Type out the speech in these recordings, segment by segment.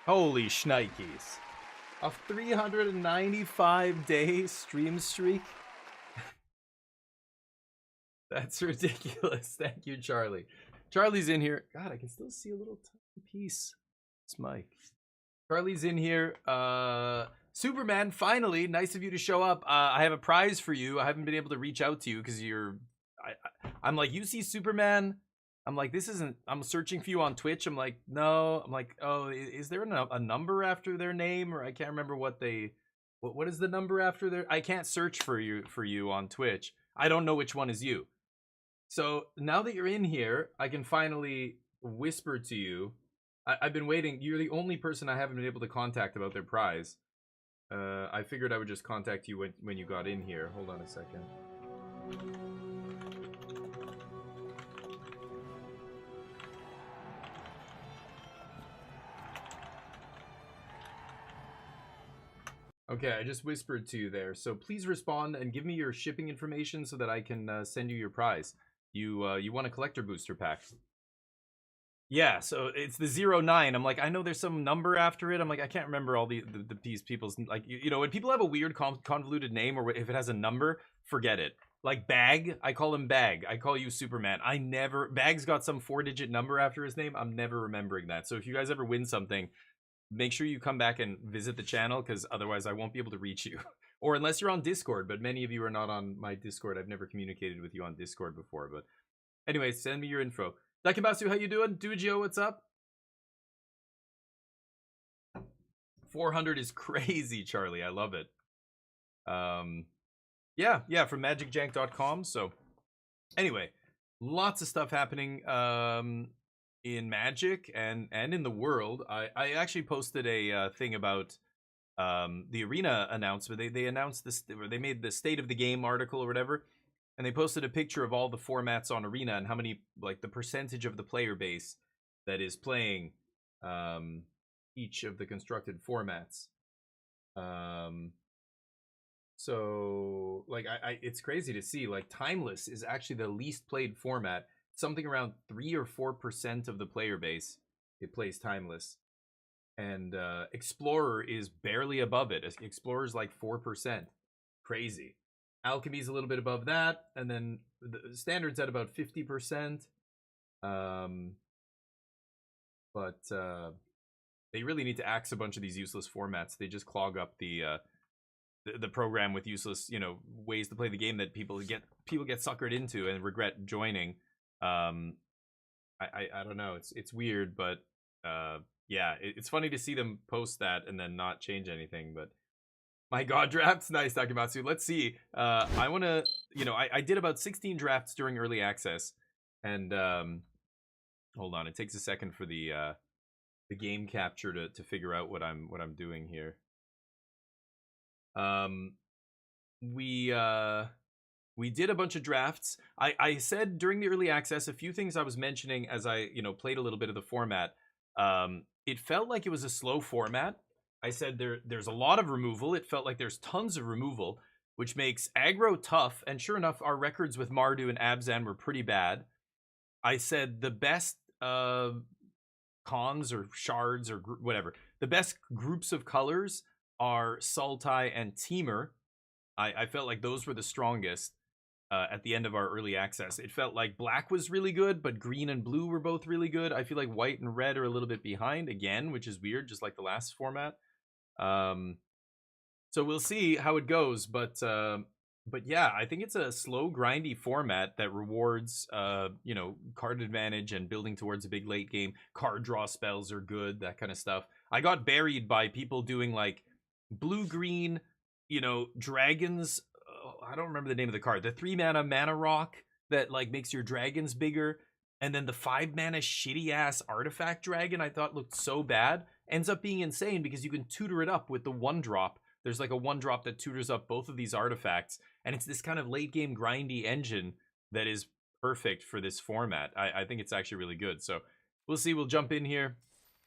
Holy shnikes. A 395-day stream streak? That's ridiculous. Thank you, Charlie. Charlie's in here. God, I can still see a little tiny piece. It's Mike. Charlie's in here. Superman, finally, nice of you to show up. I have a prize for you. I haven't been able to reach out to you because I'm like, you see Superman? I'm like, this isn't. I'm searching for you on Twitch. I'm like, no. I'm like, oh, is there a number after their name, or I can't remember what they. What is the number after their? I can't search for you on Twitch. I don't know which one is you. So now that you're in here, I can finally whisper to you. I've been waiting. You're the only person I haven't been able to contact about their prize. I figured I would just contact you when you got in here. Hold on a second. Okay, I just whispered to you there. So please respond and give me your shipping information so that I can send you your prize. You want a collector booster pack. Yeah, so it's the 09. I'm like, I know there's some number after it. I'm like, I can't remember all these people's, like, you know, when people have a weird convoluted name, or if it has a number, forget it. Like Bag, I call him Bag. I call you Superman. Bag's got some 4-digit number after his name. I'm never remembering that. So if you guys ever win something, make sure you come back and visit the channel, because otherwise I won't be able to reach you. Or unless you're on Discord, but many of you are not on my Discord. I've never communicated with you on Discord before, but anyway, send me your info. Dakimasu, how you doing? Dujo, what's up? 400 is crazy, Charlie. I love it. Yeah, from magicjank.com. So anyway, lots of stuff happening in Magic and in the world. I actually posted a thing about the arena announcement. They announced this, or they made the state of the game article or whatever. And they posted a picture of all the formats on Arena and how many, like, the percentage of the player base that is playing each of the constructed formats. So, like, it's crazy to see. Like, Timeless is actually the least played format. Something around 3 or 4% of the player base, it plays Timeless. And Explorer is barely above it. Explorer's like 4%. Crazy. Alchemy's a little bit above that, and then the Standard's at about 50%. But they really need to axe a bunch of these useless formats. They just clog up the program with useless, you know, ways to play the game that people get suckered into and regret joining. I don't know. It's weird, but yeah, it's funny to see them post that and then not change anything, but. My god, drafts. Nice, Takematsu. Let's see. I want to, you know, I did about 16 drafts during early access, and hold on, it takes a second for the game capture to figure out what I'm doing here. We did a bunch of drafts. I said during the early access a few things I was mentioning as I, you know, played a little bit of the format. It felt like it was a slow format. I said there's a lot of removal. It felt like there's tons of removal, which makes aggro tough. And sure enough, our records with Mardu and Abzan were pretty bad. I said the best cons or shards or whatever, the best groups of colors are Sultai and Teamer. I felt like those were the strongest at the end of our early access. It felt like black was really good, but green and blue were both really good. I feel like white and red are a little bit behind again, which is weird, just like the last format. So we'll see how it goes, but yeah, I think it's a slow, grindy format that rewards, you know, card advantage and building towards a big late game. Card draw spells are good, that kind of stuff. I got buried by people doing like blue-green, you know, dragons. I don't remember the name of the card. The 3-mana rock that like makes your dragons bigger, and then the 5-mana shitty ass artifact dragon I thought looked so bad. Ends up being insane because you can tutor it up with the 1-drop. There's like a 1-drop that tutors up both of these artifacts, and it's this kind of late game grindy engine that is perfect for this format. I think it's actually really good. So we'll see. We'll jump in here.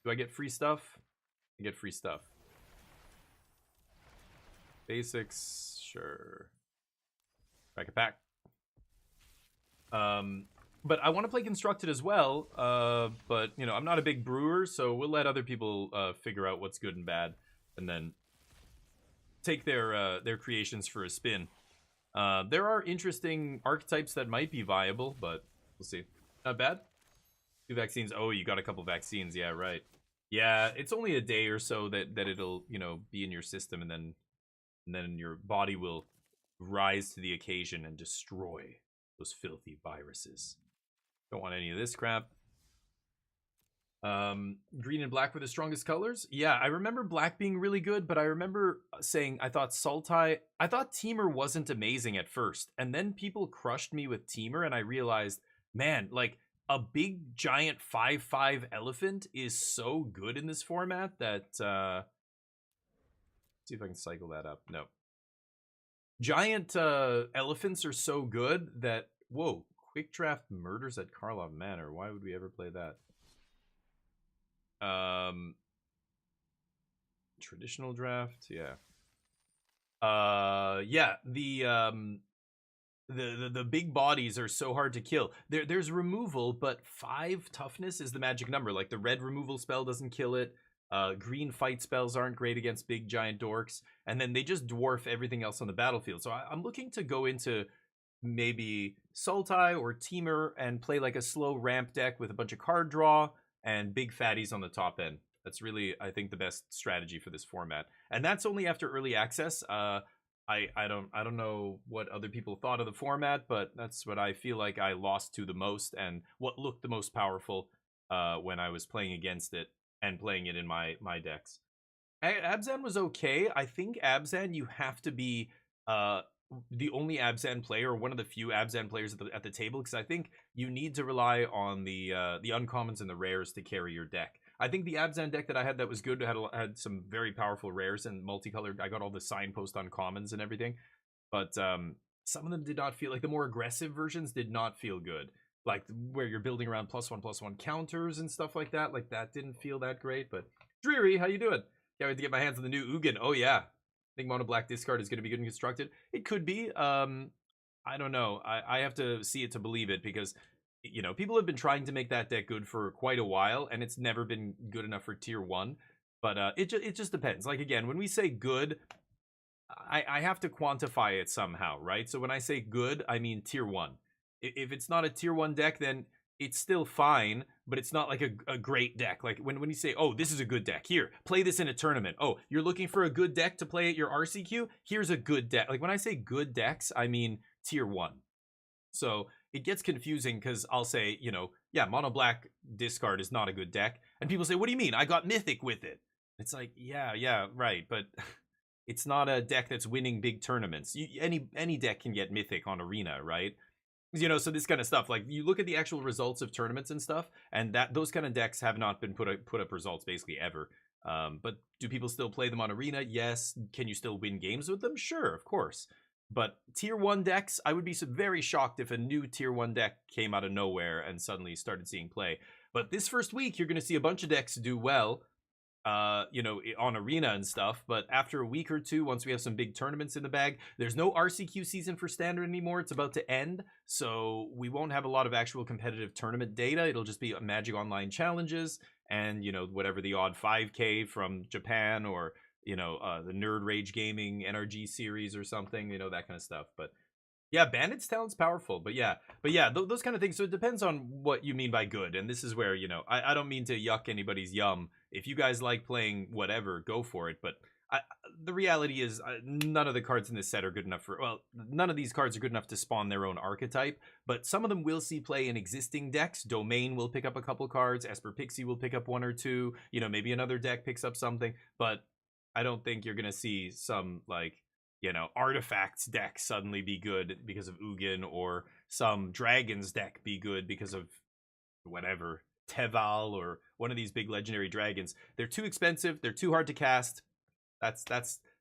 Do I get free stuff? I get free stuff. Basics, sure. Back a pack. But I want to play constructed as well. But you know, I'm not a big brewer, so we'll let other people figure out what's good and bad, and then take their creations for a spin. There are interesting archetypes that might be viable, but we'll see. Not bad. 2 vaccines. Oh, you got a couple vaccines. Yeah, right. Yeah, it's only a day or so that it'll, you know, be in your system, and then your body will rise to the occasion and destroy those filthy viruses. Don't want any of this crap. Green and black were the strongest colors. Yeah, I remember black being really good, but I remember saying I thought I thought Teamer wasn't amazing at first, and then people crushed me with Teamer, and I realized, man, like a big giant 5/5 elephant is so good in this format that see if I can cycle that up. No, giant elephants are so good that whoa, quick draft murders at Karlov Manor. Why would we ever play that? Traditional draft, yeah. Yeah, the big bodies are so hard to kill. There's removal, but 5 toughness is the magic number. Like the red removal spell doesn't kill it. Green fight spells aren't great against big giant dorks, and then they just dwarf everything else on the battlefield. So I'm looking to go into maybe Sultai or Teamer and play like a slow ramp deck with a bunch of card draw and big fatties on the top end. That's really, I think, the best strategy for this format, and that's only after early access. I don't know what other people thought of the format, but that's what I feel like I lost to the most, and what looked the most powerful when I was playing against it and playing it in my decks. Abzan was okay. I think Abzan, you have to be the only Abzan player, or one of the few Abzan players at the table, because I think you need to rely on the uncommons and the rares to carry your deck. I think the Abzan deck that I had that was good had some very powerful rares and multicolored. I got all the signpost uncommons and everything, but some of them did not feel like the more aggressive versions did not feel good. Like where you're building around +1/+1 counters and stuff like that. Like that didn't feel that great. But Dreary, how you doing? Can't wait to get my hands on the new Ugin. Oh yeah, I think mono black discard is going to be good and constructed. It could be. I don't know. I have to see it to believe it, because you know, people have been trying to make that deck good for quite a while, and it's never been good enough for tier 1. But it just depends. Like, again, when we say good, I have to quantify it somehow, right? So when I say good, I mean tier 1. If it's not a tier 1 deck, then it's still fine, but it's not like a great deck. Like when you say, oh, this is a good deck, here, play this in a tournament. Oh, you're looking for a good deck to play at your RCQ? Here's a good deck. Like when I say good decks, I mean tier 1. So it gets confusing, because I'll say, you know, yeah, mono black discard is not a good deck, and people say, what do you mean? I got mythic with it. It's like, yeah, right, but it's not a deck that's winning big tournaments. Any deck can get mythic on arena, right? You know, so this kind of stuff, like you look at the actual results of tournaments and stuff, and that those kind of decks have not been put up results basically ever. But do people still play them on arena? Yes. Can you still win games with them? Sure, of course. But tier 1 decks, I would be very shocked if a new tier 1 deck came out of nowhere and suddenly started seeing play. But this first week, you're going to see a bunch of decks do well, you know, on arena and stuff. But after a week or two, once we have some big tournaments in the bag, there's no RCQ season for standard anymore. It's about to end, so we won't have a lot of actual competitive tournament data. It'll just be Magic Online challenges and, you know, whatever the odd 5K from Japan, or you know, the Nerd Rage Gaming NRG series or something, you know, that kind of stuff. But yeah, Bandit's talent's powerful. But yeah, those kind of things. So it depends on what you mean by good. And this is where, you know, I don't mean to yuck anybody's yum. If you guys like playing whatever, go for it. But the reality is none of the cards in this set are good enough for, well, none of these cards are good enough to spawn their own archetype, but some of them will see play in existing decks. Domain will pick up a couple cards. Esper Pixie will pick up 1 or 2. You know, maybe another deck picks up something, but I don't think you're going to see some, like, you know, Artifacts deck suddenly be good because of Ugin, or some Dragons deck be good because of whatever, Teval, or one of these big legendary dragons. They're too expensive. They're too hard to cast. That's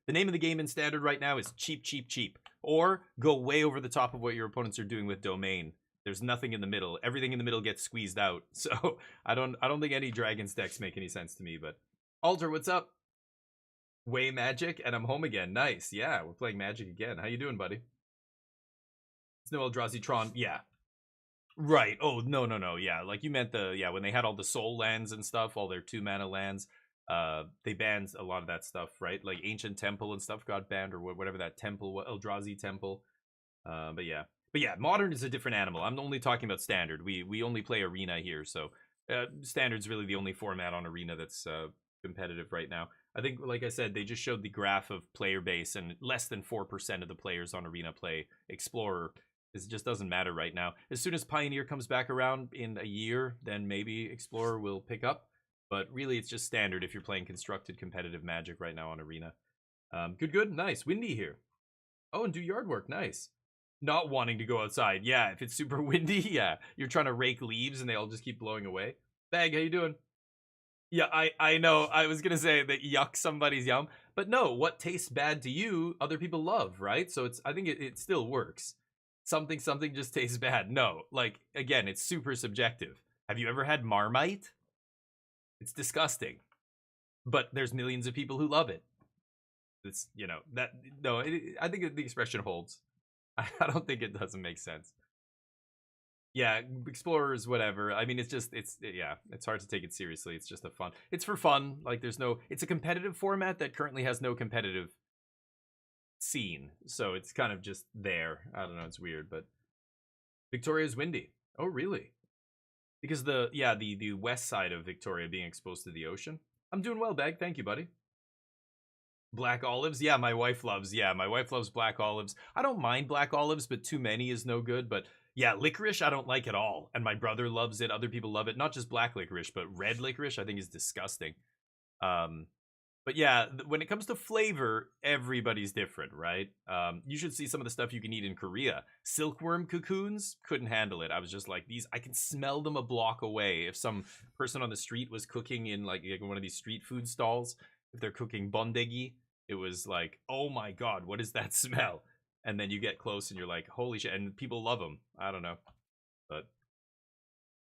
the name of the game in Standard right now, is cheap. Or go way over the top of what your opponents are doing with Domain. There's nothing in the middle. Everything in the middle gets squeezed out. So I don't think any Dragons decks make any sense to me. But Alter, what's up? Way Magic, and I'm home again. Nice. Yeah, we're playing Magic again. How you doing, buddy? It's no Eldrazi Tron. Yeah. Right. Oh, no. Yeah, like you meant when they had all the soul lands and stuff, all their 2 mana lands. They banned a lot of that stuff, right? Like Ancient Temple and stuff got banned, or whatever that temple, Eldrazi Temple. But yeah, Modern is a different animal. I'm only talking about Standard. We only play Arena here, so Standard's really the only format on Arena that's competitive right now. I think, like I said, they just showed the graph of player base, and less than 4% of the players on Arena play Explorer. It just doesn't matter right now. As soon as Pioneer comes back around in a year, then maybe Explorer will pick up. But really, it's just Standard if you're playing constructed competitive Magic right now on Arena. Good. Nice. Windy here. Oh, and do yard work. Nice. Not wanting to go outside. Yeah, if it's super windy, yeah. You're trying to rake leaves and they all just keep blowing away. Bag, how you doing? Yeah, I know. I was gonna say that yuck somebody's yum, but no, what tastes bad to you, other people love, right? So I think it still works. Something just tastes bad. No, like again, it's super subjective. Have you ever had Marmite? It's disgusting, but there's millions of people who love it. It's that no. I think the expression holds. I don't think it doesn't make sense. Yeah, Explorers, whatever. I mean, it's hard to take it seriously. It's just it's for fun. Like it's a competitive format that currently has no competitive scene. So it's kind of just there. I don't know, it's weird, but Victoria's windy. Oh, really? Because the west side of Victoria being exposed to the ocean. I'm doing well, Bag. Thank you, buddy. Black olives, my wife loves black olives. I don't mind black olives, but too many is no good. But yeah, licorice I don't like at all, and my brother loves it. Other people love it. Not just black licorice, but red licorice I think is disgusting. But yeah, when it comes to flavor, everybody's different, right? You should see some of the stuff you can eat in Korea. Silkworm cocoons, couldn't handle it. I was just like, I can smell them a block away. If some person on the street was cooking in like one of these street food stalls, if they're cooking bondegi, it was like, oh my god, what is that smell? And then you get close and you're like, holy shit. And people love them. I don't know. But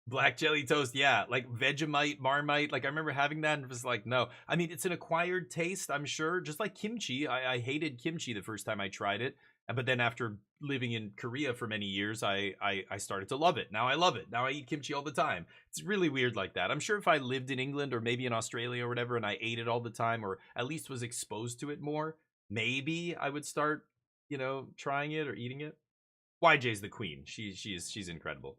black jelly toast, yeah. Like Vegemite, Marmite. Like I remember having that and it was like, no. I mean, it's an acquired taste, I'm sure. Just like kimchi. I hated kimchi the first time I tried it. But then after living in Korea for many years, I started to love it. Now I love it. Now I eat kimchi all the time. It's really weird like that. I'm sure if I lived in England or maybe in Australia or whatever and I ate it all the time or at least was exposed to it more, maybe I would start, trying it or eating it. YJ's the queen. She's incredible.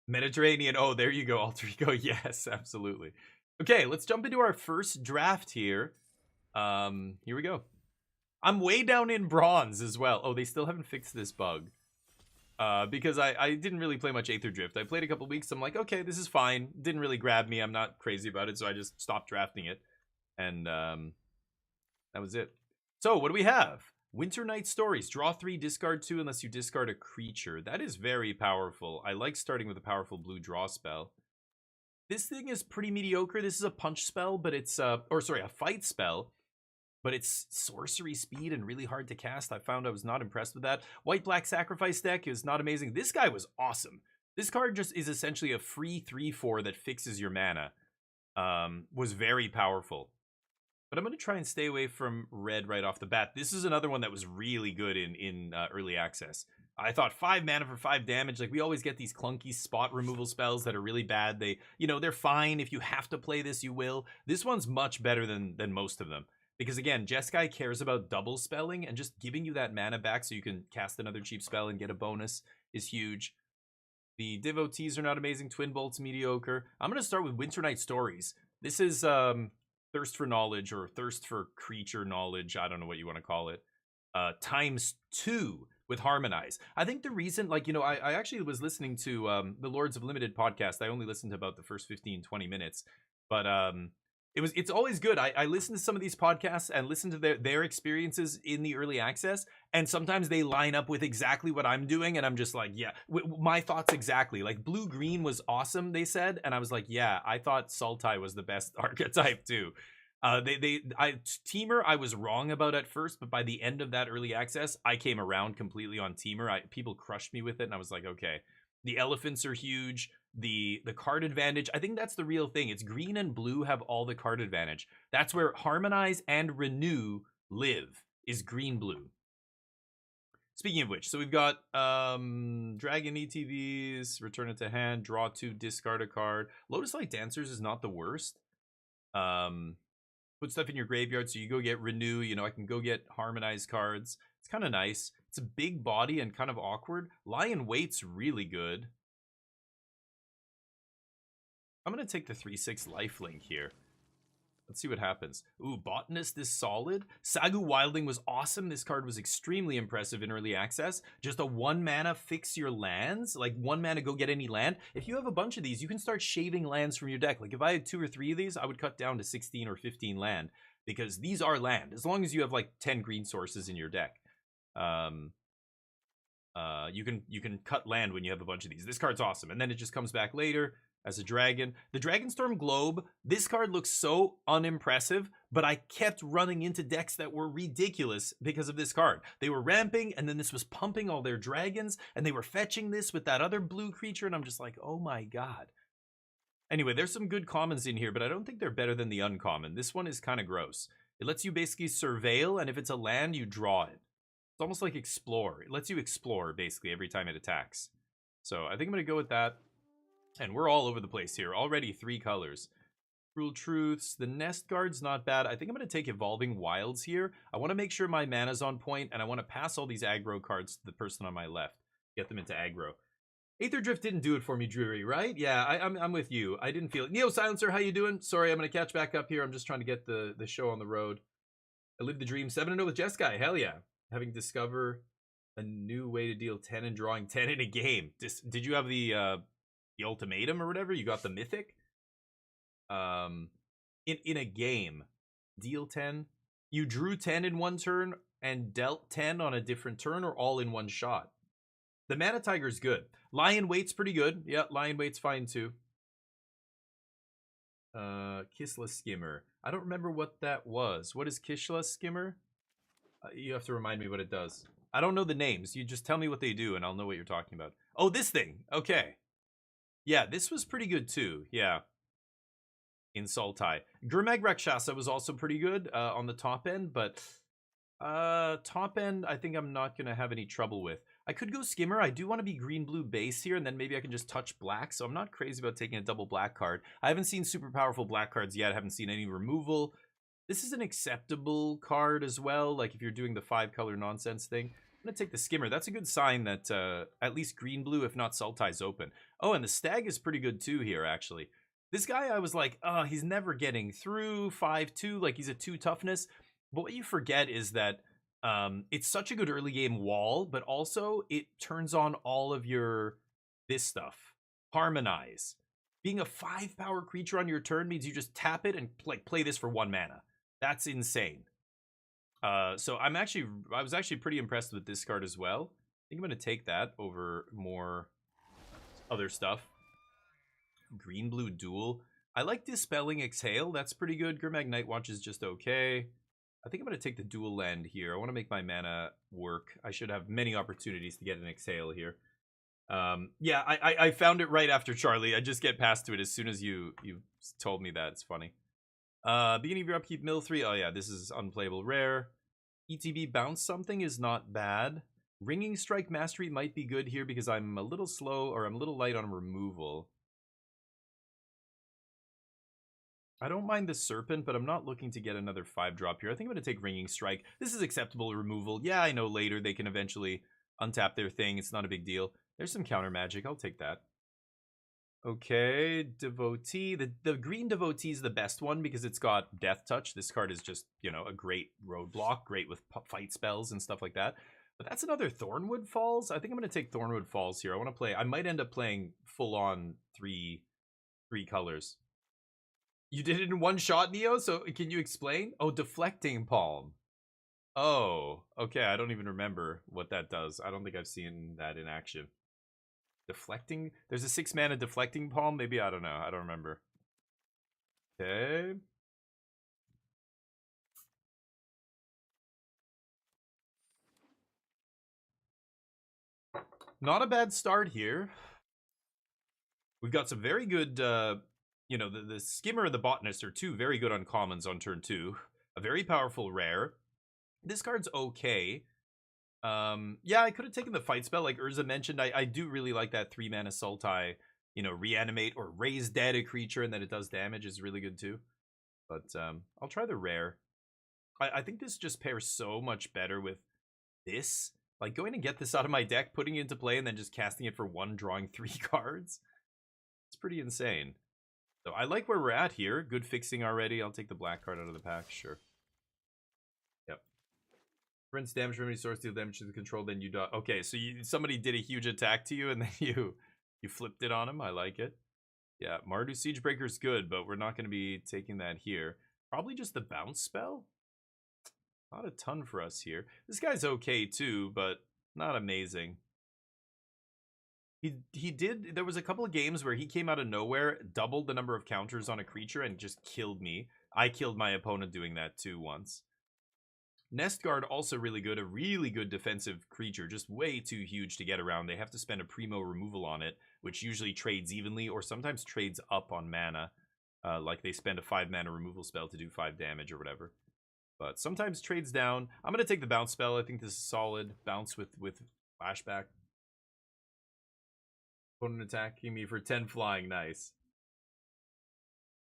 Mediterranean. Oh, there you go. Alter ego. Yes, absolutely. Okay, let's jump into our first draft here. Here we go. I'm way down in bronze as well. Oh, they still haven't fixed this bug. Because I didn't really play much Aether Drift. I played a couple weeks. I'm like, okay, this is fine. Didn't really grab me. I'm not crazy about it, so I just stopped drafting it. And that was it. So, what do we have? Winter Night Stories. Draw 3, discard 2 unless you discard a creature. That is very powerful. I like starting with a powerful blue draw spell. This thing is pretty mediocre. This is a punch spell, but it's a fight spell. But it's sorcery speed and really hard to cast. I found I was not impressed with that. White-black sacrifice deck is not amazing. This guy was awesome. This card just is essentially a free 3/4 that fixes your mana. Was very powerful. But I'm going to try and stay away from red right off the bat. This is another one that was really good in early access. I thought 5 mana for 5 damage. Like, we always get these clunky spot removal spells that are really bad. They're fine. If you have to play this, you will. This one's much better than most of them. Because again, Jeskai cares about double spelling, and just giving you that mana back so you can cast another cheap spell and get a bonus is huge. The Devotees are not amazing. Twin Bolt's mediocre. I'm going to start with Winter Night Stories. This is Thirst for Knowledge, or Thirst for Creature Knowledge. I don't know what you want to call it. ×2 with Harmonize. I think the reason, I actually was listening to the Lords of Limited podcast. I only listened to about the first 15-20 minutes. But it's always good. I listen to some of these podcasts and listen to their experiences in the early access, and sometimes they line up with exactly what I'm doing, and I'm just like, yeah, my thoughts exactly. Like blue-green was awesome, they said, and I was like, yeah, I thought Sultai was the best archetype too. Teamer I was wrong about at first, but by the end of that early access, I came around completely on Teamer. People crushed me with it, and I was like, okay. The elephants are huge. The card advantage, I think that's the real thing. It's green and blue have all the card advantage. That's where Harmonize and Renew live, is green-blue. Speaking of which, so we've got Dragon ETVs, return it to hand, draw 2, discard a card. Lotus Light Dancers is not the worst. Put stuff in your graveyard so you go get Renew. You know, I can go get Harmonized cards. It's kind of nice. It's a big body and kind of awkward. Lion Wait's really good. I'm going to take the 3/6 lifelink here. Let's see what happens. Ooh, Botanist is solid. Sagu Wildling was awesome. This card was extremely impressive in early access. Just a 1 mana fix your lands. Like 1 mana go get any land. If you have a bunch of these, you can start shaving lands from your deck. Like if I had 2 or 3 of these, I would cut down to 16 or 15 land. Because these are land. As long as you have like 10 green sources in your deck. You can cut land when you have a bunch of these. This card's awesome. And then it just comes back later as a dragon. The Dragonstorm Globe, this card looks so unimpressive, but I kept running into decks that were ridiculous because of this card. They were ramping, and then this was pumping all their dragons, and they were fetching this with that other blue creature, and I'm just like, oh my god. Anyway, there's some good commons in here, but I don't think they're better than the uncommon. This one is kind of gross. It lets you basically surveil, and if it's a land, you draw it. It's almost like explore. It lets you explore, basically, every time it attacks. So I think I'm going to go with that. And we're all over the place here. Already 3 colors. Cruel Truths. The Nest Guard's not bad. I think I'm going to take Evolving Wilds here. I want to make sure my mana's on point, and I want to pass all these aggro cards to the person on my left. Get them into aggro. Aether Drift didn't do it for me, Drury, right? Yeah, I'm with you. I didn't feel it. Neo Silencer, how you doing? Sorry, I'm going to catch back up here. I'm just trying to get the show on the road. I live the dream. 7-0 with Jeskai. Hell yeah. Having discover a new way to deal 10 and drawing 10 in a game. Did you have the ultimatum or whatever? You got the mythic? In a game, deal 10. You drew 10 in one turn and dealt 10 on a different turn, or all in one shot. The Mana Tiger's good. Lion Wait's pretty good. Yeah, Lion Wait's fine too. Kisla Skimmer. I don't remember what that was. What is Kisla Skimmer? You have to remind me what it does. I don't know the names. You just tell me what they do and I'll know what you're talking about. Oh, this thing. Okay. Yeah, this was pretty good too. Yeah. In Sultai. Gurmag Rakshasa was also pretty good on the top end, but top end I think I'm not going to have any trouble with. I could go Skimmer. I do want to be green-blue base here, and then maybe I can just touch black, so I'm not crazy about taking a double black card. I haven't seen super powerful black cards yet. I haven't seen any removal. This is an acceptable card as well, like if you're doing the 5-color nonsense thing. I'm going to take the Skimmer. That's a good sign that at least green-blue, if not Sultai's open. Oh, and the Stag is pretty good too here, actually. This guy, I was like, oh, he's never getting through 5-2, like he's a 2 toughness. But what you forget is that it's such a good early game wall, but also it turns on all of your this stuff. Harmonize. Being a 5-power creature on your turn means you just tap it and play this for 1 mana. That's insane. So I was actually pretty impressed with this card as well. I think I'm going to take that over more other stuff. Green-blue duel. I like Dispelling Exhale. That's pretty good. Gurmag Nightwatch is just okay. I think I'm going to take the dual land here. I want to make my mana work. I should have many opportunities to get an Exhale here. Yeah, I found it right after Charlie. I just get past to it as soon as you told me that. It's funny. Beginning of your upkeep, mill 3. Oh yeah, this is unplayable rare. ETB bounce something is not bad. Ringing Strike Mastery might be good here because I'm a little slow, or I'm a little light on removal. I don't mind the Serpent, but I'm not looking to get another 5-drop here. I think I'm going to take Ringing Strike. This is acceptable removal. Yeah, I know later they can eventually untap their thing. It's not a big deal. There's some counter magic. I'll take that. Okay, Devotee. The green Devotee is the best one because it's got Death Touch. This card is just, you know, a great roadblock, great with fight spells and stuff like that. But that's another Thornwood Falls. I think I'm going to take Thornwood Falls here. I might end up playing full-on three colors. You did it in one shot, Neo? So can you explain? Oh, Deflecting Palm. Oh, okay. I don't even remember what that does. I don't think I've seen that in action. Deflecting? There's a 6-mana Deflecting Palm? Maybe, I don't know. I don't remember. Okay. Not a bad start here. We've got some very good, you know, the Skimmer and the Botanist are 2 very good uncommons on turn 2. A very powerful rare. This card's okay. Yeah, I could have taken the fight spell like Urza mentioned. I do really like that 3-mana Sultai, you know, reanimate or raise dead a creature and then it does damage is really good too. But I'll try the rare. I think this just pairs so much better with this. Like going to get this out of my deck, putting it into play, and then just casting it for 1, drawing 3 cards. It's pretty insane. So I like where we're at here. Good fixing already. I'll take the black card out of the pack, sure. Yep. Prevents damage from any source, deal damage to the control, then you die. Okay, so somebody did a huge attack to you, and then you flipped it on him. I like it. Yeah, Mardu Siegebreaker is good, but we're not going to be taking that here. Probably just the bounce spell. Not a ton for us here. This guy's okay too, but not amazing. He did. There was a couple of games where he came out of nowhere, doubled the number of counters on a creature, and just killed me. I killed my opponent doing that too once. Nest Guard also really good. A really good defensive creature, just way too huge to get around. They have to spend a primo removal on it, which usually trades evenly or sometimes trades up on mana. Like they spend a 5-mana removal spell to do 5 damage or whatever. But sometimes trades down. I'm going to take the bounce spell. I think this is solid. Bounce with flashback. Opponent attacking me for 10 flying. Nice.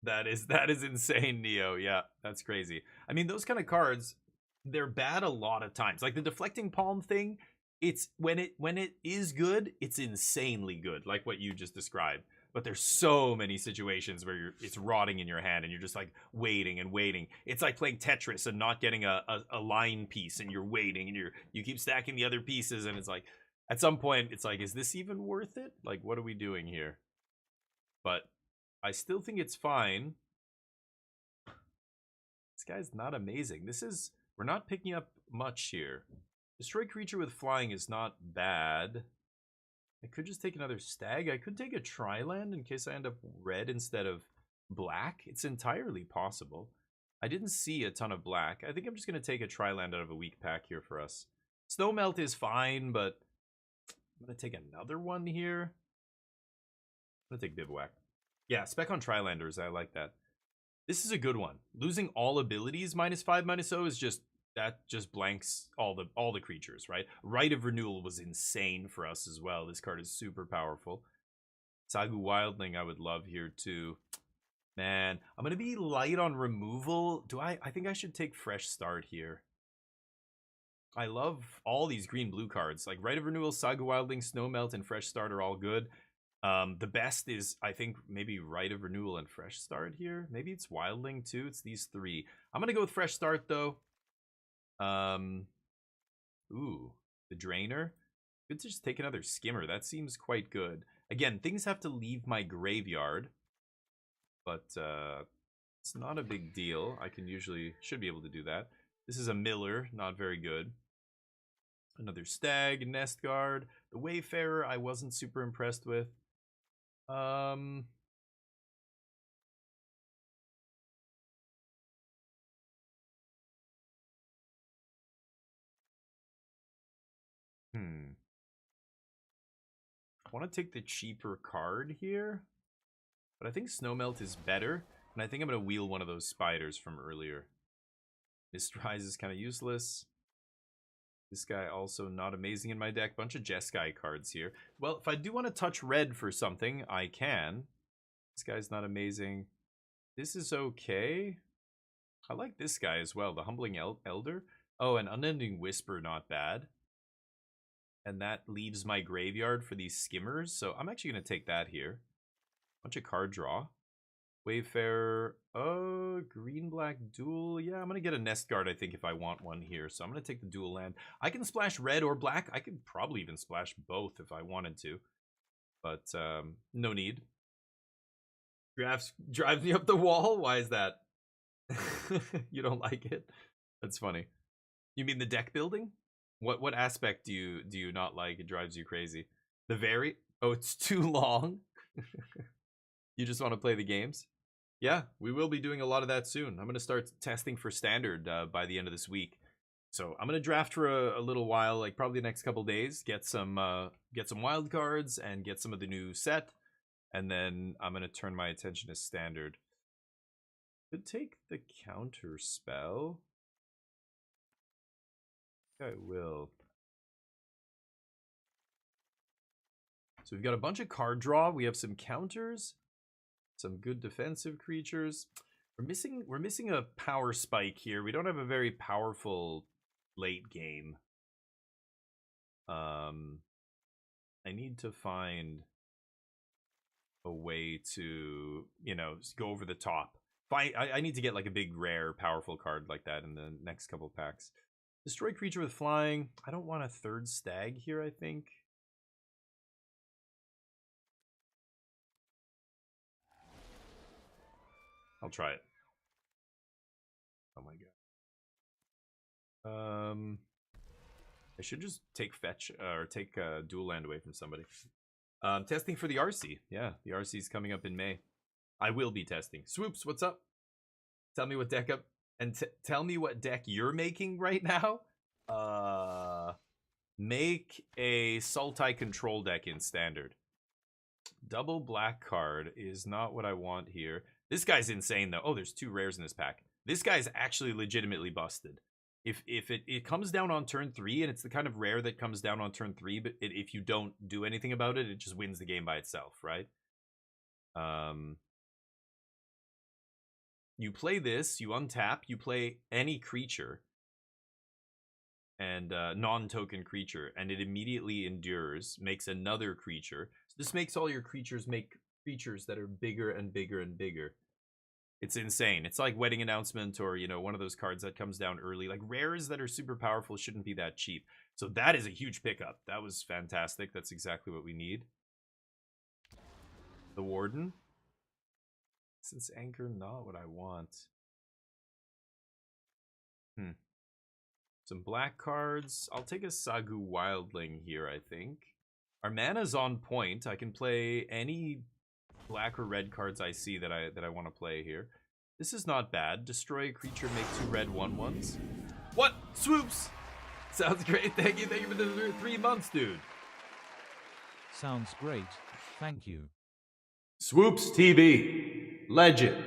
That is insane, Neo. Yeah, that's crazy. I mean, those kind of cards, they're bad a lot of times. Like the deflecting palm thing, it's when it is good, it's insanely good, like what you just described. But there's so many situations where it's rotting in your hand and you're just like waiting and waiting. It's like playing Tetris and not getting a line piece and you're waiting and you keep stacking the other pieces and it's like at some point it's like, is this even worth it? Like, what are we doing here? But I still think it's fine. This guy's not amazing. We're not picking up much here. Destroy creature with flying is not bad. I could just take another stag. I could take a tri-land in case I end up red instead of black. It's entirely possible. I didn't see a ton of black. I think I'm just going to take a tri-land out of a weak pack here for us. Snowmelt is fine, but I'm going to take another one here. I'm going to take Bivouac. Yeah, spec on tri-landers. I like that. This is a good one. Losing all abilities -5/-0 is just that just blanks all the creatures, right? Rite of Renewal was insane for us as well. This card is super powerful. Sagu Wildling I would love here too. Man, I'm gonna be light on removal. I think I should take Fresh Start here. I love all these green-blue cards. Like Rite of Renewal, Saga Wildling, Snowmelt, and Fresh Start are all good. The best is, I think, maybe Rite of Renewal and Fresh Start here. Maybe it's Wildling too. It's these 3. I'm gonna go with Fresh Start though. Ooh, the Drainer. Good to just take another Skimmer. That seems quite good. Again, things have to leave my graveyard, but it's not a big deal. I should be able to do that. This is a Miller, not very good. Another Stag, Nest Guard. The Wayfarer I wasn't super impressed with. I want to take the cheaper card here, but I think Snowmelt is better, and I think I'm going to wheel one of those spiders from earlier. Mistrise is kind of useless. This guy also not amazing in my deck. Bunch of Jeskai cards here. Well, if I do want to touch red for something, I can. This guy's not amazing. This is okay. I like this guy as well, the Humbling Elder. Oh, and Unending Whisper, not bad. And that leaves my graveyard for these skimmers. So I'm actually going to take that here. Bunch of card draw. Wayfarer. Green-black dual. Yeah, I'm going to get a Nest Guard, I think, if I want one here. So I'm going to take the dual land. I can splash red or black. I could probably even splash both if I wanted to. But no need. Drives me up the wall? Why is that? You don't like it? That's funny. You mean the deck building? What aspect do you not like? It drives you crazy. Oh, it's too long. You just want to play the games? Yeah, we will be doing a lot of that soon. I'm going to start testing for standard by the end of this week. So I'm going to draft for a little while, like probably the next couple days, get some wild cards and get some of the new set. And then I'm going to turn my attention to standard. Could take the counter spell. I will. So we've got a bunch of card draw. We have some counters, some good defensive creatures. We're missing a power spike here. We don't have a very powerful late game. I need to find a way to, you know, go over the top. I need to get like a big rare powerful card like that in the next couple packs. Destroy creature with flying. I don't want a third stag here, I think. I'll try it. Oh my god. I should just take fetch or take dual land away from somebody. Testing for the RC. Yeah, the RC is coming up in May. I will be testing. Swoops, what's up? Tell me what deck up and tell me what deck you're making right now. Make a Sultai control deck in standard. Double black card is not what I want here. This guy's insane though. Oh, there's 2 rares in this pack. This guy's actually legitimately busted. If it comes down on turn 3, and it's the kind of rare that comes down on turn 3, but if you don't do anything about it, it just wins the game by itself, right? You play this, you untap, you play any creature, and non-token creature, and it immediately endures, makes another creature. So this makes all your creatures make creatures that are bigger and bigger and bigger. It's insane. It's like Wedding Announcement or, you know, one of those cards that comes down early. Like, rares that are super powerful shouldn't be that cheap. So that is a huge pickup. That was fantastic. That's exactly what we need. The Warden. Since Anchor, not what I want. Some black cards. I'll take a Sagu Wildling here, I think. Our mana's on point. I can play any black or red cards I see that I want to play here. This is not bad. Destroy a creature, make 2 red 1/1s. What? Swoops! Sounds great. Thank you for the 3 months, dude. Sounds great. Thank you. Swoops TV. Legend.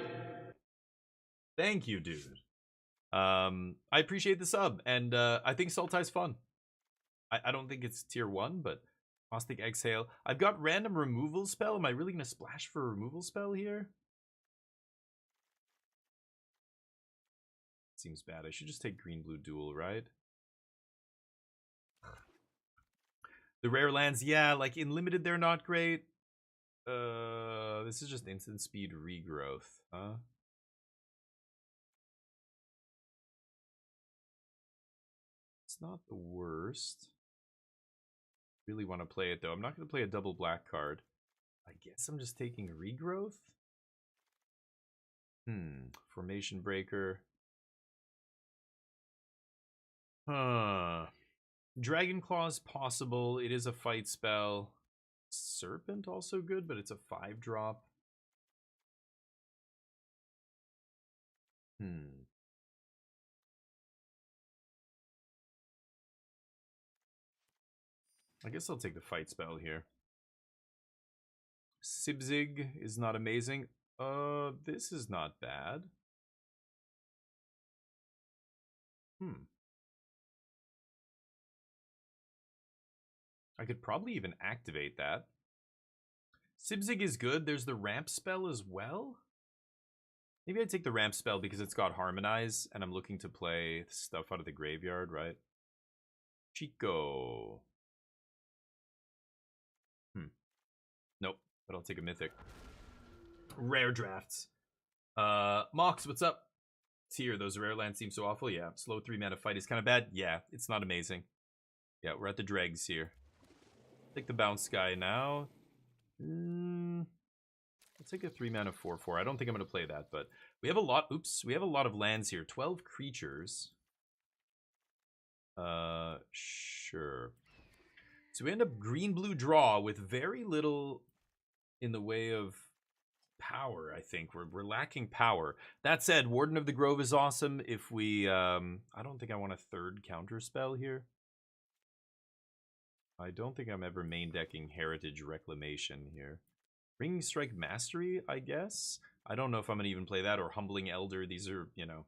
Thank you, dude. I appreciate the sub, and I think Sultai's fun. I don't think it's tier 1, but Caustic Exhale. I've got random removal spell. Am I really going to splash for a removal spell here? Seems bad. I should just take green-blue duel, right? The rare lands, yeah, like in limited they're not great. This is just instant speed regrowth, huh? It's not the worst. Really want to play it though. I'm not going to play a double black card. I guess I'm just taking regrowth. Formation Breaker. Dragon Claw's possible. It is a fight spell. Serpent also good, but it's a 5-drop. I guess I'll take the fight spell here. Sibzig is not amazing. This is not bad. I could probably even activate that. Sibzig is good. There's the ramp spell as well. Maybe I take the ramp spell because it's got Harmonize, and I'm looking to play stuff out of the graveyard, right? Chico. Nope, but I'll take a mythic. Rare drafts. Mox, what's up? Tier, those rare lands seem so awful. Yeah, slow 3-mana fight is kind of bad. Yeah, it's not amazing. Yeah, we're at the dregs here. Take the bounce guy now. I'll take a 3-mana 4/4. I don't think I'm going to play that, but we have a lot. Oops, we have a lot of lands here. 12 creatures. Sure. So we end up green-blue draw with very little in the way of power, I think. We're lacking power. That said, Warden of the Grove is awesome. If we, I don't think I want a 3rd counter spell here. I don't think I'm ever main decking Heritage Reclamation here. Ringing Strike Mastery, I guess? I don't know if I'm going to even play that, or Humbling Elder. These are, you know,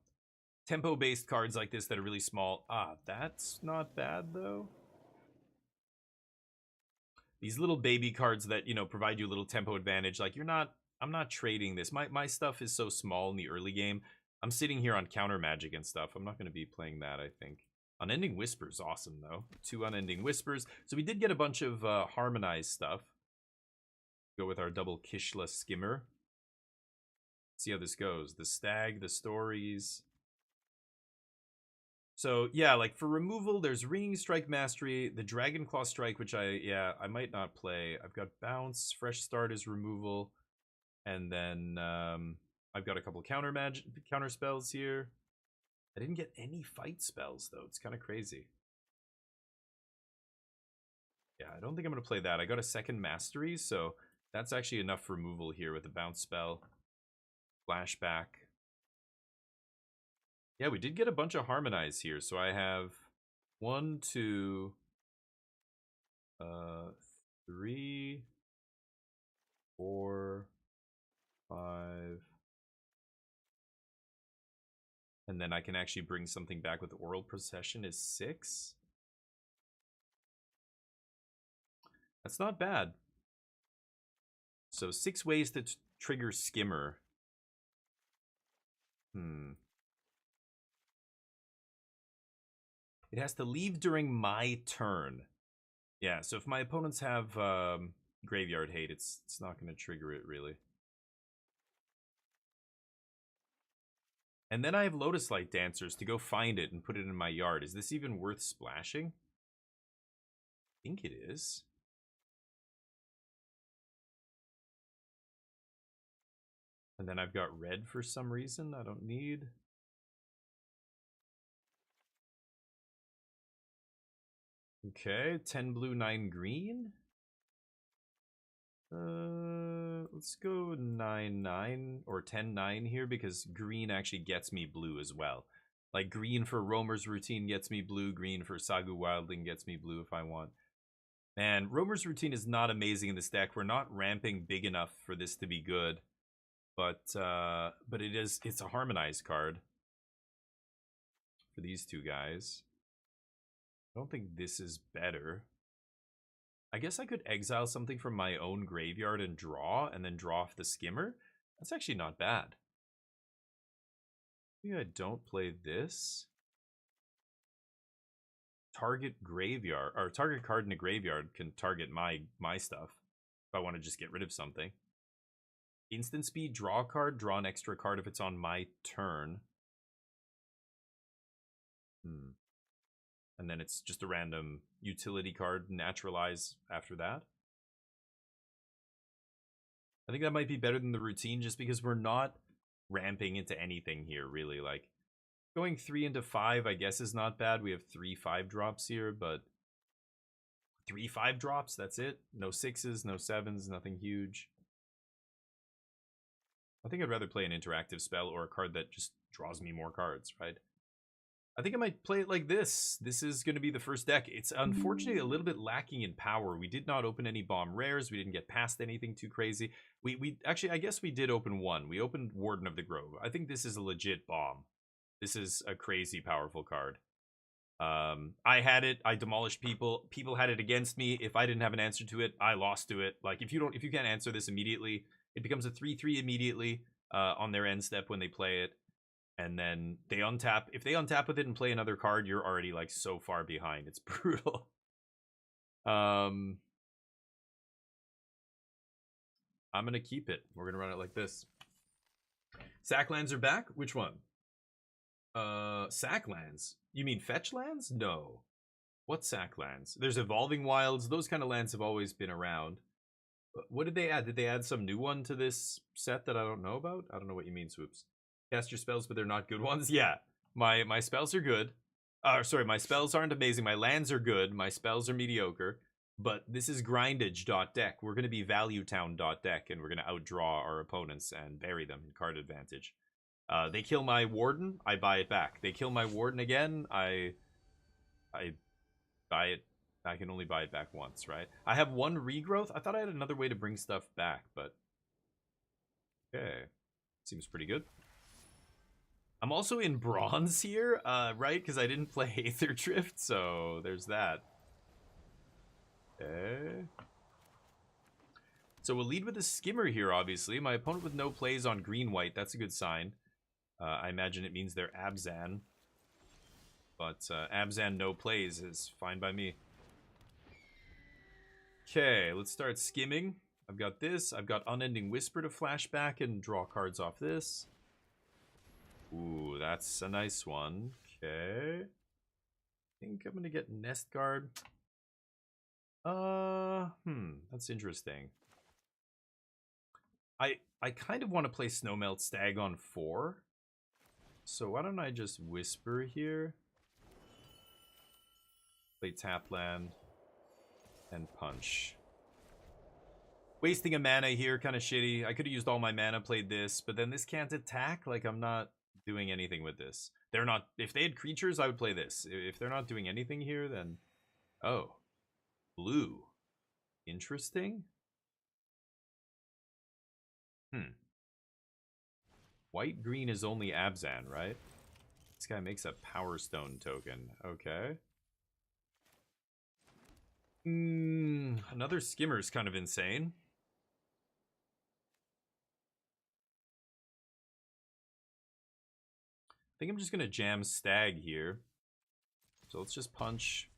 tempo-based cards like this that are really small. That's not bad, though. these little baby cards that, you know, provide you a little tempo advantage. Like, I'm not trading this. My stuff is so small in the early game. I'm sitting here on counter magic and stuff. I'm not going to be playing that, I think. Unending Whispers, awesome, though. 2 Unending Whispers. So we did get a bunch of harmonized stuff. Go with our double Kishla Skimmer. See how this goes. The Stag, the Stories. So, yeah, like for removal, there's Ringing Strike Mastery, the Dragon Claw Strike, which I might not play. I've got Bounce, Fresh Start as removal, and then I've got a couple counter spells here. I didn't get any fight spells, though. It's kind of crazy. Yeah, I don't think I'm going to play that. I got a second Mastery, so that's actually enough removal here with the Bounce spell. Flashback. Yeah, we did get a bunch of Harmonize here, so I have 1, 2, 3, 4, 5, and then I can actually bring something back with Oral Procession is 6. That's not bad. So 6 ways to trigger Skimmer. It has to leave during my turn. Yeah, so if my opponents have Graveyard Hate, it's not going to trigger it, really. And then I have Lotus Light Dancers to go find it and put it in my yard. Is this even worth splashing? I think it is. And then I've got red for some reason I don't need. Okay, 10 blue, 9 green. Let's go 9-9 or 10-9 here because green actually gets me blue as well. Like green for Roamer's Routine gets me blue, green for Sagu Wildling gets me blue if I want. Man, Roamer's Routine is not amazing in this deck. We're not ramping big enough for this to be good. But it's a harmonized card for these two guys. I don't think this is better. I guess I could exile something from my own graveyard and then draw off the Skimmer. That's actually not bad. Maybe I don't play this. Target graveyard, or target card in a graveyard can target my stuff if I want to just get rid of something. Instant speed, draw a card, draw an extra card if it's on my turn. And then it's just a random utility card, naturalize after that. I think that might be better than the routine just because we're not ramping into anything here, really. Like, going 3 into 5, I guess, is not bad. We have 3 5-drops here, but 3 5-drops, that's it. No 6s, no 7s, nothing huge. I think I'd rather play an interactive spell or a card that just draws me more cards, right? I think I might play it like this. This is going to be the first deck. It's unfortunately a little bit lacking in power. We did not open any bomb rares. We didn't get past anything too crazy. We actually, I guess we did open one. We opened Warden of the Grove. I think this is a legit bomb. This is a crazy powerful card. I had it. I demolished people. People had it against me. If I didn't have an answer to it, I lost to it. Like, if you can't answer this immediately, it becomes a 3/3 immediately on their end step when they play it. And then they untap. If they untap with it and play another card, you're already like so far behind. It's brutal. I'm gonna keep it. We're gonna run it like this. Sack lands are back. Which one? Sack lands. You mean fetch lands? No. What sack lands? There's Evolving Wilds. Those kind of lands have always been around. What did they add? Did they add some new one to this set that I don't know about? I don't know what you mean, Swoops. Cast your spells, but they're not good ones? Yeah. My spells are good. Sorry, my spells aren't amazing. My lands are good. My spells are mediocre. But this is grindage.deck. We're going to be valuetown.deck, and we're going to outdraw our opponents and bury them in card advantage. They kill my Warden, I buy it back. They kill my Warden again, I buy it. I can only buy it back once, right? I have 1 regrowth. I thought I had another way to bring stuff back, but okay. Seems pretty good. I'm also in bronze here, right? Because I didn't play Aether Drift, so there's that. Okay. So we'll lead with a skimmer here, obviously. My opponent with no plays on green-white. That's a good sign. I imagine it means they're Abzan. But Abzan no plays is fine by me. Okay, let's start skimming. I've got this. I've got Unending Whisper to flash back and draw cards off this. Ooh, that's a nice one. Okay. I think I'm going to get Nest Guard. That's interesting. I kind of want to play Snowmelt Stag on 4. So why don't I just Whisper here? Play tap land and punch. Wasting a mana here, kind of shitty. I could have used all my mana, played this, but then this can't attack. Like, I'm not doing anything with this. They're not... If they had creatures, I would play this. If they're not doing anything here, then... Oh. Blue. Interesting. White-green is only Abzan, right? This guy makes a Power Stone token. Okay. Another skimmer is kind of insane. I think I'm just going to jam Stag here. So let's just punch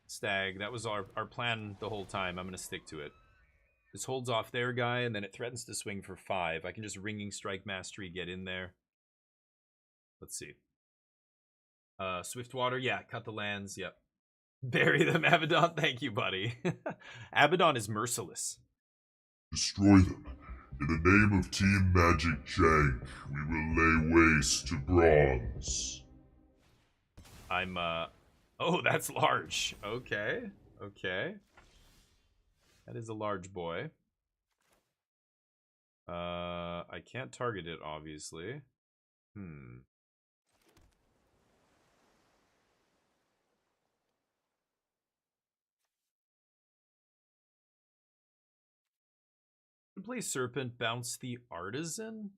Stag. That was our plan the whole time. I'm going to stick to it. This holds off their guy, and then it threatens to swing for 5. I can just Ringing Strike Mastery, get in there. Let's see. Swiftwater, yeah, cut the lands, yep. Bury them, Abaddon. Thank you, buddy. Abaddon is merciless. Destroy them. In the name of Team Magic Jank, we will lay waste to bronze. I'm, Oh, that's large. Okay. Okay. That is a large boy. I can't target it, obviously. Play Serpent, bounce the Artisan.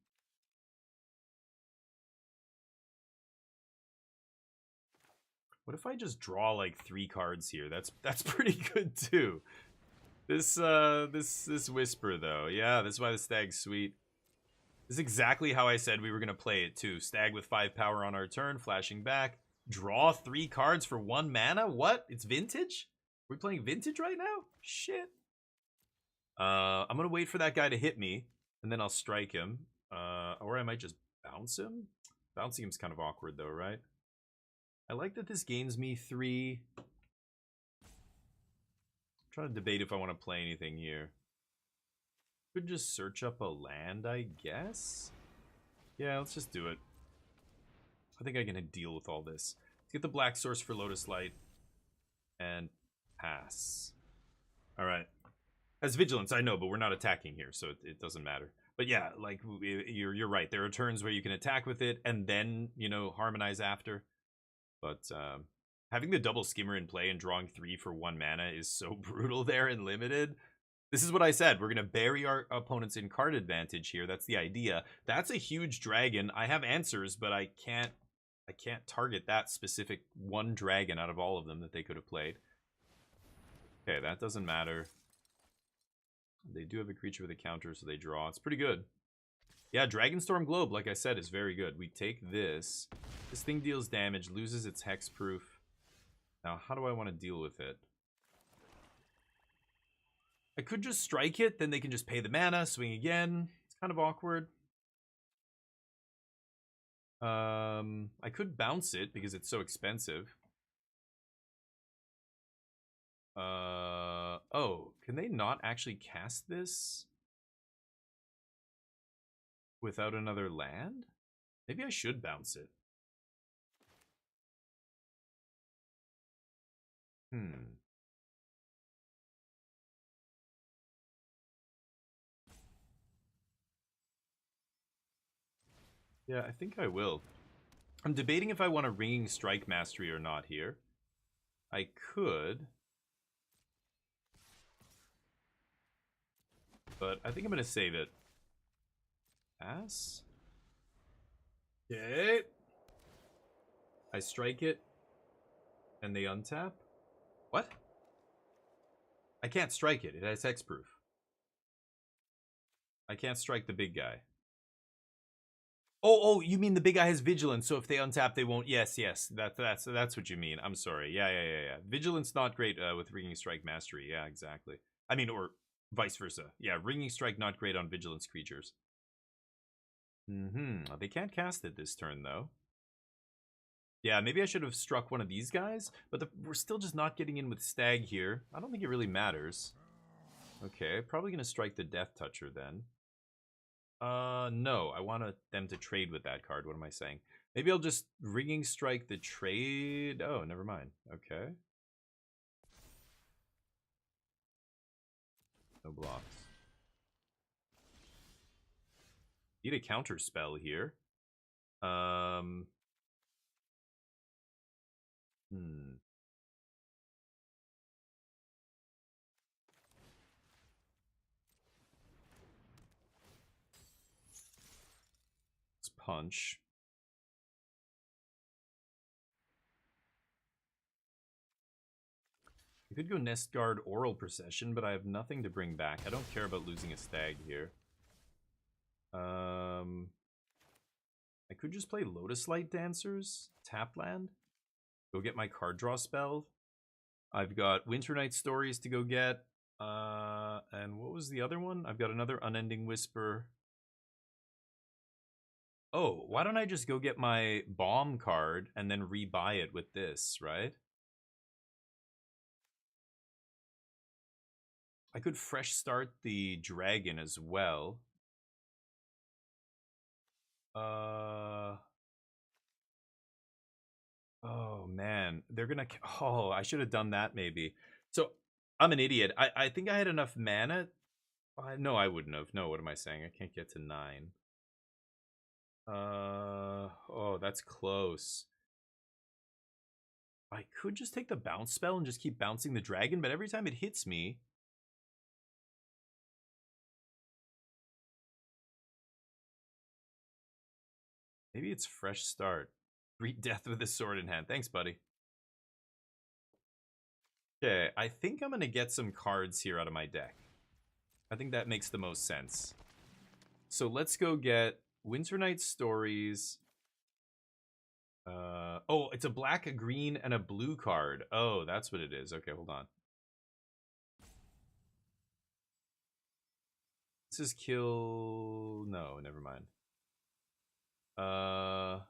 What if I just draw like 3 cards here? That's pretty good too. This Whisper though, yeah, that's why the Stag's sweet. This is exactly how I said we were gonna play it too. Stag with 5 power on our turn, flashing back. Draw 3 cards for 1 mana. What? It's vintage? We're playing vintage right now? Shit. I'm gonna wait for that guy to hit me, and then I'll strike him. Or I might just bounce him. Bouncing him's kind of awkward though, right? I like that this gains me 3. I'm trying to debate if I want to play anything here. Could just search up a land, I guess? Yeah, let's just do it. I think I can deal with all this. Let's get the black source for Lotus Light. And pass. Alright. As Vigilance, I know, but we're not attacking here, so it doesn't matter. But yeah, like, you're right. There are turns where you can attack with it, and then, you know, harmonize after. But having the double skimmer in play and drawing 3 for 1 mana is so brutal there in limited. This is what I said. We're going to bury our opponents in card advantage here. That's the idea. That's a huge dragon. I have answers, but I can't target that specific 1 dragon out of all of them that they could have played. Okay, that doesn't matter. They do have a creature with a counter, so they draw. It's pretty good. Yeah, Dragonstorm Globe, like I said, is very good. We take this. This thing deals damage, loses its hexproof. Now, how do I want to deal with it? I could just strike it, then they can just pay the mana, swing again. It's kind of awkward. I could bounce it because it's so expensive. Oh, can they not actually cast this without another land? Maybe I should bounce it. Yeah, I think I will. I'm debating if I want a Ringing Strike Mastery or not here. I could. But I think I'm going to save it. Pass. Okay. I strike it. And they untap. What? I can't strike it. It has hexproof. I can't strike the big guy. Oh, you mean the big guy has vigilance, so if they untap, they won't. Yes, that's what you mean. I'm sorry. Yeah. Vigilance not great with Ringing Strike Mastery. Yeah, exactly. I mean, or vice versa. Yeah, Ringing Strike not great on vigilance creatures. They can't cast it this turn though. Yeah, maybe I should have struck one of these guys, but we're still just not getting in with Stag here. I don't think it really matters. Okay, probably gonna strike the Death Toucher then. No, I want them to trade with that card. What am I saying? Maybe I'll just Ringing Strike the trade. Oh, never mind. Okay. No blocks. Need a counter spell here. Let's punch. I could go Nest Guard Oral Procession, but I have nothing to bring back. I don't care about losing a Stag here. I could just play Lotus Light Dancers, tap land, go get my card draw spell. I've got Winter Night Stories to go get. And what was the other one? I've got another Unending Whisper. Oh, why don't I just go get my Bomb card and then rebuy it with this, right? I could fresh start the dragon as well. Oh man, they're gonna. Oh, I should have done that maybe. So I'm an idiot. I think I had enough mana. No, I wouldn't have. No, what am I saying? I can't get to 9. Oh, that's close. I could just take the bounce spell and just keep bouncing the dragon, but every time it hits me. Maybe it's fresh start. Greet death with a sword in hand. Thanks, buddy. Okay, I think I'm gonna get some cards here out of my deck. I think that makes the most sense. So let's go get Winter Night Stories. Oh, it's a black, a green, and a blue card. Oh, that's what it is. Okay, hold on. This is kill... No, never mind. Oh,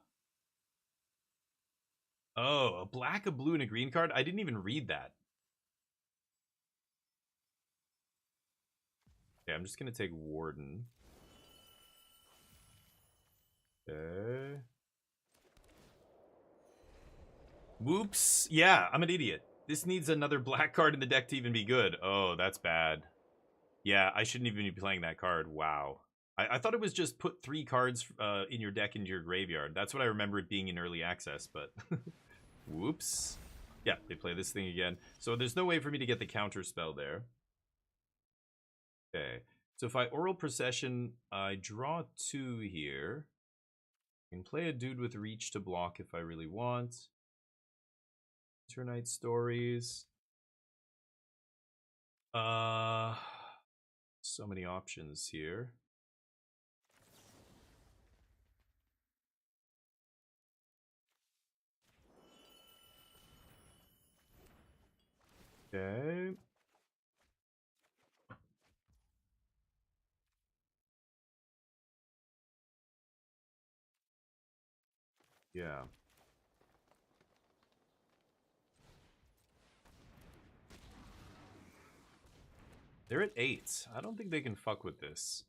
a black, a blue, and a green card? I didn't even read that. Okay, I'm just gonna take Warden. Okay. Whoops. Yeah, I'm an idiot. This needs another black card in the deck to even be good. Oh, that's bad. Yeah, I shouldn't even be playing that card. Wow. I thought it was just put 3 cards in your deck into your graveyard. That's what I remember it being in early access, but... Whoops. Yeah, they play this thing again. So there's no way for me to get the counter spell there. Okay. So if I Oral Procession, I draw 2 here. I can play a dude with Reach to block if I really want. Winter Night Stories. So many options here. Okay. Yeah. They're at 8. I don't think they can fuck with this.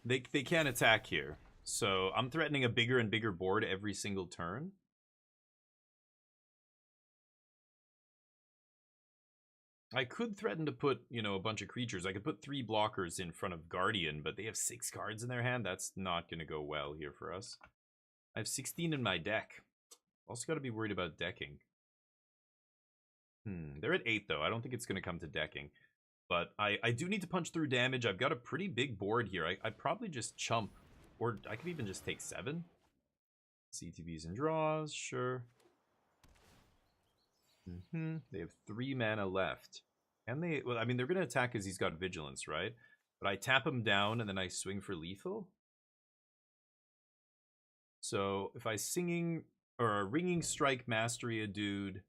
They can't attack here. So I'm threatening a bigger and bigger board every single turn. I could threaten to put, you know, a bunch of creatures. I could put 3 blockers in front of Guardian, but they have 6 cards in their hand. That's not going to go well here for us. I have 16 in my deck. Also got to be worried about decking. They're at 8, though. I don't think it's going to come to decking. But I do need to punch through damage. I've got a pretty big board here. I'd probably just chump. Or I could even just take 7. CTBs and draws, sure. They have 3 mana left. And they... Well, I mean, they're going to attack because he's got vigilance, right? But I tap him down and then I swing for lethal. So if I singing or ringing strike mastery a dude.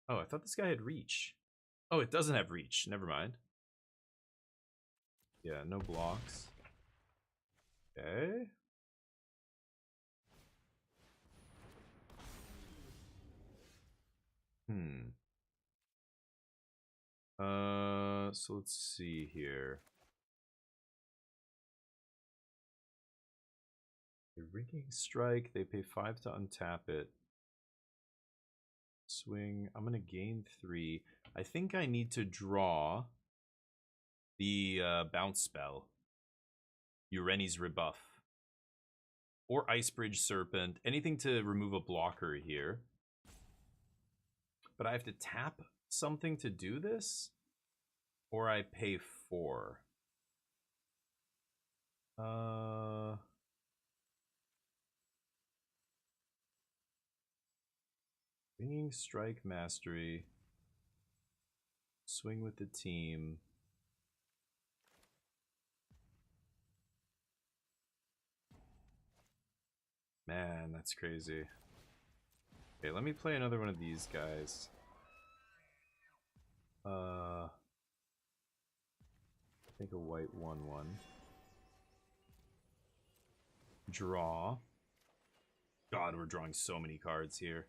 Oh, I thought this guy had reach. Oh, it doesn't have reach. Never mind. Yeah, no blocks. Okay. So let's see here. A ringing strike, they pay 5 to untap it. Swing, I'm gonna gain 3. I think I need to draw the bounce spell. Ureni's Rebuff. Or Ice Bridge Serpent. Anything to remove a blocker here. But I have to tap something to do this? Or I pay 4. Ringing Strike Mastery. Swing with the team. Man, that's crazy. Okay, let me play another one of these guys. I think a white 1/1. Draw. God, we're drawing so many cards here.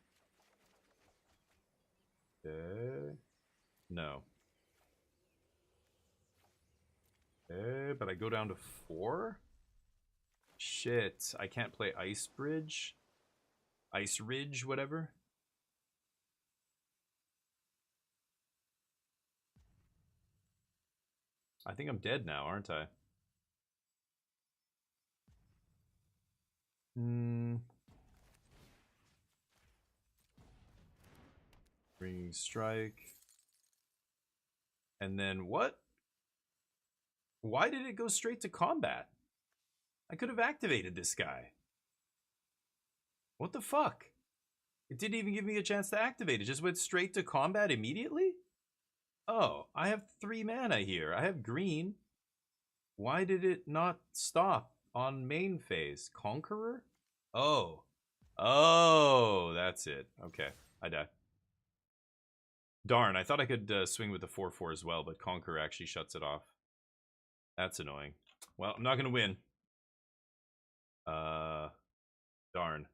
Okay. No. Okay, but I go down to 4? Shit, I can't play Ice Bridge? Ice Ridge, whatever? I think I'm dead now, aren't I? Ringing Strike. And then what? Why did it go straight to combat? I could have activated this guy. What the fuck? It didn't even give me a chance to activate. It just went straight to combat immediately? Oh, I have 3 mana here. I have green. Why did it not stop on main phase? Conqueror? Oh. Oh, that's it. Okay, I die. Darn, I thought I could swing with the 4/4 as well, but Conqueror actually shuts it off. That's annoying. Well, I'm not going to win. Darn.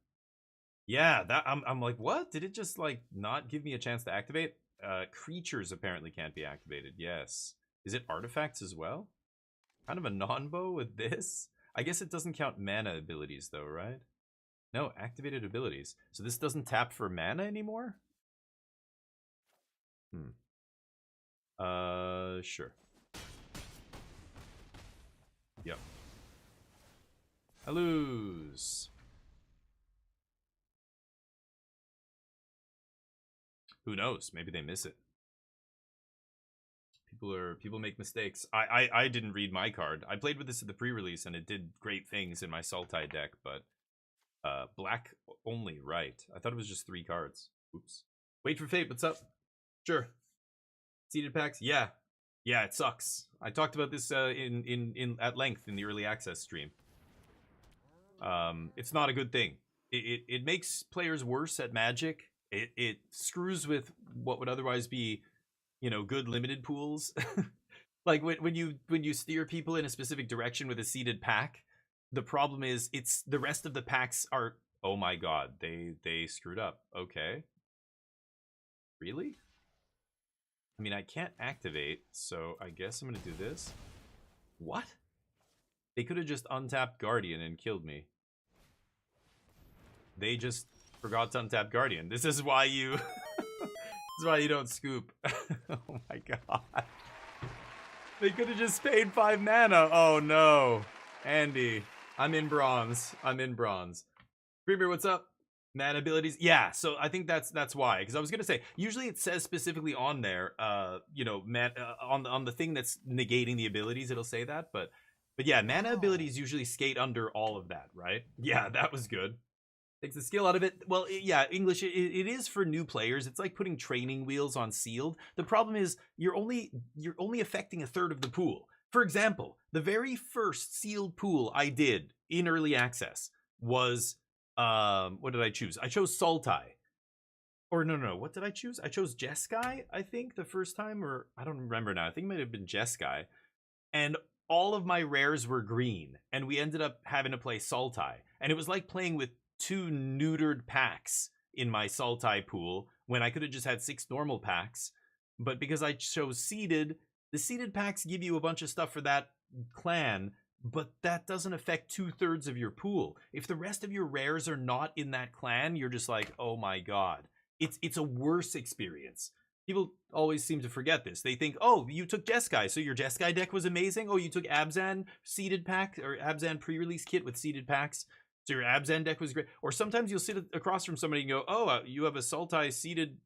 Yeah, that I'm like, what? Did it just like not give me a chance to activate? Creatures apparently can't be activated. Yes. Is it artifacts as well? Kind of a non-bow with this? I guess it doesn't count mana abilities though, right? No, activated abilities. So this doesn't tap for mana anymore? Sure. Yep. I lose. Who knows? Maybe they miss it. People make mistakes. I didn't read my card. I played with this at the pre-release and it did great things in my Sultai deck, but black only, right? I thought it was just 3 cards. Oops. Wait for Fate, what's up? Sure. Seeded packs? Yeah. Yeah, it sucks. I talked about this in at length in the early access stream. It's not a good thing. It makes players worse at Magic. It screws with what would otherwise be, you know, good limited pools. Like when you steer people in a specific direction with a seeded pack, the problem is it's the rest of the packs are, oh my god, they screwed up. Okay. Really? I mean, I can't activate, so I guess I'm gonna do this. What? They could have just untapped Guardian and killed me. They just forgot to untap Guardian. This is why you this is why you don't scoop. Oh my god. They could have just paid 5 mana. Oh no. Andy, I'm in bronze. I'm in bronze. Creeper, what's up? Mana abilities. Yeah, so I think that's why. Because I was gonna say, usually it says specifically on there, you know, on the thing that's negating the abilities, it'll say that. But yeah, mana abilities usually skate under all of that, right? Yeah, that was good. Takes the skill out of it. Well, yeah, English, it is for new players. It's like putting training wheels on sealed. The problem is you're only affecting a third of the pool. For example, the very first sealed pool I did in early access was what did I choose? I chose Sultai. Or no, what did I choose? I chose Jeskai, I think, the first time, or I don't remember now. I think it might have been Jeskai. And all of my rares were green, and we ended up having to play Sultai. And it was like playing with two neutered packs in my Sultai pool when I could have just had 6 normal packs. But because I chose seeded, the seeded packs give you a bunch of stuff for that clan, but that doesn't affect 2/3 of your pool. If the rest of your rares are not in that clan, you're just like, oh my god. It's a worse experience. People always seem to forget this. They think, oh, you took Jeskai, so your Jeskai deck was amazing. Oh, you took Abzan seeded pack or Abzan pre-release kit with seeded packs, so your Abzan deck was great. Or sometimes you'll sit across from somebody and go, oh, you have a Sultai seeded,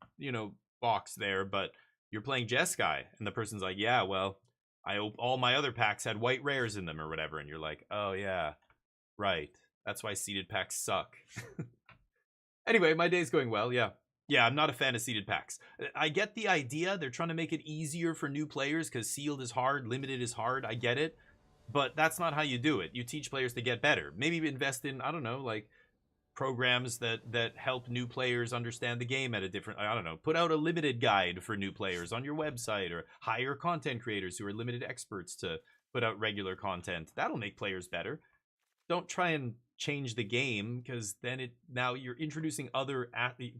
box there, but you're playing Jeskai, and the person's like, yeah, well, all my other packs had white rares in them or whatever, and you're like, oh yeah, right. That's why seeded packs suck. Anyway, my day's going well. Yeah. Yeah, I'm not a fan of seeded packs. I get the idea. They're trying to make it easier for new players because sealed is hard, limited is hard. I get it. But that's not how you do it. You teach players to get better. Maybe invest in, I don't know, like programs that help new players understand the game at a different, I don't know, put out a limited guide for new players on your website, or hire content creators who are limited experts to put out regular content. That'll make players better. Don't try and change the game, because then now you're introducing other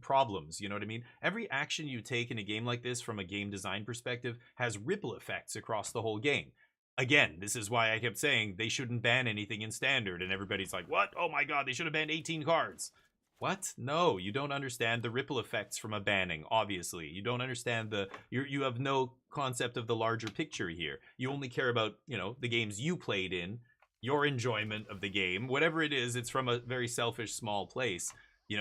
problems. You know what I mean? Every action you take in a game like this from a game design perspective has ripple effects across the whole game. Again, this is why I kept saying they shouldn't ban anything in standard, and everybody's like, what? Oh my god, they should have banned 18 cards. What? No, you don't understand the ripple effects from a banning, obviously. You don't understand you have no concept of the larger picture here. You only care about, the games you played in, your enjoyment of the game. Whatever it is, it's from a very selfish, small place.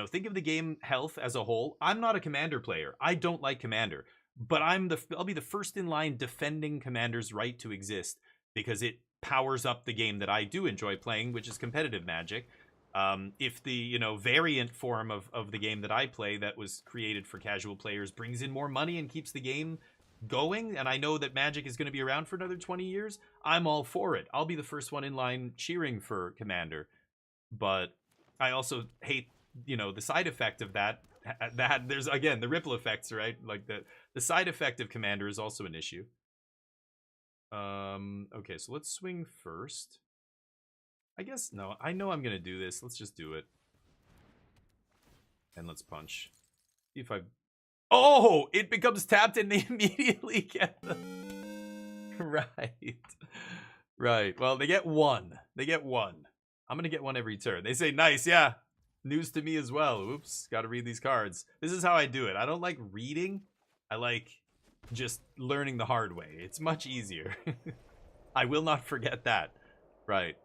Think of the game health as a whole. I'm not a Commander player. I don't like Commander. But I'll be the first in line defending Commander's right to exist, because it powers up the game that I do enjoy playing, which is competitive Magic. If the variant form of the game that I play that was created for casual players brings in more money and keeps the game going, and I know that Magic is going to be around for another 20 years, I'm all for it. I'll be the first one in line cheering for Commander. But I also hate, the side effect of that there's, again, the ripple effects, right? Like the side effect of Commander is also an issue. Okay, so let's swing first. I guess, no, I know I'm going to do this. Let's just do it. And let's punch. See if I... Oh, it becomes tapped and they immediately get the... Right. Right. Well, they get one. They get one. I'm going to get one every turn. They say, nice, yeah. News to me as well. Oops, got to read these cards. This is how I do it. I don't like reading. I like just learning the hard way. It's much easier. I will not forget that. Right.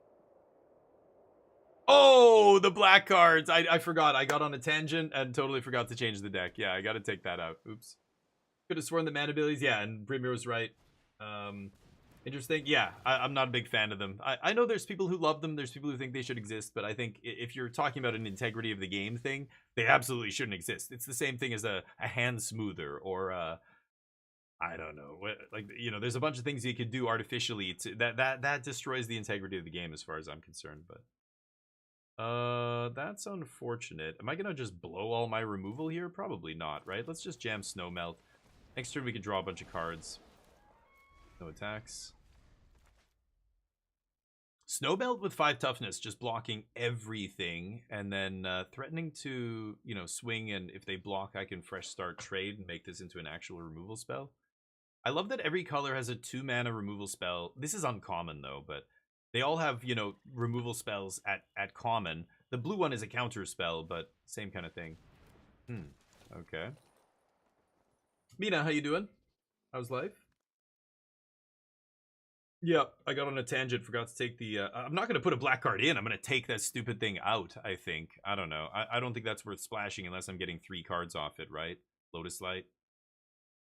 Oh, the black cards. I forgot. I got on a tangent and totally forgot to change the deck. Yeah, I got to take that out. Oops. Could have sworn the mana abilities. Yeah, and Premier was right. Interesting. Yeah, I'm not a big fan of them. I know there's people who love them. There's people who think they should exist. But I think if you're talking about an integrity of the game thing, they absolutely shouldn't exist. It's the same thing as a hand smoother or I don't know. Like, there's a bunch of things you could do artificially that destroys the integrity of the game as far as I'm concerned. But that's unfortunate. Am I gonna just blow all my removal here? Probably not, right? Let's just jam Snowmelt. Next turn we can draw a bunch of cards. No attacks. Snowmelt with 5 toughness, just blocking everything, and then threatening to, swing, and if they block, I can fresh start trade and make this into an actual removal spell. I love that every color has a 2 mana removal spell. This is uncommon though, but they all have, removal spells at common. The blue one is a counter spell, but same kind of thing. Okay. Mina, how you doing? How's life? Yeah, I got on a tangent, forgot to take the... I'm not going to put a black card in, I'm going to take that stupid thing out, I think. I don't know. I don't think that's worth splashing unless I'm getting 3 cards off it, right? Lotus Light.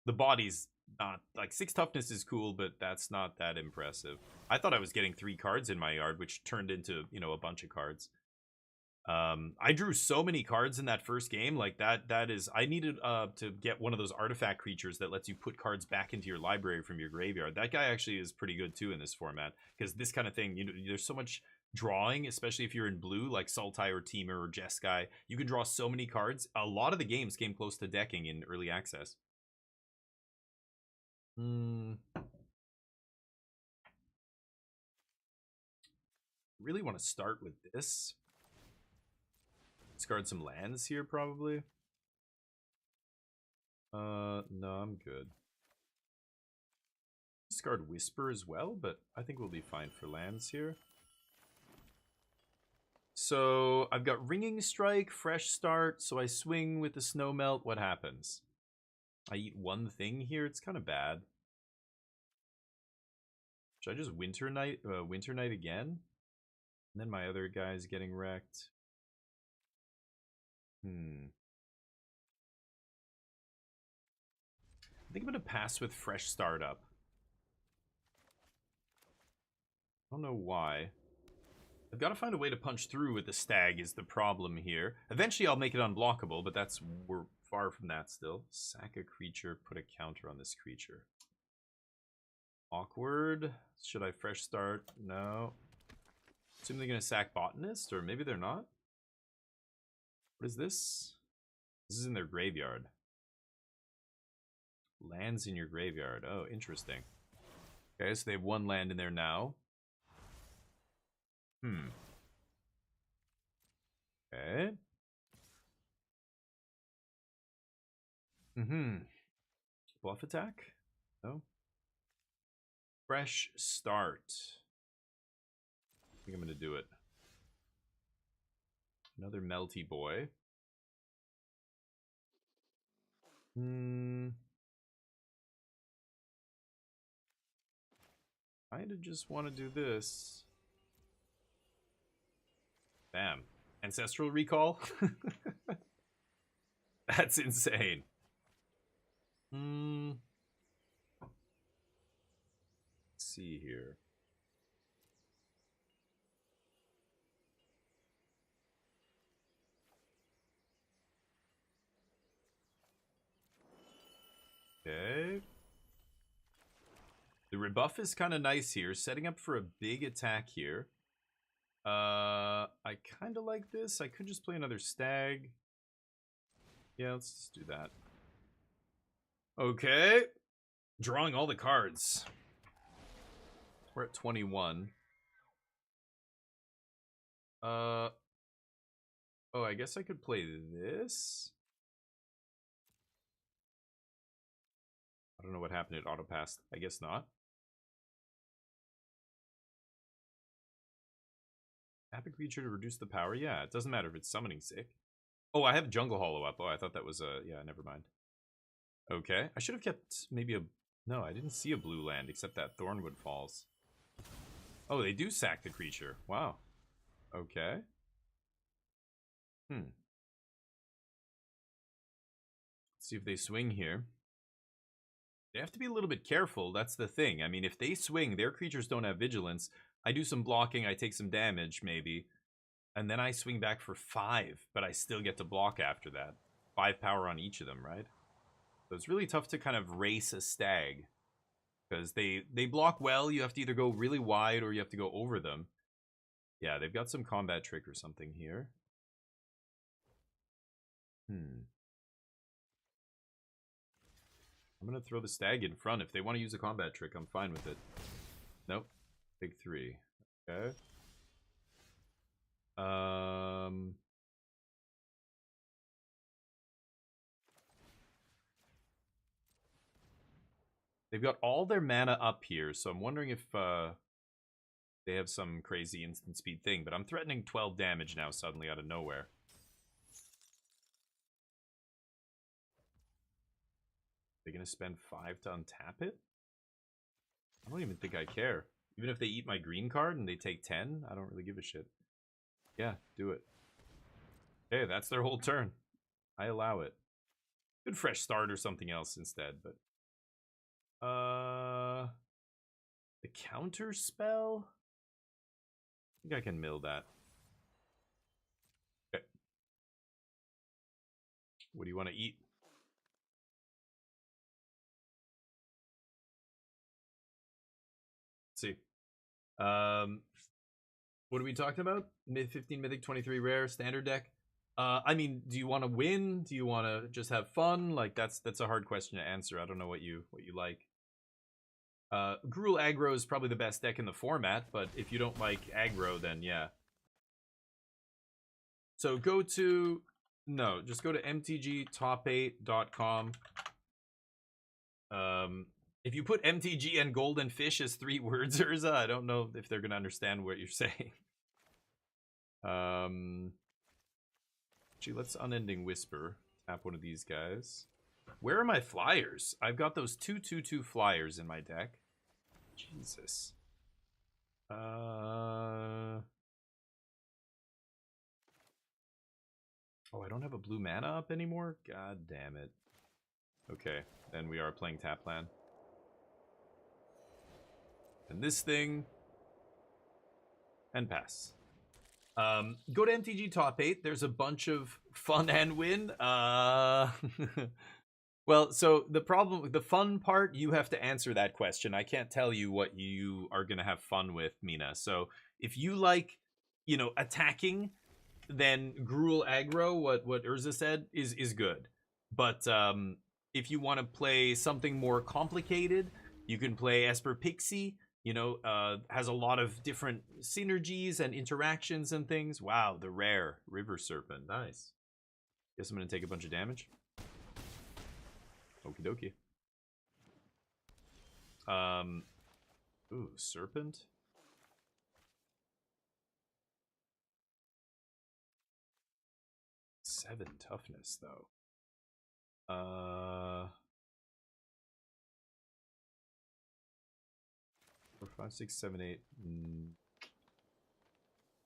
The body's not... Like, 6 toughness is cool, but that's not that impressive. I thought I was getting 3 cards in my yard, which turned into, a bunch of cards. I drew so many cards in that first game. Like that is I needed to get one of those artifact creatures that lets you put cards back into your library from your graveyard. That guy actually is pretty good too in this format, because this kind of thing, you know, there's so much drawing, especially if you're in blue like Sultai or Teamer or Jeskai. You can draw so many cards. A lot of the games came close to decking in early access. Really want to start with this. Discard some lands here, probably. No, I'm good. Discard Whisper as well, but I think we'll be fine for lands here. So I've got Ringing Strike, Fresh Start, so I swing with the Snow Melt. What happens? I eat one thing here. It's kind of bad. Should I just Winter Night again? And then my other guy's getting wrecked. I think I'm going to pass with Fresh Start up. I don't know why. I've got to find a way to punch through with the Stag is the problem here. Eventually I'll make it unblockable, but we're far from that still. Sack a creature, put a counter on this creature. Awkward. Should I Fresh Start? No. Assume they're going to sack Botanist, or maybe they're not. What is this? This is in their graveyard. Lands in your graveyard. Oh, interesting. Okay, so they have one land in there now. Okay. Bluff attack? No. Fresh Start. I think I'm going to do it. Another Melty Boy. Kind of just want to do this. Bam. Ancestral Recall? That's insane. Let's see here. Okay. The rebuff is kind of nice here, setting up for a big attack here. I kind of like this. I could just play another Stag. Yeah, let's just do that. Okay. Drawing all the cards. We're at 21. Oh, I guess I could play this. I don't know what happened. It auto-passed. I guess not. Tap a creature to reduce the power? Yeah, it doesn't matter if it's summoning sick. Oh, I have Jungle Hollow up. Oh, I thought that was a... Yeah, never mind. Okay. I should have kept maybe a... No, I didn't see a blue land except that Thornwood Falls. Oh, they do sack the creature. Wow. Okay. Let's see if they swing here. They have to be a little bit careful. That's the thing. I mean, if they swing, their creatures don't have vigilance. I do some blocking. I take some damage, maybe. And then I swing back for 5, but I still get to block after that. 5 power on each of them, right? So it's really tough to kind of race a Stag. Because they block well. You have to either go really wide or you have to go over them. Yeah, they've got some combat trick or something here. I'm going to throw the Stag in front. If they want to use a combat trick, I'm fine with it. Nope. Big 3. Okay. They've got all their mana up here, so I'm wondering if they have some crazy instant speed thing. But I'm threatening 12 damage now suddenly out of nowhere. They're going to spend 5 to untap it? I don't even think I care. Even if they eat my green card and they take 10, I don't really give a shit. Yeah, do it. Okay, that's their whole turn. I allow it. Good Fresh Start or something else instead, but... The counter spell? I think I can mill that. What do you want to eat? Let's see. What are we talking about? Mid 15 mythic, 23 rare, standard deck. I mean, do you want to win? Do you want to just have fun? Like that's a hard question to answer. I don't know what you like. Gruul aggro is probably the best deck in the format, but if you don't like aggro, then yeah. So go to just go to mtgtop8.com. If you put MTG and golden fish as 3 words, Urza, I don't know if they're gonna understand what you're saying. Actually, let's Unending Whisper. Tap one of these guys. Where are my flyers? I've got those 2/2/2 flyers in my deck. Jesus. Oh, I don't have a blue mana up anymore? God damn it. Okay, then we are playing Tapland. And this thing. And pass. Go to MTG Top 8. There's a bunch of fun and win. Well, so the problem with the fun part, you have to answer that question. I can't tell you what you are going to have fun with, Mina. So if you like, attacking, then Gruul aggro, what Urza said, is good. But if you want to play something more complicated, you can play Esper Pixie. Has a lot of different synergies and interactions and things. Wow, the rare River Serpent. Nice. Guess I'm going to take a bunch of damage. Okie dokie. Ooh, Serpent. Seven toughness, though. 4, 5, 6, 7, 8.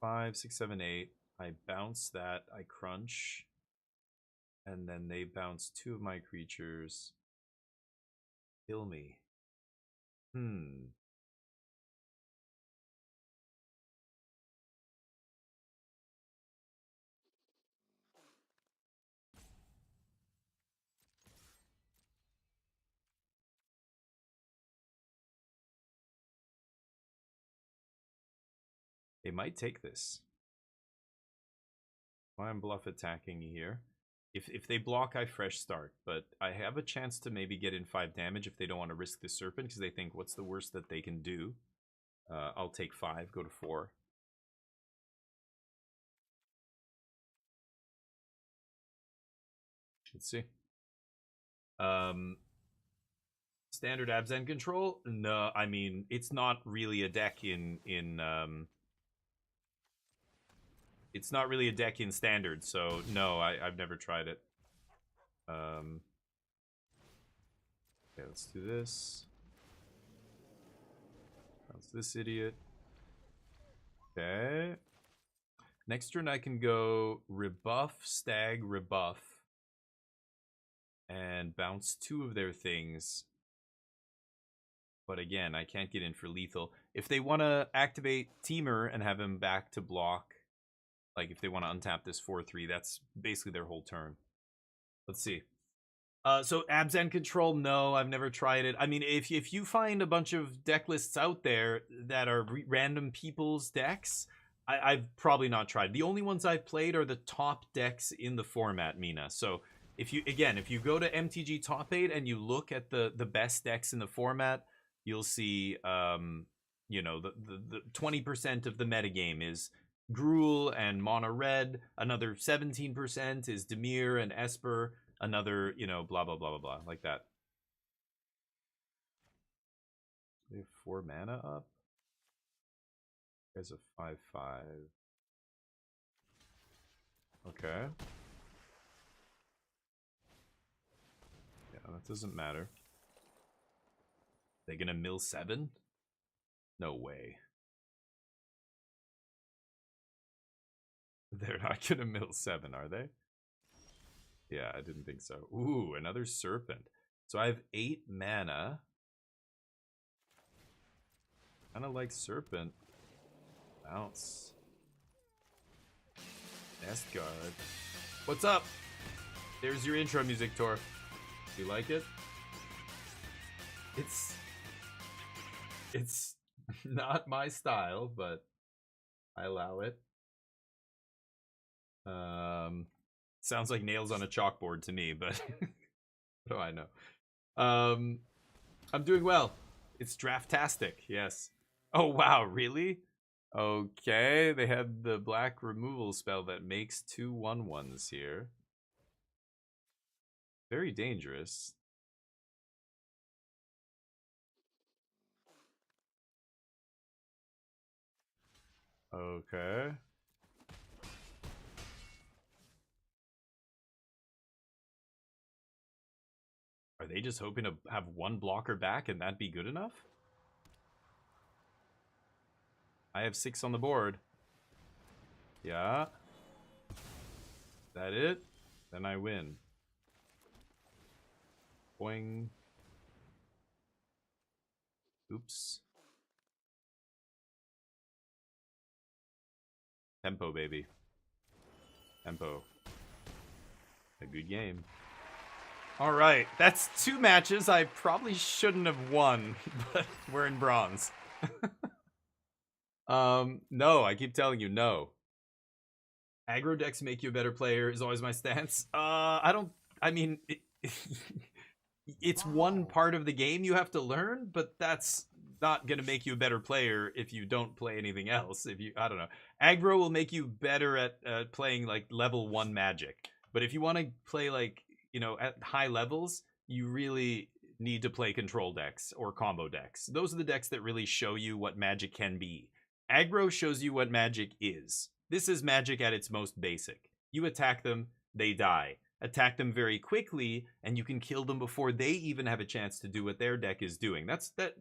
5, 6, 7, 8. I bounce that. I crunch. And then they bounce 2 of my creatures. Kill me. They might take this. Why I'm bluff attacking here. If they block, I fresh start. But I have a chance to maybe get in 5 damage if they don't want to risk the Serpent, because they think, what's the worst that they can do? I'll take 5, go to 4. Let's see. Standard Abzan control? No, I mean, it's not really a deck it's not really a deck in standard, so no, I've never tried it. Okay, let's do this. Bounce this idiot. Okay. Next turn I can go rebuff, stag, rebuff. And bounce 2 of their things. But again, I can't get in for lethal. If they want to activate Teamer and have him back to block, like if they want to untap this 4/3, that's basically their whole turn. Let's see. So Abzan control, no, I've never tried it. I mean, if you find a bunch of deck lists out there that are random people's decks, I've probably not tried. The only ones I've played are the top decks in the format, Mina. So if you go to MTG Top 8 and you look at the best decks in the format, you'll see the 20% of the metagame is Gruul and Mono Red. Another 17% is Dimir and Esper. Another, blah, blah, blah, blah, blah, like that. We have 4 mana up. There's a 5/5. Okay. Yeah, that doesn't matter. They gonna mill 7? No way. They're not gonna mill 7, are they? Yeah, I didn't think so. Ooh, another Serpent. So I have 8 mana. Kind of like Serpent. Bounce. Nest Guard. What's up? There's your intro music, Tor. Do you like it? It's not my style, but I allow it. Sounds like nails on a chalkboard to me, but what do I know? I'm doing well. It's draftastic, yes. Oh wow, really? Okay, they had the black removal spell that makes 2 1/1s here. Very dangerous. Okay. Are they just hoping to have one blocker back and that be good enough? I have 6 on the board. Yeah. That it? Then I win. Boing. Oops. Tempo, baby. Tempo. A good game. All right, that's 2 matches I probably shouldn't have won, but we're in bronze. No, I keep telling you, no. Aggro decks make you a better player is always my stance. I mean, it's one part of the game you have to learn, but that's not going to make you a better player if you don't play anything else. I don't know. Aggro will make you better at playing like level 1 Magic. But if you want to play like, you know, at high levels, you really need to play control decks or combo decks. Those are the decks that really show you what Magic can be. Aggro shows you what Magic is. This is Magic at its most basic. You attack them, they die. Attack them very quickly, and you can kill them before they even have a chance to do what their deck is doing.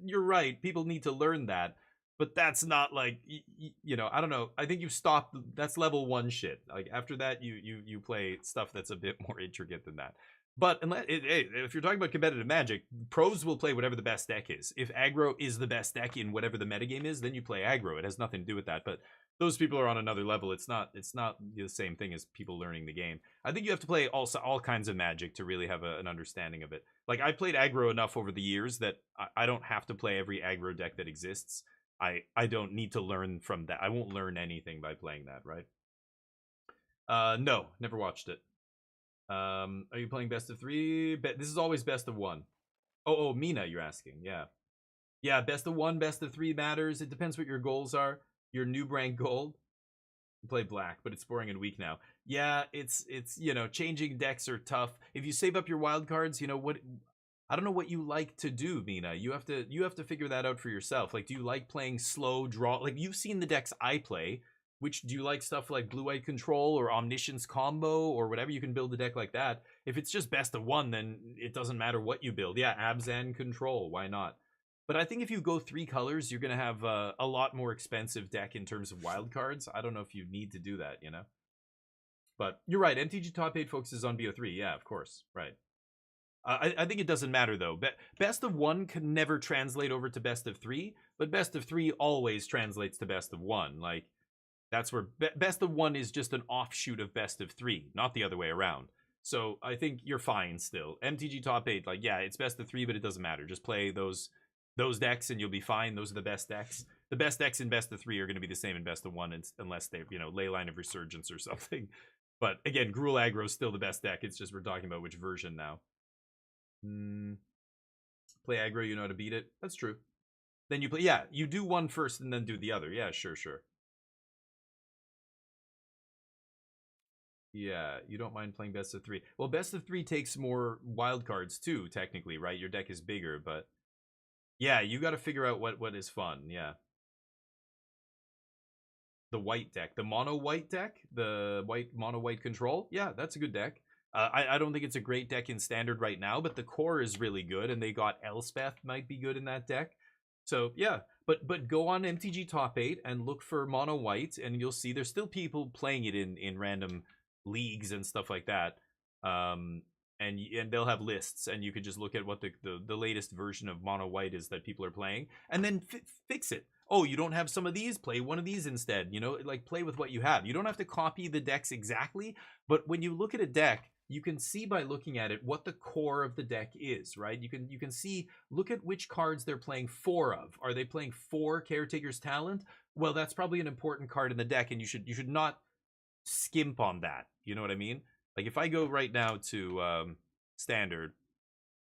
You're right. People need to learn that, but that's not like, you know, I don't know. I think you stop. That's level 1 shit. Like after that, you play stuff that's a bit more intricate than that. But if you're talking about competitive Magic, pros will play whatever the best deck is. If aggro is the best deck in whatever the metagame is, then you play aggro. It has nothing to do with that. But those people are on another level. It's not the same thing as people learning the game. I think you have to play all kinds of Magic to really have an understanding of it. Like I played aggro enough over the years that I don't have to play every aggro deck that exists. I don't need to learn from that. I won't learn anything by playing that, right? No, never watched it. Are you playing best of 3? This is always best of 1. Oh, Mina, you're asking. Yeah, best of 1, best of 3 matters. It depends what your goals are. Your noob rank gold. You play black, but it's boring and weak now. Yeah, it's you know, changing decks are tough. If you save up your wild cards, you know what, I don't know what you like to do, Mina. You have to figure that out for yourself. Like, do you like playing slow draw? Like, you've seen the decks I play. Which do you like stuff like blue-white control or omniscience combo or whatever? You can build a deck like that. If it's just best of 1, then it doesn't matter what you build. Yeah, Abzan control, why not? But I think if you go 3 colors, you're gonna have a lot more expensive deck in terms of wild cards. I don't know if you need to do that, you know. But you're right. MTG Top 8 focuses on BO3. Yeah, of course, right. I think it doesn't matter though. Best of 1 can never translate over to best of 3, but best of 3 always translates to best of 1. Like. That's where best of 1 is just an offshoot of best of 3, not the other way around. So I think you're fine still. MTG Top 8, like, yeah, it's best of 3, but it doesn't matter. Just play those decks and you'll be fine. Those are the best decks. The best decks in best of 3 are going to be the same in best of 1 unless they're, you know, Leyline of Resurgence or something. But again, Gruul Aggro is still the best deck. It's just we're talking about which version now. Play aggro, you know how to beat it. That's true. Then you play, yeah, you do one first and then do the other. Yeah, sure. Yeah, you don't mind playing best of 3. Well, best of 3 takes more wild cards too, technically, right? Your deck is bigger, but yeah, you got to figure out what is fun. Yeah. The white deck, the mono white deck, the white mono white control. Yeah, that's a good deck. I don't think it's a great deck in standard right now, but the core is really good, and they got Elspeth might be good in that deck. So yeah, but go on MTG Top 8 and look for mono white, and you'll see there's still people playing it in random leagues and stuff like that. And they'll have lists, and you could just look at what the latest version of mono white is that people are playing, and then fix it. Oh, you don't have some of these? Play one of these instead. You know, like play with what you have. You don't have to copy the decks exactly, but when you look at a deck, you can see by looking at it what the core of the deck is, right? You can see, look at which cards they're playing 4 of. Are they playing 4 Caretaker's Talent? Well, that's probably an important card in the deck, and you should not skimp on that. You know what I mean? Like if I go right now to standard,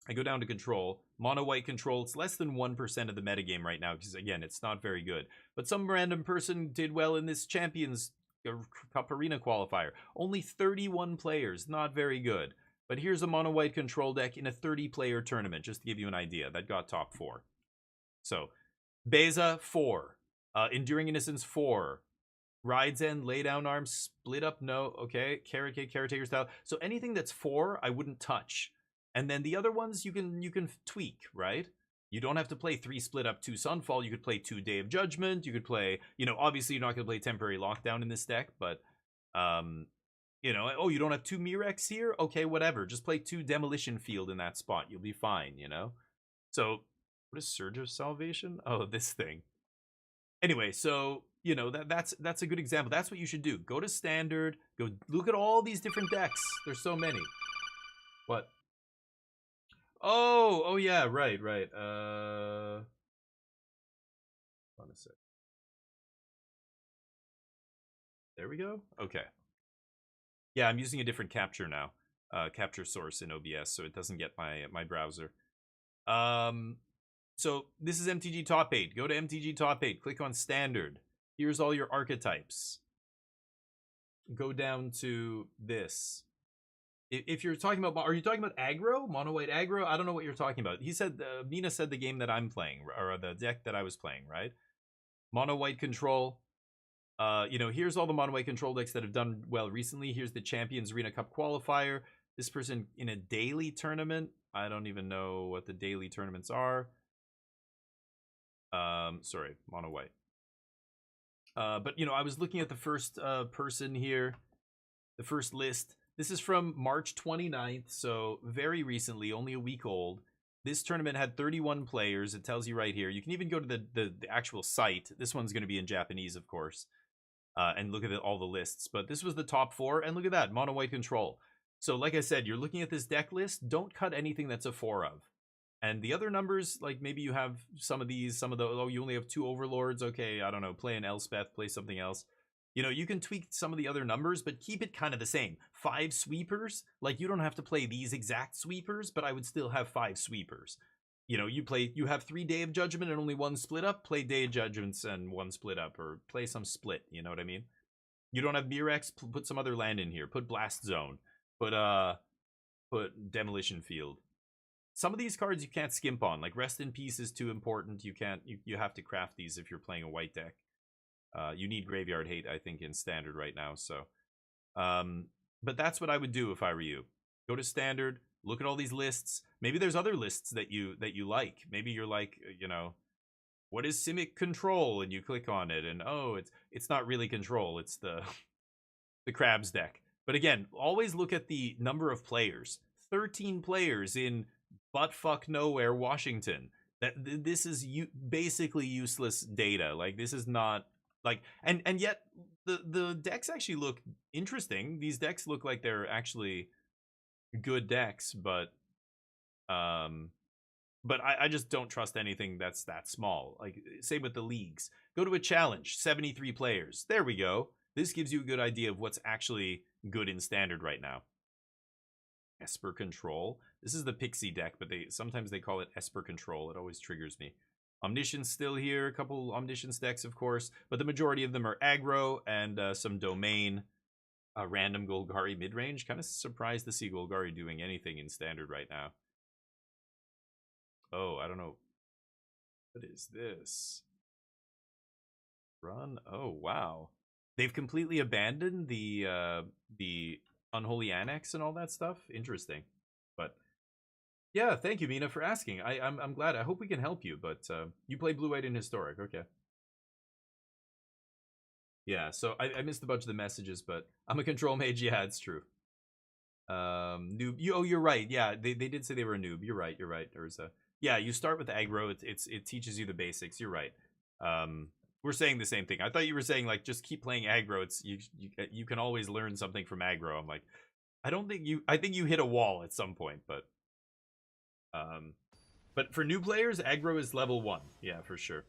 I go down to control, mono white control. It's less than 1% of the metagame right now because again, it's not very good. But some random person did well in this Champions Cup Arena qualifier. Only 31 players, not very good. But here's a mono white control deck in a 30-player tournament, just to give you an idea. That got top 4. So, Beza 4, Enduring Innocence 4, Rides End, Lay Down Arms, Split Up No, okay, Caretaker Style. So anything that's 4, I wouldn't touch. And then the other ones you can tweak, right? You don't have to play 3 Split Up, 2 Sunfall. You could play 2 Day of Judgment. You could play, you know, obviously you're not going to play Temporary Lockdown in this deck, but, you know, oh, you don't have 2 Mirex here? Okay, whatever. Just play 2 Demolition Field in that spot. You'll be fine, you know? So, what is Surge of Salvation? Oh, this thing. Anyway, so, you know, that's a good example. That's what you should do. Go to Standard. Go look at all these different decks. There's so many. What? Oh yeah, right. Hold on a sec. There we go. Okay. Yeah, I'm using a different capture now. Capture source in OBS, so it doesn't get my browser. So this is MTG Top 8. Go to MTG Top 8. Click on Standard. Here's all your archetypes. Go down to this. If you're talking about, are you talking about aggro, mono white aggro? I don't know what you're talking about. He said, Mina said the game that I'm playing, or the deck that I was playing, right? Mono white control. You know, here's all the mono white control decks that have done well recently. Here's the Champions Arena Cup qualifier. This person in a daily tournament. I don't even know what the daily tournaments are. Sorry, mono white. But you know, I was looking at the first person here, the first list. This is from March 29th, so very recently, only a week old. This tournament had 31 players. It tells you right here. You can even go to the actual site. This one's going to be in Japanese, of course, and look at all the lists. But this was the top 4, and look at that, mono white control. So like I said, you're looking at this deck list. Don't cut anything that's a 4 of. And the other numbers, like maybe you have some of these, some of the, oh, you only have 2 overlords. Okay, I don't know, play an Elspeth, play something else. You know, you can tweak some of the other numbers, but keep it kind of the same. 5 sweepers, like you don't have to play these exact sweepers, but I would still have 5 sweepers. You know, you have 3 Day of Judgment and only 1 split up, play Day of Judgments and 1 split up, or play some split, you know what I mean? You don't have Mirex, put some other land in here. Put Blast Zone. Put Demolition Field. Some of these cards you can't skimp on, like Rest in Peace is too important. You can't, you have to craft these if you're playing a white deck. You need Graveyard Hate, I think, in Standard right now. So, but that's what I would do if I were you. Go to Standard, look at all these lists. Maybe there's other lists that you like. Maybe you're like, you know, what is Simic Control? And you click on it, and oh, it's not really Control. It's the Crabs deck. But again, always look at the number of players. 13 players in buttfuck nowhere, Washington. This is basically useless data. Like this is not. Like and yet the decks actually look interesting. These decks look like they're actually good decks, but I just don't trust anything that's that small. Like same with the leagues. Go to a challenge, 73 players. There we go. This gives you a good idea of what's actually good in Standard right now. Esper Control. This is the Pixie deck, but sometimes they call it Esper Control. It always triggers me. Omniscience still here, a couple Omniscience decks, of course, but the majority of them are aggro and some domain. Random Golgari mid-range. Kind of surprised to see Golgari doing anything in Standard right now. Oh, I don't know. What is this? Run? Oh, wow. They've completely abandoned the Unholy Annex and all that stuff. Interesting. But yeah, thank you, Mina, for asking. I'm glad. I hope we can help you, but you play Blue-White in Historic. Okay. Yeah, so I missed a bunch of the messages, but I'm a control mage. Yeah, it's true. Noob. You're right. Yeah, they did say they were a noob. You're right. There's a yeah. You start with aggro. It teaches you the basics. You're right. We're saying the same thing. I thought you were saying like just keep playing aggro. You can always learn something from aggro. I'm like, I don't think you. I think you hit a wall at some point, but for new players, aggro is level 1. Yeah, for sure.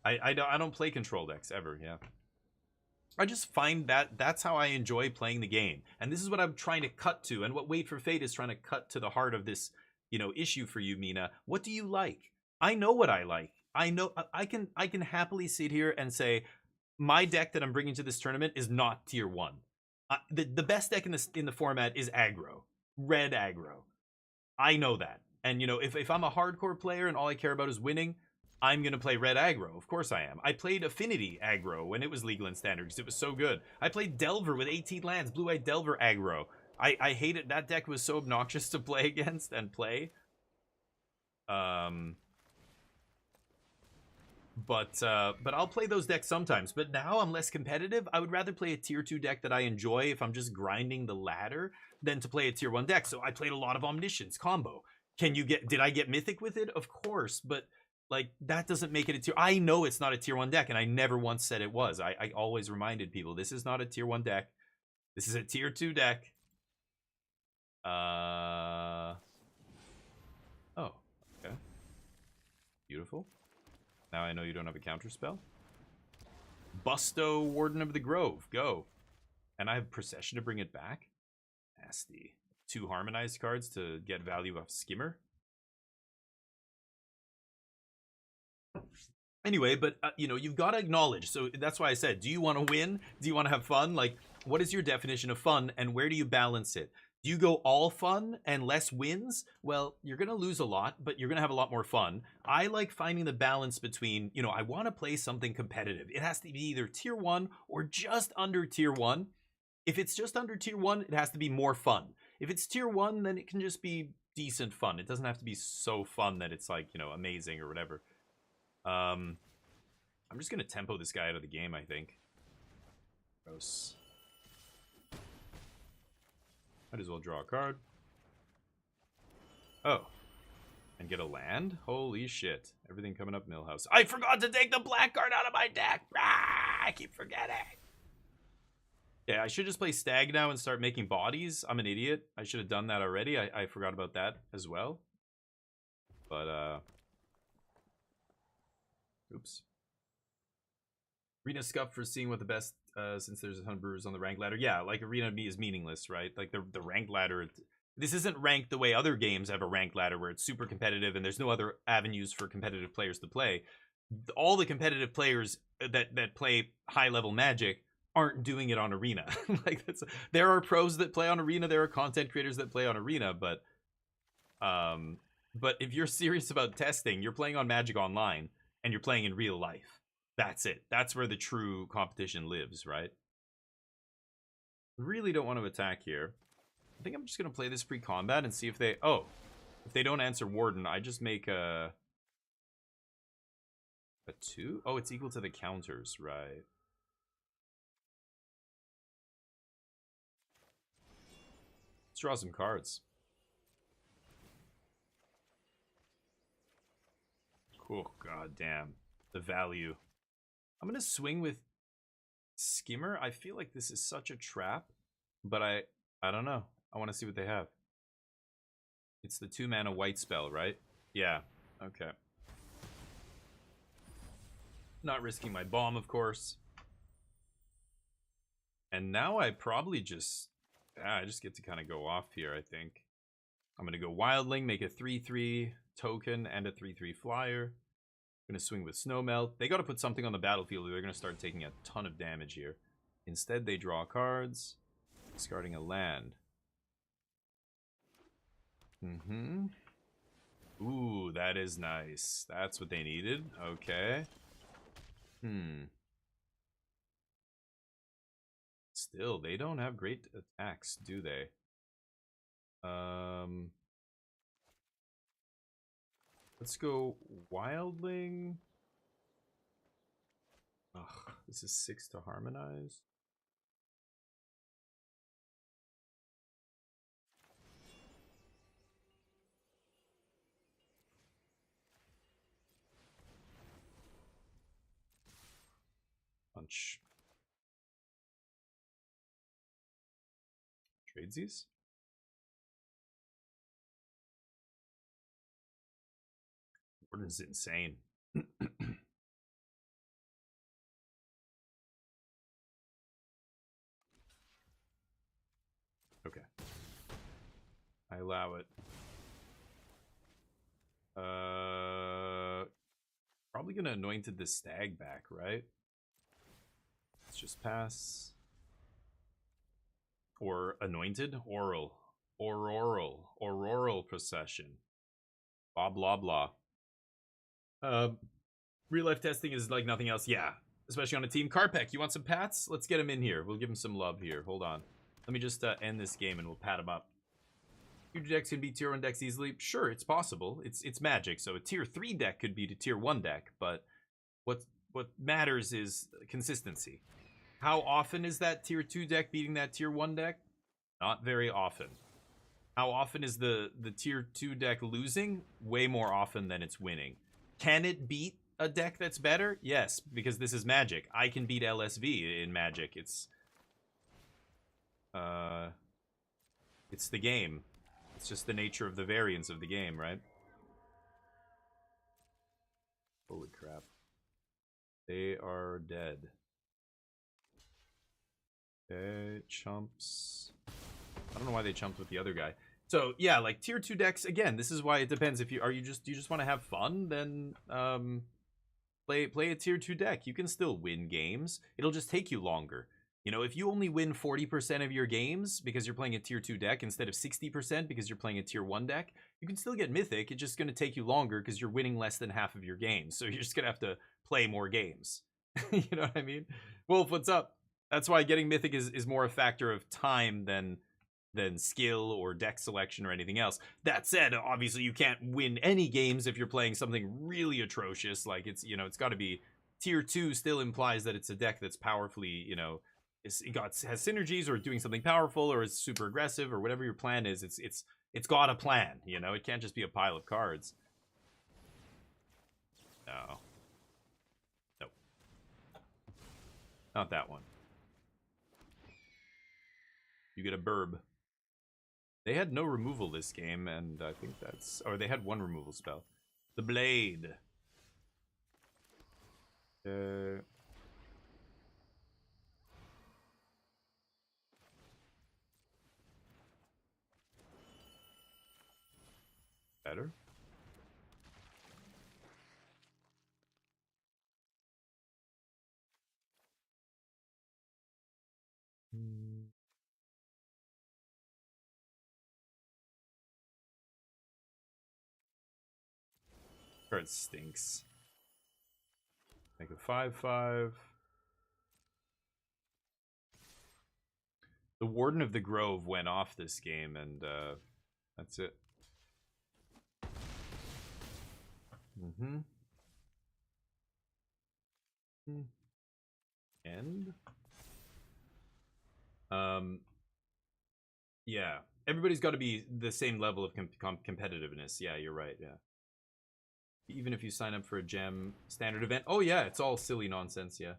I don't play control decks ever. Yeah. I just find that that's how I enjoy playing the game, and this is what I'm trying to cut to, and what Wait for Fate is trying to cut to the heart of this, issue for you, Mina. What do you like? I know what I like. I know I can happily sit here and say my deck that I'm bringing to this tournament is not tier 1. The best deck in the format is aggro, red aggro. I know that, and if I'm a hardcore player and all I care about is winning, I'm going to play red aggro. Of course I am. I played Affinity aggro when it was legal in standard because it was so good. I played Delver with 18 lands, blue-white Delver aggro. I hated that deck. Was so obnoxious to play against and play. But I'll play those decks sometimes. But now I'm less competitive. I would rather play a tier 2 deck that I enjoy if I'm just grinding the ladder than to play a tier 1 deck. So I played a lot of Omniscience combo. Did I get Mythic with it? Of course, but like, that doesn't make it a tier. I know it's not a tier 1 deck, and I never once said it was. I always reminded people, this is not a tier 1 deck. This is a tier 2 deck. Oh, okay. Beautiful. Now I know you don't have a counter spell. Busto, Warden of the Grove, go. And I have Procession to bring it back. Nasty. 2 harmonized cards to get value off Skimmer. Anyway, but you've got to acknowledge. So that's why I said, do you want to win? Do you want to have fun? Like, what is your definition of fun, and where do you balance it? Do you go all fun and less wins? Well, you're going to lose a lot, but you're going to have a lot more fun. I like finding the balance between, I want to play something competitive. It has to be either tier 1 or just under tier 1. If it's just under tier 1, it has to be more fun. If it's tier 1, then it can just be decent fun. It doesn't have to be so fun that it's like, amazing or whatever. I'm just gonna tempo this guy out of the game, I think. Gross. Might as well draw a card. Oh. And get a land? Holy shit. Everything coming up Millhouse. I forgot to take the black card out of my deck! I keep forgetting. Yeah, I should just play Stag now and start making bodies. I'm an idiot. I should have done that already. I forgot about that as well. But, oops. Arena scuff for seeing what the best, since there's a ton of brewers on the rank ladder. Yeah, like Arena is meaningless, right? Like the rank ladder, this isn't ranked the way other games have a rank ladder where it's super competitive and there's no other avenues for competitive players to play. All the competitive players that play high level Magic aren't doing it on Arena. Like, there are pros that play on Arena, there are content creators that play on Arena, but if you're serious about testing, you're playing on Magic Online and you're playing in real life. That's it. That's where the true competition lives, right? Really don't want to attack here. I think I'm just going to play this pre-combat and see if they... Oh, if they don't answer Warden, I just make a 2? Oh, it's equal to the counters, right. Let's draw some cards. Cool. God damn. The value. I'm going to swing with Skimmer. I feel like this is such a trap, but I don't know. I want to see what they have. It's the 2-mana white spell, right? Yeah. Okay. Not risking my bomb, of course. And now I probably just... I just get to kind of go off here, I think. I'm going to go Wildling, make a 3/3 token and a 3/3 flyer. I'm going to swing with Snowmelt. They got to put something on the battlefield or they're going to start taking a ton of damage here. Instead, they draw cards, discarding a land. Ooh, that is nice. That's what they needed. Okay. Still, they don't have great attacks, do they? Let's go Wildling. Ugh, this is 6 to harmonize. Punch. Tradesies? Jordan's insane. Okay. I allow it. Probably gonna anointed the stag back, right? Let's just pass. Or anointed? Oral. Auroral procession. Blah blah blah. Real life testing is like nothing else. Yeah. Especially on a team. Carpec, you want some pats? Let's get him in here. We'll give him some love here. Hold on. Let me just end this game and we'll pat him up. Tier 2 decks can beat tier 1 decks easily. Sure, it's possible. It's Magic, so a tier 3 deck could beat a tier 1 deck, but what matters is consistency. How often is that tier 2 deck beating that tier 1 deck? Not very often. How often is the tier 2 deck losing? Way more often than it's winning. Can it beat a deck that's better? Yes, because this is Magic. I can beat LSV in Magic. It's the game. It's just the nature of the variance of the game, right? Holy crap. They are dead. Okay, chumps. I don't know why they chumped with the other guy. So yeah, like tier 2 decks, again, this is why it depends. If you do you just want to have fun, then play a tier 2 deck. You can still win games. It'll just take you longer. You know, if you only win 40% of your games because you're playing a tier 2 deck instead of 60% because you're playing a tier 1 deck, you can still get Mythic. It's just going to take you longer because you're winning less than half of your games. So you're just going to have to play more games. You know what I mean? Wolf, what's up? That's why getting Mythic is more a factor of time than skill or deck selection or anything else. That said, obviously you can't win any games if you're playing something really atrocious. Like it's got to be tier 2 still implies that it's a deck that's powerfully, has synergies or doing something powerful or is super aggressive or whatever your plan is. It's got a plan, it can't just be a pile of cards. No. Nope. Not that one. You get a burb. They had no removal this game, and I think that's... Or they had one removal spell. The Blade. Better. Card stinks. Make a 5/5. The Warden of the Grove went off this game, and that's it. End. Yeah. Everybody's got to be the same level of competitiveness. Yeah, you're right. Yeah. Even if you sign up for a gem standard event. Oh yeah, it's all silly nonsense. Yeah.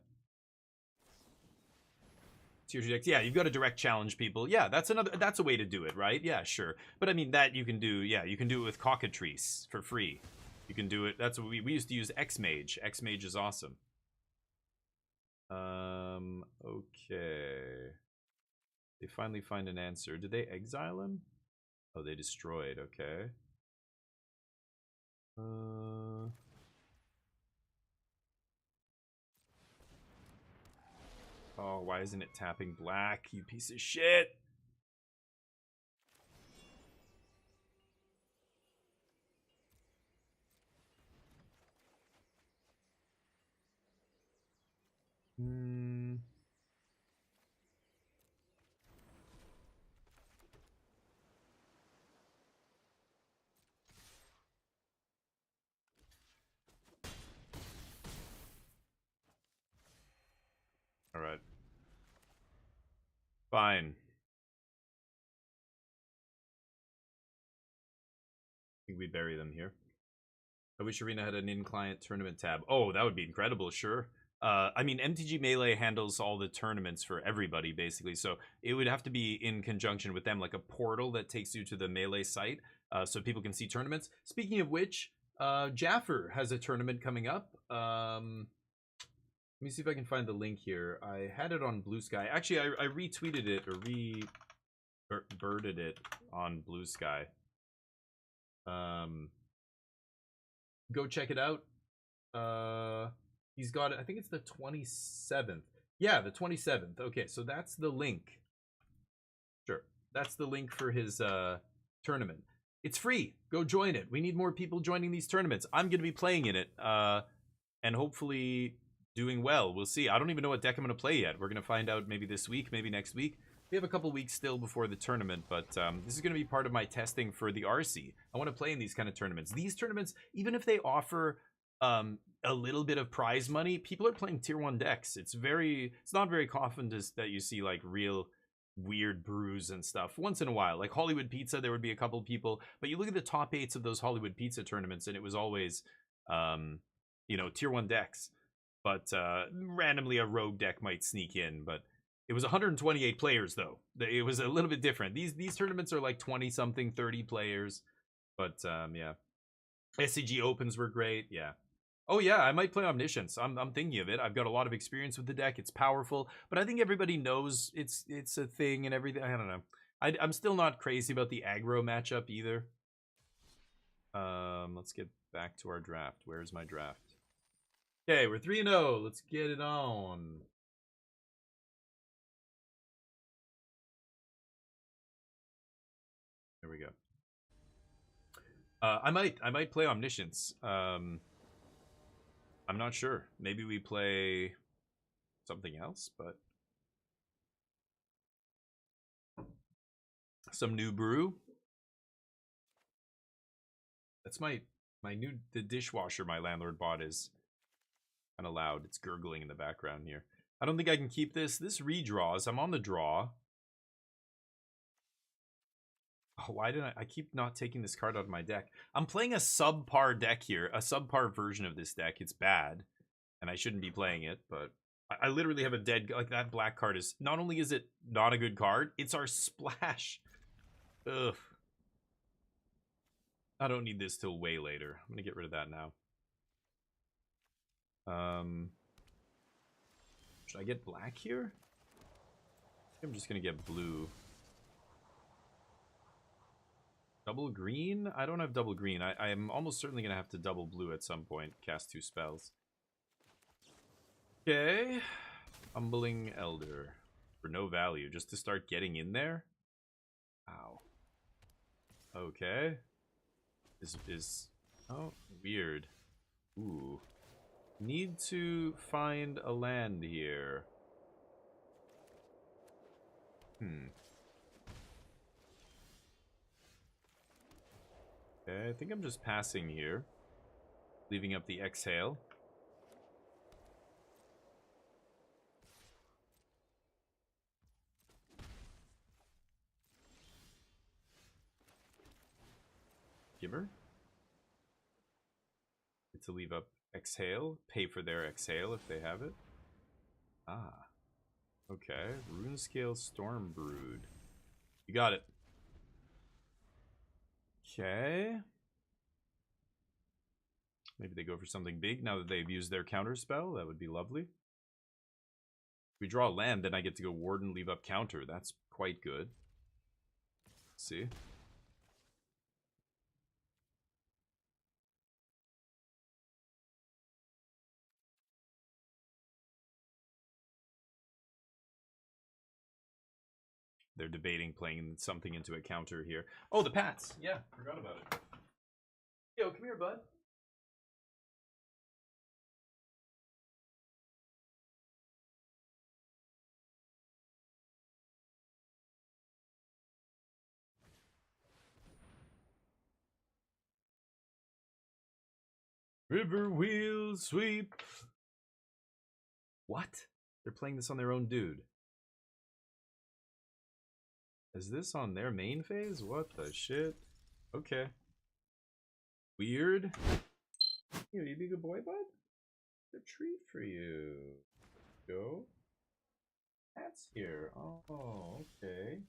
Tier 2 decks. Yeah, you've got to direct challenge people. Yeah, that's a way to do it, right? Yeah, sure. But I mean that you can do. Yeah, you can do it with Cockatrice for free. You can do it. That's what we used to use. X-Mage. X-Mage is awesome. Okay. They finally find an answer. Did they exile him? Oh, they destroyed. Okay. Oh, why isn't it tapping black, you piece of shit? All right. Fine. I think we bury them here. I wish Arena had an in-client tournament tab. Oh, that would be incredible, sure. I mean, MTG Melee handles all the tournaments for everybody, basically. So it would have to be in conjunction with them, like a portal that takes you to the Melee site so people can see tournaments. Speaking of which, Jaffer has a tournament coming up. Let me see if I can find the link here. I had it on Blue Sky. Actually, I retweeted it or birded it on Blue Sky. Go check it out. He's got it. I think it's the 27th. Yeah, the 27th. Okay, so that's the link. Sure, that's the link for his tournament. It's free. Go join it. We need more people joining these tournaments. I'm going to be playing in it, and hopefully doing well. We'll see. I don't even know what deck I'm going to play yet. We're going to find out maybe this week, maybe next week. We have a couple weeks still before the tournament, but this is going to be part of my testing for the RC. I want to play in these kind of tournaments. These tournaments, even if they offer a little bit of prize money, people are playing tier 1 decks. It's not very often that you see like real weird brews and stuff. Once in a while, like Hollywood Pizza, there would be a couple people, but you look at the top 8s of those Hollywood Pizza tournaments and it was always tier 1 decks, but randomly a rogue deck might sneak in. But it was 128 players though. It was a little bit different. These tournaments are like 20 something, 30 players, but yeah. SCG Opens were great. Yeah. Oh yeah, I might play Omniscience. I'm thinking of it. I've got a lot of experience with the deck. It's powerful, but I think everybody knows it's a thing and everything. I don't know. I'm still not crazy about the aggro matchup either. Let's get back to our draft. Where's my draft? Okay, we're 3-0. Let's get it on. There we go. I might play Omniscience. I'm not sure. Maybe we play something else, but some new brew. That's the dishwasher my landlord bought is kind of loud. It's gurgling in the background here. I don't think I can keep this. This redraws. I'm on the draw. Oh, why did I keep not taking this card out of my deck? I'm playing a subpar deck here, a subpar version of this deck. It's bad, and I shouldn't be playing it, but I literally have a dead, like that black card is, not only is it not a good card, it's our splash. Ugh. I don't need this till way later. I'm gonna get rid of that now. Should I get black here? I'm just gonna get blue. Double green? I don't have double green. I am almost certainly going to have to double blue at some point. Cast 2 spells. Okay. Humbling Elder. For no value. Just to start getting in there? Wow. Okay. Oh, weird. Ooh. Need to find a land here. Okay, I think I'm just passing here. Leaving up the exhale. Giver. Get to leave up exhale. Pay for their exhale if they have it. Ah. Okay. Runescale Storm Brood. You got it. Okay. Maybe they go for something big now that they've used their counter spell. That would be lovely. If we draw land, then I get to go Warden, leave up counter. That's quite good. Let's see. They're debating playing something into a counter here. Oh, the Pats. Yeah, forgot about it. Yo, come here, bud. River wheel sweep. What? They're playing this on their own dude. Is this on their main phase? What the shit? Okay. Weird. You be a good boy, bud? A treat for you. Go. That's here. Oh, okay.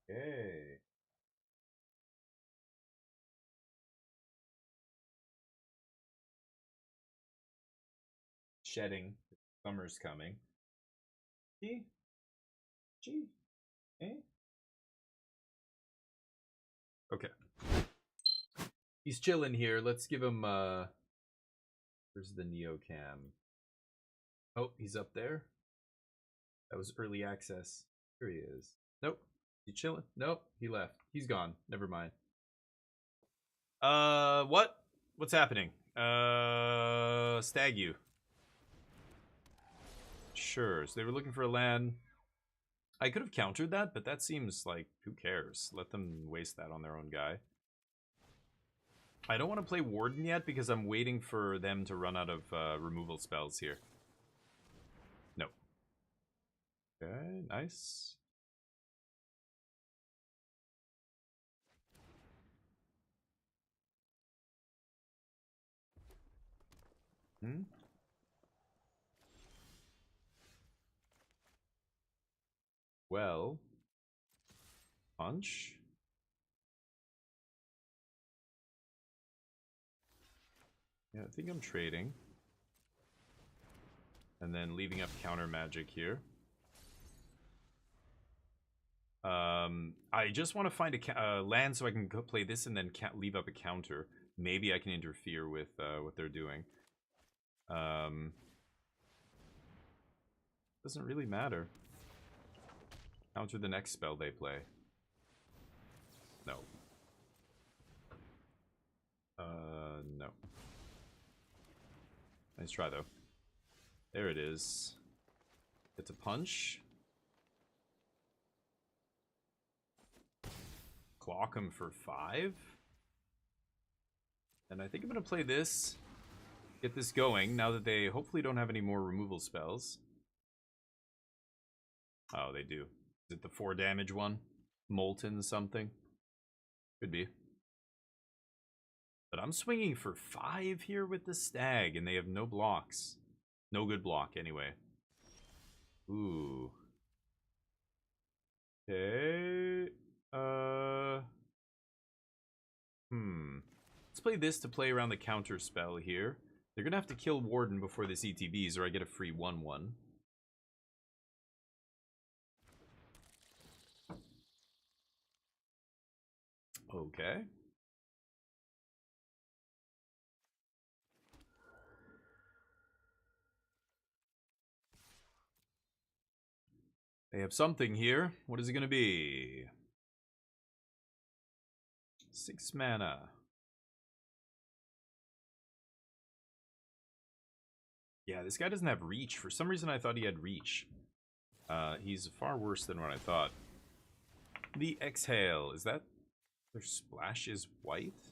Okay. shedding. Summer's coming. G? G? Eh? Okay. He's chilling here. Let's give him, where's the Neocam? Oh, he's up there. That was early access. Here he is. Nope. He chilling? Nope. He left. He's gone. Never mind. What? What's happening? Stag you. Sure. So they were looking for a land. I could have countered that, but that seems like, who cares? Let them waste that on their own guy. I don't want to play Warden yet because I'm waiting for them to run out of removal spells here. No. Okay, nice. Hmm? Well. Punch. Yeah, I think I'm trading. And then leaving up counter magic here. I just want to find a land so I can go play this and then leave up a counter. Maybe I can interfere with what they're doing. Doesn't really matter. Counter the next spell they play. No. No. Nice try, though. There it is. It's a punch. Clock him for 5. And I think I'm going to play this. Get this going, now that they hopefully don't have any more removal spells. Oh, they do. Is it the 4 damage one? Molten something? Could be. But I'm swinging for 5 here with the stag, and they have no blocks. No good block, anyway. Ooh. Okay. Let's play this to play around the counter spell here. They're gonna have to kill Warden before this ETBs, or I get a free 1/1. Okay. They have something here. What is it gonna be? 6 mana. Yeah, this guy doesn't have reach. For some reason I thought he had reach. He's far worse than what I thought. The Exhale. Is that... Their splash is white?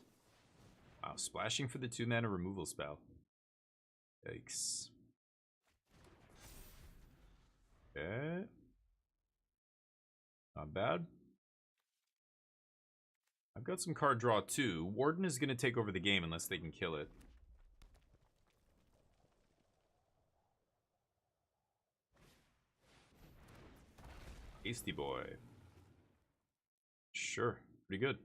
Wow, splashing for the 2 mana removal spell. Yikes. Okay. Not bad. I've got some card draw too. Warden is going to take over the game unless they can kill it. Tasty boy. Sure. Pretty good.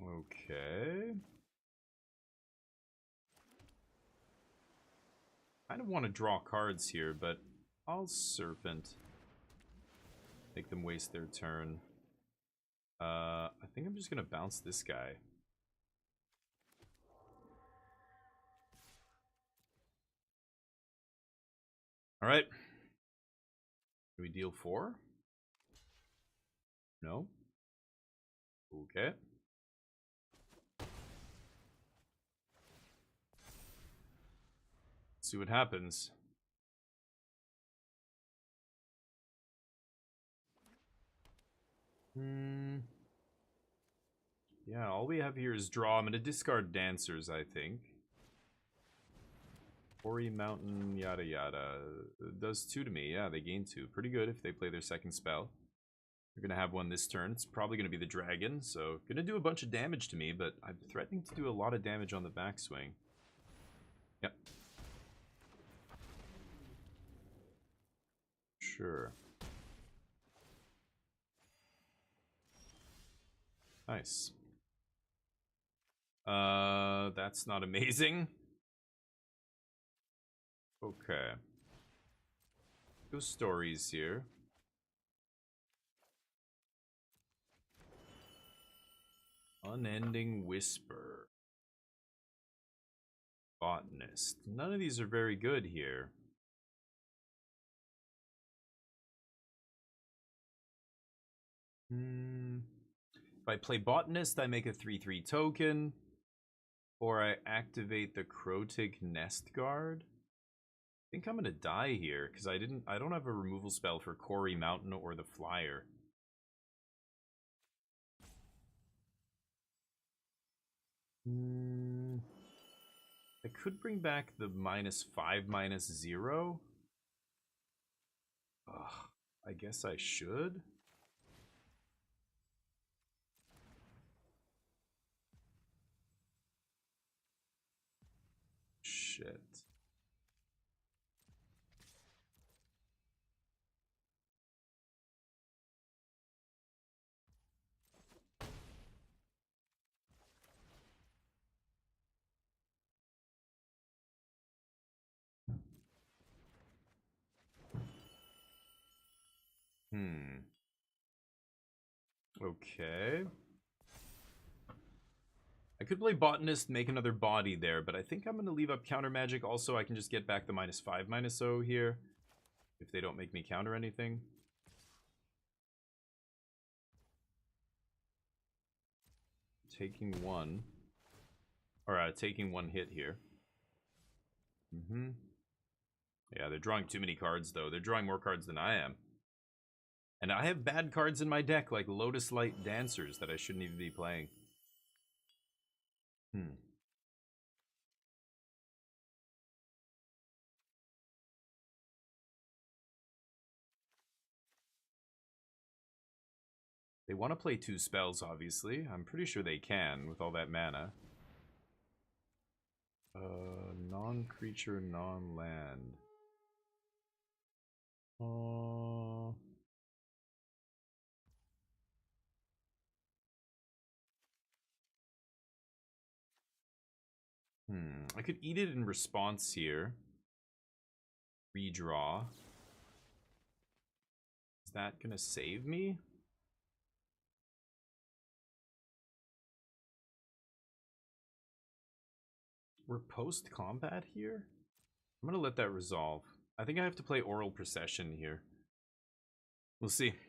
Okay. I kind of want to draw cards here, but I'll Serpent. Make them waste their turn. I think I'm just going to bounce this guy. Alright. Do we deal 4? No? Okay. Let's see what happens. Yeah, all we have here is draw. I'm going to discard Dancers, I think. Quarry Mountain, yada yada. It does 2 to me. Yeah, they gain 2. Pretty good if they play their second spell. They're going to have one this turn. It's probably going to be the dragon, so going to do a bunch of damage to me, but I'm threatening to do a lot of damage on the backswing. Yep. Sure. Nice. That's not amazing. Okay. Two stories here. Unending Whisper. Botanist. None of these are very good here. If I play Botanist, I make a 3/3 token. Or I activate the Krotig Nest Guard. I think I'm gonna die here, because I don't have a removal spell for Quarry Mountain or the Flyer. I could bring back the -5, -0. Ugh, I guess I should. Shit. Okay. I could play Botanist, make another body there, but I think I'm going to leave up Counter Magic. Also, I can just get back the -5, -0 here if they don't make me counter anything. Taking one. Or taking one hit here. Yeah, they're drawing too many cards, though. They're drawing more cards than I am. And I have bad cards in my deck, like Lotus Light Dancers, that I shouldn't even be playing. They want to play 2 spells, obviously. I'm pretty sure they can, with all that mana. Non-creature, non-land. I could eat it in response here. Redraw. Is that gonna save me? We're post-combat here? I'm gonna let that resolve. I think I have to play Oral Procession here. We'll see.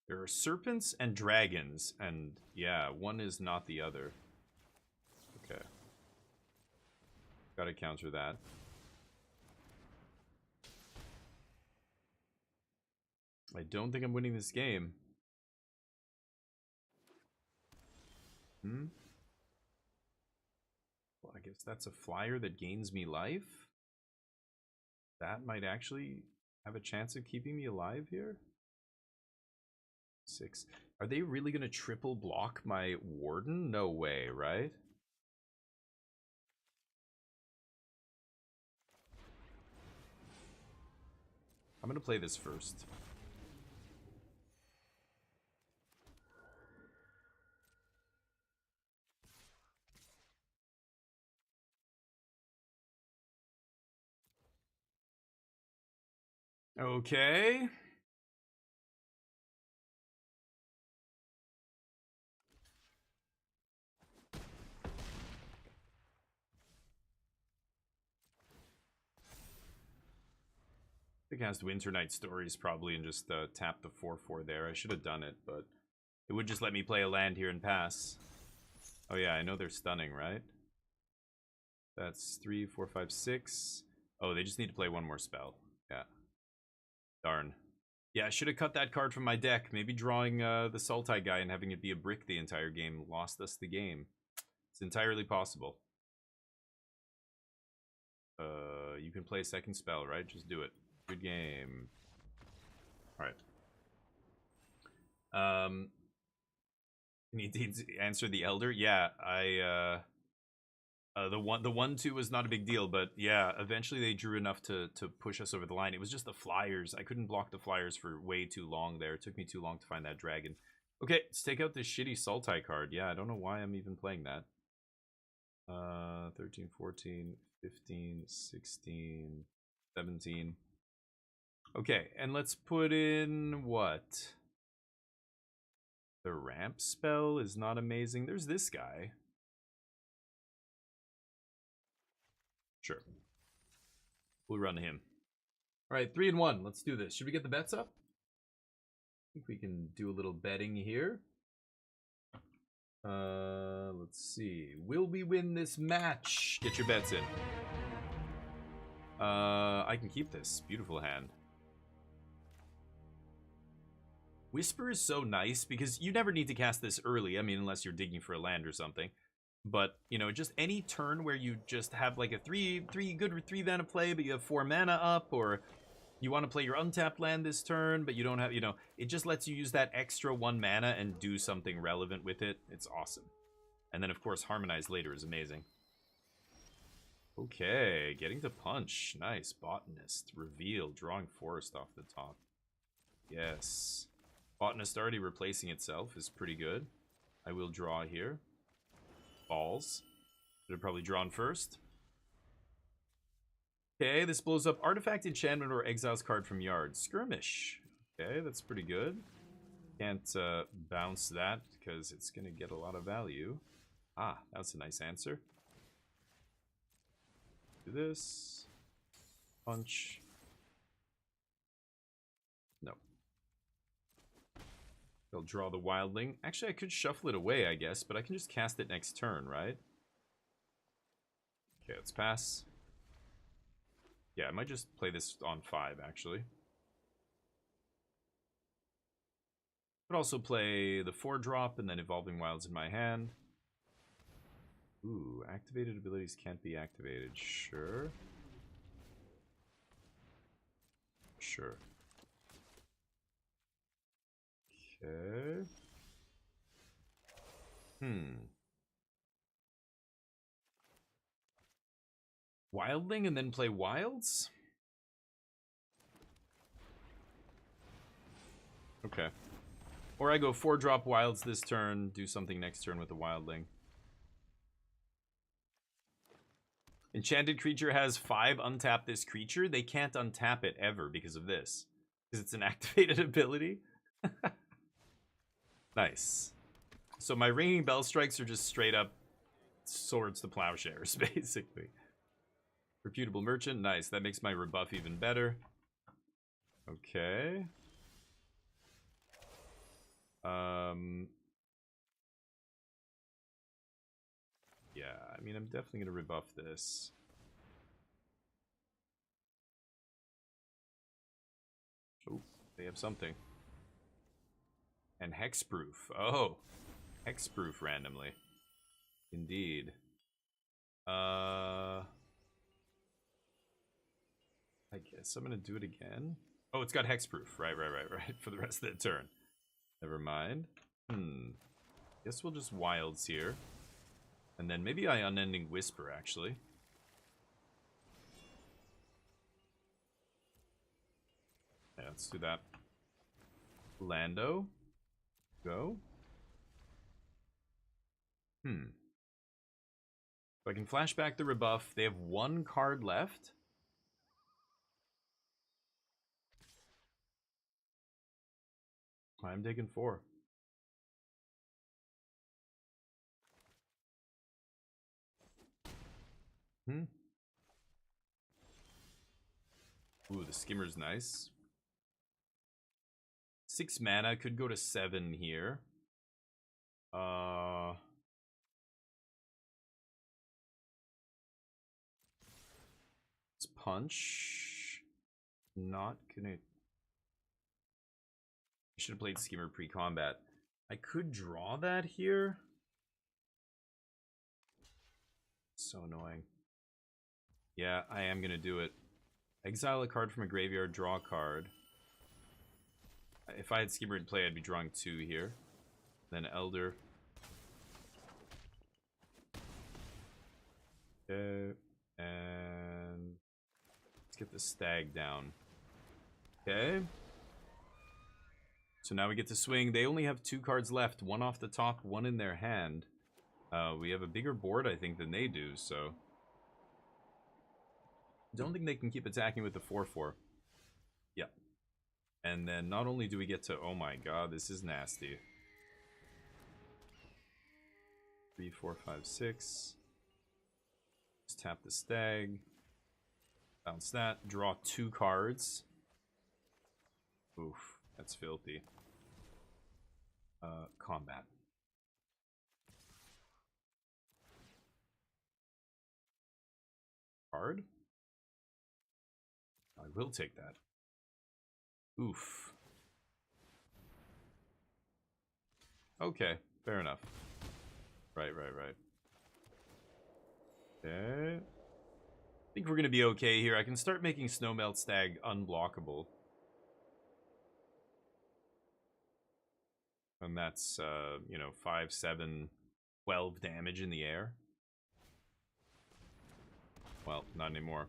There are serpents and dragons, and yeah, one is not the other. Okay. Gotta counter that. I don't think I'm winning this game. Well, I guess that's a flyer that gains me life. That might actually have a chance of keeping me alive here. 6. Are they really going to triple block my Warden? No way, right? I'm going to play this first. Okay. I cast Winter Night Stories probably and just tap the 4/4 there. I should have done it, but it would just let me play a land here and pass. Oh yeah, I know they're stunning, right? That's 3, 4, 5, 6. Oh, they just need to play one more spell. Yeah. Darn. Yeah, I should have cut that card from my deck. Maybe drawing the Sultai guy and having it be a brick the entire game lost us the game. It's entirely possible. You can play a second spell, right? Just do it. Good game. Alright. Need to answer the Elder? Yeah, The 1-2 was not a big deal, but yeah, eventually they drew enough to push us over the line. It was just the flyers. I couldn't block the flyers for way too long there. It took me too long to find that dragon. Okay, let's take out this shitty Sultai card. Yeah, I don't know why I'm even playing that. 13, 14, 15, 16, 17. Okay, and let's put in what? The ramp spell is not amazing. There's this guy. Sure. We'll run him. All right, 3 and 1. Let's do this. Should we get the bets up? I think we can do a little betting here. Let's see. Will we win this match? Get your bets in. I can keep this. Beautiful hand. Whisper is so nice because you never need to cast this early. I mean, unless you're digging for a land or something. But, you know, just any turn where you just have like a 3 mana play, but you have 4 mana up, or you want to play your untapped land this turn, but you don't have, you know, it just lets you use that extra 1 mana and do something relevant with it. It's awesome. And then, of course, Harmonize later is amazing. Okay, getting to punch. Nice. Botanist. Reveal. Drawing Forest off the top. Yes. Botanist already replacing itself is pretty good. I will draw here. Balls. Should have probably drawn first. Okay, this blows up Artifact, Enchantment, or Exiles card from Yard. Skirmish. Okay, that's pretty good. Can't bounce that because it's going to get a lot of value. Ah, that's a nice answer. Do this. Punch. No. They'll draw the Wildling. Actually, I could shuffle it away, I guess, but I can just cast it next turn, right? Okay, let's pass. Yeah, I might just play this on 5, actually. Could also play the 4-drop and then Evolving Wilds in my hand. Ooh, activated abilities can't be activated. Sure. Sure. Okay. Wildling and then play Wilds? Okay. Or I go 4-drop Wilds this turn, do something next turn with the Wildling. Enchanted creature has 5, untap this creature. They can't untap it ever because of this. Because it's an activated ability. Nice. So my Ringing Bell Strikes are just straight up Swords to Plowshares, basically. Reputable Merchant, nice. That makes my rebuff even better. Okay. Yeah, I mean, I'm definitely going to rebuff this. Oh, they have something. And Hexproof. Oh, Hexproof randomly. Indeed. I guess I'm going to do it again. Oh, it's got Hexproof. Right. For the rest of the turn. Never mind. Guess we'll just Wilds here. And then maybe I Unending Whisper, actually. Yeah, let's do that. Lando. Go. So I can flashback the rebuff. They have 1 card left. I'm taking 4. Ooh, the Skimmer's nice. 6 mana, could go to 7 here. Let's punch. Not gonna... I should have played Skimmer pre-combat. I could draw that here. So annoying. Yeah, I am gonna do it. Exile a card from a graveyard, draw a card. If I had Skimmer in play, I'd be drawing 2 here. Then Elder. Okay, and let's get the stag down. Okay. So now we get to swing. They only have 2 cards left, one off the top, one in their hand. We have a bigger board, I think, than they do, so don't think they can keep attacking with the 4/4. Yeah. And then not only do we get to, oh my god, this is nasty. 3, 4, 5, 6. Just tap the stag. Bounce that. Draw 2 cards. Oof, that's filthy. Combat. Card? I will take that. Oof. Okay, fair enough. Right. Okay. I think we're gonna be okay here. I can start making Snowmelt Stag unblockable. And that's, you know, 5, 7, 12 damage in the air. Well, not anymore.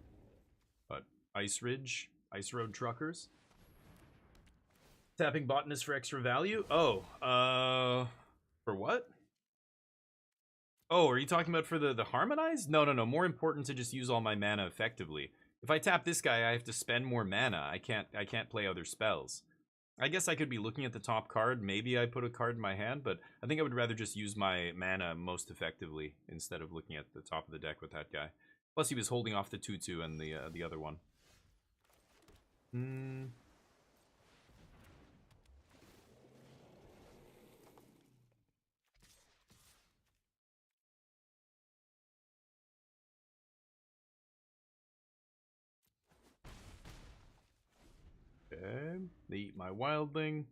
But Ice Ridge, Ice Road Truckers. Tapping Botanist for extra value? Oh, for what? Oh, are you talking about for the Harmonize? No. More important to just use all my mana effectively. If I tap this guy, I have to spend more mana. I can't play other spells. I guess I could be looking at the top card. Maybe I put a card in my hand, but I think I would rather just use my mana most effectively instead of looking at the top of the deck with that guy. Plus, he was holding off the 2/2 and the other one. Okay, they eat my wildling.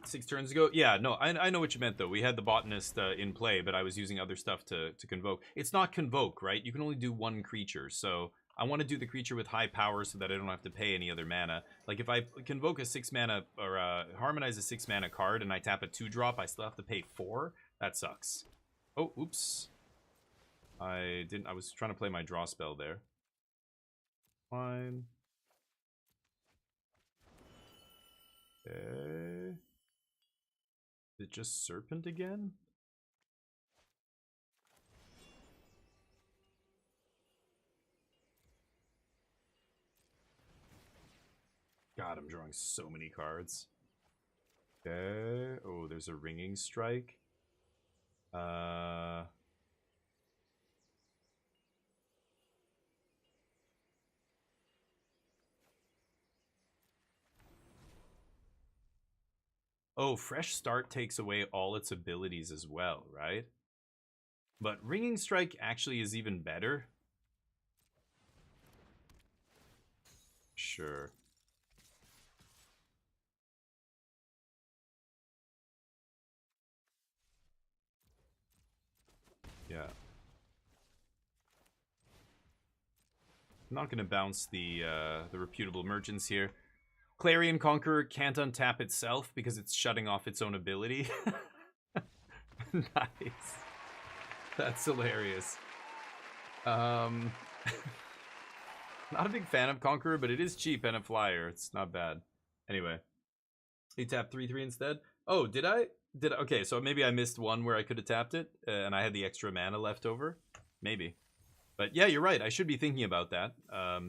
6 turns ago. Yeah, no, I know what you meant though. We had the botanist in play, but I was using other stuff to convoke. It's not convoke, right? You can only do 1 creature, so I want to do the creature with high power so that I don't have to pay any other mana. Like if I convoke a 6 mana or harmonize a 6 mana card and I tap a 2-drop, I still have to pay 4. That sucks. Oh, oops. I was trying to play my draw spell there. Fine. Okay. Is it just Serpent again? God, I'm drawing so many cards. Okay. Oh, there's a Ringing Strike. Oh, Fresh Start takes away all its abilities as well, right? But Ringing Strike actually is even better. Sure. Yeah. I'm not gonna bounce the reputable merchants here. Clarion Conqueror can't untap itself because it's shutting off its own ability. Nice. That's hilarious. Not a big fan of Conqueror, but it is cheap and a flyer. It's not bad. Anyway. You tapped 3/3 instead? Oh, did I? Okay, so maybe I missed one where I could have tapped it, and I had the extra mana left over. Maybe. But yeah, you're right. I should be thinking about that,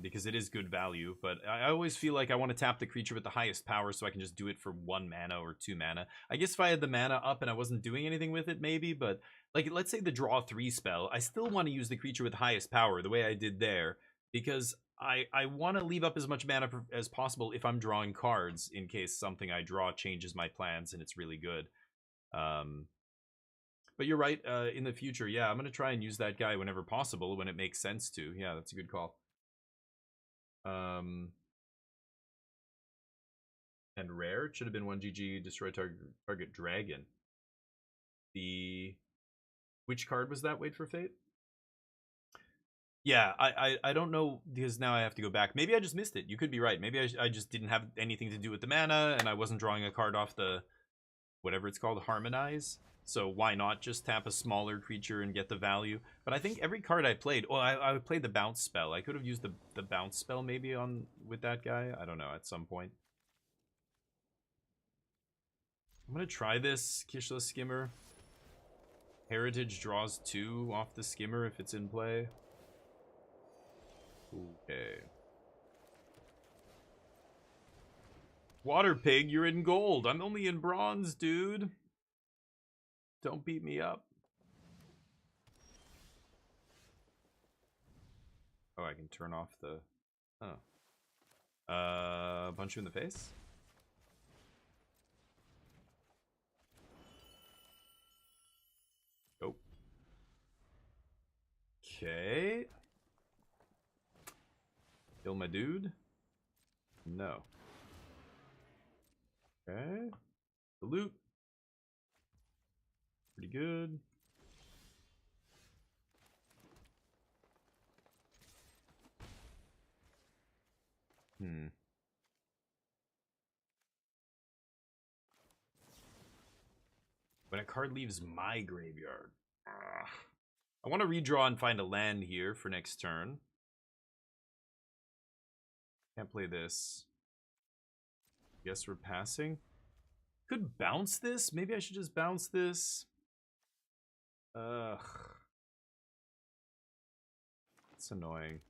because it is good value. But I always feel like I want to tap the creature with the highest power so I can just do it for 1 mana or 2 mana. I guess if I had the mana up and I wasn't doing anything with it, maybe. But like, let's say the draw 3 spell, I still want to use the creature with highest power the way I did there, because I want to leave up as much mana as possible if I'm drawing cards in case something I draw changes my plans and it's really good. But you're right, in the future, yeah, I'm going to try and use that guy whenever possible, when it makes sense to. Yeah, that's a good call. And rare, it should have been 1 GG, destroy target dragon. Which card was that, Wait for Fate? Yeah, I don't know, because now I have to go back. Maybe I just missed it. You could be right. Maybe I just didn't have anything to do with the mana, and I wasn't drawing a card off the whatever it's called, harmonize. So why not just tap a smaller creature and get the value? But I think every card I played, well, I played the bounce spell. I could have used the bounce spell maybe on with that guy. I don't know, at some point. I'm gonna try this Kishla Skimmer. Heritage draws 2 off the Skimmer if it's in play. Okay. Water Pig, you're in gold. I'm only in bronze, dude. Don't beat me up. Oh, I can turn off the... Oh. Punch you in the face? Oh. Okay. Kill my dude? No. Okay. The loot. Pretty good. When a card leaves my graveyard. I want to redraw and find a land here for next turn. Can't play this. Guess we're passing. Could bounce this. Maybe I should just bounce this. Ugh. It's annoying.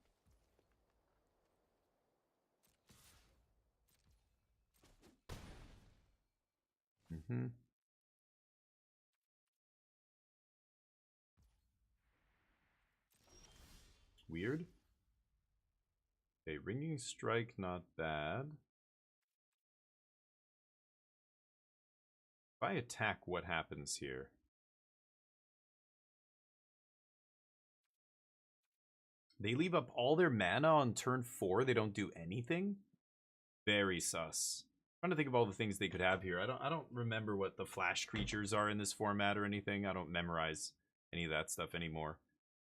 Weird. Okay, Ringing Strike, not bad. If I attack, what happens here? They leave up all their mana on turn 4. They don't do anything. Very sus. I'm trying to think of all the things they could have here. I don't remember what the flash creatures are in this format or anything. I don't memorize any of that stuff anymore.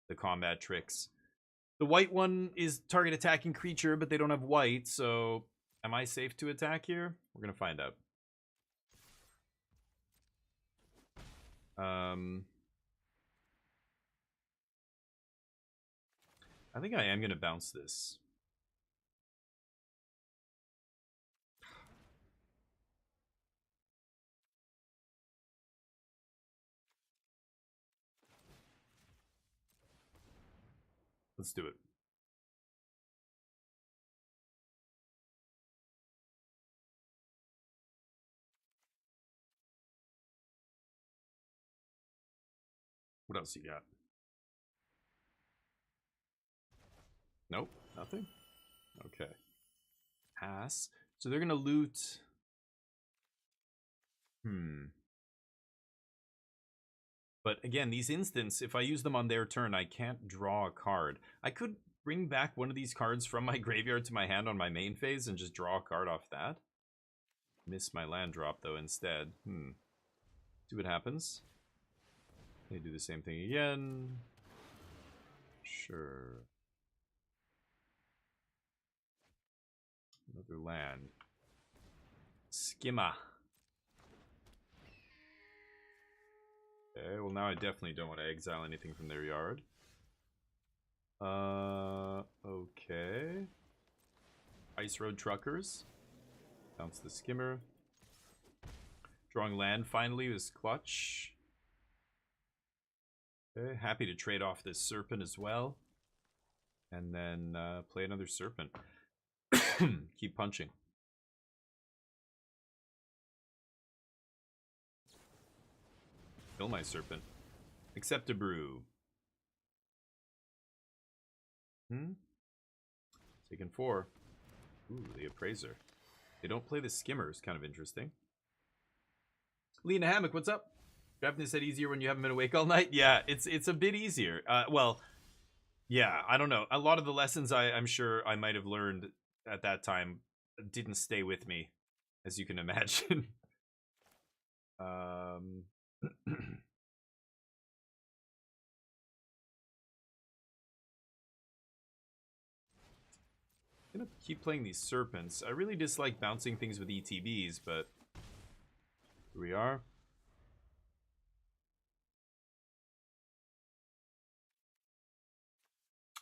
The combat tricks. The white one is target attacking creature, but they don't have white, so am I safe to attack here? We're gonna find out. I think I am gonna bounce this. Let's do it. What else you got? Nope, nothing. Okay. Pass. So they're gonna loot. But again, these instants, if I use them on their turn, I can't draw a card. I could bring back one of these cards from my graveyard to my hand on my main phase and just draw a card off that. Miss my land drop, though, instead. See what happens. They do the same thing again. Sure. Another land. Skimmer. Okay, well now I definitely don't want to exile anything from their yard. Okay. Ice Road Truckers. Bounce the Skimmer. Drawing land finally is clutch. Okay, happy to trade off this Serpent as well. And then play another Serpent. Keep punching. Kill my Serpent. Accept a brew. Taking 4. Ooh, the Appraiser. They don't play the Skimmers, kind of interesting. Lena Hammock, what's up? Drafting this set easier when you haven't been awake all night? Yeah, it's a bit easier. Well, yeah, I don't know. A lot of the lessons I'm sure I might have learned at that time didn't stay with me, as you can imagine. I'm gonna keep playing these Serpents. I really dislike bouncing things with ETBs, but here we are.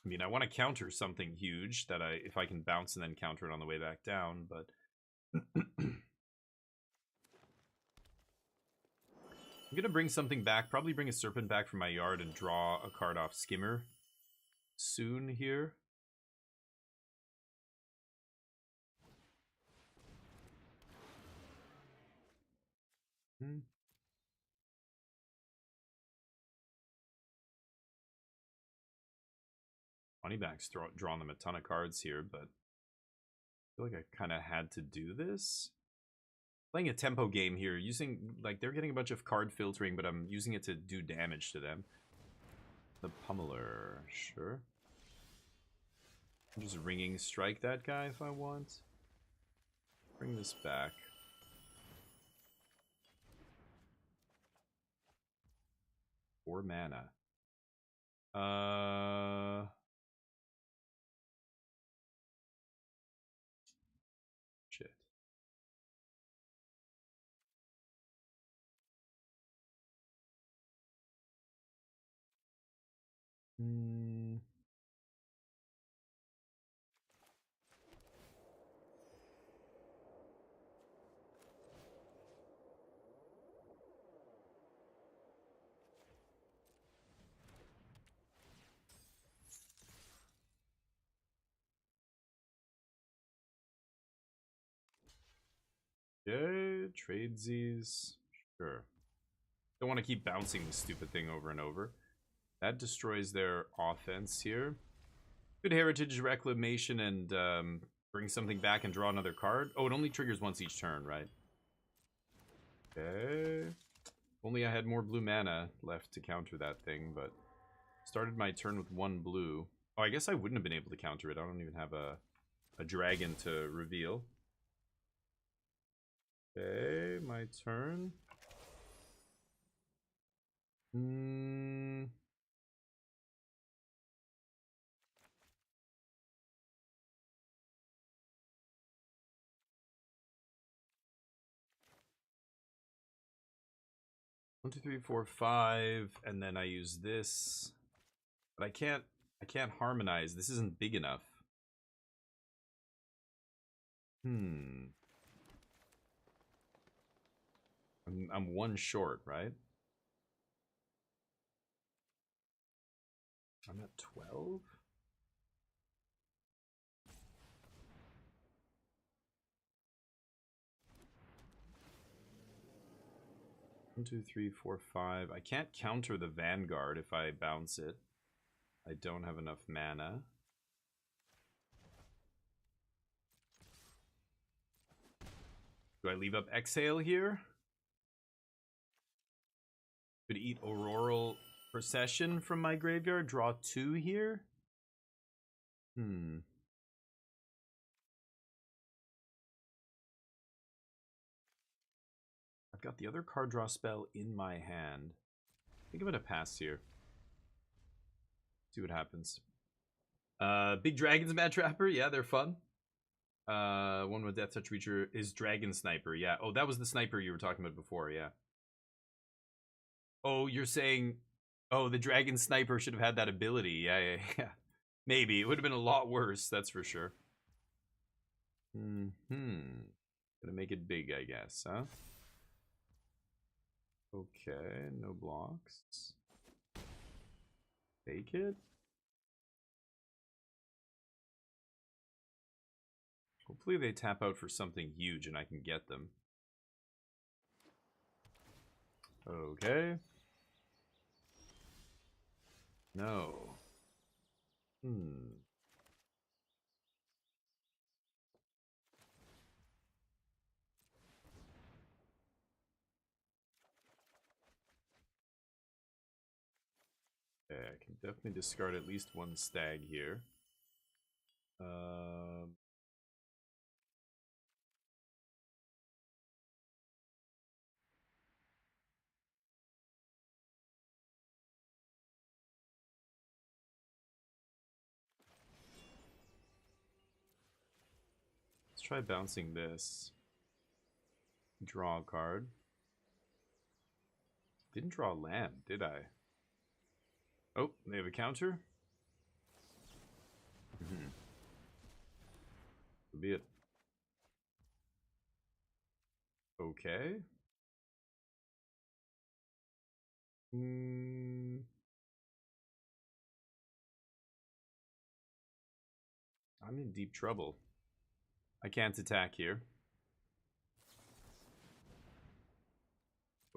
mean, I want to counter something huge that if I can bounce and then counter it on the way back down, but I'm gonna bring something back, probably bring a serpent back from my yard and draw a card off Skimmer soon here. Moneyback's drawing them a ton of cards here, but I feel like I kind of had to do this. Playing a tempo game here, using, like, they're getting a bunch of card filtering, but I'm using it to do damage to them. The Pummeler, sure. I'm just ringing strike that guy if I want. Bring this back. Four mana. Shit. Yeah, tradesies. Sure. Don't want to keep bouncing this stupid thing over and over. That destroys their offense here. Good heritage reclamation and bring something back and draw another card. Oh, it only triggers once each turn, right? Okay. Only I had more blue mana left to counter that thing, but started my turn with 1 blue. Oh, I guess I wouldn't have been able to counter it. I don't even have a dragon to reveal. Okay, my turn. 1, 2, 3, 4, 5, and then I use this. But I can't harmonize. This isn't big enough. I'm 1 short, right? I'm at 12? One, two, three, four, 5. I can't counter the Vanguard if I bounce it. I don't have enough mana. Do I leave up Exhale here? Could eat Auroral Procession from my graveyard. Draw 2 here. I've got the other card draw spell in my hand. I think I'm gonna pass here. See what happens. Big Dragons, Mad Trapper. Yeah, they're fun. One with Death Touch Reacher is Dragon Sniper. Yeah. Oh, that was the sniper you were talking about before. Yeah. Oh, you're saying, oh, the Dragon Sniper should have had that ability. Yeah. Maybe. It would have been a lot worse, that's for sure. Gonna make it big, I guess, huh? Okay, no blocks. Take it. Hopefully they tap out for something huge and I can get them. Okay. No. Okay, I can definitely discard at least 1 stag here. Let's try bouncing this. Draw a card. Didn't draw land, did I? Oh, they have a counter. Be it. Okay. I'm in deep trouble. I can't attack here.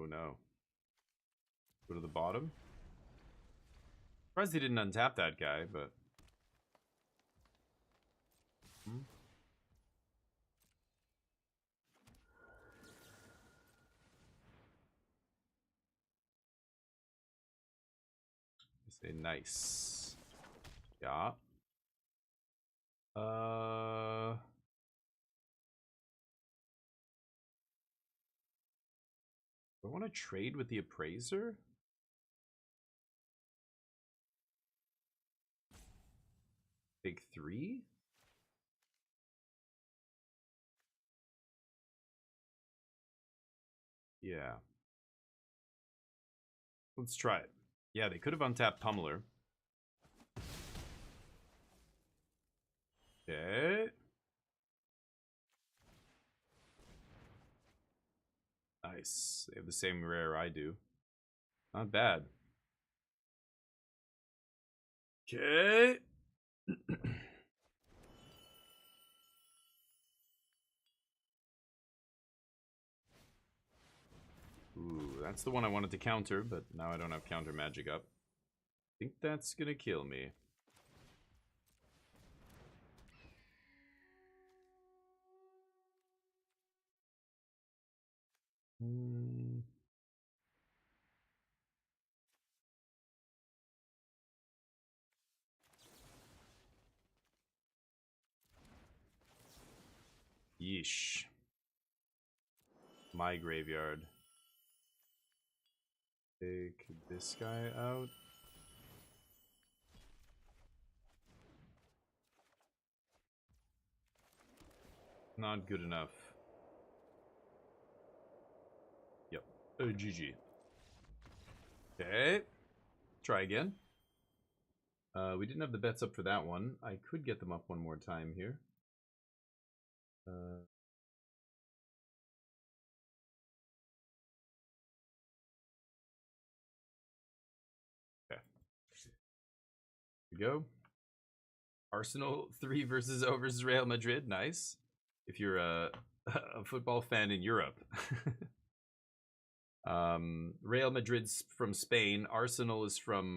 Oh no. Go to the bottom. Surprised he didn't untap that guy, but... Say nice. Yeah. Do I want to trade with the appraiser? Big 3? Yeah. Let's try it. Yeah, they could have untapped Pummeler. Okay. Nice. They have the same rare I do. Not bad. Okay. Ooh, that's the one I wanted to counter, but now I don't have counter magic up. I think that's gonna kill me. Yeesh. My graveyard. Take this guy out. Not good enough. Yep. GG. Okay. Try again. We didn't have the bets up for that one. I could get them up one more time here. Okay. Here we go. Arsenal 3 versus Real Madrid. Nice. If you're a football fan in Europe. Real Madrid's from Spain. Arsenal is from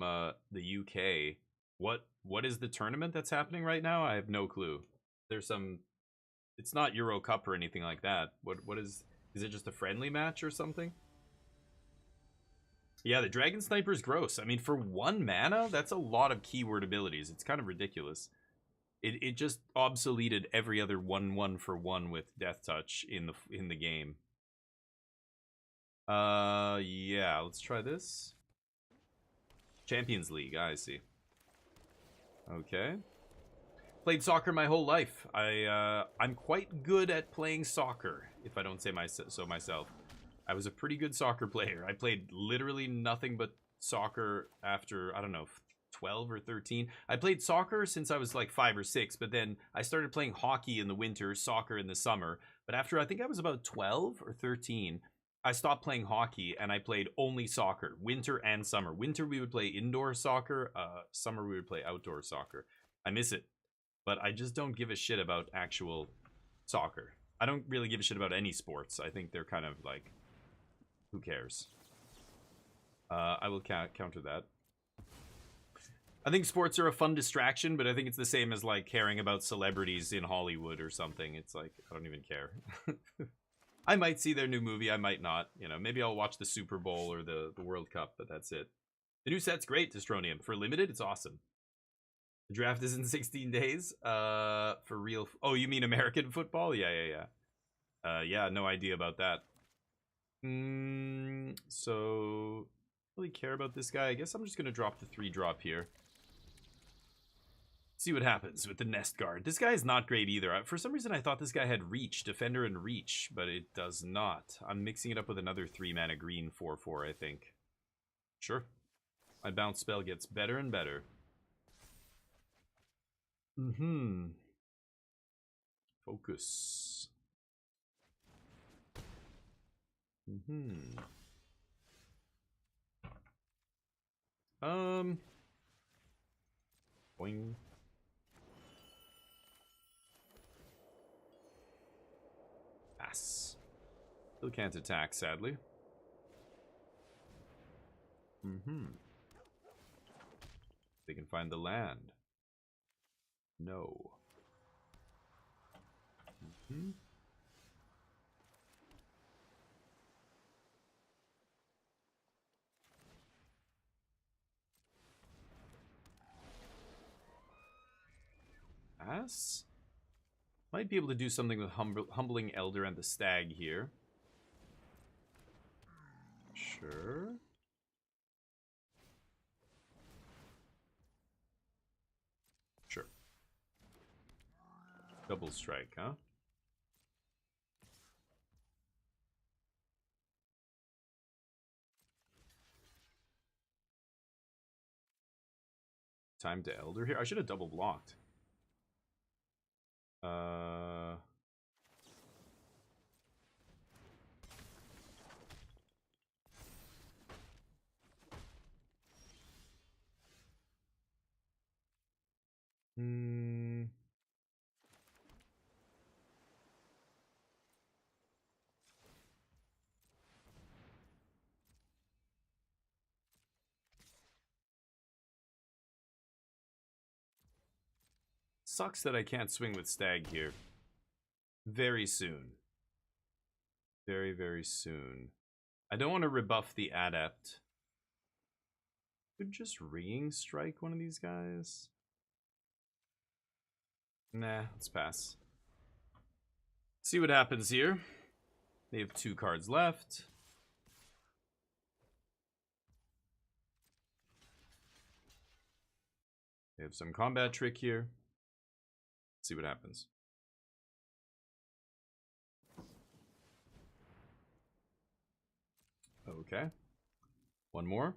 the UK. What is the tournament that's happening right now? I have no clue. There's some... It's not Euro Cup or anything like that. What is it just a friendly match or something? Yeah, the Dragon Sniper is gross. I mean, for 1 mana, that's a lot of keyword abilities. It's kind of ridiculous. It just obsoleted every other 1/1 for 1 with Death Touch in the game. Yeah, let's try this. Champions League, I see. Okay. Played soccer my whole life. I'm quite good at playing soccer, if I don't say so myself. I was a pretty good soccer player. I played literally nothing but soccer after, I don't know, 12 or 13. I played soccer since I was like 5 or 6, but then I started playing hockey in the winter, soccer in the summer. But after, I think I was about 12 or 13, I stopped playing hockey and I played only soccer, winter and summer. Winter we would play indoor soccer, summer we would play outdoor soccer. I miss it, but I just don't give a shit about actual soccer. I don't really give a shit about any sports. I think they're kind of like, who cares? I will counter that. I think sports are a fun distraction, but I think it's the same as like caring about celebrities in Hollywood or something. It's like, I don't even care. I might see their new movie, I might not. You know, maybe I'll watch the Super Bowl or the World Cup, but that's it. The new set's great, Destronium. For limited, it's awesome. The draft is in 16 days. For real. Oh, you mean American football? Yeah. Yeah, no idea about that. So, really care about this guy. I guess I'm just gonna drop the 3-drop here. See what happens with the Nest Guard. This guy is not great either. For some reason, I thought this guy had Reach, Defender and Reach, but it does not. I'm mixing it up with another 3-mana green 4/4, I think. Sure. My bounce spell gets better and better. Focus. Boing. Pass. Still can't attack, sadly. They can find the land. No. Pass? Might be able to do something with Humbling Elder and the Stag here. Sure. Sure. Double strike, huh? Time to Elder here. I should have double blocked. Sucks that I can't swing with Stag here. Very soon. Very, very soon. I don't want to rebuff the Adept. Could just Ringing Strike one of these guys? Nah, let's pass. See what happens here. They have 2 cards left. They have some combat trick here. See what happens. Okay. One more.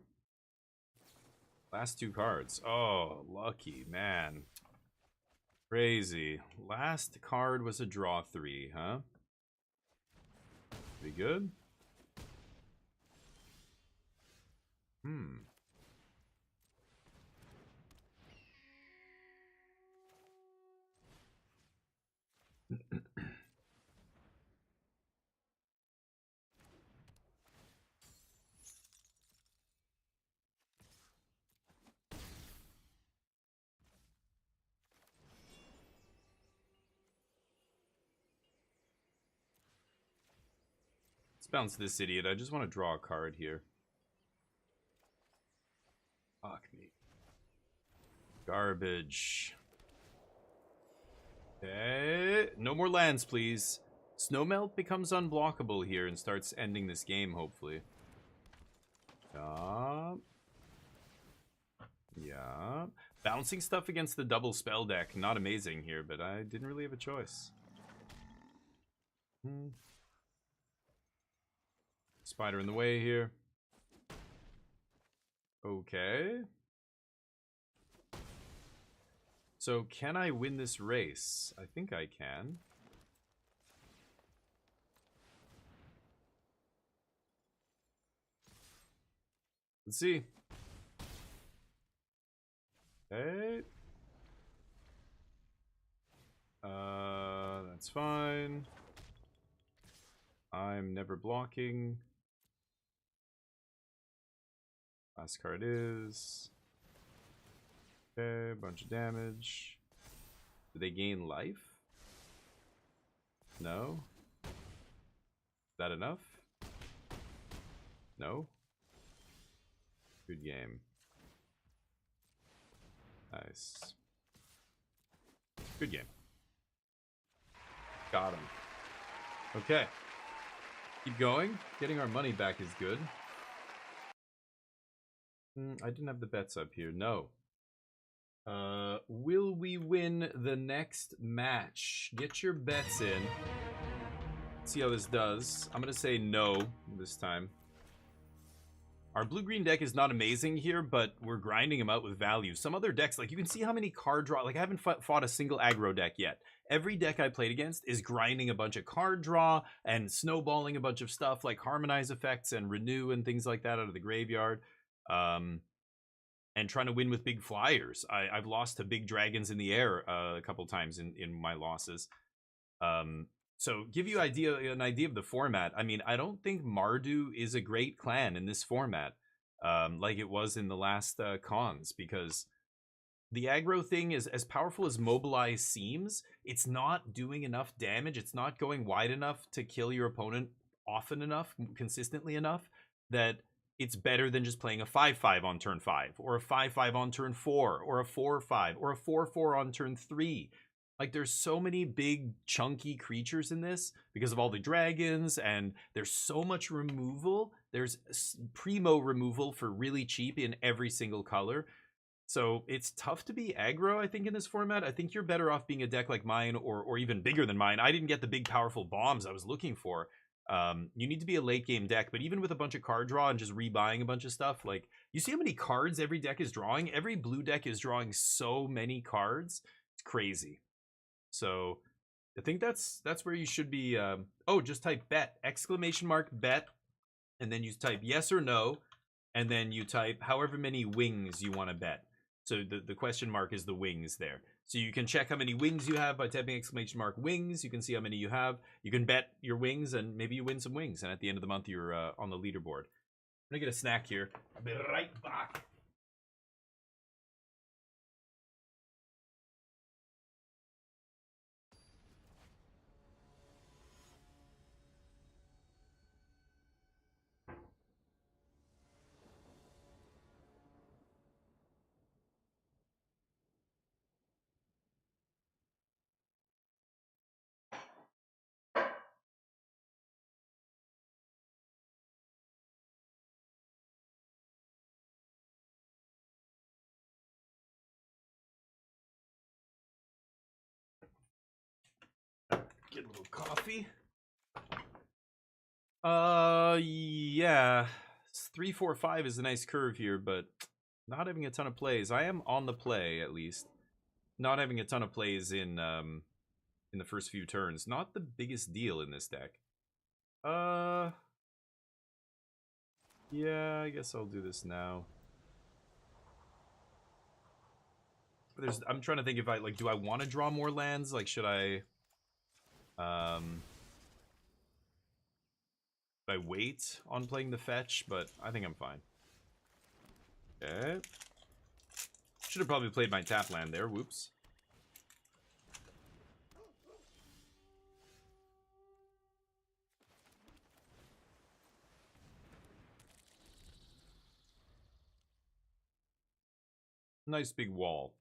Last 2 cards. Oh, lucky, man. Crazy. Last card was a draw 3, huh? Pretty good. Let's bounce this idiot. I just want to draw a card here. Fuck me. Garbage. Okay. No more lands, please. Snowmelt becomes unblockable here and starts ending this game, hopefully. Yeah. Bouncing stuff against the double spell deck. Not amazing here, but I didn't really have a choice. Spider in the way here. Okay. So can I win this race? I think I can. Let's see. Okay. That's fine. I'm never blocking. Last card is... Okay, bunch of damage. Do they gain life? No? Is that enough? No? Good game. Nice. Good game. Got him. Okay. Keep going. Getting our money back is good. I didn't have the bets up here. No. Will we win the next match? Get your bets in. See how this does. I'm gonna say no this time. Our blue-green deck is not amazing here, but we're grinding them out with value. Some other decks, like you can see how many card draw. Like I haven't fought a single aggro deck yet. Every deck I played against is grinding a bunch of card draw and snowballing a bunch of stuff like Harmonize effects and Renew and things like that out of the graveyard. And trying to win with big flyers. I've lost to big dragons in the air a couple times in my losses. So give you an idea of the format. I mean, I don't think Mardu is a great clan in this format, like it was in the last cons, because the aggro thing is as powerful as Mobilize seems. It's not doing enough damage. It's not going wide enough to kill your opponent often enough, consistently enough, that it's better than just playing a 5/5 on turn 5, or a 5/5 on turn 4, or a 4/5, or a 4/4 on turn 3. Like, there's so many big, chunky creatures in this because of all the dragons, and there's so much removal. There's primo removal for really cheap in every single color. So it's tough to be aggro, I think, in this format. I think you're better off being a deck like mine, or even bigger than mine. I didn't get the big, powerful bombs I was looking for. You need to be a late game deck, but even with a bunch of card draw and just rebuying a bunch of stuff, like, you see how many cards every deck is drawing? Every blue deck is drawing so many cards. It's crazy. So I think that's where you should be. Oh, just type bet, !bet, and then you type yes or no, and then you type however many wings you want to bet. So the question mark is the wings there. So you can check how many wings you have by typing !wings. You can see how many you have. You can bet your wings, and maybe you win some wings. And at the end of the month, you're on the leaderboard. I'm gonna get a snack here. I'll be right back. Get a little coffee. Yeah. 3, 4, 5 is a nice curve here, but not having a ton of plays. I am on the play, at least. Not having a ton of plays in the first few turns. Not the biggest deal in this deck. Yeah, I guess I'll do this now. I'm trying to think if do I want to draw more lands? Like, should I wait on playing the fetch? But I think I'm fine. Okay. Should have probably played my tap land there. Whoops. Nice big wall.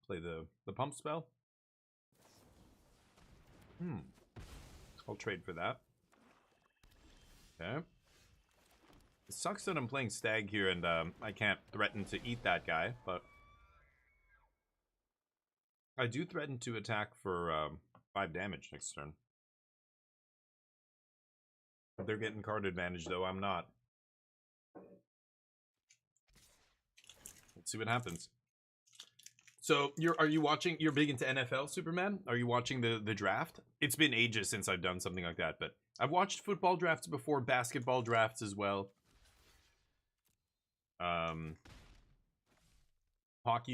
Play the pump spell. I'll trade for that. Okay. It sucks that I'm playing Stag here and I can't threaten to eat that guy, but I do threaten to attack for 5 damage next turn. They're getting card advantage, though. I'm not. Let's see what happens. So are you watching? You're big into NFL, Superman? Are you watching the draft? It's been ages since I've done something like that, but I've watched football drafts before, basketball drafts as well. Hockey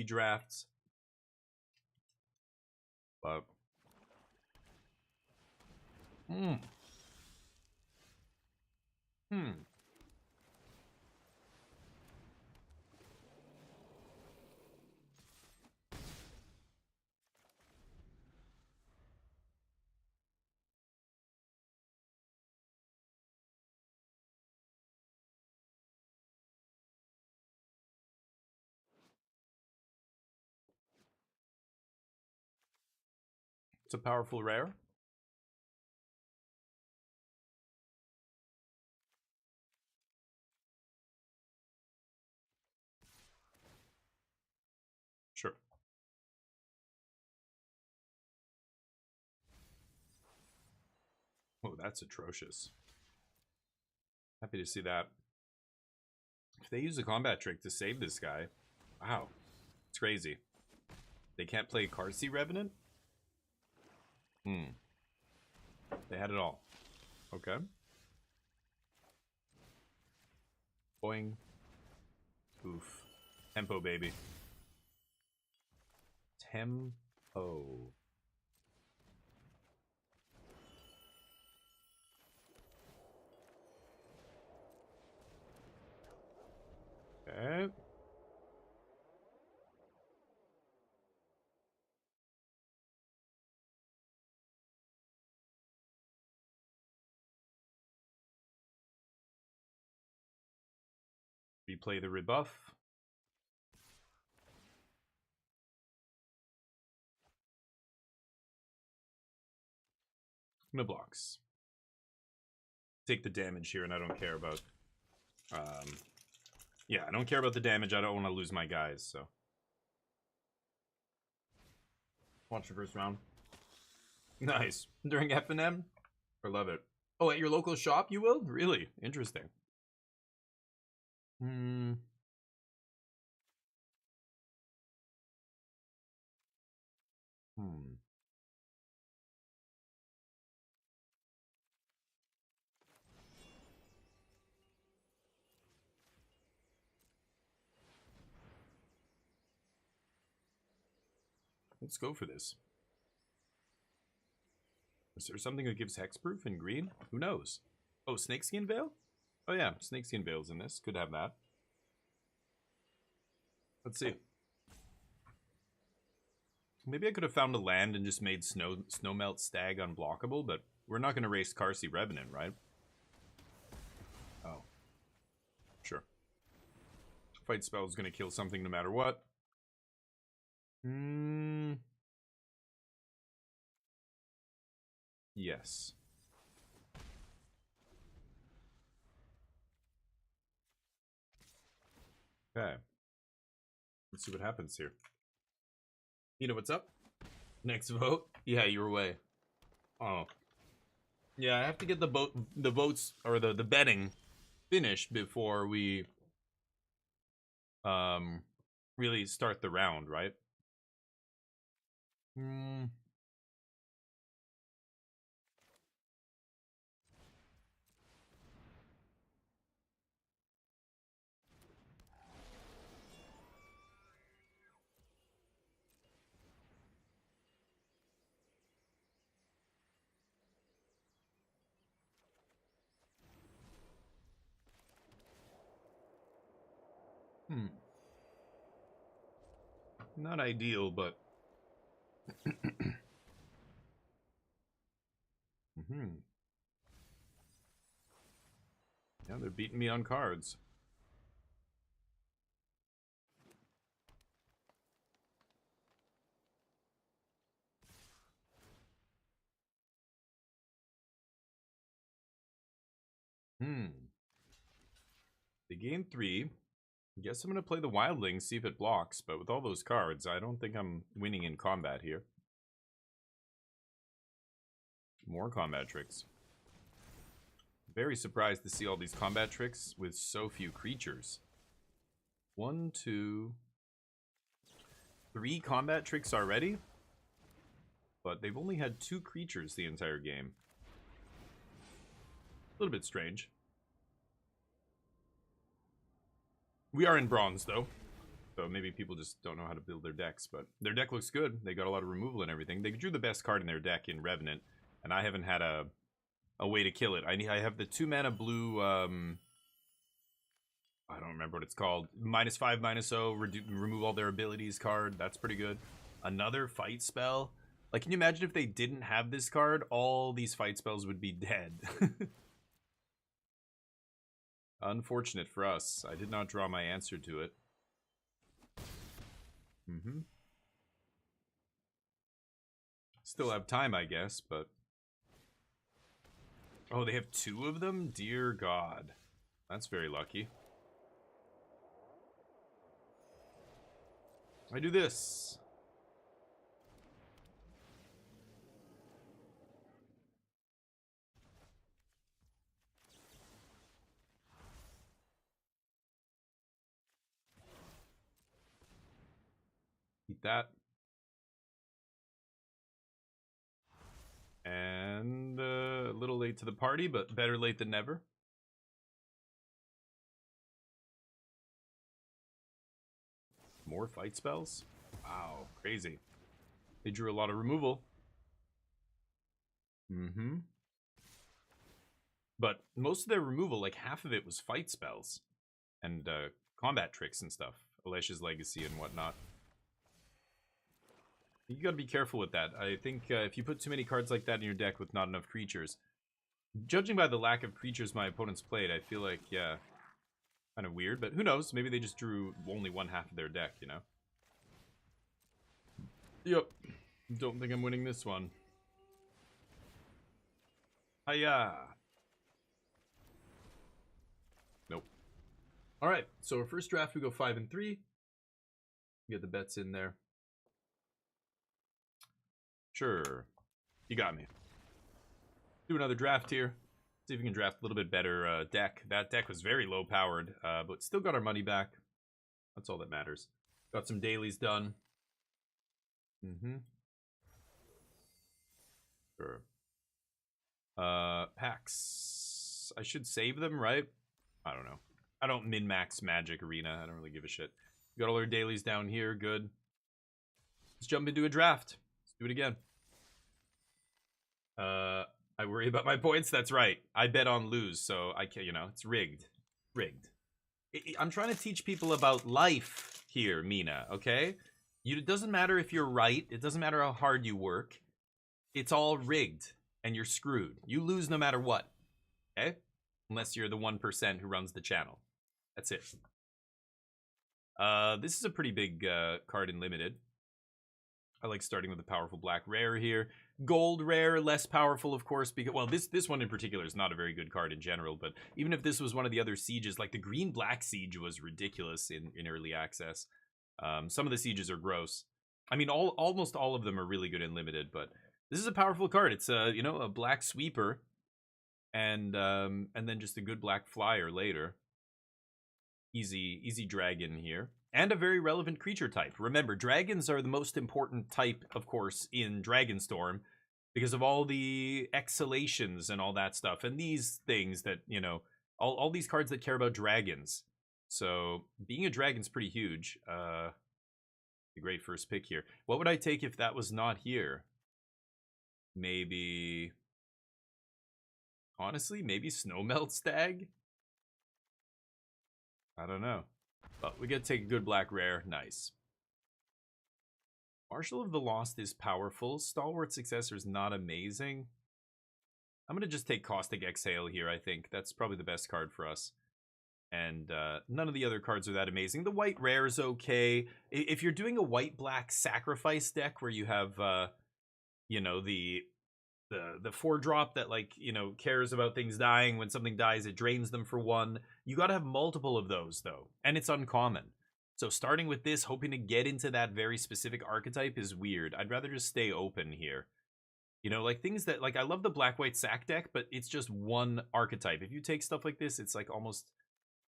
drafts. But it's a powerful rare. that's atrocious. Happy to see that. If they use a combat trick to save this guy, wow, it's crazy. They can't play Carsey Revenant? They had it all. Okay. Boing. Oof. Tempo, baby. Tempo. Okay. Replay the rebuff. No blocks. Take the damage here, and I don't care about... yeah, I don't care about the damage. I don't want to lose my guys, so... Watch the first round. Nice. During F&M? I love it. Oh, at your local shop you will? Really? Interesting. Let's go for this. Is there something that gives hexproof in green? Who knows? Oh, Snakeskin Veil? Oh yeah, Snakeskin Veil's in this. Could have that. Let's see. Maybe I could have found a land and just made Snowmelt Stag unblockable, but we're not going to race Carsey Revenant, right? Oh. Sure. Fight spell is going to kill something no matter what. Yes. Okay. Let's see what happens here. You know what's up? Next vote? Yeah, you were away. Oh. Yeah, I have to get the votes or the betting finished before we really start the round, right? Not ideal, but yeah, they're beating me on cards. They gain 3. Guess I'm gonna play the Wildling, see if it blocks, but with all those cards, I don't think I'm winning in combat here. More combat tricks. Very surprised to see all these combat tricks with so few creatures. 1, 2, 3 combat tricks already? But they've only had 2 creatures the entire game. A little bit strange. We are in bronze, though. So maybe people just don't know how to build their decks. But their deck looks good. They got a lot of removal and everything. They drew the best card in their deck in Revenant. And I haven't had a way to kill it. I have the 2-mana blue... I don't remember what it's called. -5, -0, remove all their abilities card. That's pretty good. Another fight spell. Like, can you imagine if they didn't have this card? All these fight spells would be dead. Unfortunate for us. I did not draw my answer to it. Still have time, I guess, but... Oh, they have 2 of them? Dear God. That's very lucky. I do this. Eat that. And a little late to the party, but better late than never. More fight spells? Wow, crazy. They drew a lot of removal. But most of their removal, like half of it was fight spells. And combat tricks and stuff. Alesha's Legacy and whatnot. You gotta be careful with that. I think if you put too many cards like that in your deck with not enough creatures, judging by the lack of creatures my opponents played, I feel like, yeah, kind of weird. But who knows? Maybe they just drew only one half of their deck, you know? Yep. Don't think I'm winning this one. Hiya! Nope. Alright, so our first draft we go 5 and 3. Get the bets in there. Sure. You got me. Do another draft here. See if we can draft a little bit better deck. That deck was very low powered, but still got our money back. That's all that matters. Got some dailies done. Sure. Packs. I should save them, right? I don't know. I don't min-max Magic Arena. I don't really give a shit. Got all our dailies down here. Good. Let's jump into a draft. Let's do it again. I worry about my points. That's right. I bet on lose, so I can't, you know, it's rigged. Rigged. I'm trying to teach people about life here, Mina, okay? It doesn't matter if you're right. It doesn't matter how hard you work. It's all rigged, and you're screwed. You lose no matter what, okay? Unless you're the 1% who runs the channel. That's it. This is a pretty big card in Limited. I like starting with a powerful black rare here. Gold rare, less powerful, of course, because, well, this one in particular is not a very good card in general, but even if this was one of the other sieges, like the green-black siege was ridiculous in early access. Some of the sieges are gross. I mean, almost all of them are really good in Limited, but this is a powerful card. It's you know, a black sweeper, and then just a good black flyer later. Easy dragon here. And a very relevant creature type. Remember, dragons are the most important type, of course, in Dragonstorm because of all the exhalations and all that stuff. And these things that, you know, all these cards that care about dragons. So, being a dragon's pretty huge. A great first pick here. What would I take if that was not here? Maybe... Honestly, maybe Snowmelt Stag? I don't know. But we get to take a good black rare. Nice. Marshal of the Lost is powerful. Stalwart Successor is not amazing. I'm going to just take Caustic Exhale here, I think. That's probably the best card for us. And none of the other cards are that amazing. The white rare is okay. If you're doing a white-black sacrifice deck where you have, you know, the 4-drop that, like, you know, cares about things dying. When something dies, it drains them for 1. You gotta have multiple of those, though. And it's uncommon. So starting with this, hoping to get into that very specific archetype is weird. I'd rather just stay open here. You know, like things that, like, I love the black-white sack deck, but it's just one archetype. If you take stuff like this, it's like almost...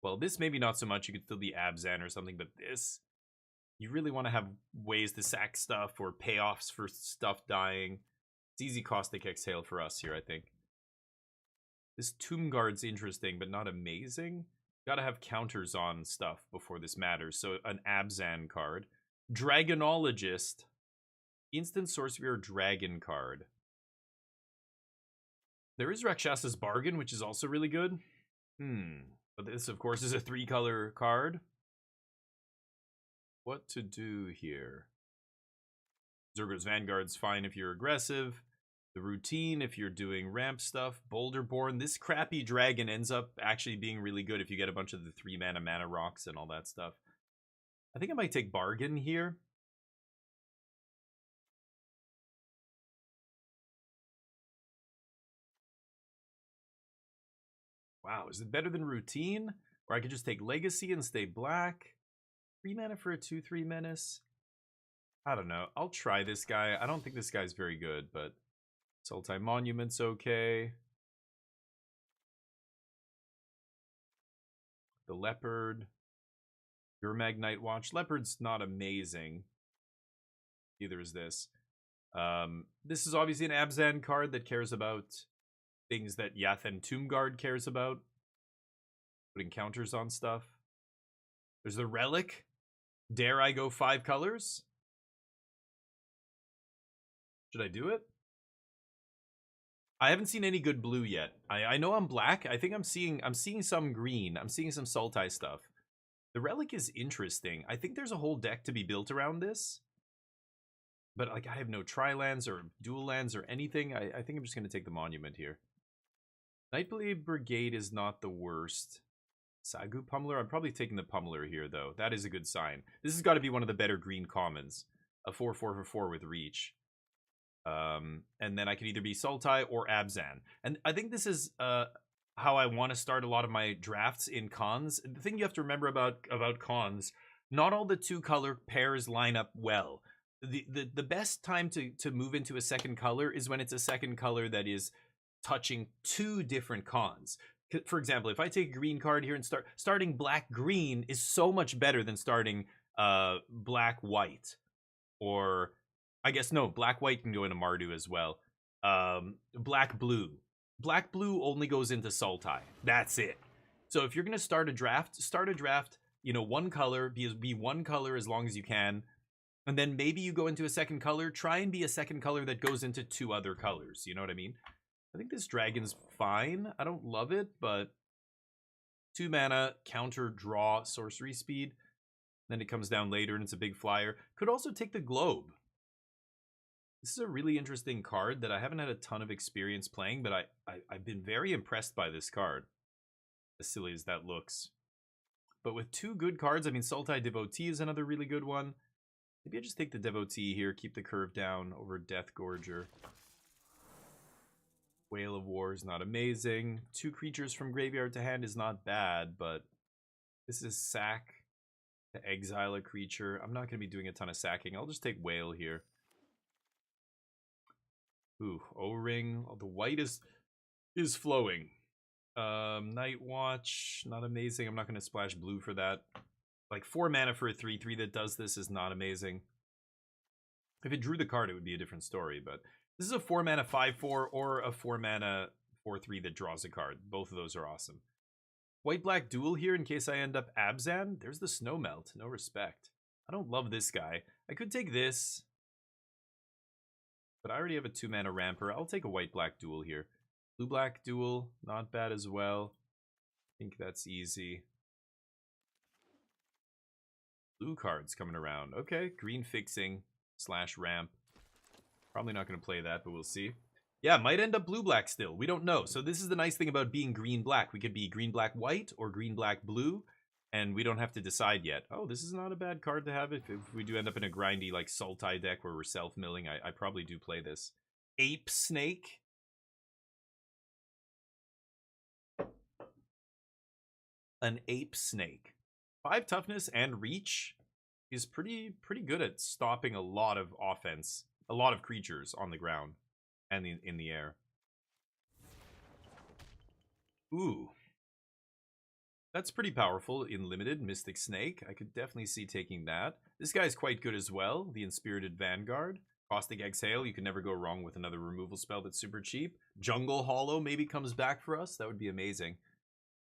Well, this maybe not so much. You could still be Abzan or something, but this... You really want to have ways to sack stuff or payoffs for stuff dying. It's easy Caustic Exhale for us here, I think. This Tomb Guard's interesting, but not amazing. Gotta have counters on stuff before this matters. So an Abzan card. Dragonologist. Instant Sorcery or Dragon card. There is Rakshasa's Bargain, which is also really good. But this, of course, is a 3-color card. What to do here? Zergo's Vanguard's fine if you're aggressive. The routine, if you're doing ramp stuff. Boulderborn. This crappy dragon ends up actually being really good if you get a bunch of the 3-mana mana rocks and all that stuff. I think I might take Bargain here. Wow, is it better than routine? Or I could just take Legacy and stay black? 3 mana for a 2/3 menace? I don't know. I'll try this guy. I don't think this guy's very good, but Sultai Monument's okay. The Leopard. Your Magnite Watch. Leopard's not amazing. Either is this. This is obviously an Abzan card that cares about things that Yathen Tombguard cares about. Putting counters on stuff. There's the Relic. Dare I go 5 colors? Should I do it? I haven't seen any good blue yet. I know I'm black. I think I'm seeing some green. I'm seeing some Sultai stuff. The Relic is interesting. I think there's a whole deck to be built around this. But like I have no tri-lands or dual lands or anything. I think I'm just gonna take the Monument here. Nightblade Brigade is not the worst. Sagu Pummeler? I'm probably taking the Pummeler here though. That is a good sign. This has got to be one of the better green commons. A 4/4 for 4 with reach. And then I can either be Sultai or Abzan. And I think this is how I want to start a lot of my drafts in cons. The thing you have to remember about cons, not all the 2-color pairs line up well. The best time to move into a second color is when it's a second color that is touching 2 different cons. For example, if I take a green card here and starting black-green is so much better than starting black-white. Or I guess no, black-white can go into Mardu as well. Black-blue. Black-blue only goes into Sultai. That's it. So if you're going to start a draft, you know, 1 color, be 1 color as long as you can. And then maybe you go into a second color. Try and be a second color that goes into 2 other colors. You know what I mean? I think this dragon's fine. I don't love it, but 2 mana, counter, draw, sorcery speed. Then it comes down later and it's a big flyer. Could also take the Globe. This is a really interesting card that I haven't had a ton of experience playing, but I've been very impressed by this card. As silly as that looks. But with 2 good cards, I mean, Sultai Devotee is another really good one. Maybe I just take the Devotee here, keep the curve down over Death Gorger. Whale of War is not amazing. 2 creatures from graveyard to hand is not bad, but this is sack to exile a creature. I'm not going to be doing a ton of sacking. I'll just take Whale here. Ooh, O-Ring. Oh, the white is flowing. Night Watch, not amazing. I'm not going to splash blue for that. Like 4 mana for a 3/3 that does this is not amazing. If it drew the card, it would be a different story, but this is a 4 mana 5/4 or a 4 mana 4/3 that draws a card. Both of those are awesome. White-black duel here in case I end up Abzan. There's the Snowmelt. No respect. I don't love this guy. I could take this, but I already have a 2 mana ramper. I'll take a white-black duel here. Blue-black duel, not bad as well. I think that's easy. Blue cards coming around. Okay, green fixing / ramp. Probably not going to play that, but we'll see. Yeah, might end up blue-black still. We don't know. So this is the nice thing about being green-black. We could be green-black-white or green-black-blue, and we don't have to decide yet. Oh, this is not a bad card to have if we do end up in a grindy, like, Sultai deck where we're self-milling. I probably do play this. Ape Snake. An Ape Snake. 5 toughness and reach is pretty good at stopping a lot of offense, a lot of creatures on the ground and in the air. Ooh. That's pretty powerful in limited. Mystic Snake. I could definitely see taking that. This guy's quite good as well. The Inspirited Vanguard. Caustic Exhale. You can never go wrong with another removal spell that's super cheap. Jungle Hollow maybe comes back for us. That would be amazing.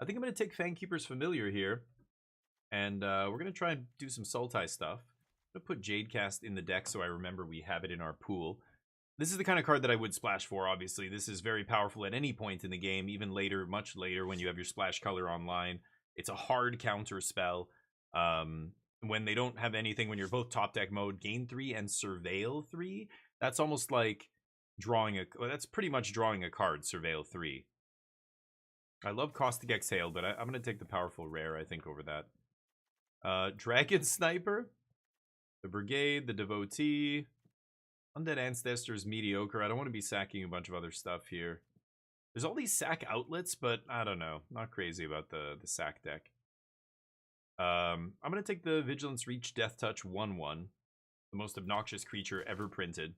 I think I'm going to take Fangkeeper's Familiar here. And we're going to try and do some Sultai stuff. I'm going to put Jadecast in the deck so I remember we have it in our pool. This is the kind of card that I would splash for, obviously. This is very powerful at any point in the game, even later, much later, when you have your splash color online. It's a hard counter spell. When they don't have anything, when you're both top deck mode, gain 3 and surveil 3. That's almost like drawing a... Well, that's pretty much drawing a card, surveil 3. I love Caustic Exhale, but I'm going to take the powerful rare, I think, over that. Dragon Sniper. The Brigade, the Devotee. Undead Ancestor's mediocre. I don't want to be sacking a bunch of other stuff here. There's all these sack outlets, but I don't know. Not crazy about the sack deck. I'm going to take the Vigilance Reach Death Touch 1/1. The most obnoxious creature ever printed.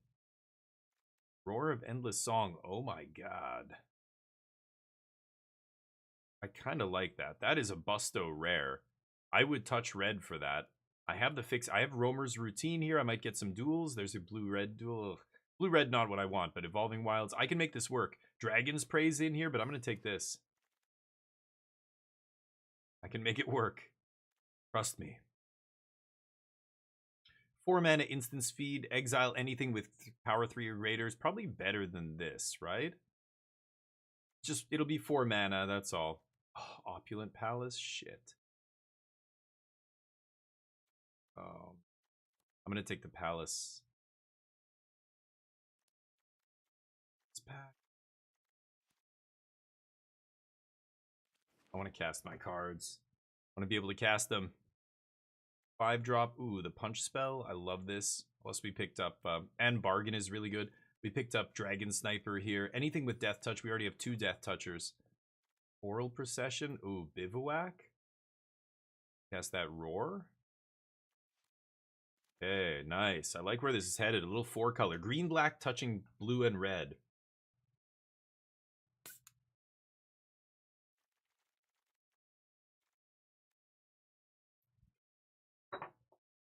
Roar of Endless Song. Oh my god. I kind of like that. That is a Busto rare. I would touch red for that. I have the fix. I have Roamer's Routine here. I might get some duels. There's a blue-red duel. Ugh. Blue-red, not what I want, but Evolving Wilds. I can make this work. Dragon's Praise in here, but I'm going to take this. I can make it work. Trust me. 4 mana instance feed. Exile anything with power 3 or greater is probably better than this, right? Just, it'll be 4 mana, that's all. Oh, Opulent Palace? Shit. I'm going to take the Palace. It's back. I want to cast my cards. I want to be able to cast them. 5-drop. Ooh, the Punch spell. I love this. Plus we picked up, and Bargain is really good. We picked up Dragon Sniper here. Anything with Death Touch. We already have 2 Death Touchers. Oral Procession. Ooh, Bivouac. Cast that Roar. Okay, nice. I like where this is headed. A little 4-color. Green, black, touching blue and red.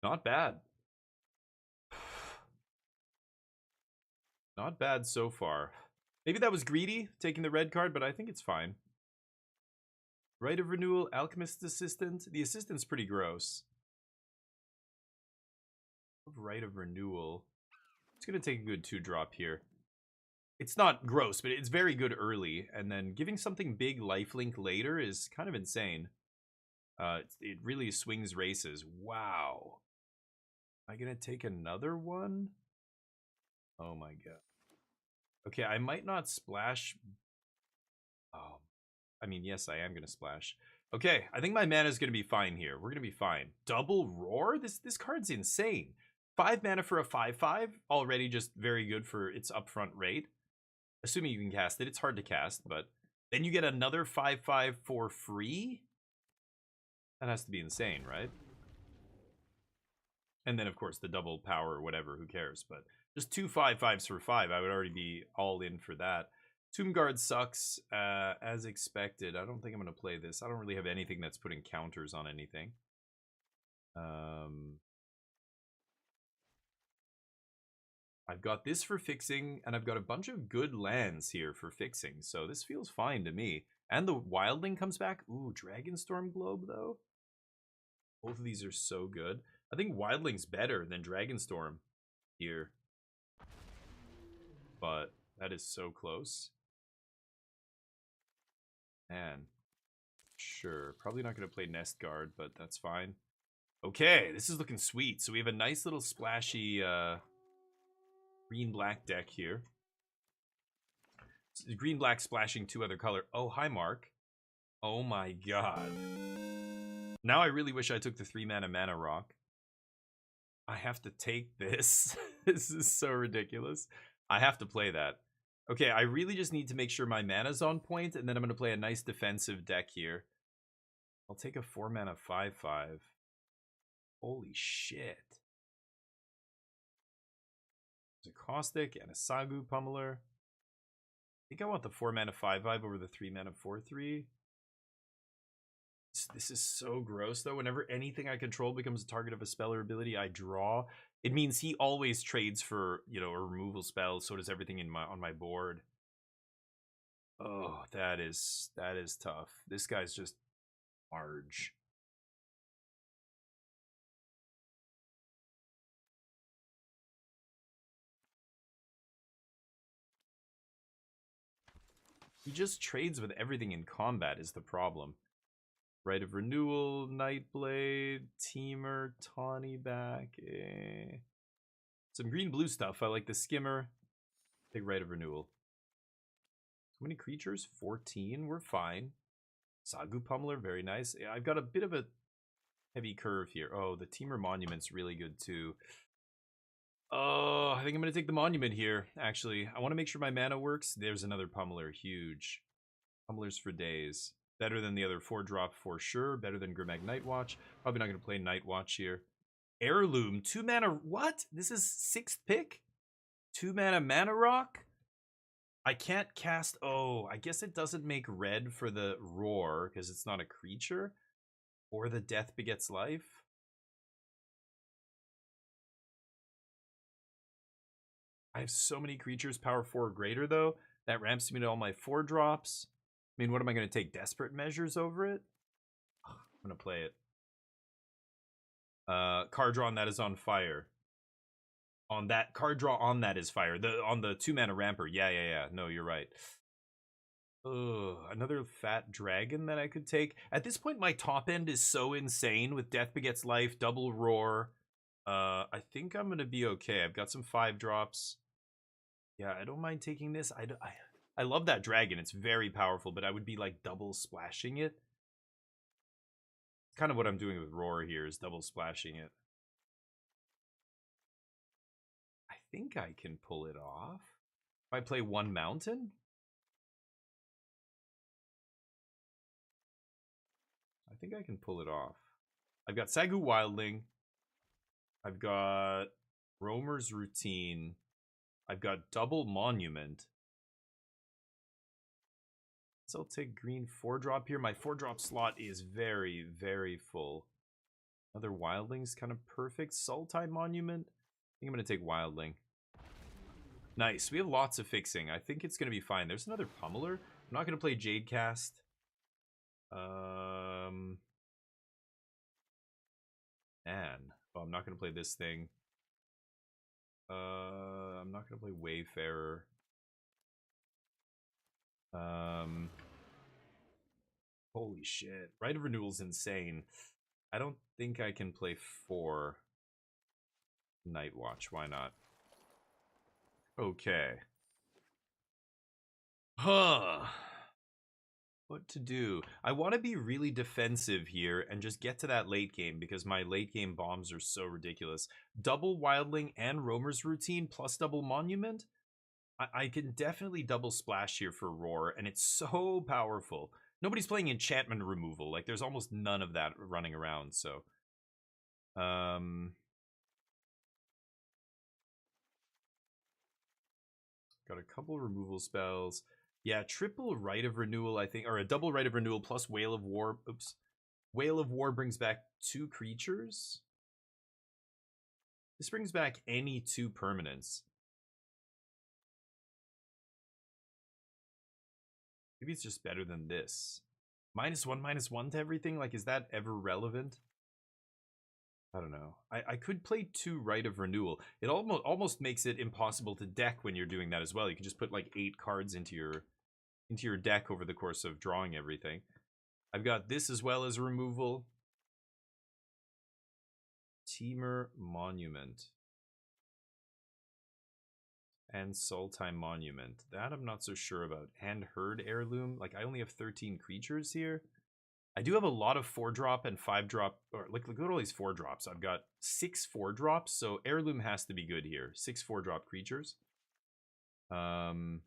Not bad. Not bad so far. Maybe that was greedy, taking the red card, but I think it's fine. Right of Renewal, Alchemist's Assistant. The Assistant's pretty gross. Right of Renewal. It's going to take a good 2-drop here. It's not gross, but it's very good early. And then giving something big lifelink later is kind of insane. It really swings races. Wow. Am I going to take another one? Oh my god. Okay, I might not splash. Oh, I mean, yes, I am going to splash. Okay, I think my mana is going to be fine here. We're going to be fine. Double Roar? This card's insane. 5 mana for a 5/5. Already just very good for its upfront rate. Assuming you can cast it. It's hard to cast, but then you get another 5/5 for free? That has to be insane, right? And then, of course, the double power or whatever. Who cares? But just 2 5/5s for 5. I would already be all in for that. Tomb Guard sucks, as expected. I don't think I'm going to play this. I don't really have anything that's putting counters on anything. I've got this for fixing, and I've got a bunch of good lands here for fixing. So this feels fine to me. And the Wildling comes back. Ooh, Dragonstorm Globe, though. Both of these are so good. I think Wildling's better than Dragonstorm here. But that is so close. Man. Sure. Probably not going to play Nest Guard, but that's fine. Okay, this is looking sweet. So we have a nice little splashy green-black deck here. Green-black splashing 2 other color. Oh, hi, Mark. Oh my god. Now I really wish I took the 3-mana Mana Rock. I have to take this. This is so ridiculous. I have to play that. Okay, I really just need to make sure my mana's on point, and then I'm going to play a nice defensive deck here. I'll take a 4-mana 5/5. Holy shit. There's a Caustic and a Sagu Pummeler. I think I want the 4-mana 5/5 over the 3-mana 4/3. This is so gross, though. Whenever anything I control becomes a target of a spell or ability, I draw. It means he always trades for, you know, a removal spell. So does everything on my board. Oh, that is tough. This guy's just large. He just trades with everything in combat is the problem. Right of Renewal, Nightblade, Teamer, Tawny back. Some green-blue stuff. I like the Skimmer. Big Right of Renewal. How many creatures? 14. We're fine. Sagu Pummeler, very nice. I've got a bit of a heavy curve here. Oh, the Teamer Monument's really good too. Oh, I think I'm going to take the Monument here, actually. I want to make sure my mana works. There's another Pummeler. Huge. Pummelers for days. Better than the other 4-drop for sure. Better than Grimag Nightwatch. Probably not going to play Nightwatch here. Heirloom. 2 mana. What? This is 6th pick? 2 mana Mana Rock? I can't cast. Oh, I guess it doesn't make red for the Roar because it's not a creature. Or the Death Begets Life. I have so many creatures power 4 or greater, though. That ramps me to all my 4 drops. I mean, what am I going to take? Desperate measures over it? I'm going to play it. Card draw on that is on fire. On that, card draw on that is fire. On the 2-mana ramper. Yeah. No, you're right. Ugh, another fat dragon that I could take. At this point, my top end is so insane with Death Begets Life, Double Roar. I think I'm going to be okay. I've got some 5 drops. Yeah, I don't mind taking this. I love that dragon. It's very powerful, but I would be like double splashing it. It's kind of what I'm doing with Roar here, is double splashing it. I think I can pull it off. If I play 1 mountain? I think I can pull it off. I've got Sagu Wildling. I've got Roamer's Routine. I've got Double Monument. So I'll take green 4-drop here. My 4-drop slot is very, very full. Another Wildling's kind of perfect. Sultai Monument. I think I'm going to take Wildling. Nice. We have lots of fixing. I think it's going to be fine. There's another Pummeler. I'm not going to play Jadecast. Man. Oh, I'm not going to play this thing. I'm not going to play Wayfarer. Holy shit. Right of Renewal's insane. I don't think I can play 4 Night Watch. Why not? Okay. Huh. What to do? I want to be really defensive here and just get to that late game because my late game bombs are so ridiculous. Double Wildling and Roamer's Routine plus double Monument? I can definitely double splash here for Roar, and it's so powerful. Nobody's playing enchantment removal. Like, there's almost none of that running around, so. Got a couple removal spells. Yeah, triple Rite of Renewal, I think, or a double Rite of Renewal plus Whale of War. Oops. Whale of War brings back 2 creatures. This brings back any 2 permanents. Maybe it's just better than this. -1/-1 to everything? Like, is that ever relevant? I don't know. I could play 2 Rite of Renewal. It almost makes it impossible to deck when you're doing that as well. You can just put like 8 cards into your deck over the course of drawing everything. I've got this as well as removal. Temur Monument. And Sultai Monument. That I'm not so sure about. And Herd Heirloom. Like, I only have 13 creatures here. I do have a lot of 4-drop and 5-drop. Or, look at all these 4-drops. I've got 6 4-drops, so Heirloom has to be good here. 6 4-drop creatures. Maybe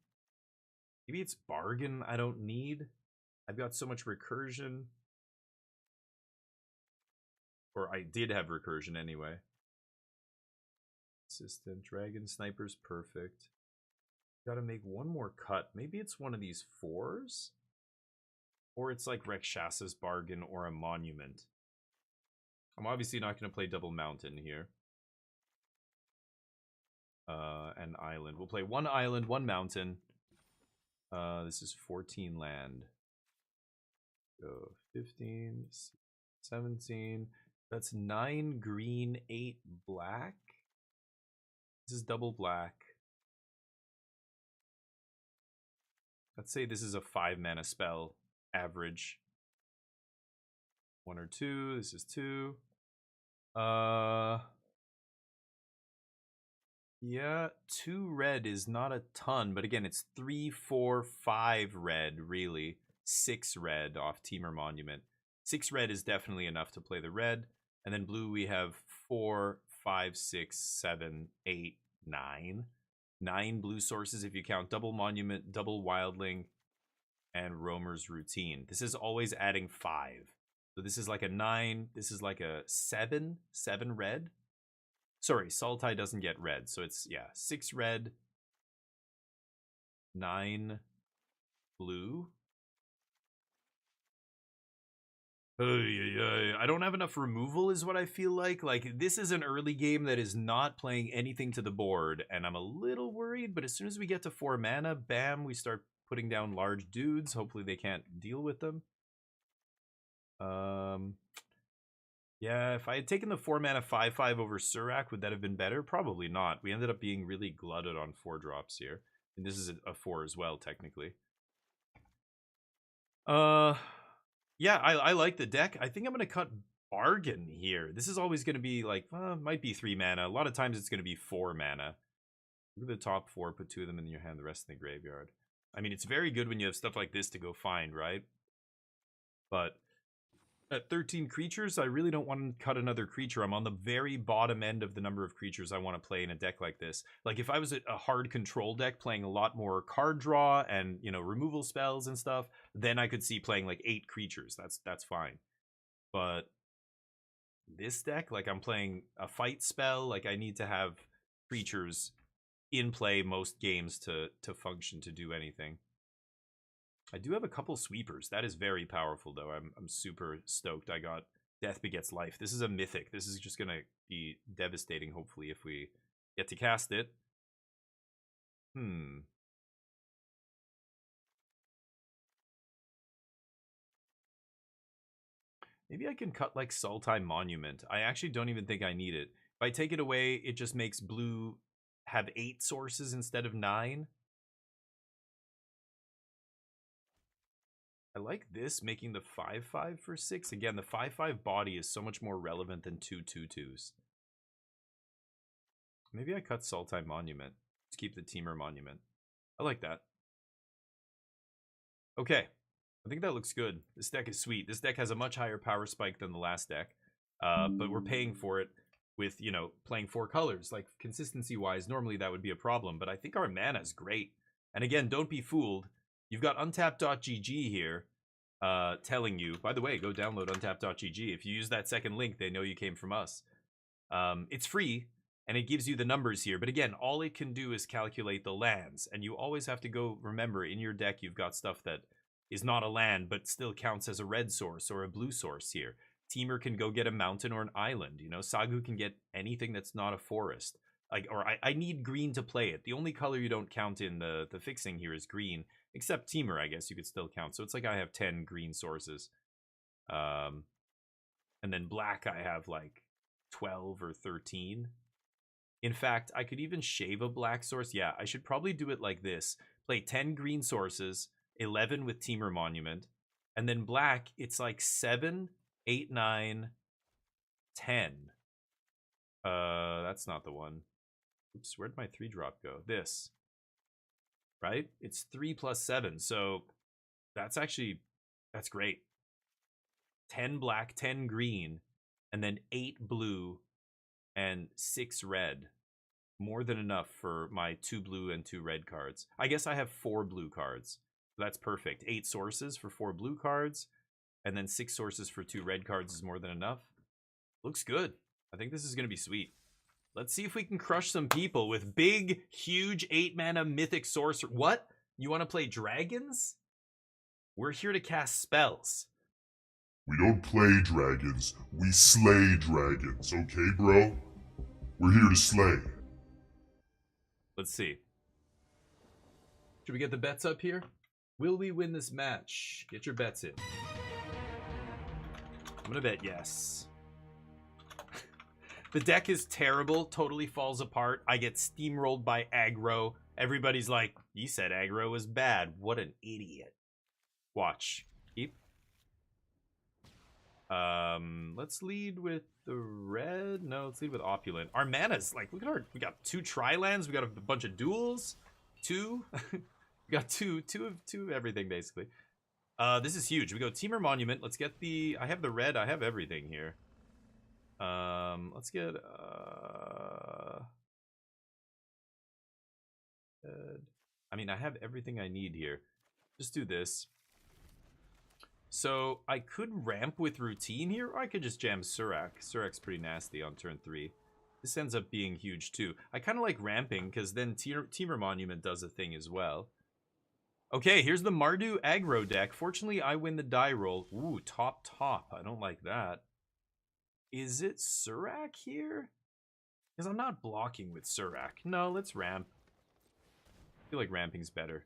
it's Bargain I don't need. I've got so much Recursion. Or I did have Recursion anyway. Assistant Dragon Sniper's perfect. Gotta make one more cut. Maybe it's one of these 4s? Or it's like Rakshas's Bargain or a Monument. I'm obviously not going to play Double Mountain here. And Island. We'll play 1 Island, 1 Mountain. This is 14 land. So 15, 17. That's 9 green, 8 black. This is double black. Let's say this is a 5-mana spell. Average. 1 or 2. This is 2. Yeah, 2 red is not a ton, but again, it's 3, 4, 5 red, really. 6 red off Temur Monument. 6 red is definitely enough to play the red. And then blue, we have 4, 5, 6, 7, 8, 9. 9 blue sources if you count double Monument, double Wildling, and Roamer's Routine. This is always adding 5. So this is like a 9. This is like a 7. 7 red. Sorry, Sultai doesn't get red. So it's, yeah, 6 red, 9 blue. I don't have enough removal is what I feel like. Like, this is an early game that is not playing anything to the board, and I'm a little worried, but as soon as we get to 4 mana, bam, we start putting down large dudes. Hopefully they can't deal with them. Yeah, if I had taken the 4 mana 5/5 over Surak, would that have been better? Probably not. We ended up being really glutted on 4 drops here. And this is a 4 as well, technically. Yeah, I like the deck. I think I'm going to cut Bargain here. This is always going to be like, might be 3 mana. A lot of times it's going to be 4 mana. Look at the top 4, put 2 of them in your hand, the rest in the graveyard. I mean, it's very good when you have stuff like this to go find, right? But at 13 creatures, I really don't want to cut another creature. I'm on the very bottom end of the number of creatures I want to play in a deck like this. Like, if I was a hard control deck playing a lot more card draw and, you know, removal spells and stuff, then I could see playing like 8 creatures. That's fine. But this deck, like, I'm playing a fight spell. Like, I need to have creatures in play most games to function, to do anything. I do have a couple sweepers. That is very powerful, though. I'm super stoked. I got Death Begets Life. This is a mythic. This is just going to be devastating, hopefully, if we get to cast it. Maybe I can cut, like, Sultai Monument. I actually don't even think I need it. If I take it away, it just makes blue have 8 sources instead of 9. I like this, making the 5/5 for 6. Again, the 5/5 body is so much more relevant than 2 2/2s. Maybe I cut Sultai Monument. Let's keep the Teamer Monument. I like that. Okay. I think that looks good. This deck is sweet. This deck has a much higher power spike than the last deck. But we're paying for it with, you know, playing 4 colors. Like, consistency-wise, normally that would be a problem. But I think our mana is great. And again, don't be fooled. You've got untapped.gg here telling you, by the way, go download untapped.gg. If you use that second link, they know you came from us. It's free, and it gives you the numbers here. But again, all it can do is calculate the lands. And you always have to go, remember, in your deck, you've got stuff that is not a land, but still counts as a red source or a blue source here. Teamer can go get a mountain or an island. You know, Sagu can get anything that's not a forest. Like, or I need green to play it. The only color you don't count in the fixing here is green. Except Teamer, I guess you could still count. So it's like I have 10 green sources. And then black, I have like 12 or 13. In fact, I could even shave a black source. Yeah, I should probably do it like this. Play 10 green sources, 11 with Teamer Monument. And then black, it's like 7, 8, 9, 10. That's not the one. Oops, where'd my 3-drop go? This. Right? It's 3 plus 7. So that's great. 10 black, 10 green, and then 8 blue and 6 red. More than enough for my 2 blue and 2 red cards. I guess I have 4 blue cards. That's perfect. 8 sources for 4 blue cards, and then 6 sources for 2 red cards is more than enough. Looks good. I think this is going to be sweet. Let's see if we can crush some people with big, huge 8-mana mythic sorcerer. What? You want to play dragons? We're here to cast spells. We don't play dragons, we slay dragons, okay, bro? We're here to slay. Let's see. Should we get the bets up here? Will we win this match? Get your bets in. I'm gonna bet yes. The deck is terrible, totally falls apart. I get steamrolled by aggro. Everybody's like, you said aggro was bad. What an idiot. Watch. Keep. Let's lead with the red. No, let's lead with opulent. Our mana's like, look at our, we got 2 tri-lands. We got a bunch of duels. 2. We got two of everything, basically. This is huge. We go Teamer Monument. Let's get the, I have the red. I have everything here. Let's get, I mean, I have everything I need here. Just do this. So I could ramp with routine here, or I could just jam Surak. Surak's pretty nasty on turn 3. This ends up being huge too. I kind of like ramping because then Teamer Monument does a thing as well. Okay, here's the Mardu aggro deck. Fortunately, I win the die roll. Ooh, top. I don't like that. Is it Surak here? Because I'm not blocking with Surak. No, let's ramp. I feel like ramping's better.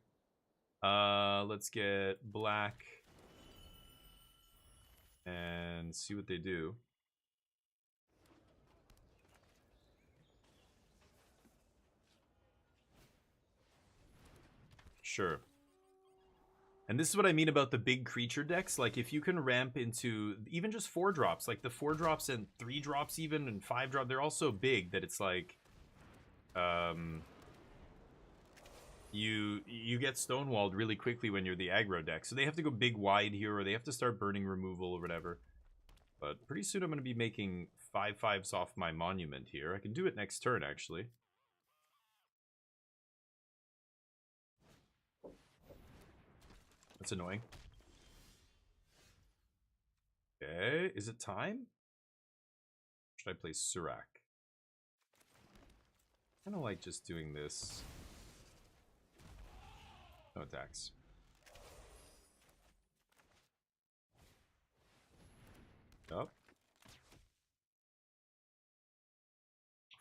Let's get black. And see what they do. Sure. And this is what I mean about the big creature decks. Like, if you can ramp into even just 4 drops, like the 4 drops and 3 drops even, and 5 drops, they're all so big that it's like, you get stonewalled really quickly when you're the aggro deck. So they have to go big wide here, or they have to start burning removal or whatever. But pretty soon I'm going to be making 5/5s off my monument here. I can do it next turn, actually. That's annoying. Okay, is it time? Should I play Surak? I don't like just doing this. No attacks. Up.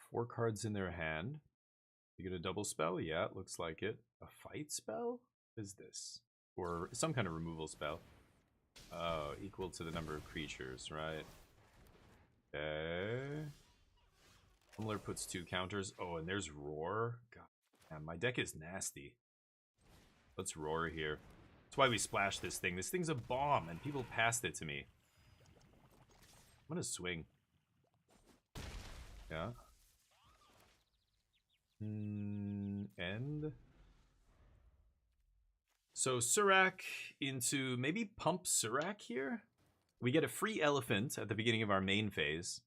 4 cards in their hand. You get a double spell? Yeah, it looks like it. A fight spell? What is this? Or some kind of removal spell. Oh, equal to the number of creatures, right? Okay. Tumbler puts 2 counters. Oh, and there's Roar. God, man, my deck is nasty. Let's Roar here. That's why we splashed this thing. This thing's a bomb, and people passed it to me. I'm gonna swing. Yeah. End. So Surak into maybe pump Surak here. We get a free elephant at the beginning of our main phase.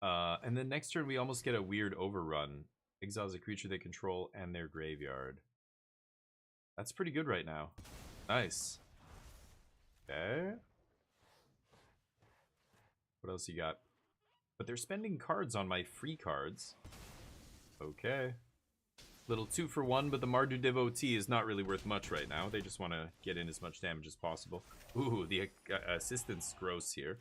And then next turn we almost get a weird overrun. Exiles a creature they control and their graveyard. That's pretty good right now. Nice. Okay. What else you got? But they're spending cards on my free cards. Okay. Little 2 for 1, but the Mardu Devotee is not really worth much right now. They just want to get in as much damage as possible. Ooh, the assistant's gross here.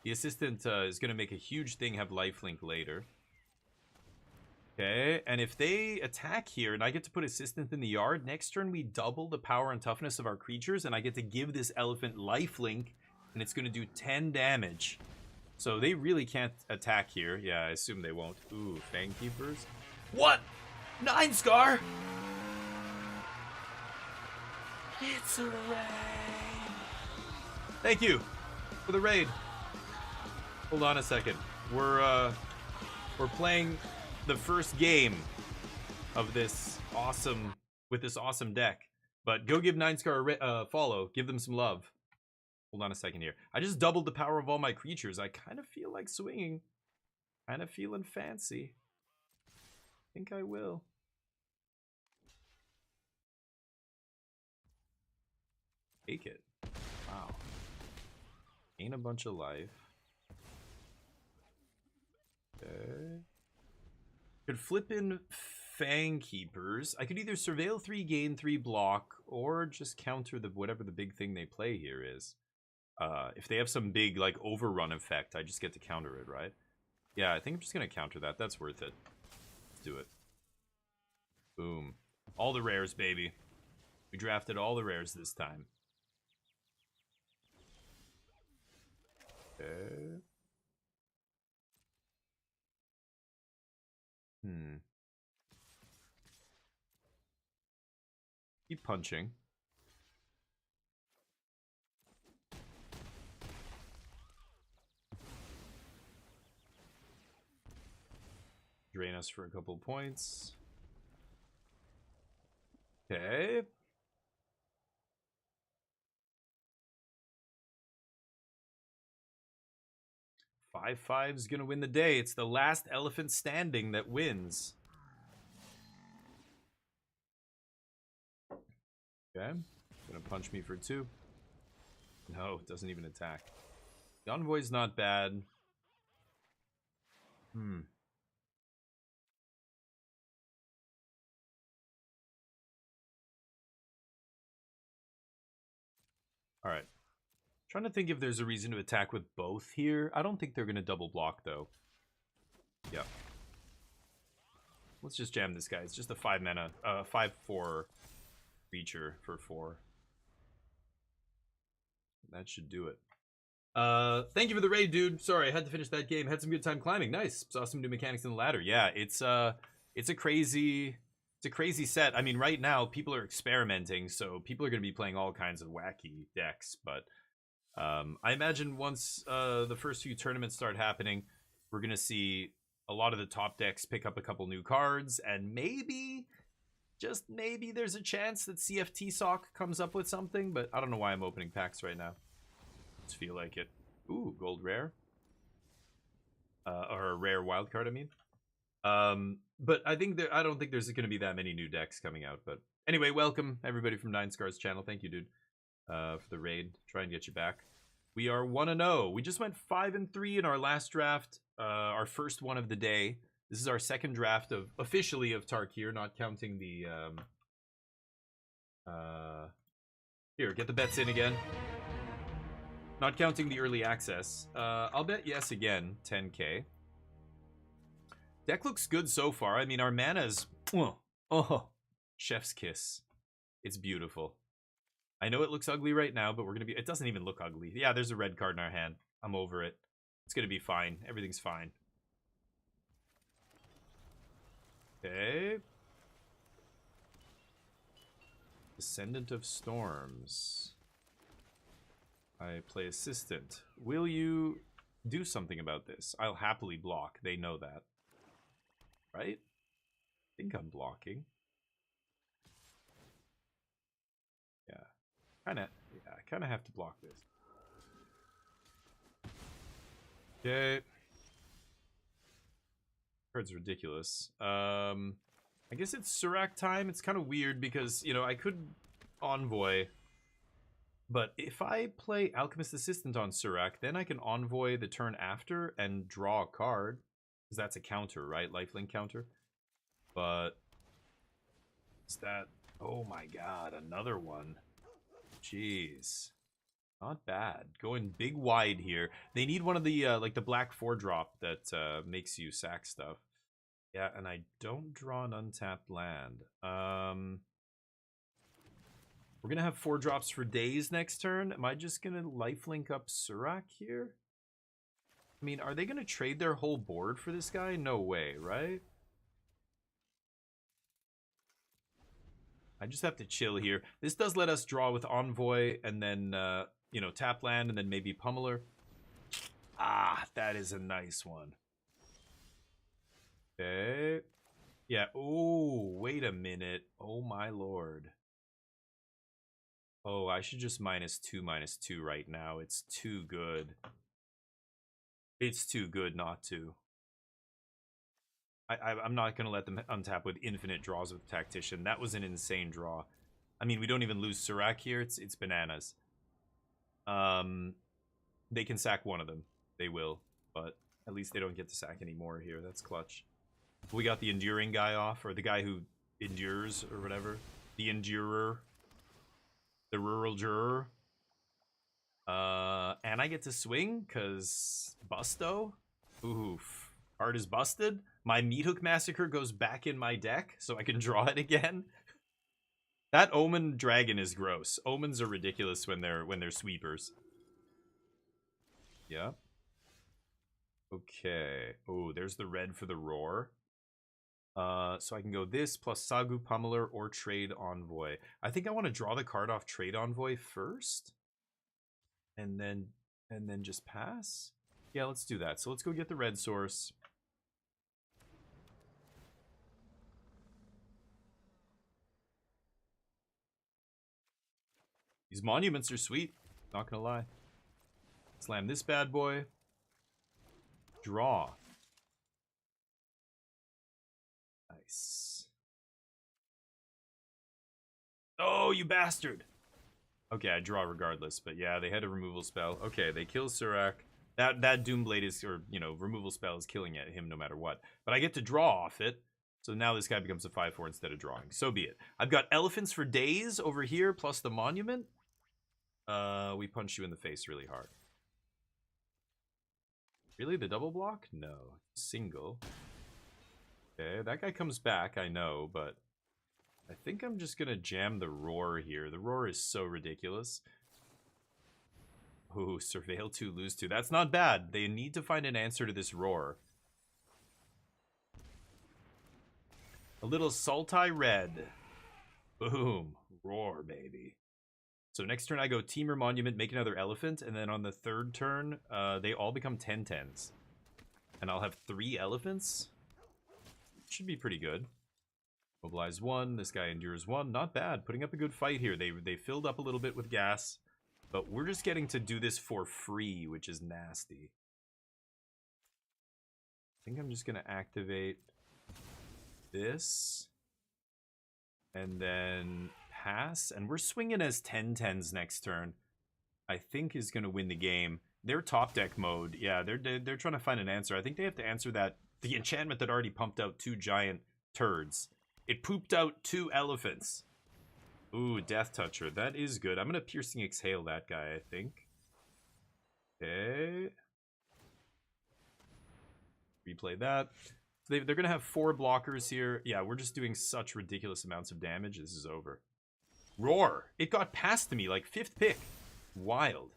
The assistant is going to make a huge thing have lifelink later. Okay, and if they attack here and I get to put assistant in the yard, next turn we double the power and toughness of our creatures, and I get to give this elephant lifelink, and it's going to do 10 damage. So they really can't attack here. Yeah, I assume they won't. Ooh, Fang Keepers. What? 9 Scar? It's a raid. Thank you for the raid. Hold on a second. We're playing the first game of this awesome deck. But go give 9 Scar a follow. Give them some love. Hold on a second here. I just doubled the power of all my creatures. I kind of feel like swinging. Kind of feeling fancy. I think I will. Take it. Wow. Gain a bunch of life. Okay. Could flip in Fang Keepers. I could either Surveil 3, gain 3 block, or just counter the whatever the big thing they play here is. If they have some big, like, overrun effect, I just get to counter it, right? Yeah, I think I'm just going to counter that. That's worth it. Let's do it. Boom. All the rares, baby. We drafted all the rares this time. Okay. Keep punching. Drain us for a couple points. Okay. Five five's gonna win the day. It's the last elephant standing that wins. Okay. Gonna punch me for 2. No, it doesn't even attack. The Envoy's not bad. All right. Trying to think if there's a reason to attack with both here. I don't think they're going to double block, though. Yep. Let's just jam this guy. It's just a 5-mana, 5/4 creature for 4. That should do it. Thank you for the raid, dude. Sorry, I had to finish that game. Had some good time climbing. Nice. Saw some new mechanics in the ladder. Yeah, it's a crazy set. I mean, right now people are experimenting, so people are going to be playing all kinds of wacky decks. But I imagine once the first few tournaments start happening, we're going to see a lot of the top decks pick up a couple new cards, and maybe, just maybe, there's a chance that CFT Sock comes up with something. But I don't know why I'm opening packs right now. Feel like it. Ooh, gold rare. Or a rare wild card, I mean. But I don't think there's going to be that many new decks coming out. But anyway, welcome everybody from Nine Scars channel. Thank you, dude, for the raid. Try and get you back. We are 1-0. We just went 5-3 in our last draft. Our first one of the day. This is our second draft of officially of Tarkir, not counting the here, get the bets in again. Not counting the early access. I'll bet yes again, 10k. Deck looks good so far. I mean, our mana's... Oh, chef's kiss. It's beautiful. I know it looks ugly right now, but we're going to be... It doesn't even look ugly. Yeah, there's a red card in our hand. I'm over it. It's going to be fine. Everything's fine. Okay. Descendant of Storms. I play assistant. Will you do something about this? I'll happily block. They know that. Right? I think I'm blocking. Yeah. I kind of have to block this. Okay. Card's ridiculous. I guess it's Surak time. It's kind of weird because, you know, I could Envoy... But if I play Alchemist Assistant on Surak, then I can Envoy the turn after and draw a card. Because that's a counter, right? Lifelink counter. But... is that... oh my god, another one. Jeez. Not bad. Going big wide here. They need one of the, like the black 4-drop that makes you sack stuff. Yeah, and I don't draw an untapped land. We're going to have 4-drops for days next turn. Am I just going to lifelink up Surak here? I mean, are they going to trade their whole board for this guy? No way, right? I just have to chill here. This does let us draw with Envoy and then, you know, tap land and then maybe Pummeler. Ah, that is a nice one. Okay. Yeah. Oh, wait a minute. Oh, my lord. Oh, I should just -2/-2 right now. It's too good. It's too good not to. I'm not going to let them untap with infinite draws with Tactician. That was an insane draw. I mean, we don't even lose Surak here. It's bananas. They can sack one of them. They will. But at least they don't get to sack any more here. That's clutch. We got the Enduring guy off. Or the guy who endures or whatever. The Endurer. The rural juror. And I get to swing because Busto. Oof. Card is busted. My Meat Hook Massacre goes back in my deck so I can draw it again. That Omen Dragon is gross. Omens are ridiculous when they're sweepers. Yeah. Okay. Oh, there's the red for the roar. So I can go this plus Sagu Pummeler or Trade Envoy. I think I want to draw the card off Trade Envoy first. And then just pass. Yeah, let's do that. So let's go get the red source. These monuments are sweet. Not gonna lie. Slam this bad boy. Draw. Nice. Oh, you bastard! Okay, I draw regardless, but yeah, they had a removal spell. Okay, they kill Surak. That Doomblade is, or, you know, removal spell is killing him no matter what. But I get to draw off it, so now this guy becomes a 5/4 instead of drawing. So be it. I've got elephants for days over here, plus the monument. We punch you in the face really hard. Really? The double block? No. Single. Okay, that guy comes back, I know, but I think I'm just gonna jam the roar here. The roar is so ridiculous. Ooh, surveil 2, lose 2. That's not bad. They need to find an answer to this roar. A little salty red. Boom. Roar, baby. So next turn I go Teamer Monument, make another elephant, and then on the third turn, they all become 10/10s. And I'll have 3 elephants. Should be pretty good. Mobilize 1, this guy endures 1. Not bad. Putting up a good fight here. They filled up a little bit with gas. But we're just getting to do this for free, which is nasty. I think I'm just going to activate this. And then pass. And we're swinging as 10/10s next turn. I think is going to win the game. They're top deck mode. Yeah, they're trying to find an answer. I think they have to answer that. The enchantment that already pumped out 2 giant turds. It pooped out 2 elephants. Ooh, Death Toucher. That is good. I'm going to Piercing Exhale that guy, I think. Okay. Replay that. So they're going to have 4 blockers here. Yeah, we're just doing such ridiculous amounts of damage. This is over. Roar! It got past me, like 5th pick. Wild.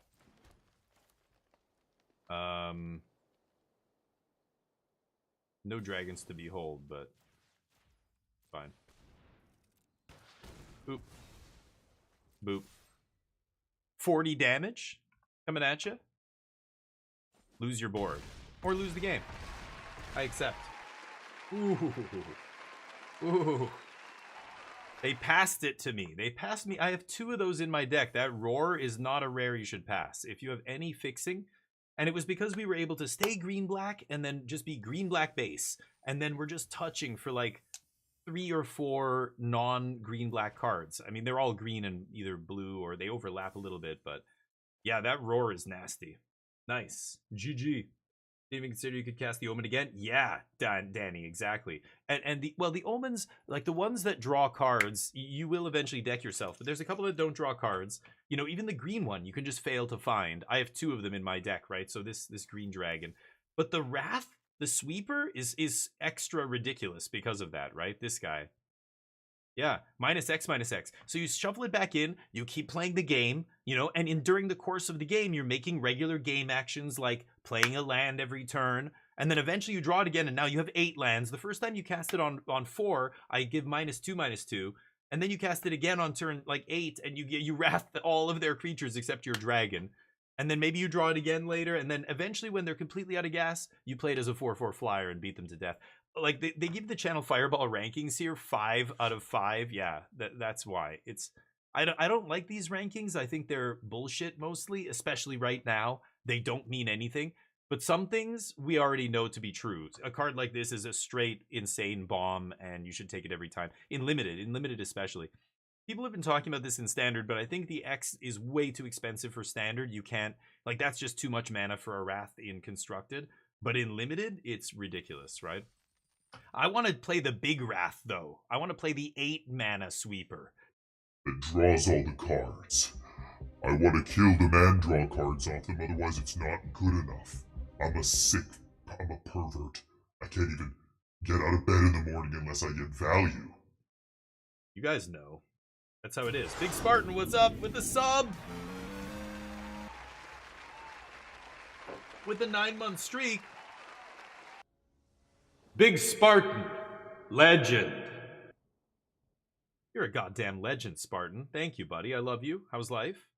No dragons to behold, but fine. Boop. Boop. 40 damage coming at you. Lose your board. Or lose the game. I accept. Ooh. Ooh. They passed it to me. They passed me. I have 2 of those in my deck. That roar is not a rare you should pass. If you have any fixing, and it was because we were able to stay green-black and then just be green-black base. And then we're just touching for like 3 or 4 non-green-black cards. I mean, they're all green and either blue or they overlap a little bit. But yeah, that roar is nasty. Nice. GG. Didn't even consider you could cast the Omen again? Yeah, Danny, exactly. And the Omens, like the ones that draw cards, you will eventually deck yourself. But there's a couple that don't draw cards. You know, even the green one, you can just fail to find. I have 2 of them in my deck, right? So this green dragon. But the Wrath, the Sweeper, is extra ridiculous because of that, right? This guy. Yeah, -X, -X. So you shuffle it back in, you keep playing the game, you know, and during the course of the game, you're making regular game actions like playing a land every turn, and then eventually you draw it again, and now you have 8 lands. The first time you cast it on 4, I give -2/-2, and then you cast it again on turn like 8, and you wrath all of their creatures except your dragon. And then maybe you draw it again later, and then eventually when they're completely out of gas, you play it as a 4/4 flyer and beat them to death. Like they give the channel Fireball rankings here 5 out of 5. Yeah, that's why. I don't like these rankings. I think they're bullshit mostly, especially right now. They don't mean anything. But some things we already know to be true. A card like this is a straight insane bomb, and you should take it every time. In limited especially. People have been talking about this in standard, but I think the X is way too expensive for standard. You can't, like, that's just too much mana for a Wrath in constructed. But in limited, it's ridiculous, right? I want to play the big Wrath, though. I want to play the 8 mana Sweeper. It draws all the cards. I want to kill them and draw cards off them, otherwise it's not good enough. I'm a pervert. I can't even get out of bed in the morning unless I get value. You guys know. That's how it is. Big Spartan, what's up with the sub? With the 9-month streak. Big Spartan. Legend. You're a goddamn legend, Spartan. Thank you, buddy. I love you. How's life?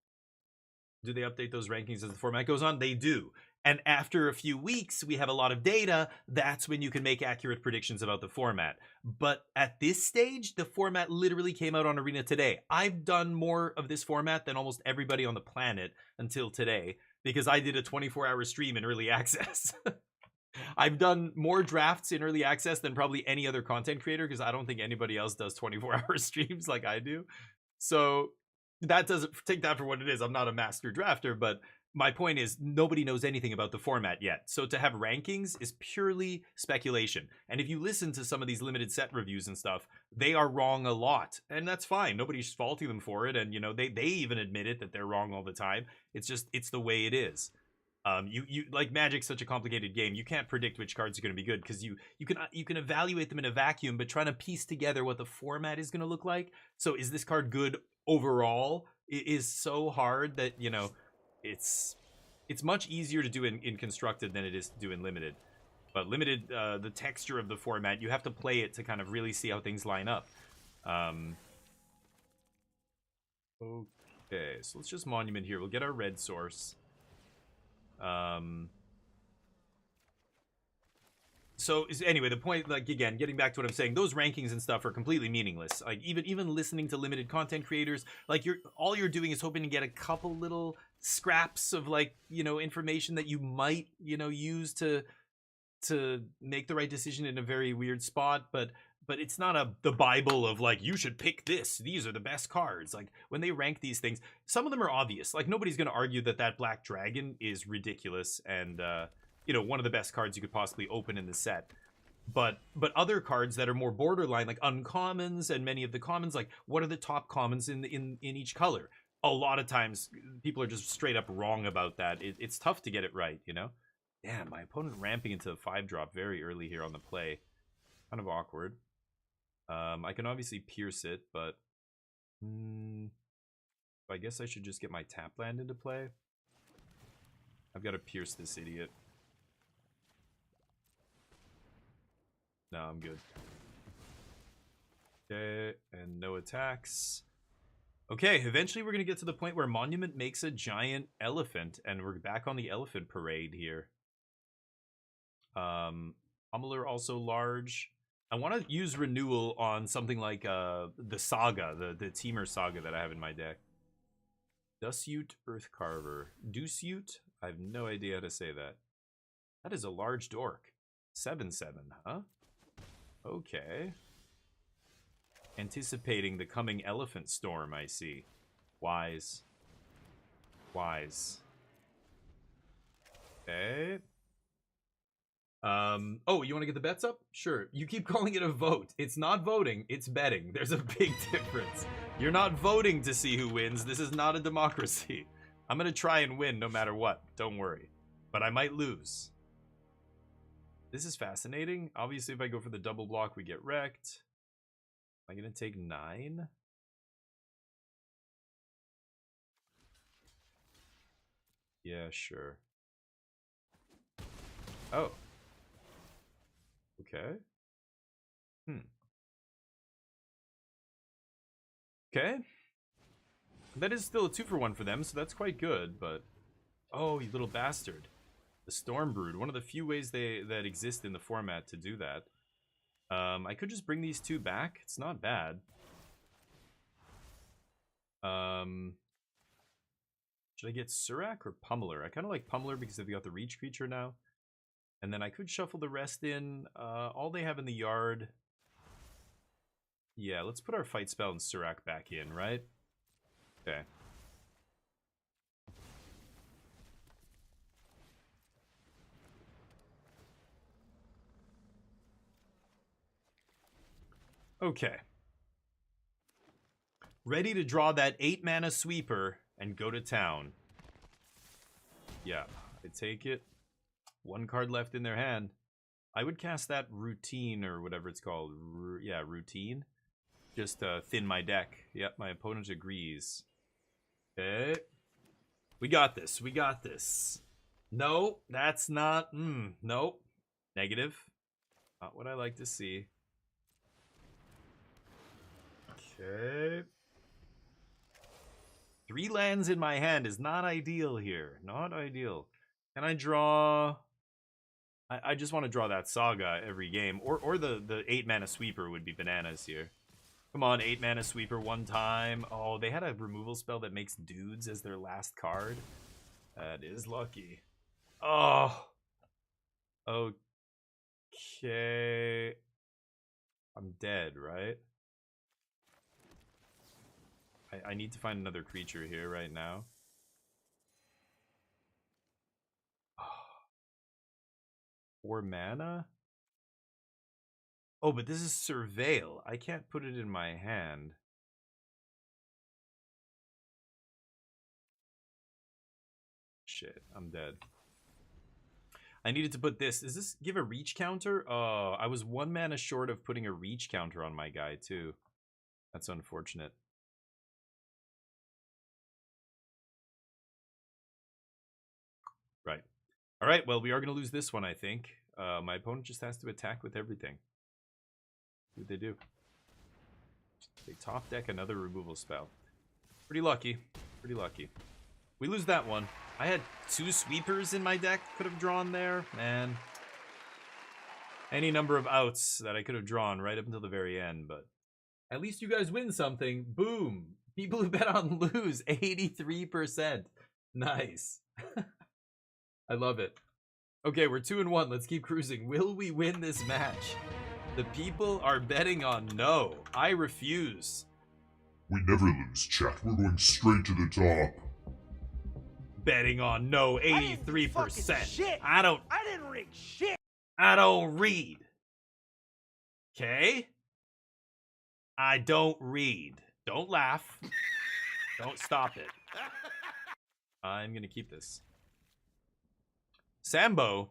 Do they update those rankings as the format goes on? They do. And after a few weeks, we have a lot of data. That's when you can make accurate predictions about the format. But at this stage, the format literally came out on Arena today. I've done more of this format than almost everybody on the planet until today because I did a 24-hour stream in early access. I've done more drafts in early access than probably any other content creator because I don't think anybody else does 24-hour streams like I do. So that doesn't take that for what it is. I'm not a master drafter, but my point is nobody knows anything about the format yet. So to have rankings is purely speculation. And if you listen to some of these limited set reviews and stuff, they are wrong a lot. And that's fine. Nobody's faulting them for it. And, you know, they even admit it that they're wrong all the time. It's just, it's the way it is. You like Magic's such a complicated game. You can't predict which cards are going to be good because you can evaluate them in a vacuum, but trying to piece together what the format is going to look like. So is this card good overall? It is so hard that, you know, it's much easier to do in constructed than it is to do in limited. But limited, the texture of the format, you have to play it to kind of really see how things line up. Okay, so let's just monument here. We'll get our red source. So anyway, the point, like, again, getting back to what I'm saying, those rankings and stuff are completely meaningless. Like, even listening to limited content creators, like, all you're doing is hoping to get a couple little scraps of, like, you know, information that you might, you know, use to make the right decision in a very weird spot, but it's not the Bible of, like, you should pick this, these are the best cards. Like, when they rank these things, some of them are obvious. Like, nobody's going to argue that Black Dragon is ridiculous and you know, one of the best cards you could possibly open in the set. But other cards that are more borderline, like uncommons and many of the commons, like, what are the top commons in each color? A lot of times people are just straight up wrong about that. It's tough to get it right, you know? Damn, my opponent ramping into the 5-drop very early here on the play. Kind of awkward. I can obviously pierce it, but I guess I should just get my tap land into play. I've got to pierce this idiot. No, I'm good. Okay, and no attacks. Okay, eventually we're going to get to the point where Monument makes a giant elephant, and we're back on the elephant parade here. Pummeler also large. I want to use Renewal on something like the Saga, the Teamer Saga that I have in my deck. Dusute Earthcarver. Deuceute? I have no idea how to say that. That is a large dork. 7/7, huh? Okay. Anticipating the coming elephant storm, I see. Wise. Wise. Okay. Oh, you want to get the bets up? Sure. You keep calling it a vote. It's not voting, it's betting. There's a big difference. You're not voting to see who wins. This is not a democracy. I'm going to try and win no matter what. Don't worry. But I might lose. This is fascinating. Obviously, if I go for the double block, we get wrecked. Am I going to take 9? Yeah, sure. Oh. Okay. Okay. That is still a 2-for-1 for them, so that's quite good, but... Oh, you little bastard. The Stormbrood, one of the few ways that exist in the format to do that. I could just bring these 2 back. It's not bad. Should I get Surak or Pummeler? I kind of like Pummeler because they've got the Reach creature now. And then I could shuffle the rest in. All they have in the yard... Yeah, let's put our Fight Spell and Surak back in, right? Okay. Okay. Ready to draw that 8-mana sweeper and go to town. Yeah, I take it. 1 card left in their hand. I would cast that Routine or whatever it's called. Yeah, Routine. Just thin my deck. Yep, my opponent agrees. Okay. We got this. We got this. No, that's not... nope. Negative. Not what I like to see. Okay. 3 lands in my hand is not ideal here. Not ideal. Can I draw... I just want to draw that Saga every game. Or the 8-mana sweeper would be bananas here. Come on, 8-mana sweeper 1 time. Oh, they had a removal spell that makes dudes as their last card. That is lucky. Oh. Okay. I'm dead, right? I need to find another creature here right now. 4 mana. Oh, but this is Surveil. I can't put it in my hand. Shit, I'm dead. I needed to put this. Does this give a reach counter? Oh, I was 1 mana short of putting a reach counter on my guy, too. That's unfortunate. Right. All right, well, we are going to lose this one, I think. My opponent just has to attack with everything. See what they do. They top deck another removal spell. Pretty lucky. Pretty lucky. We lose that one. I had 2 sweepers in my deck could have drawn there, man. Any number of outs that I could have drawn right up until the very end, but at least you guys win something. Boom. People who bet on lose, 83%. Nice. I love it. Okay, we're 2-1. Let's keep cruising. Will we win this match? The people are betting on no. I refuse. We never lose, chat. We're going straight to the top. Betting on no, 83%. I didn't read shit. I don't read. Okay? I don't read. Don't laugh. Don't stop it. I'm gonna keep this. Sambo.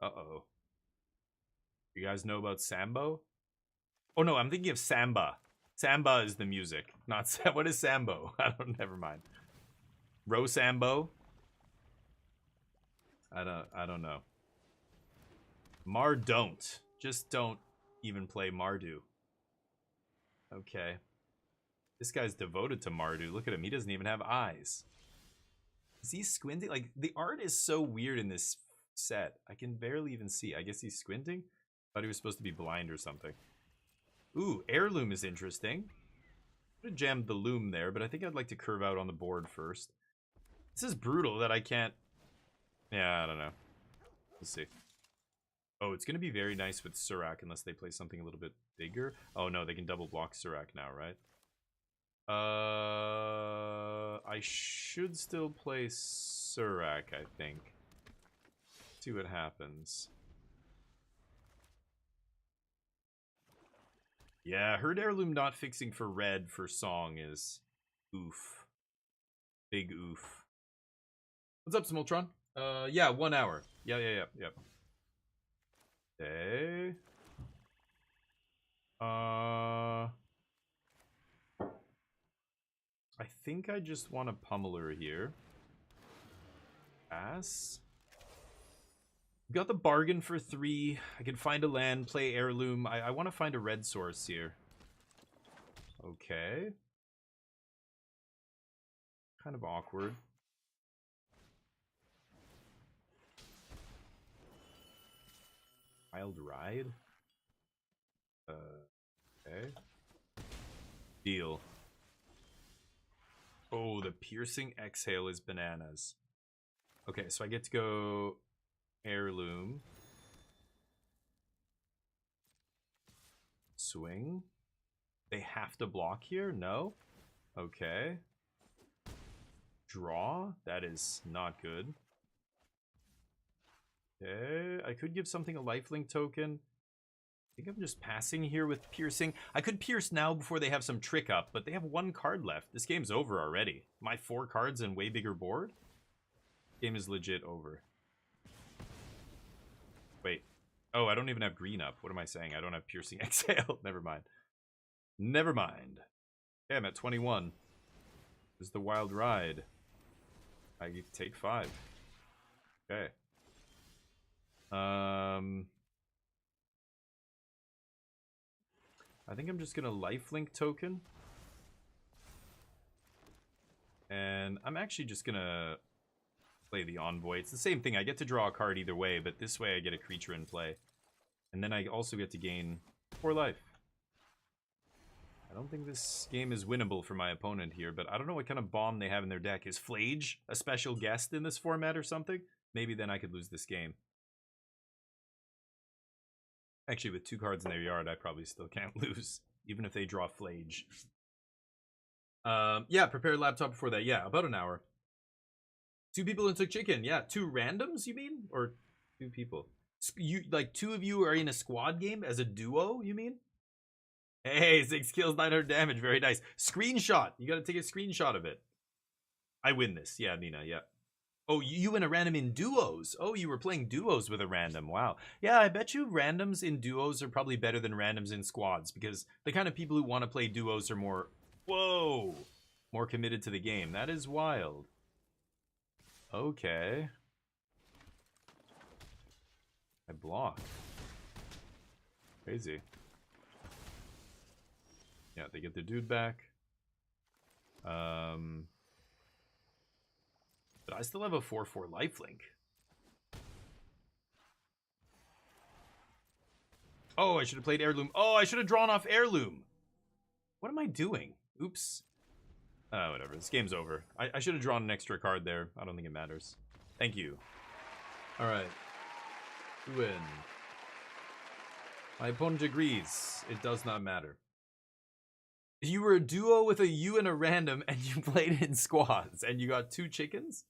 Uh-oh. You guys know about Sambo? Oh no, I'm thinking of Samba. Samba is the music, not what is Sambo? I don't. Never mind. Rosambo. I don't know. Mar don't. Just don't even play Mardu. Okay. This guy's devoted to Mardu. Look at him. He doesn't even have eyes. Is he squinting? Like, the art is so weird in this set. I can barely even see. I guess he's squinting? Thought he was supposed to be blind or something. Ooh, Heirloom is interesting. Could have jammed the Loom there, but I think I'd like to curve out on the board first. This is brutal that I can't... Yeah, I don't know. Let's see. Oh, it's going to be very nice with Surak unless they play something a little bit bigger. Oh, no, they can double block Surak now, right? I should still play Surak, I think. See what happens. Yeah, Herd Heirloom not fixing for red for Song is oof. Big oof. What's up, Simultron? Yeah, 1 hour. Yeah. Okay. I think I just want a pummeler here. Pass. Got the bargain for 3. I can find a land, play Heirloom. I want to find a red source here. Okay. Kind of awkward. Wild Ride? Okay. Deal. Oh, the Piercing Exhale is bananas. Okay, so I get to go Heirloom. Swing. They have to block here? No? Okay. Draw? That is not good. Okay, I could give something a lifelink token. I think I'm just passing here with Piercing. I could Pierce now before they have some trick up, but they have 1 card left. This game's over already. My 4 cards and way bigger board? Game is legit over. Wait. Oh, I don't even have green up. What am I saying? I don't have Piercing Exhale. Never mind. Never mind. Okay, I'm at 21. This is the Wild Ride. I take 5. Okay. I think I'm just gonna lifelink token. And I'm actually just gonna play the Envoy. It's the same thing. I get to draw a card either way, but this way I get a creature in play. And then I also get to gain 4 life. I don't think this game is winnable for my opponent here, but I don't know what kind of bomb they have in their deck. Is Flage a special guest in this format or something? Maybe then I could lose this game. Actually, with 2 cards in their yard, I probably still can't lose, even if they draw Flage. Yeah, prepare laptop before that. Yeah, about an hour. 2 people and took chicken. Yeah, 2 randoms, you mean? Or 2 people. You like 2 of you are in a squad game as a duo, you mean? Hey, 6 kills, 900 damage. Very nice. Screenshot. You gotta take a screenshot of it. I win this. Yeah, Nina, yeah. Oh, you and a random in duos. Oh, you were playing duos with a random. Wow. Yeah, I bet you randoms in duos are probably better than randoms in squads because the kind of people who want to play duos are more, whoa, more committed to the game. That is wild. Okay. I block. Crazy. Yeah, they get their dude back. But I still have a 4/4 lifelink. Oh, I should have played heirloom. Oh, I should have drawn off heirloom. What am I doing? Oops. Whatever. This game's over. I should have drawn an extra card there. I don't think it matters. Thank you. All right. Win. My opponent agrees. It does not matter. You were a duo with a you and a random, and you played in squads, and you got 2 chickens?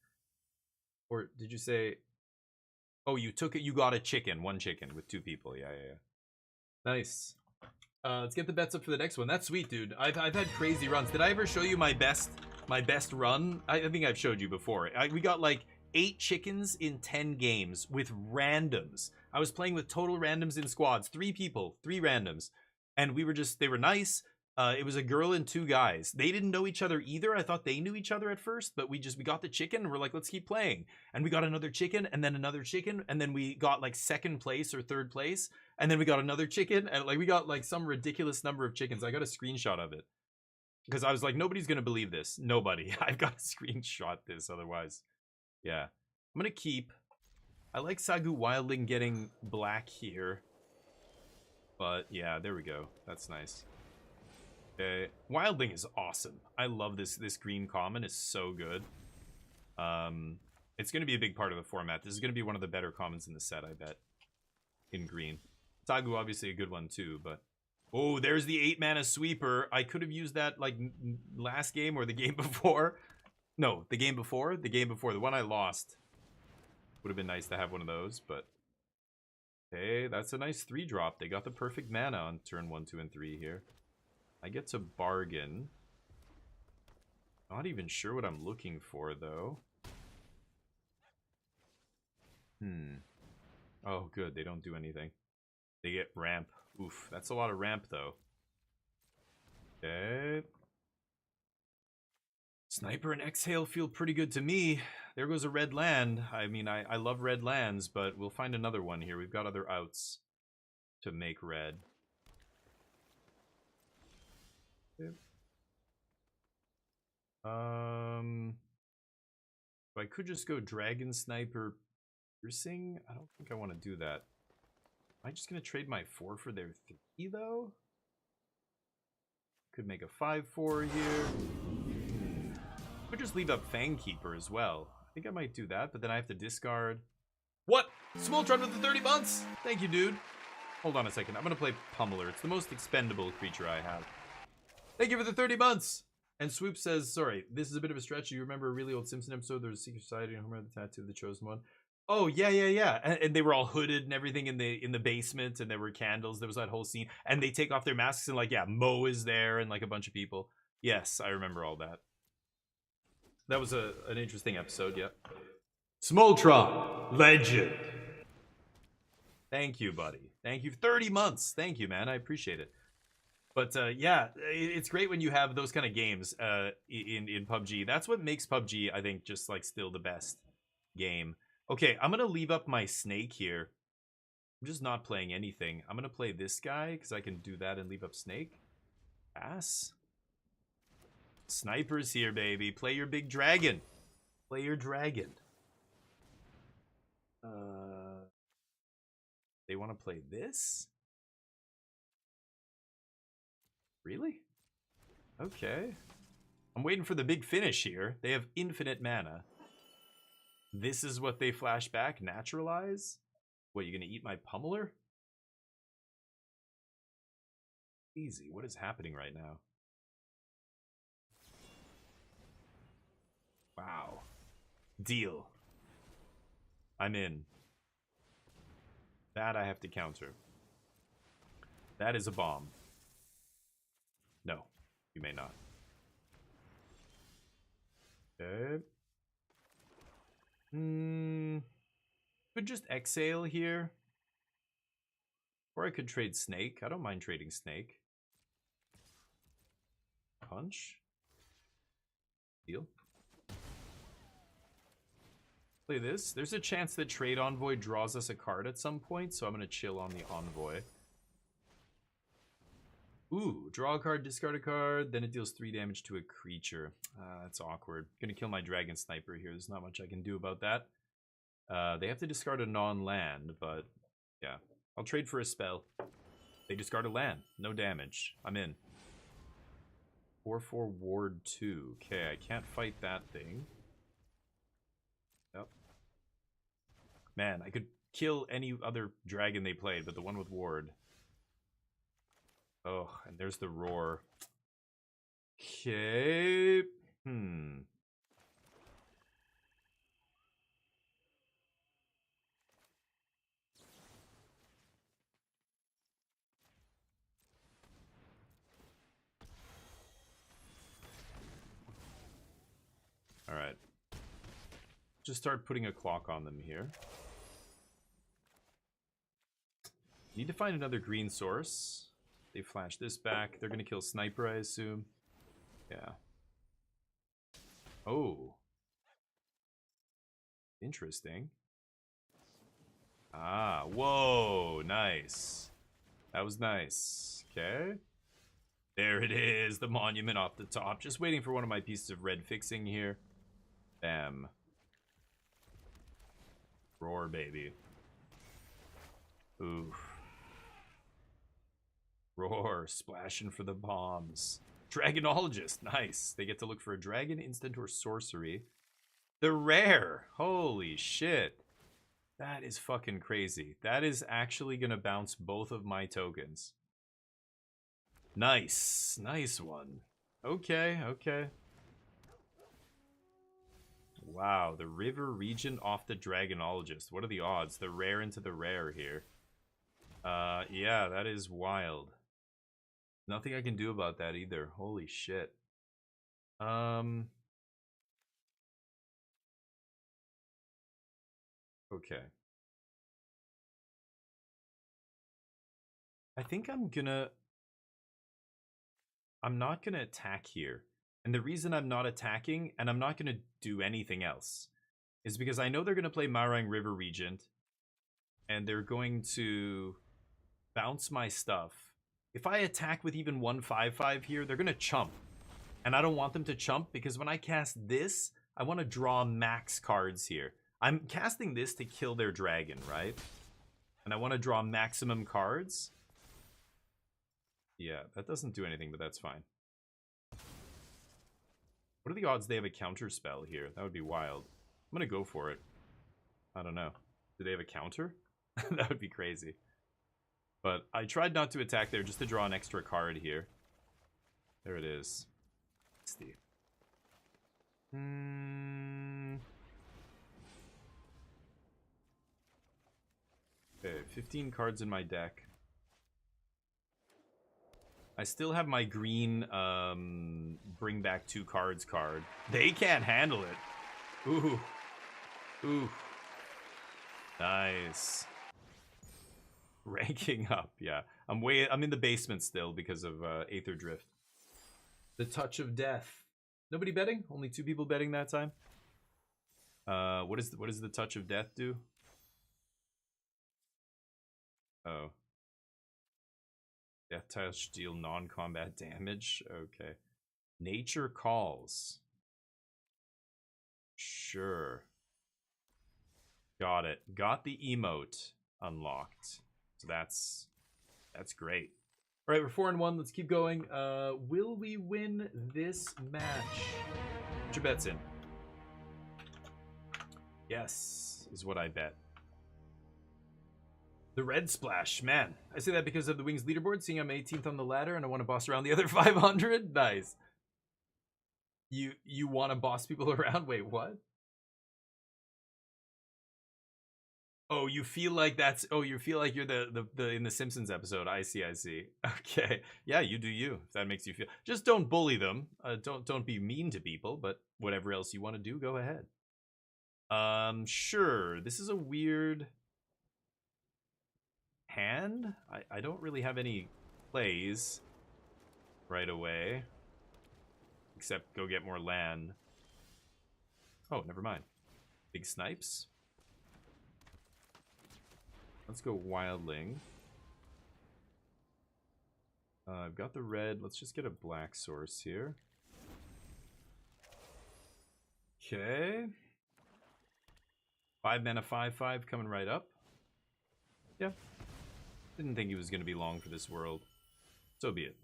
Or did you say... Oh, you took it. You got a chicken. 1 chicken with 2 people. Yeah. Nice. Let's get the bets up for the next one. That's sweet, dude. I've had crazy runs. Did I ever show you my best run? I think I've showed you before. We got like 8 chickens in 10 games with randoms. I was playing with total randoms in squads. 3 people, 3 randoms. And we were just, they were nice. It was a girl and 2 guys. They didn't know each other either. I thought they knew each other at first, but we got the chicken and we're like, let's keep playing. And we got another chicken and then another chicken. And then we got like 2nd place or 3rd place. And then we got another chicken and like we got like some ridiculous number of chickens. I got a screenshot of it because I was like, nobody's going to believe this. Nobody. I've got to screenshot this otherwise. Yeah. I'm going to keep. I like Sagu Wildling getting black here. But yeah, there we go. That's nice. Okay. Wildling is awesome. I love this green common is so good. It's going to be a big part of the format. This is going to be one of the better commons in the set, I bet. In green. Sagu obviously a good one too, but oh, there's the 8 mana sweeper. I could have used that like last game or the game before. No, the game before. The game before. The one I lost. Would have been nice to have one of those, but okay, that's a nice 3-drop. They got the perfect mana on turn 1, 2, and 3 here. I get to bargain. Not even sure what I'm looking for, though. Oh, good. They don't do anything. They get ramp. Oof. That's a lot of ramp, though. Okay. Sniper and Exhale feel pretty good to me. There goes a red land. I mean, I love red lands, but we'll find another one here. We've got other outs to make red. Yep. I could just go Dragon Sniper Piercing. I don't think I want to do that. Am I just going to trade my 4 for their 3, though? Could make a 5/4 here. Could just leave up Fangkeeper as well. I think I might do that, but then I have to discard. What? Smoltron with the 30 months? Thank you, dude. Hold on a second. I'm going to play Pummeler. It's the most expendable creature I have. Thank you for the 30 months. And Swoop says, sorry, this is a bit of a stretch. You remember a really old Simpson episode? There was a secret society and Homer had the tattoo of the chosen one. Oh, yeah. And they were all hooded and everything in the basement, and there were candles. There was that whole scene. And they take off their masks and like, yeah, Mo is there and like a bunch of people. Yes, I remember all that. That was an interesting episode, yeah. Smoltron, legend. Thank you, buddy. Thank you. 30 months. Thank you, man. I appreciate it. But yeah, it's great when you have those kind of games in PUBG. That's what makes PUBG, I think, just like still the best game. Okay, I'm going to leave up my snake here. I'm just not playing anything. I'm going to play this guy because I can do that and leave up snake. Pass. Sniper's here, baby. Play your big dragon. Play your dragon. They want to play this? Really? Okay. I'm waiting for the big finish here. They have infinite mana. This is what they flash back? Naturalize? What, you gonna eat my pummeler? Easy. What is happening right now? Wow. Deal. I'm in. That I have to counter. That is a bomb. No, you may not. Okay. Could just exhale here. Or I could trade Snake. I don't mind trading Snake. Punch. Deal. Play this. There's a chance that Trade Envoy draws us a card at some point, so I'm going to chill on the Envoy. Ooh, draw a card, discard a card, then it deals 3 damage to a creature. That's awkward. Gonna kill my Dragon Sniper here. There's not much I can do about that. They have to discard a non-land, but yeah. I'll trade for a spell. They discard a land. No damage. I'm in. 4/4 Ward 2. Okay, I can't fight that thing. Yep. Man, I could kill any other dragon they played, but the one with Ward. Oh, and there's the Roar. Okay. Alright. Just start putting a clock on them here. Need to find another green source. They flash this back. They're going to kill Sniper, I assume. Yeah. Oh. Interesting. Ah, whoa, nice. That was nice. Okay. There it is, the monument off the top. Just waiting for one of my pieces of red fixing here. Bam. Roar, baby. Oof. Roar, splashing for the bombs. Dragonologist, nice. They get to look for a dragon, instant, or sorcery. The rare. Holy shit. That is fucking crazy. That is actually going to bounce both of my tokens. Nice. Nice one. Okay, okay. Wow, the River Regent off the Dragonologist. What are the odds? The rare into the rare here. Yeah, that is wild. Nothing I can do about that either. Holy shit. Okay. I think I'm not gonna attack here. And the reason I'm not attacking, and I'm not gonna do anything else, is because I know they're gonna play Marang River Regent, and they're going to bounce my stuff. If I attack with even 1/5/5 here, they're gonna chump. And I don't want them to chump, because when I cast this, I want to draw max cards here. I'm casting this to kill their dragon, right? And I want to draw maximum cards. Yeah, that doesn't do anything, but that's fine. What are the odds they have a counter spell here? That would be wild. I'm gonna go for it. I don't know. Do they have a counter? That would be crazy. But I tried not to attack there, just to draw an extra card here. There it is. Let's see. Okay, 15 cards in my deck. I still have my green bring back 2 cards card. They can't handle it. Ooh. Ooh. Nice. Ranking up, yeah. I'm in the basement still because of Aether Drift. The Touch of Death. Nobody betting? Only 2 people betting that time? What does the Touch of Death do? Oh. Death Touch deal non-combat damage? Okay. Nature Calls. Sure. Got it. Got the emote unlocked. So that's great. All right, we're 4-1. Let's keep going. Will we win this match? Put your bets in. Yes, is what I bet. The red splash, man. I say that because of the Wings leaderboard, seeing I'm 18th on the ladder and I want to boss around the other 500. Nice. You want to boss people around? Wait, what? Oh, you feel like that's. Oh, you feel like you're the in the Simpsons episode. I see. I see. Okay. Yeah, you do you. If that makes you feel. Just don't bully them. Don't be mean to people. But whatever else you want to do, go ahead. Sure. This is a weird hand. I don't really have any plays right away, except go get more land. Oh, never mind. Big snipes. Let's go wildling. I've got the red. Let's just get a black source here. Okay. 5 mana, 5/5 coming right up. Yeah. Didn't think he was going to be long for this world. So be it.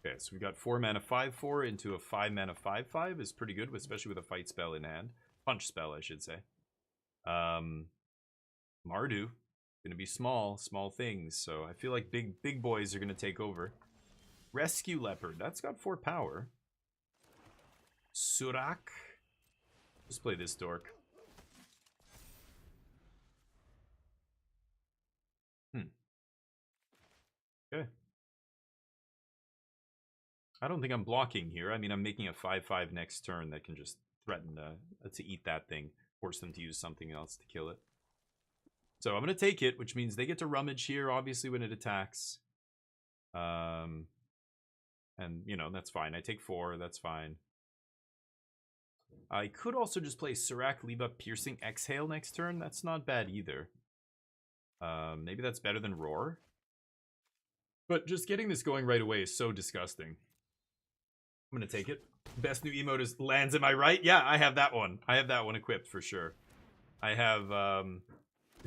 Okay, so we got 4 mana, 5/4 into a 5 mana, 5/5 is pretty good, especially with a fight spell in hand. Punch spell, I should say. Mardu. Gonna be small things, so I feel like big boys are gonna take over. Rescue Leopard, that's got 4 power. Surak. Let's play this dork. Okay. I don't think I'm blocking here. I mean, I'm making a 5/5 next turn that can just threaten to eat that thing. Force them to use something else to kill it. So I'm going to take it, which means they get to rummage here, obviously, when it attacks. And, you know, that's fine. I take 4. That's fine. I could also just play Surak, leave up Piercing Exhale next turn. That's not bad either. Maybe that's better than Roar. But just getting this going right away is so disgusting. I'm going to take it. Best new emote is Lands, am I right? Yeah, I have that one. I have that one equipped for sure. I have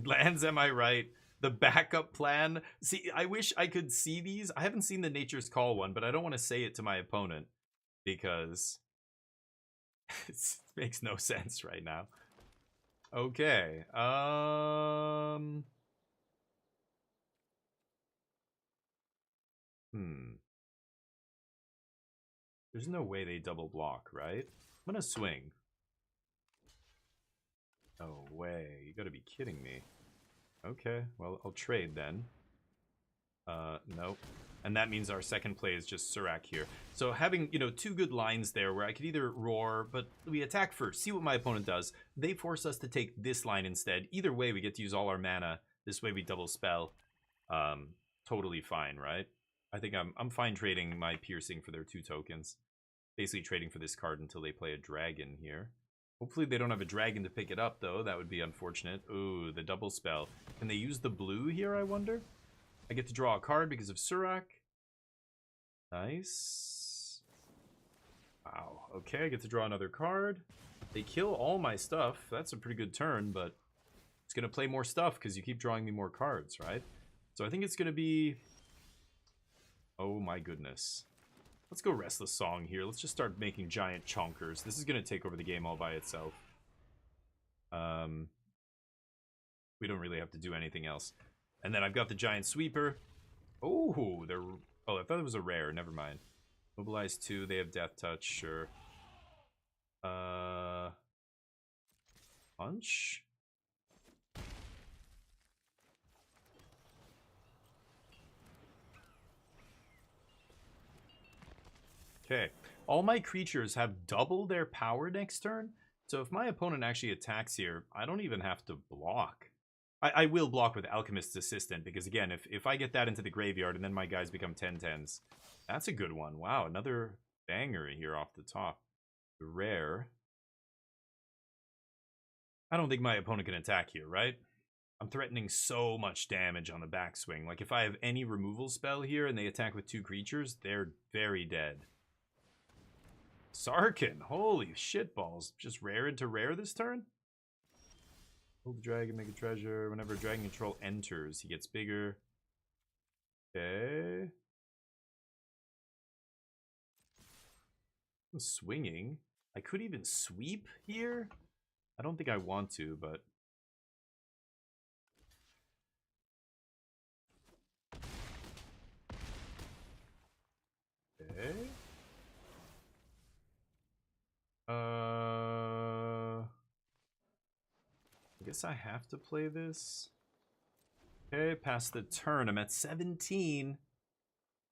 Lands, am I right? The backup plan. See, I wish I could see these. I haven't seen the Nature's Call one, but I don't want to say it to my opponent because it makes no sense right now. Okay. There's no way they double block, right? I'm gonna swing. No way. You gotta be kidding me. Okay, well, I'll trade then. Nope. And that means our second play is just Surak here. So having, you know, 2 good lines there where I could either roar, but we attack first, see what my opponent does. They force us to take this line instead. Either way, we get to use all our mana. This way we double spell. Totally fine, right? I think I'm fine trading my piercing for their 2 tokens. Basically trading for this card until they play a dragon here. Hopefully they don't have a dragon to pick it up, though. That would be unfortunate. Ooh, the double spell. Can they use the blue here, I wonder? I get to draw a card because of Surak. Nice. Wow. Okay, I get to draw another card. They kill all my stuff. That's a pretty good turn, but it's going to play more stuff because you keep drawing me more cards, right? So I think it's going to be... Oh my goodness. Let's go Restless Song here. Let's just start making giant chonkers. This is going to take over the game all by itself. We don't really have to do anything else. And then I've got the Giant Sweeper. Oh, they're... Oh, I thought it was a rare. Never mind. Mobilize 2. They have Death Touch. Sure. Punch? Okay. All my creatures have double their power next turn. So if my opponent actually attacks here, I don't even have to block. I will block with Alchemist's Assistant, because again, if I get that into the graveyard and then my guys become 10/10s, that's a good one. Wow, another banger here off the top. The rare. I don't think my opponent can attack here, right? I'm threatening so much damage on the backswing. Like, if I have any removal spell here and they attack with 2 creatures, they're very dead. Sarkin, holy shitballs. Just rare into rare this turn? Hold the dragon, make a treasure. Whenever dragon control enters, he gets bigger. Okay. I'm swinging. I could even sweep here. I don't think I want to, but... Okay. guess I have to play this. Okay, pass the turn. I'm at 17.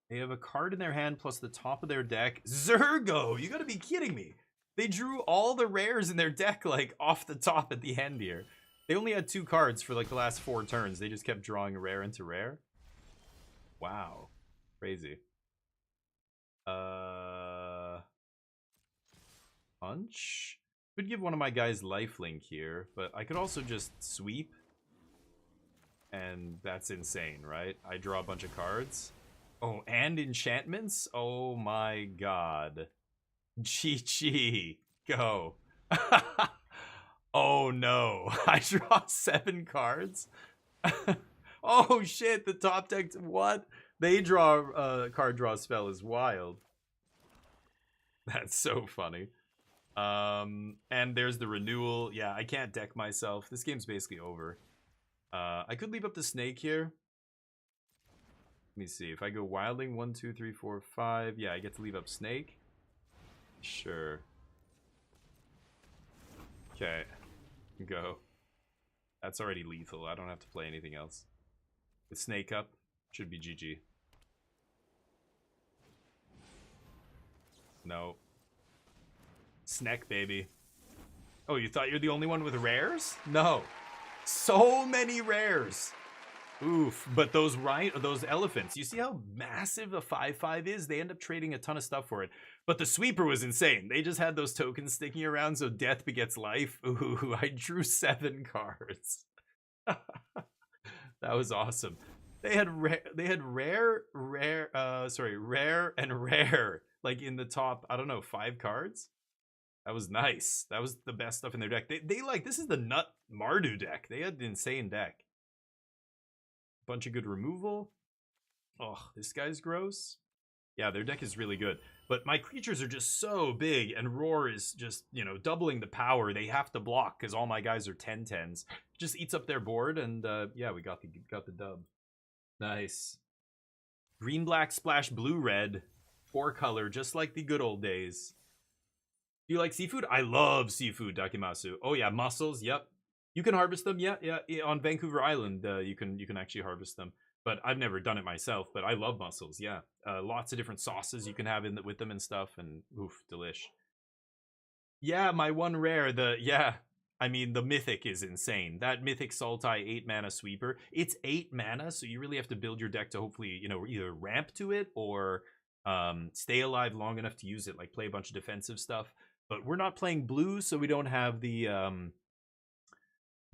They have a card in their hand plus the top of their deck. Zergo! You gotta be kidding me. They drew all the rares in their deck, like, off the top at the end here. They only had 2 cards for, like, the last 4 turns. They just kept drawing rare into rare. Wow. Crazy. Punch? Could give one of my guys lifelink here, but I could also just sweep. And that's insane, right? I draw a bunch of cards. Oh, and enchantments? Oh my god. GG. Go. Oh no. I draw 7 cards? Oh shit, the top deck. What? They draw card draw spell is wild. That's so funny. And there's the renewal. Yeah, I can't deck myself. This game's basically over. I could leave up the snake here. Let me see. If I go wilding 1, 2, 3, 4, 5. Yeah, I get to leave up snake. Sure. Okay. Go. That's already lethal. I don't have to play anything else. The snake up should be GG. No. Snack, baby. Oh, you thought you're the only one with rares? No. So many rares. Oof. But those elephants, you see how massive a 5/5 is? They end up trading a ton of stuff for it. But the sweeper was insane. They just had those tokens sticking around, so death begets life. Ooh, I drew 7 cards. That was awesome. They had rare and rare, like in the top, I don't know, 5 cards. That was nice. That was the best stuff in their deck. They like, this is the nut Mardu deck. They had an insane deck. Bunch of good removal. Oh, this guy's gross. Yeah, their deck is really good. But my creatures are just so big, and Roar is just, you know, doubling the power. They have to block because all my guys are 10/10s. Just eats up their board, and yeah, we got the dub. Nice. Green, black, splash, blue, red. 4-color, just like the good old days. Do you like seafood? I love seafood, Dakimasu. Oh yeah, mussels, yep. You can harvest them, yeah. On Vancouver Island, you can actually harvest them. But I've never done it myself, but I love mussels, yeah. Lots of different sauces you can have with them and stuff, and oof, delish. Yeah, my one rare, I mean, the Mythic is insane. That Mythic Sultai 8-mana sweeper, it's 8 mana, so you really have to build your deck to hopefully, you know, either ramp to it or stay alive long enough to use it, like play a bunch of defensive stuff. But we're not playing blue, so we don't have the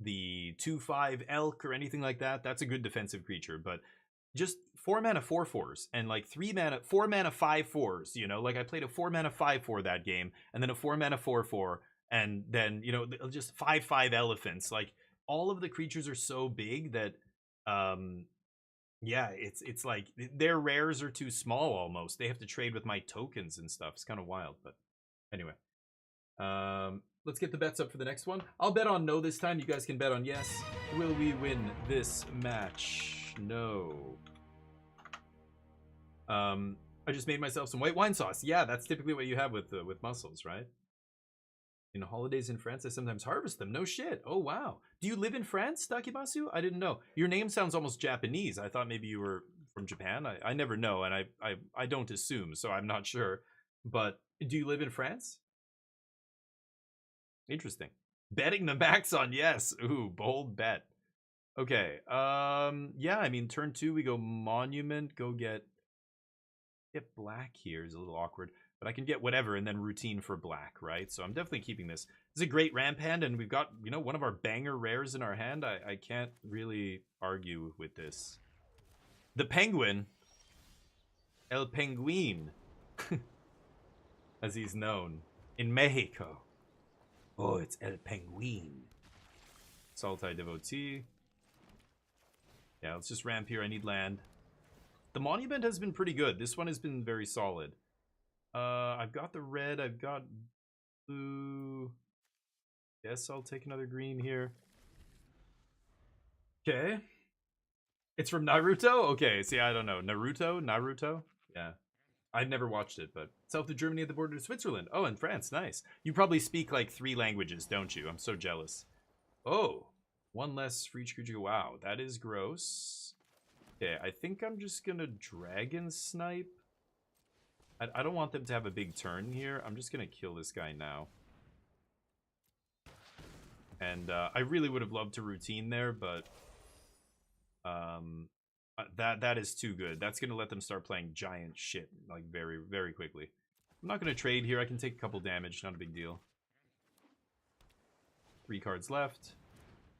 2/5 elk or anything like that. That's a good defensive creature, but just 4-mana 4/4s and like 4-mana 5/4s, you know, like I played a 4-mana 5/4 that game, and then a 4-mana 4/4, and then, you know, just 5/5 elephants. Like, all of the creatures are so big that yeah, it's like their rares are too small almost. They have to trade with my tokens and stuff. It's kind of wild, but anyway. Let's get the bets up for the next one. I'll bet on no this time. You guys can bet on yes. Will we win this match? No. I just made myself some white wine sauce. Yeah, that's typically what you have with mussels, right? In holidays in France, I sometimes harvest them. No shit. Oh, wow. Do you live in France, Takimasu? I didn't know. Your name sounds almost Japanese. I thought maybe you were from Japan. I never know, and I don't assume, so I'm not sure. But do you live in France? Interesting. Betting the max on yes. Ooh, bold bet. Okay. Yeah, I mean, turn 2, we go Monument, go get black here is a little awkward, but I can get whatever and then routine for black, right? So I'm definitely keeping this. This is a great ramp hand, and we've got, you know, one of our banger rares in our hand. I can't really argue with this. The Penguin. El Penguin. As he's known in Mexico. Oh, it's El Penguin. Sultai Devotee. Yeah, let's just ramp here. I need land. The Monument has been pretty good. This one has been very solid. I've got the red. I've got blue. Guess I'll take another green here. Okay. It's from Naruto? Okay, see, I don't know. Naruto? Yeah. I've never watched it, but south of Germany at the border to Switzerland. Oh, and France, nice. You probably speak like 3 languages, don't you? I'm so jealous. Oh, One less for each creature. Wow, that is gross. Okay, I think I'm just gonna Dragon Snipe. I don't want them to have a big turn here. I'm just gonna kill this guy now. And I really would have loved to routine there, but that is too good. That's gonna let them start playing giant shit like very, very quickly. I'm not gonna trade here. I can take a couple damage, not a big deal. 3 cards left.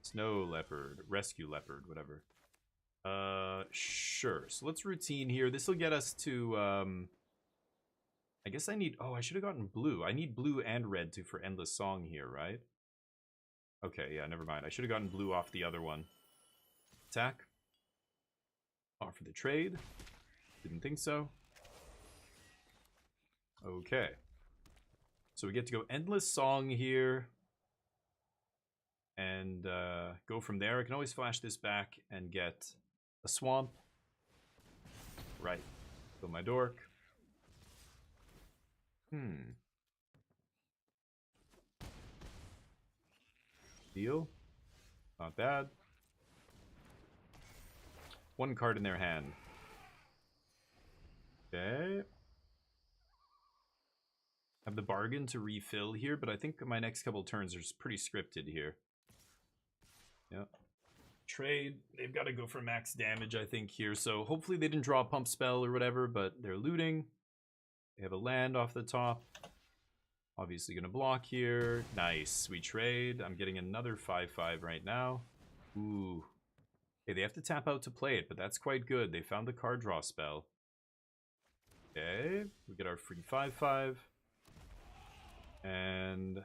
Snow Leopard, Rescue Leopard, whatever. Sure. So let's routine here. This will get us to I guess I need... Oh, I should have gotten blue. I need blue and red for Endless Song here, right? Okay, yeah, never mind. I should have gotten blue off the other one. Attack. Offer the trade. Didn't think so. Okay. So we get to go Endless Song here. And go from there. I can always flash this back and get a swamp. Right. Kill my dork. Deal. Not bad. 1 card in their hand. Okay. Have the bargain to refill here, but I think my next couple turns are pretty scripted here. Yep. Trade. They've got to go for max damage, I think, here. So hopefully they didn't draw a pump spell or whatever, but they're looting. They have a land off the top. Obviously going to block here. Nice. We trade. I'm getting another 5/5 right now. Ooh. Okay, they have to tap out to play it, but that's quite good. They found the card draw spell. Okay. We get our free 5/5. And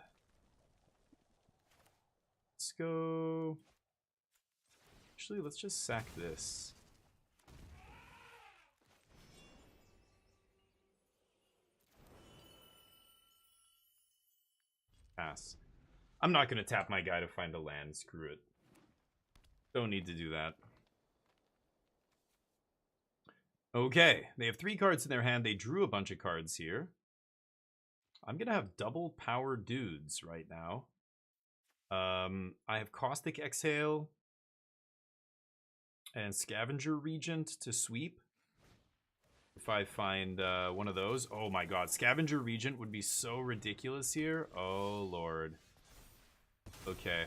let's go... Actually, let's just sack this. Pass. I'm not going to tap my guy to find a land. Screw it. Don't need to do that. Okay. They have 3 cards in their hand. They drew a bunch of cards here. I'm going to have double power dudes right now. I have Caustic Exhale and Scavenger Regent to sweep. If I find one of those. Oh my god. Scavenger Regent would be so ridiculous here. Oh lord. Okay.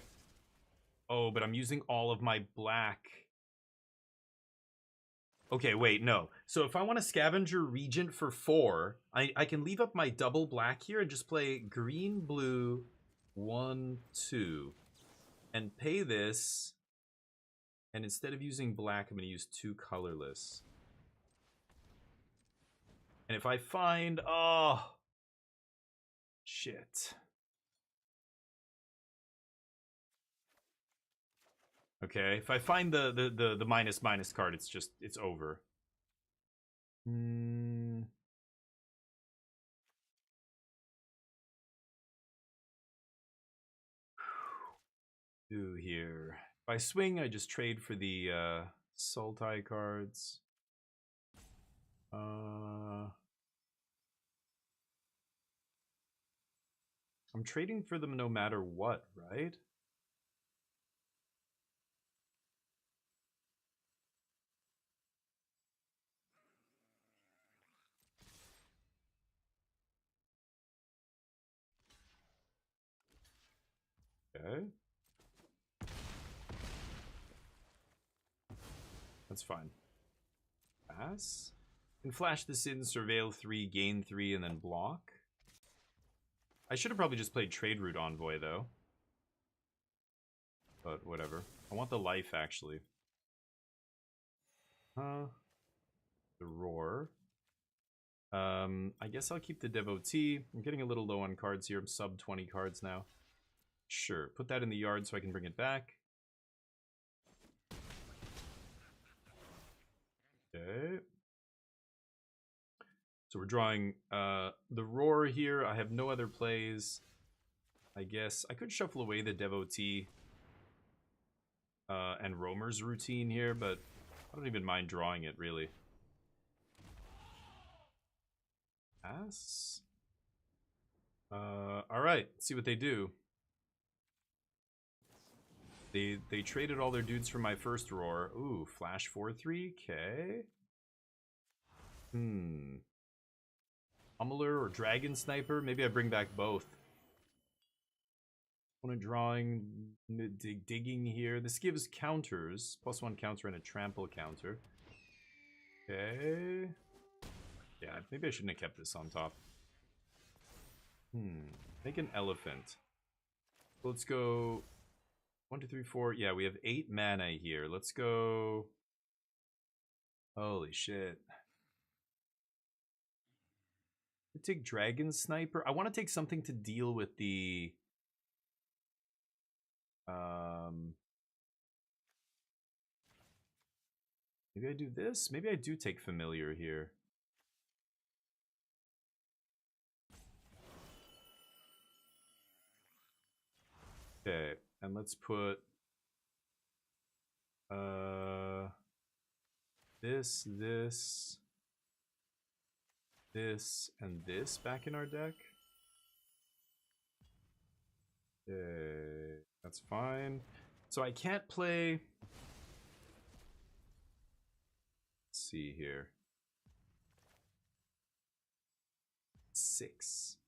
Oh, but I'm using all of my black. Okay, wait, no. So if I want a Scavenger Regent for 4, I can leave up my double black here and just play green, blue, 1, 2. And pay this. And instead of using black, I'm going to use 2 colorless. And if I find... Oh! Shit. Okay, if I find the minus card, it's just... It's over. Do here. If I swing, I just trade for the Sultai cards. I'm trading for them no matter what, right? Okay. That's fine. Pass. Can flash this in, surveil 3, gain 3, and then block. I should have probably just played Trade Route Envoy, though. But whatever. I want the life, actually. The Roar. I guess I'll keep the Devotee. I'm getting a little low on cards here. I'm sub 20 cards now. Sure. Put that in the yard so I can bring it back. Okay. So we're drawing the Roar here. I have no other plays. I guess I could shuffle away the Devotee and Roamer's routine here, but I don't even mind drawing it, really. Pass. Alright, let's see what they do. They traded all their dudes from my first roar. Ooh, flash 4/3. Okay. Pummeler or Dragon Sniper. Maybe I bring back both. Opponent drawing, digging here. This gives counters. +1 counter and a trample counter. Okay. Yeah, maybe I shouldn't have kept this on top. Make an elephant. Let's go 1, 2, 3, 4. Yeah, we have 8 mana here. Let's go. Holy shit. I take Dragon Sniper. I want to take something to deal with the maybe I do this. Maybe I do take Familiar here. Okay, and let's put this, and this back in our deck. Okay, that's fine. So I can't play. Let's see here. 6.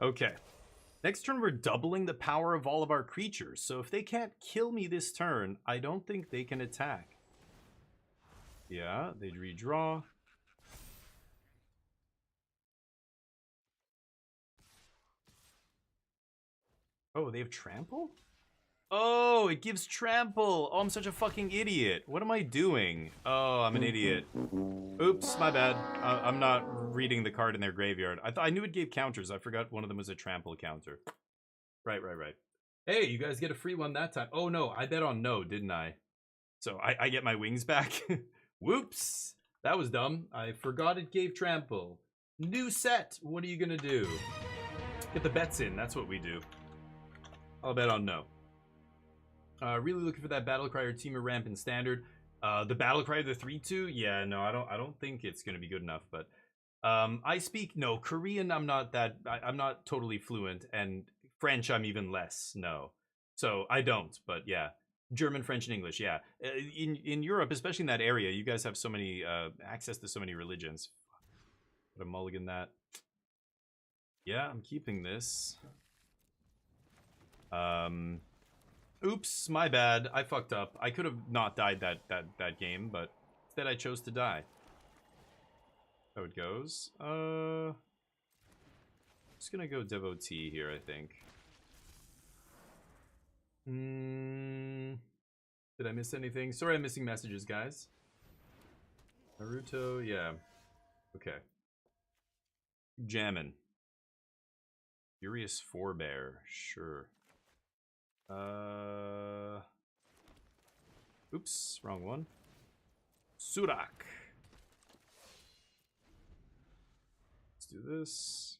Okay. Next turn, we're doubling the power of all of our creatures. So if they can't kill me this turn, I don't think they can attack. Yeah, they'd redraw. Oh, they have trample? Oh, it gives trample. Oh, I'm such a fucking idiot. What am I doing? Oh, I'm an idiot. Oops, my bad. I'm not reading the card in their graveyard. I knew it gave counters. I forgot one of them was a trample counter. Right. Hey, you guys get a free one that time. Oh no, I bet on no, didn't I? So I get my wings back. Whoops. That was dumb. I forgot it gave trample. New set. What are you gonna do? Get the bets in. That's what we do. I'll bet on no. Really looking for that Battlecry or Teamer ramp in Standard. The Battlecry, the 3/2. Yeah, no, I don't think it's gonna be good enough. But I speak Korean. I'm not totally fluent, and French I'm even less. No, so I don't. But yeah, German, French, and English. Yeah, in Europe, especially in that area, you guys have so many access to so many religions. Put a mulligan that. Yeah, I'm keeping this. Oops, my bad. I fucked up. I could have not died that game, but instead I chose to die. How it goes. Just gonna go Devotee here, I think. Did I miss anything? Sorry I'm missing messages, guys. Naruto, yeah. Okay. Jammin'. Furious Forebear, sure. Oops, wrong one. Surak. Let's do this.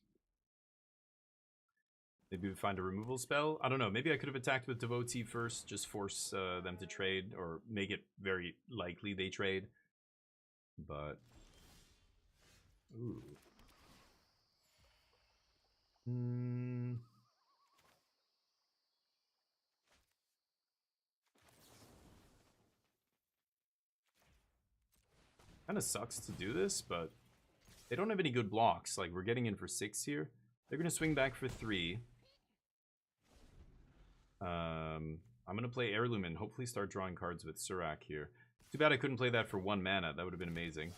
Maybe we find a removal spell. I don't know. Maybe I could have attacked with Devotee first, just force them to trade, or make it very likely they trade. But ooh. Kind of sucks to do this, but they don't have any good blocks. Like, we're getting in for 6 here. They're gonna swing back for 3. I'm gonna play Heirloom and hopefully start drawing cards with Surak here. Too bad I couldn't play that for 1 mana. That would have been amazing.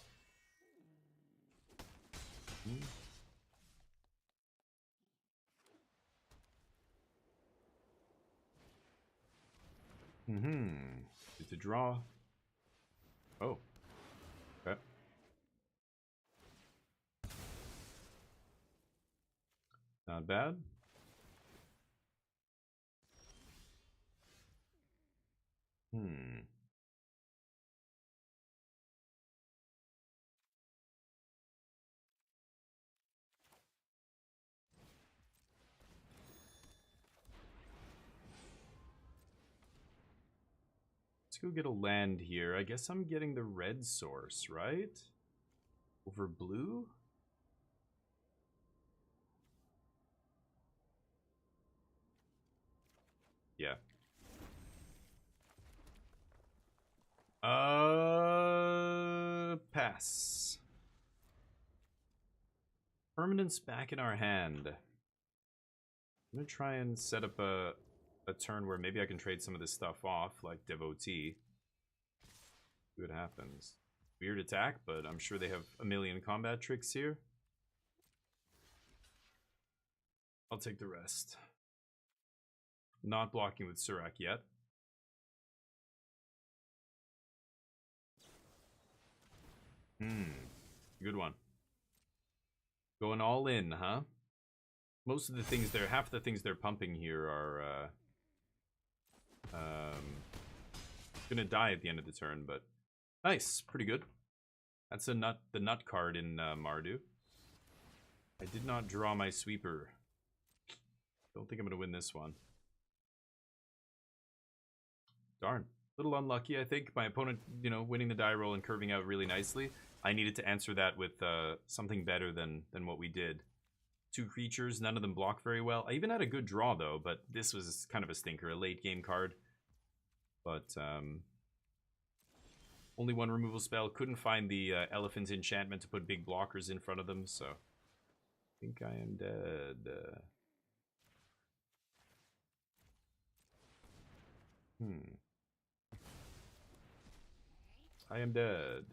Get to draw. Oh. Okay. Not bad. go get a land here. I guess I'm getting the red source, right? Over blue? Yeah. Pass. Permanence back in our hand. I'm gonna try and set up a turn where maybe I can trade some of this stuff off, like Devotee. See what happens. Weird attack, but I'm sure they have a million combat tricks here. I'll take the rest. Not blocking with Surak yet. Good one. Going all in, huh? Most of the things they're, half the things they're pumping here are gonna die at the end of the turn, but nice, pretty good. That's the nut card in Mardu. I did not draw my sweeper. Don't think I'm gonna win this one. Darn. A little unlucky, I think. My opponent, you know, winning the die roll and curving out really nicely. I needed to answer that with something better than what we did. 2 creatures, none of them block very well. I even had a good draw, though, but this was kind of a stinker, a late-game card. But, only 1 removal spell. Couldn't find the Elephant's Enchantment to put big blockers in front of them, so... I think I am dead. I am dead.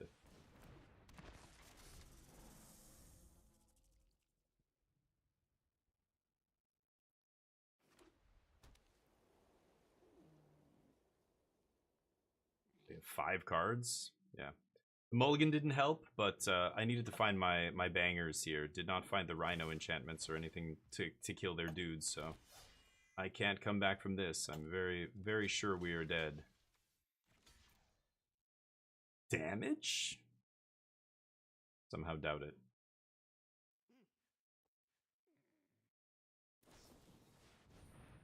They have 5 cards. Yeah. The mulligan didn't help, but I needed to find my bangers here. Did not find the Rhino enchantments or anything to kill their dudes, so I can't come back from this. I'm very, very sure we are dead. Damage? Somehow doubt it.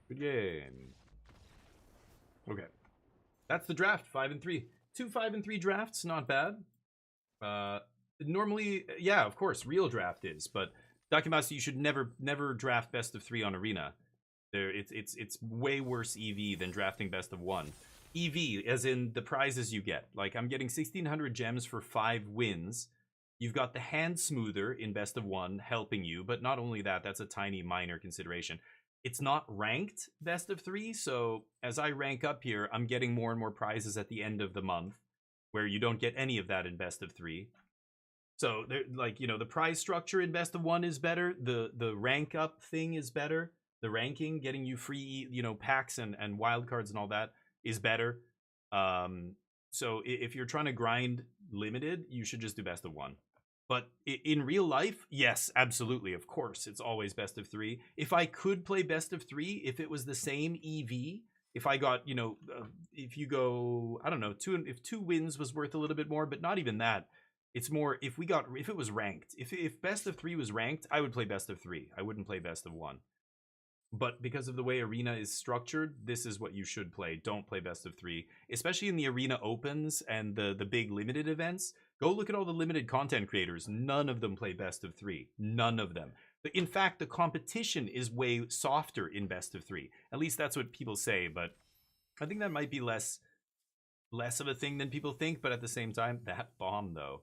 Good game. Okay. That's the draft, 5 and 3. 2 5 and 3 drafts, not bad. Normally, yeah, of course, real draft is, but Dakimasu, you should never draft best of 3 on Arena. It's way worse EV than drafting best of 1. EV, as in the prizes you get. Like, I'm getting 1,600 gems for 5 wins. You've got the hand smoother in best of 1 helping you, but not only that, that's a tiny minor consideration. It's not ranked best of 3, so as I rank up here, I'm getting more and more prizes at the end of the month, where you don't get any of that in best of 3. So, like, you know, the prize structure in best of 1 is better. The rank up thing is better. The ranking, getting you free, you know, packs and wildcards and all that is better. So if you're trying to grind limited, you should just do best of 1. But in real life, yes, absolutely, of course, it's always best of 3. If I could play best of 3, if it was the same EV, if I got, you know, if you go, I don't know, if 2 wins was worth a little bit more, but not even that. It's more if it was ranked. If best of 3 was ranked, I would play best of 3. I wouldn't play best of 1. But because of the way Arena is structured, this is what you should play. Don't play best of 3, especially in the Arena Opens and the big limited events. Go look at all the limited content creators. None of them play best of 3. None of them. In fact, the competition is way softer in best of 3. At least that's what people say, but I think that might be less of a thing than people think, but at the same time, that bomb, though.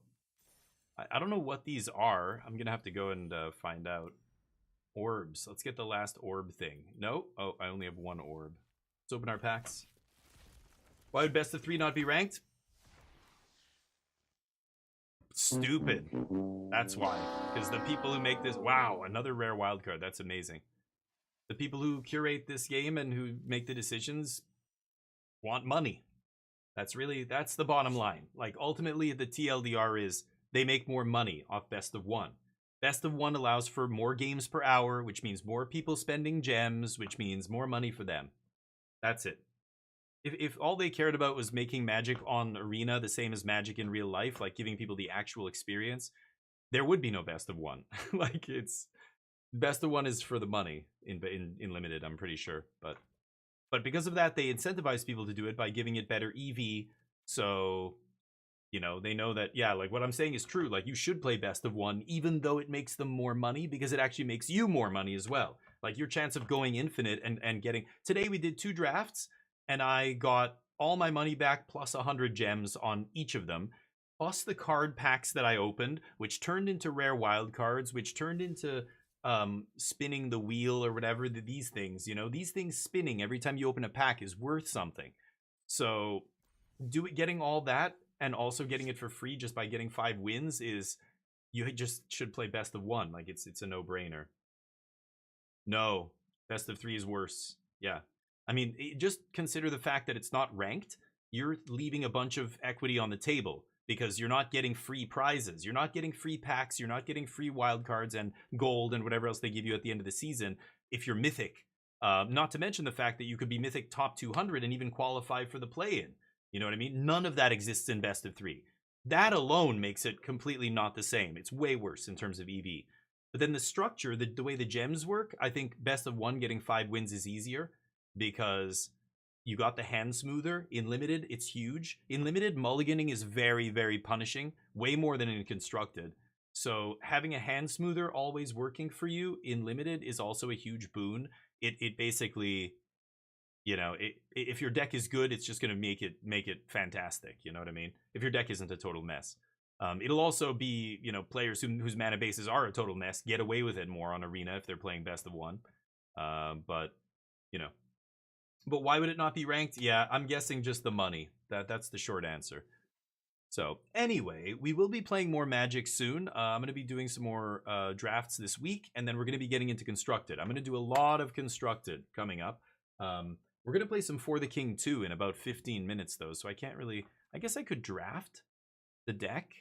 I don't know what these are. I'm going to have to go and find out. Orbs. Let's get the last orb thing. No? Oh, I only have 1 orb. Let's open our packs. Why would best of 3 not be ranked? Stupid. That's why. Because the people who make this... Wow, another rare wildcard. That's amazing. The people who curate this game and who make the decisions want money. That's the bottom line. Like, ultimately, the TLDR is they make more money off best of 1. Best of 1 allows for more games per hour, which means more people spending gems, which means more money for them. That's it. If all they cared about was making Magic on Arena the same as Magic in real life, like giving people the actual experience, there would be no best of 1. Like, it's... Best of 1 is for the money in limited, I'm pretty sure. But But because of that, they incentivize people to do it by giving it better EV. So, you know, they know that, yeah, like what I'm saying is true. Like you should play best of one, even though it makes them more money, because it actually makes you more money as well. Like your chance of going infinite and getting, today we did 2 drafts and I got all my money back plus 100 gems on each of them, plus the card packs that I opened, which turned into rare wild cards, which turned into spinning the wheel or whatever. These things, you know, these things spinning every time you open a pack is worth something. So getting all that and also getting it for free just by getting 5 wins is, you just should play best of one. Like it's a no-brainer. No, best of 3 is worse. Yeah. I mean, just consider the fact that it's not ranked. You're leaving a bunch of equity on the table because you're not getting free prizes. You're not getting free packs. You're not getting free wild cards and gold and whatever else they give you at the end of the season if you're mythic. Not to mention the fact that you could be mythic top 200 and even qualify for the play-in. You know what I mean? None of that exists in best of 3. That alone makes it completely not the same. It's way worse in terms of EV. But then the structure, the way the gems work, I think best of 1 getting 5 wins is easier because you got the hand smoother. In limited, it's huge. In limited, mulliganing is very, very punishing, way more than in constructed. So having a hand smoother always working for you in limited is also a huge boon. It basically, you know, if your deck is good, it's just going to make it fantastic. You know what I mean? If your deck isn't a total mess. It'll also be, you know, players whose mana bases are a total mess get away with it more on Arena if they're playing best of 1. But, you know. But why would it not be ranked? Yeah, I'm guessing just the money. That's the short answer. So, anyway, we will be playing more Magic soon. I'm going to be doing some more drafts this week, and then we're going to be getting into Constructed. I'm going to do a lot of Constructed coming up. We're going to play some For the King 2 in about 15 minutes, though, so I can't really... I guess I could draft the deck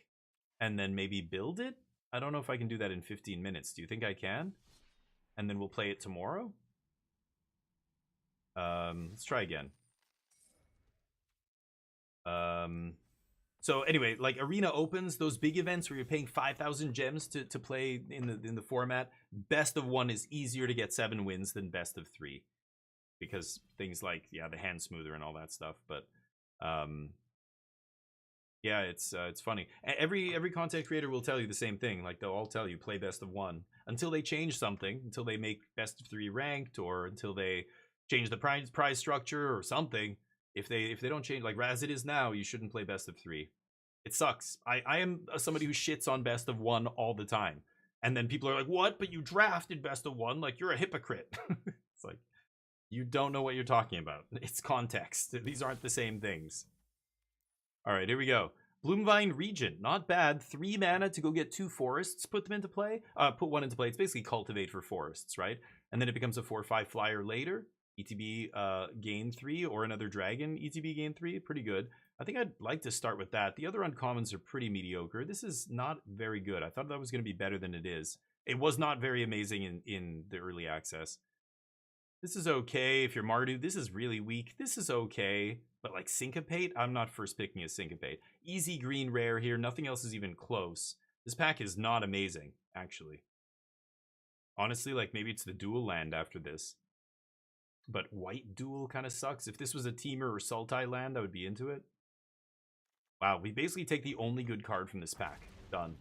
and then maybe build it? I don't know if I can do that in 15 minutes. Do you think I can? And then we'll play it tomorrow? Let's try again. So anyway, like Arena opens, those big events where you're paying 5,000 gems to play in the format, best of 1 is easier to get 7 wins than best of 3. Because things like, yeah, the hand smoother and all that stuff, but yeah, it's funny. Every content creator will tell you the same thing. Like they'll all tell you play best of 1 until they change something, until they make best of 3 ranked, or until they change the prize structure or something. If they don't change, like as it is now, you shouldn't play best of 3. It sucks. I am somebody who shits on best of 1 all the time, and then people are like, "What? But you drafted best of 1? Like you're a hypocrite." It's like you don't know what you're talking about. It's context. These aren't the same things. All right, here we go. Bloomvine Regent, not bad. 3 mana to go get 2 forests. Put them into play. Put 1 into play. It's basically cultivate for forests, right? And then it becomes a 4/5 flyer later. ETB gain 3 or another dragon. ETB gain 3, pretty good. I think I'd like to start with that. The other uncommons are pretty mediocre. This is not very good. I thought that was going to be better than it is. It was not very amazing in the early access. This is okay if you're Mardu. This is really weak. This is okay. But like Syncopate, I'm not first picking a Syncopate. Easy green rare here. Nothing else is even close. This pack is not amazing, actually. Honestly, like maybe it's the dual land after this. But white dual kind of sucks. If this was a Teamer or Sultai land, I would be into it. Wow, we basically take the only good card from this pack. Done.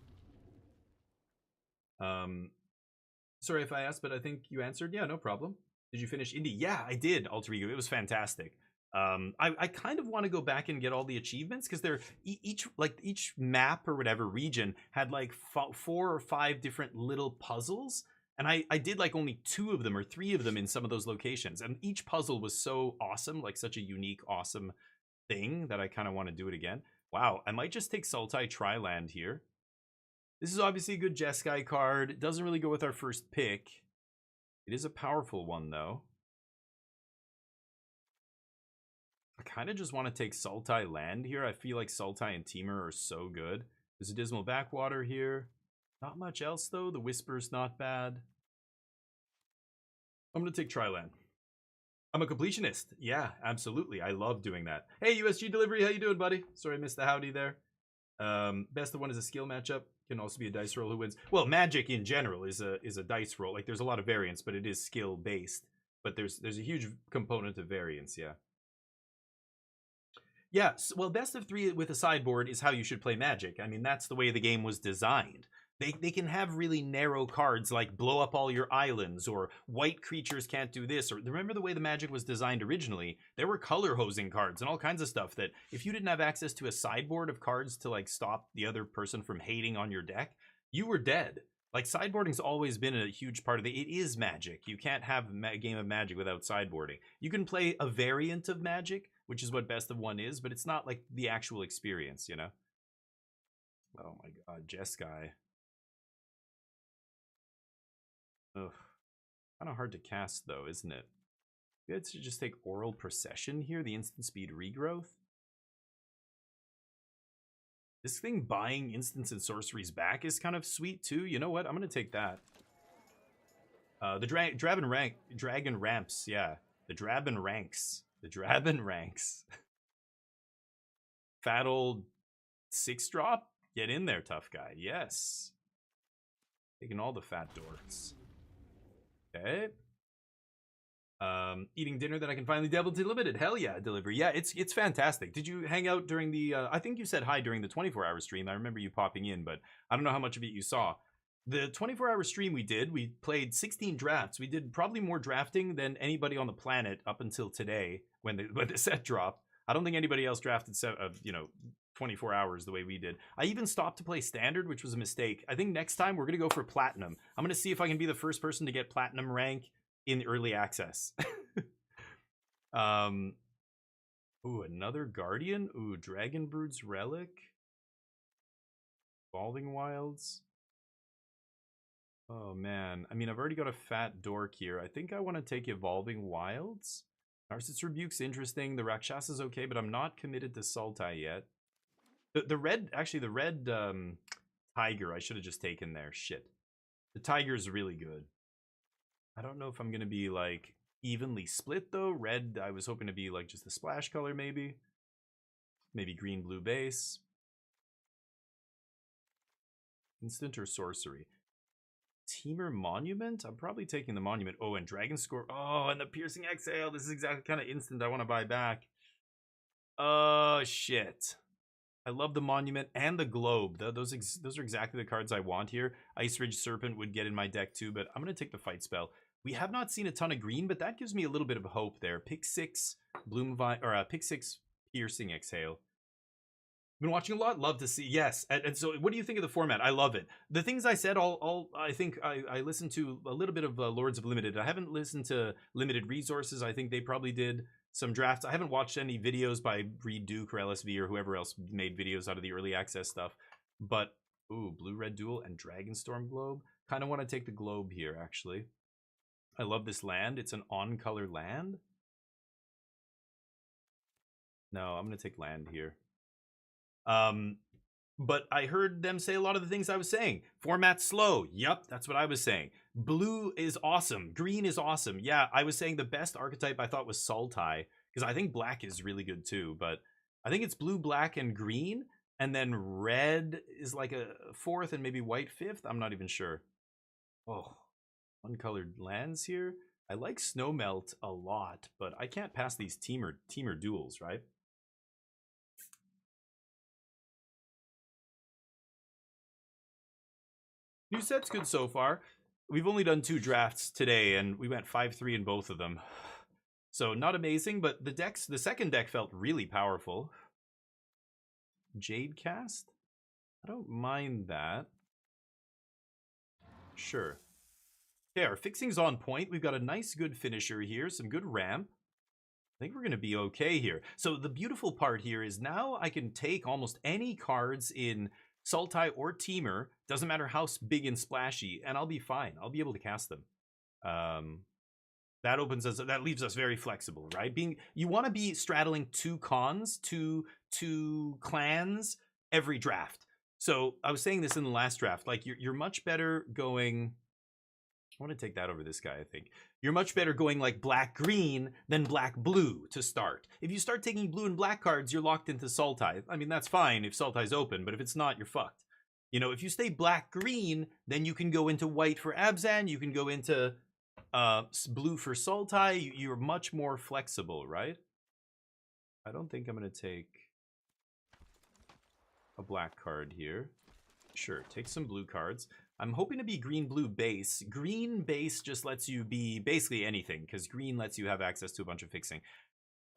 Sorry if I asked, but I think you answered. Yeah, no problem. Did you finish Indie? Yeah, I did, Alter Ego. It was fantastic. I kind of want to go back and get all the achievements because they're each map or whatever region had like 4 or 5 different little puzzles, and I did like only 2 of them or 3 of them in some of those locations, and each puzzle was so awesome, like such a unique, awesome thing that I kind of want to do it again. Wow, I might just take Sultai Triland here. This is obviously a good Jeskai card. It doesn't really go with our first pick. It is a powerful one though. I kind of just want to take Sultai land here. I feel like Sultai and Teamer are so good. There's a Dismal Backwater here. Not much else, though. The Whisper's not bad. I'm going to take Triland. I'm a completionist. Yeah, absolutely. I love doing that. Hey, USG Delivery. How you doing, buddy? Sorry I missed the howdy there. Best of 1 is a skill matchup. Can also be a dice roll who wins. Well, Magic in general is a dice roll. Like, there's a lot of variance, but it is skill-based. But there's a huge component of variance, yeah. Yeah, well, best of 3 with a sideboard is how you should play Magic. I mean, that's the way the game was designed. They can have really narrow cards like blow up all your islands, or white creatures can't do this. Or remember the way the Magic was designed originally? There were color hosing cards and all kinds of stuff that if you didn't have access to a sideboard of cards to like stop the other person from hating on your deck, you were dead. Like, sideboarding's always been a huge part of it is Magic. You can't have a game of Magic without sideboarding. You can play a variant of Magic, which is what best of 1 is, but it's not like the actual experience, you know? Oh my god, Jeskai. Ugh. Kind of hard to cast, though, isn't it? You had to just take Oral Procession here, the instant speed regrowth. This thing buying instants and sorceries back is kind of sweet, too. You know what? I'm going to take that. The Dragon Ramps, yeah. The Draben Ranks. The Draben Ranks. Fat old 6-drop? Get in there, tough guy. Yes. Taking all the fat dorks. Okay. Eating dinner that I can finally double to limited. Hell yeah, delivery. Yeah, it's fantastic. Did you hang out during the I think you said hi during the 24-hour stream. I remember you popping in, but I don't know how much of it you saw. The 24-hour stream we played 16 drafts. We did probably more drafting than anybody on the planet up until today when the set dropped. I don't think anybody else drafted 24 hours the way we did. I even stopped to play standard, which was a mistake. I think next time we're going to go for platinum. I'm going to see if I can be the first person to get platinum rank in the early access. Ooh, another Guardian. Ooh, Dragonbrood's Relic. Evolving Wilds. Oh, man. I mean, I've already got a fat dork here. I think I want to take Evolving Wilds. Narcissus Rebuke's interesting. The Rakshasa's okay, but I'm not committed to Sultai yet. The red Tiger I should have just taken there. Shit. The Tiger's really good. I don't know if I'm going to be, like, evenly split, though. Red, I was hoping to be, like, just a splash color, maybe. Maybe green-blue base. Instant or sorcery? Teamer Monument? I'm probably taking the Monument. Oh, and Dragon Score. Oh, and the Piercing Exhale. This is exactly kind of instant I want to buy back. Oh, shit. I love the Monument and the Globe. Those are exactly the cards I want here. Ice Ridge Serpent would get in my deck too, but I'm going to take the Fight Spell. We have not seen a ton of green, but that gives me a little bit of hope there. Pick 6 Bloomvine, or pick 6 Piercing Exhale. Been watching a lot. Love to see. Yes. And so what do you think of the format? I love it. The things I said, I think I listened to a little bit of Lords of Limited. I haven't listened to Limited Resources. I think they probably did some drafts. I haven't watched any videos by Reed Duke or LSV or whoever else made videos out of the early access stuff. But, ooh, Blue-Red Duel and Dragonstorm Globe. Kind of want to take the Globe here, actually. I love this land. It's an on-color land. No, I'm going to take land here. But I heard them say a lot of the things I was saying. Format slow. Yep, that's what I was saying. Blue is awesome. Green is awesome. Yeah, I was saying the best archetype I thought was Sultai, because I think black is really good too, but I think it's blue, black, and green, and then red is like a 4th and maybe white 5th. I'm not even sure. Oh, uncolored lands here. I like Snowmelt a lot, but I can't pass these teamer duels, right? New set's good so far. We've only done 2 drafts today, and we went 5-3 in both of them. So not amazing, but the second deck felt really powerful. Jadecast? I don't mind that. Sure. Okay, our fixing's on point. We've got a nice, good finisher here, some good ramp. I think we're going to be okay here. So the beautiful part here is now I can take almost any cards in Sultai or Teamer, doesn't matter how big and splashy, and I'll be fine. I'll be able to cast them. That leaves us very flexible, right? You want to be straddling 2 cons, two clans every draft. So I was saying this in the last draft, like you're much better going. I want to take that over this guy, I think. You're much better going like black-green than black-blue to start. If you start taking blue and black cards, you're locked into Sultai. I mean, that's fine if Sultai's open, but if it's not, you're fucked. You know, if you stay black-green, then you can go into white for Abzan, you can go into Blue for Sultai, you're much more flexible, right? I don't think I'm going to take a black card here. Sure, take some blue cards. I'm hoping to be green-blue base. Green base just lets you be basically anything, because green lets you have access to a bunch of fixing.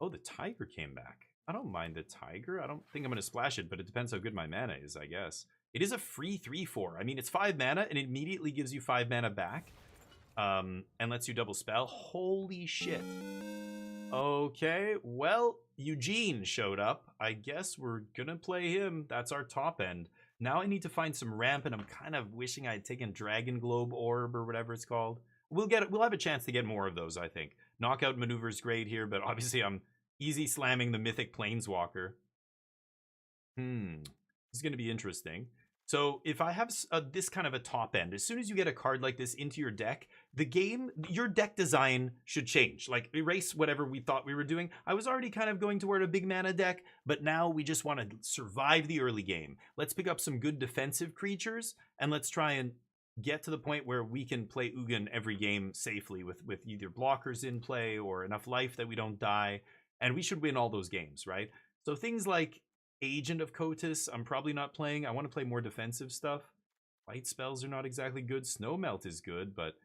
Oh, the tiger came back. I don't mind the tiger. I don't think I'm going to splash it, but it depends how good my mana is, I guess. It is a free 3/4. I mean, it's 5 mana, and it immediately gives you 5 mana back. And lets you double spell. Holy shit. Okay, well, Eugene showed up. I guess we're gonna play him. That's our top end. Now I need to find some ramp, and I'm kind of wishing I had taken Dragon Globe Orb or whatever it's called. We'll have a chance to get more of those, I think. Knockout maneuver is great here, but obviously I'm easy slamming the Mythic Planeswalker. This is gonna be interesting. So if I have this kind of a top end, as soon as you get a card like this into your deck, your deck design should change. Like, erase whatever we thought we were doing. I was already kind of going toward a big mana deck, but now we just want to survive the early game. Let's pick up some good defensive creatures, and let's try and get to the point where we can play Ugin every game safely with either blockers in play or enough life that we don't die. And we should win all those games, right? So things like Agent of Kotus, I'm probably not playing. I want to play more defensive stuff. Fight spells are not exactly good. Snow Melt is good, but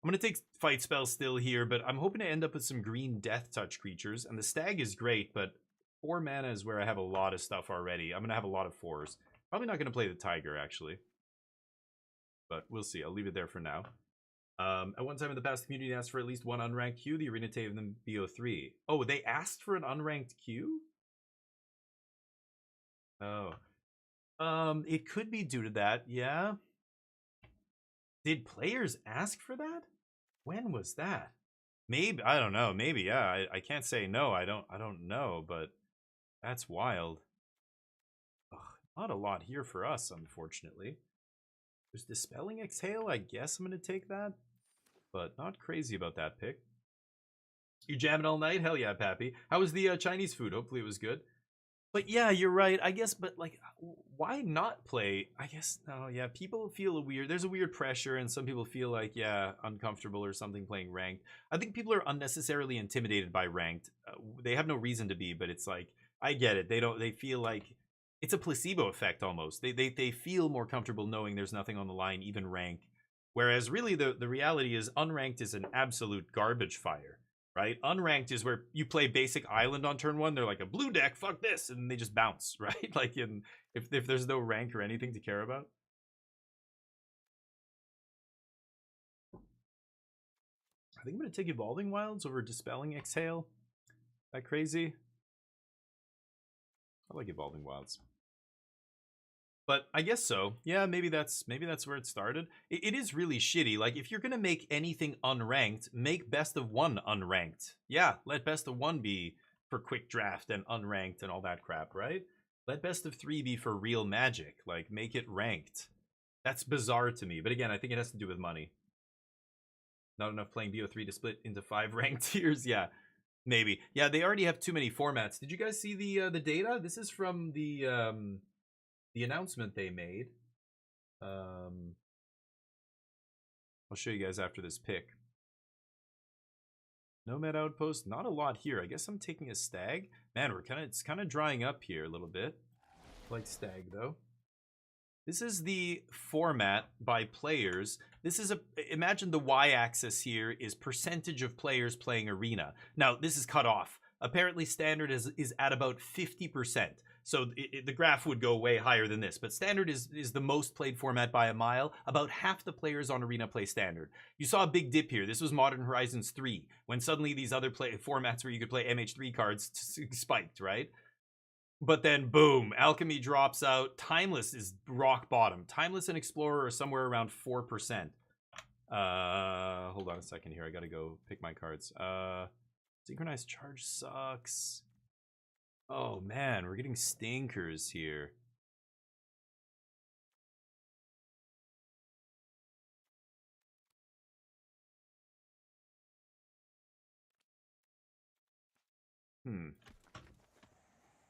I'm going to take fight spells still here, but I'm hoping to end up with some green Death Touch creatures. And the Stag is great, but 4 mana is where I have a lot of stuff already. I'm going to have a lot of 4s. Probably not going to play the Tiger, actually. But we'll see. I'll leave it there for now. At one time in the past, the community asked for at least one unranked queue. The arena gave them BO3. Oh, they asked for an unranked queue? Oh. It could be due to that, yeah. Did players ask for that? When was that? Maybe, I don't know. Maybe, yeah. I can't say no. I don't know, but that's wild. Ugh, not a lot here for us, unfortunately. There's Dispelling Exhale. I guess I'm going to take that, but not crazy about that pick. You jamming all night? Hell yeah, Pappy. How was the Chinese food? Hopefully it was good. But yeah, you're right. I guess, but like, why not play? I guess, no, yeah, people feel weird. There's a weird pressure, and some people feel like, yeah, uncomfortable or something playing ranked. I think people are unnecessarily intimidated by ranked. They have no reason to be, but it's like, I get it. They feel like it's a placebo effect almost. They feel more comfortable knowing there's nothing on the line, even ranked. Whereas really the reality is unranked is an absolute garbage fire. Right? Unranked is where you play basic island on turn 1. They're like, a blue deck, fuck this, and they just bounce, right? Like, if there's no rank or anything to care about. I think I'm going to take Evolving Wilds over Dispelling Exhale. That crazy? I like Evolving Wilds. But I guess so. Yeah, maybe that's where it started. It is really shitty. Like, if you're gonna make anything unranked, make best of 1 unranked. Yeah, let best of 1 be for quick draft and unranked and all that crap, right? Let best of 3 be for real Magic. Like, make it ranked. That's bizarre to me. But again, I think it has to do with money. Not enough playing BO3 to split into 5 ranked tiers. Yeah, maybe. Yeah, they already have too many formats. Did you guys see the data? This is from the announcement they made. I'll show you guys after this pick. Nomad Outpost, not a lot here. I guess I'm taking a Stag. Man, it's kind of drying up here a little bit. Like Stag though. This is the format by players. This is imagine the y-axis here is percentage of players playing Arena. Now, this is cut off. Apparently Standard is at about 50%. So the graph would go way higher than this, but Standard is the most played format by a mile. About half the players on Arena play Standard. You saw a big dip here. This was Modern Horizons 3, when suddenly these other formats where you could play MH3 cards spiked, right? But then, boom, Alchemy drops out. Timeless is rock bottom. Timeless and Explorer are somewhere around 4%. Hold on a second here. I gotta go pick my cards. Synchronized Charge sucks. Oh man, we're getting stinkers here.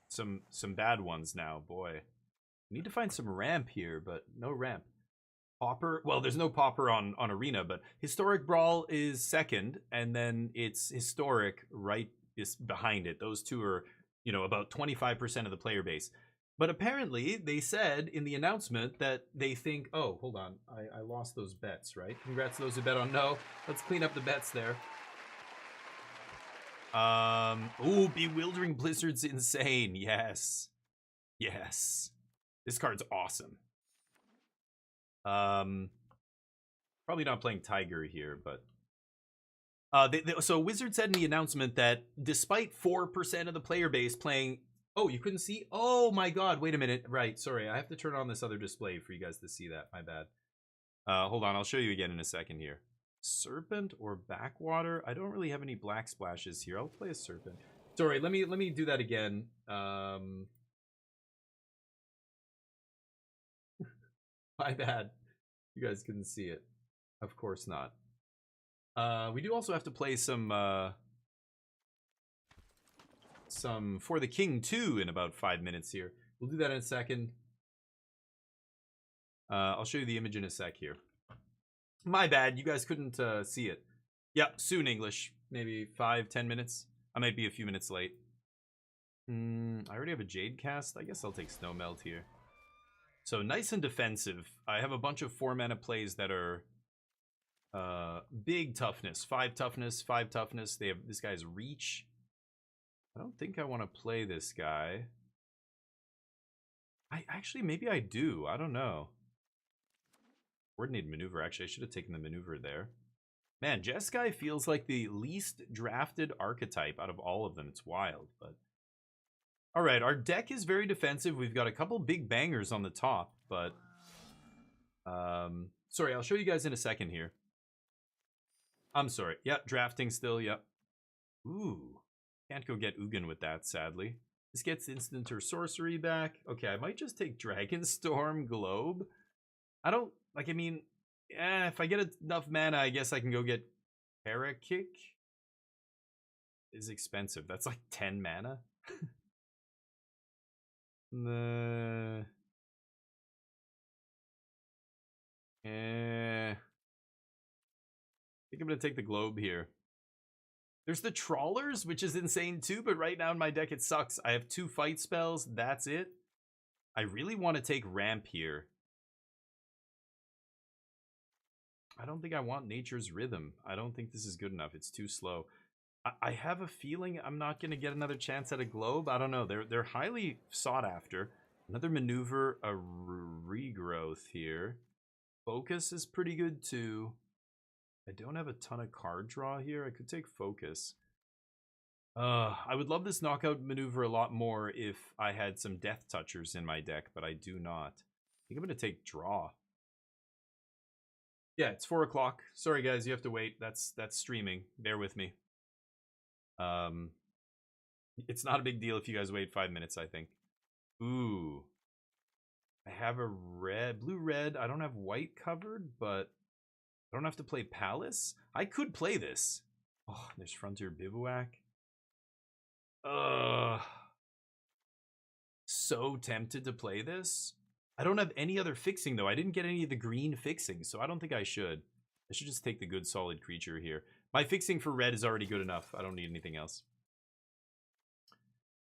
Some bad ones now, boy. Need to find some ramp here, but no ramp. Pauper. Well, there's no Pauper on Arena, but Historic Brawl is second, and then it's Historic right is behind it. Those two are, you know, about 25% of the player base. But apparently, they said in the announcement that they think, oh, hold on, I lost those bets, right? Congrats to those who bet on no. Let's clean up the bets there. Ooh, Bewildering Blizzard's insane. Yes. Yes. This card's awesome. Probably not playing Tiger here, but so Wizard said in the announcement that despite 4% of the player base playing, oh, you couldn't see? Oh my god, wait a minute. Right, sorry, I have to turn on this other display for you guys to see that. My bad. Hold on, I'll show you again in a second here. Serpent or Backwater? I don't really have any black splashes here. I'll play a Serpent. Sorry, let me do that again. My bad. You guys couldn't see it. Of course not. We do also have to play some For the King 2 in about 5 minutes here. We'll do that in a second. I'll show you the image in a sec here. My bad, you guys couldn't see it. Yep, soon English. Maybe 5-10 minutes. I might be a few minutes late. I already have a Jade cast. I guess I'll take Snow Melt here. So nice and defensive. I have a bunch of 4-mana plays that are big toughness. 5 toughness, 5 toughness. They have this guy's reach. I don't think I want to play this guy. Maybe I do. I don't know. Coordinated maneuver. Actually, I should have taken the maneuver there. Man, Jeskai feels like the least drafted archetype out of all of them. It's wild, but... Alright, our deck is very defensive. We've got a couple big bangers on the top, but... sorry, I'll show you guys in a second here. I'm sorry. Yep, drafting still, yep. Ooh. Can't go get Ugin with that, sadly. This gets instant or sorcery back. Okay, I might just take Dragonstorm Globe. I don't... Like, I mean... if I get enough mana, I guess I can go get Parakick. Is expensive. That's like 10 mana. I think I'm gonna take the Globe here. There's the Trawlers, which is insane too, but right now in my deck it sucks. I have 2 fight spells, that's it. I really want to take Ramp here. I don't think I want Nature's Rhythm. I don't think this is good enough. It's too slow. I have a feeling I'm not going to get another chance at a Globe. I don't know. They're highly sought after. Another maneuver, a regrowth here. Focus is pretty good too. I don't have a ton of card draw here. I could take Focus. I would love this knockout maneuver a lot more if I had some Death Touchers in my deck, but I do not. I think I'm going to take Draw. Yeah, it's 4 o'clock. Sorry guys, you have to wait. That's streaming. Bear with me. It's not a big deal if you guys wait 5 minutes, I think. Ooh. I have a blue-red. I don't have white covered, but I don't have to play Palace. I could play this. Oh, there's Frontier Bivouac. Ugh. So tempted to play this. I don't have any other fixing, though. I didn't get any of the green fixing, so I don't think I should. I should just take the good solid creature here. My fixing for red is already good enough. I don't need anything else.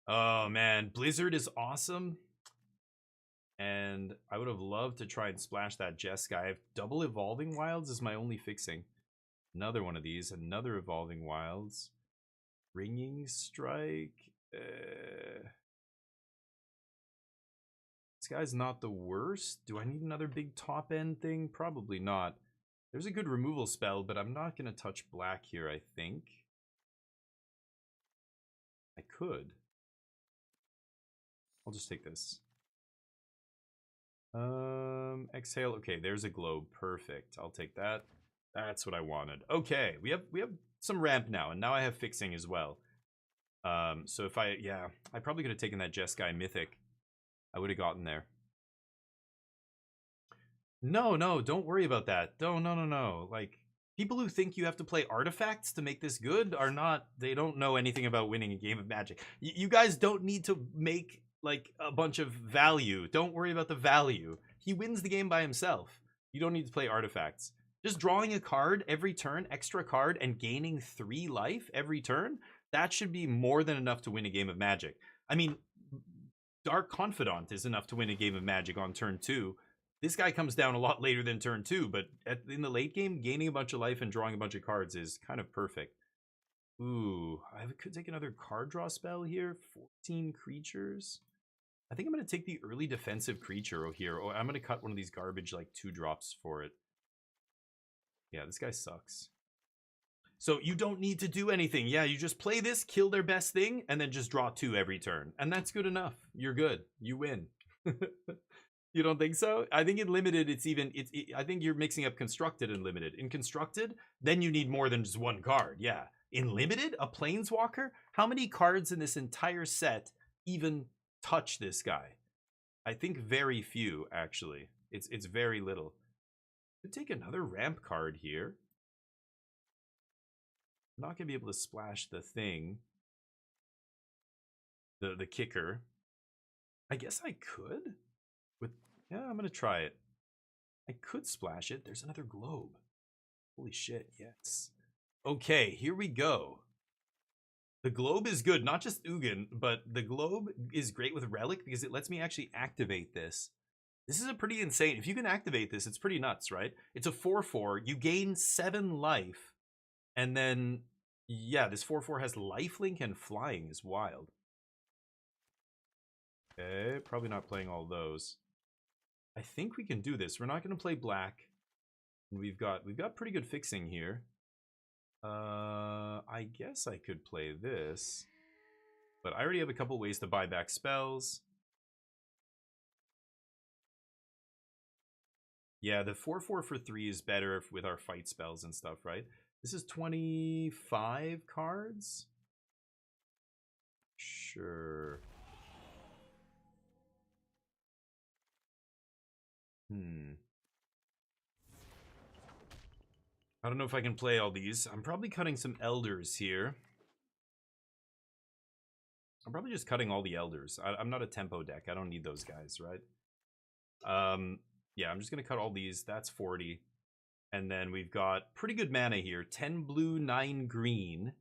Oh, man. Blizzard is awesome. And I would have loved to try and splash that Jeskai. I have double Evolving Wilds as my only fixing. Another one of these. Another Evolving Wilds. Ringing Strike. This guy's not the worst. Do I need another big top end thing? Probably not. There's a good removal spell, but I'm not going to touch black here, I think. I could. I'll just take this. Exhale. Okay, there's a globe. Perfect. I'll take that. That's what I wanted. Okay, we have some ramp now, and now I have fixing as well. So if I probably could have taken that Jeskai Mythic. I would have gotten there. No, don't worry about that. No. Like, people who think you have to play artifacts to make this good are not, they don't know anything about winning a game of Magic. You guys don't need to make, like, a bunch of value. Don't worry about the value. He wins the game by himself. You don't need to play artifacts. Just drawing a card every turn, extra card, and gaining 3 life every turn, that should be more than enough to win a game of Magic. I mean, Dark Confidant is enough to win a game of Magic on turn 2. This guy comes down a lot later than turn 2, but in the late game, gaining a bunch of life and drawing a bunch of cards is kind of perfect. Ooh, I could take another card draw spell here. 14 creatures. I think I'm going to take the early defensive creature here. Or I'm going to cut one of these garbage, like, 2-drops for it. Yeah, this guy sucks. So you don't need to do anything. Yeah, you just play this, kill their best thing, and then just draw 2 every turn. And that's good enough. You're good. You win. You don't think so? I think in limited, I think you're mixing up constructed and limited. In constructed, then you need more than just one card. Yeah. In limited, a planeswalker? How many cards in this entire set even touch this guy? I think very few, actually. It's very little. Could take another ramp card here. I'm not gonna be able to splash the thing. The kicker. I guess I could. Yeah, I'm gonna try it. I could splash it. There's another globe. Holy shit, yes. Okay, here we go. The globe is good, not just Ugin, but the globe is great with Relic because it lets me actually activate this. This is a pretty insane. If you can activate this, it's pretty nuts, right? It's a 4/4. You gain 7 life. And then, yeah, this 4/4 has lifelink and flying is wild. Okay, probably not playing all those. I think we can do this. We're not going to play black. We've got pretty good fixing here. I guess I could play this. But I already have a couple ways to buy back spells. Yeah, the 4/4 for 3 is better with our fight spells and stuff, right? This is 25 cards? Sure. I don't know if I can play all these. I'm probably cutting some elders here. I'm probably just cutting all the elders. I'm not a tempo deck. I don't need those guys, right? Yeah, I'm just going to cut all these. That's 40. And then we've got pretty good mana here. 10 blue, 9 green.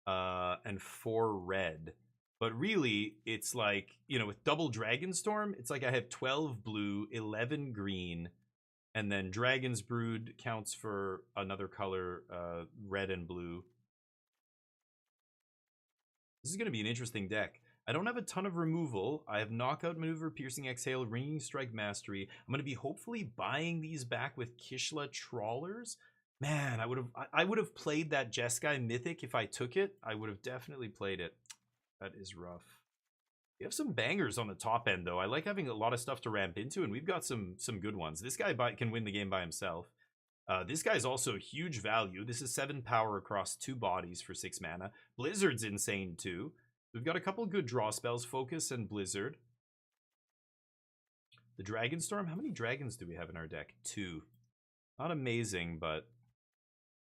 And 4 red. But really, it's like, you know, with double Dragonstorm, it's like I have 12 blue, 11 green, and then Dragon's Brood counts for another color, red and blue. This is going to be an interesting deck. I don't have a ton of removal. I have Knockout Maneuver, Piercing Exhale, Ringing Strike, Mastery. I'm going to be hopefully buying these back with Kishla Trawlers. Man, I would have played that Jeskai Mythic if I took it. I would have definitely played it. That is rough. We have some bangers on the top end, though. I like having a lot of stuff to ramp into, and we've got some good ones. This guy can win the game by himself. This guy's also huge value. This is 7 power across 2 bodies for 6 mana. Blizzard's insane, too. We've got a couple good draw spells, Focus and Blizzard. The Dragonstorm, how many dragons do we have in our deck? 2. Not amazing, but...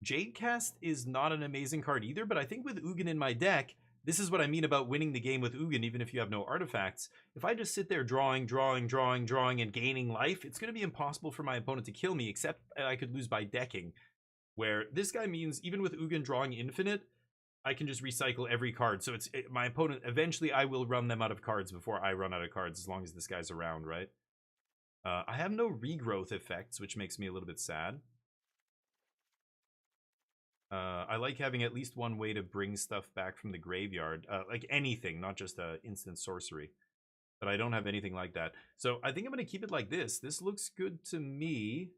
Jadecast is not an amazing card either, but I think with Ugin in my deck, this is what I mean about winning the game with Ugin, even if you have no artifacts. If I just sit there drawing, and gaining life, it's going to be impossible for my opponent to kill me, except I could lose by decking. Where this guy means, even with Ugin drawing infinite, I can just recycle every card. So my opponent, eventually I will run them out of cards before I run out of cards, as long as this guy's around, right? I have no regrowth effects, which makes me a little bit sad. I like having at least one way to bring stuff back from the graveyard. Like anything, not just instant sorcery. But I don't have anything like that. So I think I'm going to keep it like this. This looks good to me.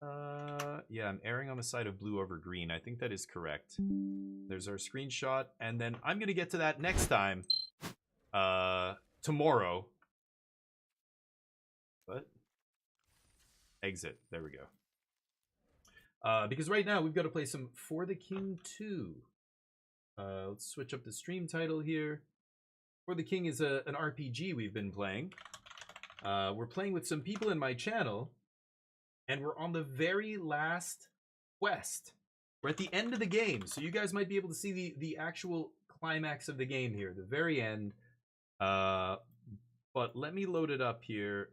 Yeah, I'm erring on the side of blue over green. I think that is correct. There's our screenshot. And then I'm going to get to that next time. Tomorrow. What? Exit. There we go. Because right now we've got to play some For the King 2. Let's switch up the stream title here. For the King is an RPG we've been playing. We're playing with some people in my channel, and we're on the very last quest. We're at the end of the game, so you guys might be able to see the actual climax of the game here, the very end. But let me load it up here.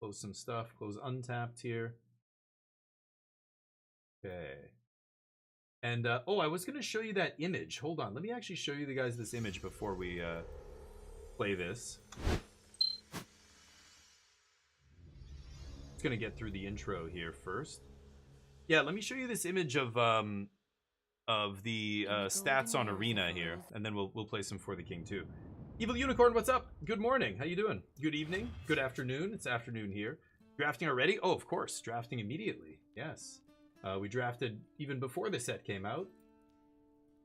Close some stuff. Close Untapped here. Okay. And, oh, I was going to show you that image. Hold on. Let me actually show you guys this image before we play this. It's going to get through the intro here first. Yeah, let me show you this image of the stats on Arena here, and then we'll play some For the King too. Evil Unicorn, what's up? Good morning. How you doing? Good evening. Good afternoon. It's afternoon here. Drafting already? Oh, of course. Drafting immediately. Yes. We drafted even before the set came out.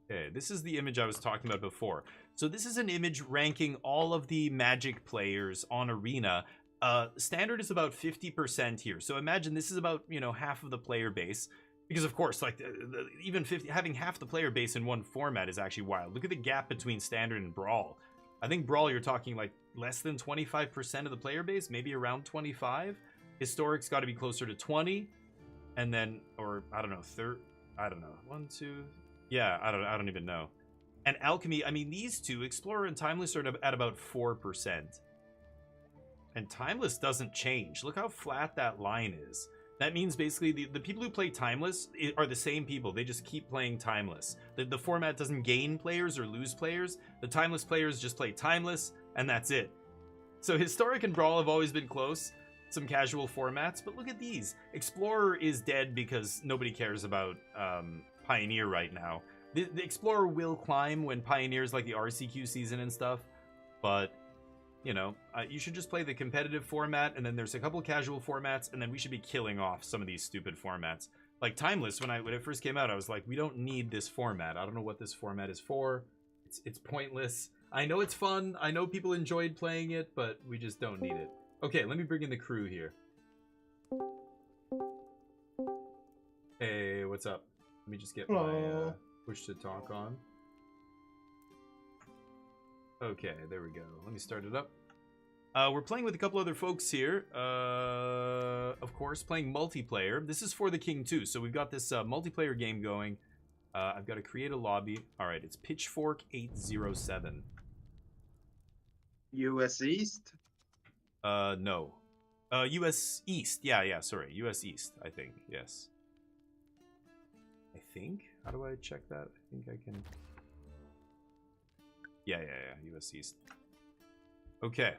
Okay, this is the image I was talking about before. So this is an image ranking all of the Magic players on Arena. Standard is about 50% here. So imagine this is about, you know, half of the player base. Because of course, like even 50, having half the player base in one format is actually wild. Look at the gap between Standard and Brawl. I think Brawl, you're talking like less than 25% of the player base, maybe around 25. Historic's got to be closer to 20. And then, or I don't know, I don't know, 1, 2, yeah, I don't even know. And Alchemy, I mean, these two, Explorer and Timeless, are at about 4%. And Timeless doesn't change. Look how flat that line is. That means basically the people who play Timeless are the same people. They just keep playing Timeless. The format doesn't gain players or lose players. The Timeless players just play Timeless, and that's it. So Historic and Brawl have always been close. Some casual formats, but look at these. Explorer is dead because nobody cares about Pioneer right now. The Explorer will climb when Pioneer's like the RCQ season and stuff, but you know, you should just play the competitive format, and then there's a couple casual formats, and then we should be killing off some of these stupid formats. Like Timeless, when it first came out, I was like, we don't need this format. I don't know what this format is for. It's pointless. I know it's fun. I know people enjoyed playing it, but we just don't need it. Okay, let me bring in the crew here. Hey, what's up? Let me just get my push to talk on. Okay, there we go. Let me start it up. We're playing with a couple other folks here. Of course, playing multiplayer. This is For the King too, so we've got this multiplayer game going. I've got to create a lobby. All right, it's Pitchfork 807. US East? No. US East. Yeah, sorry. US East, I think. Yes. I think? How do I check that? I think I can... Yeah. US East. Okay.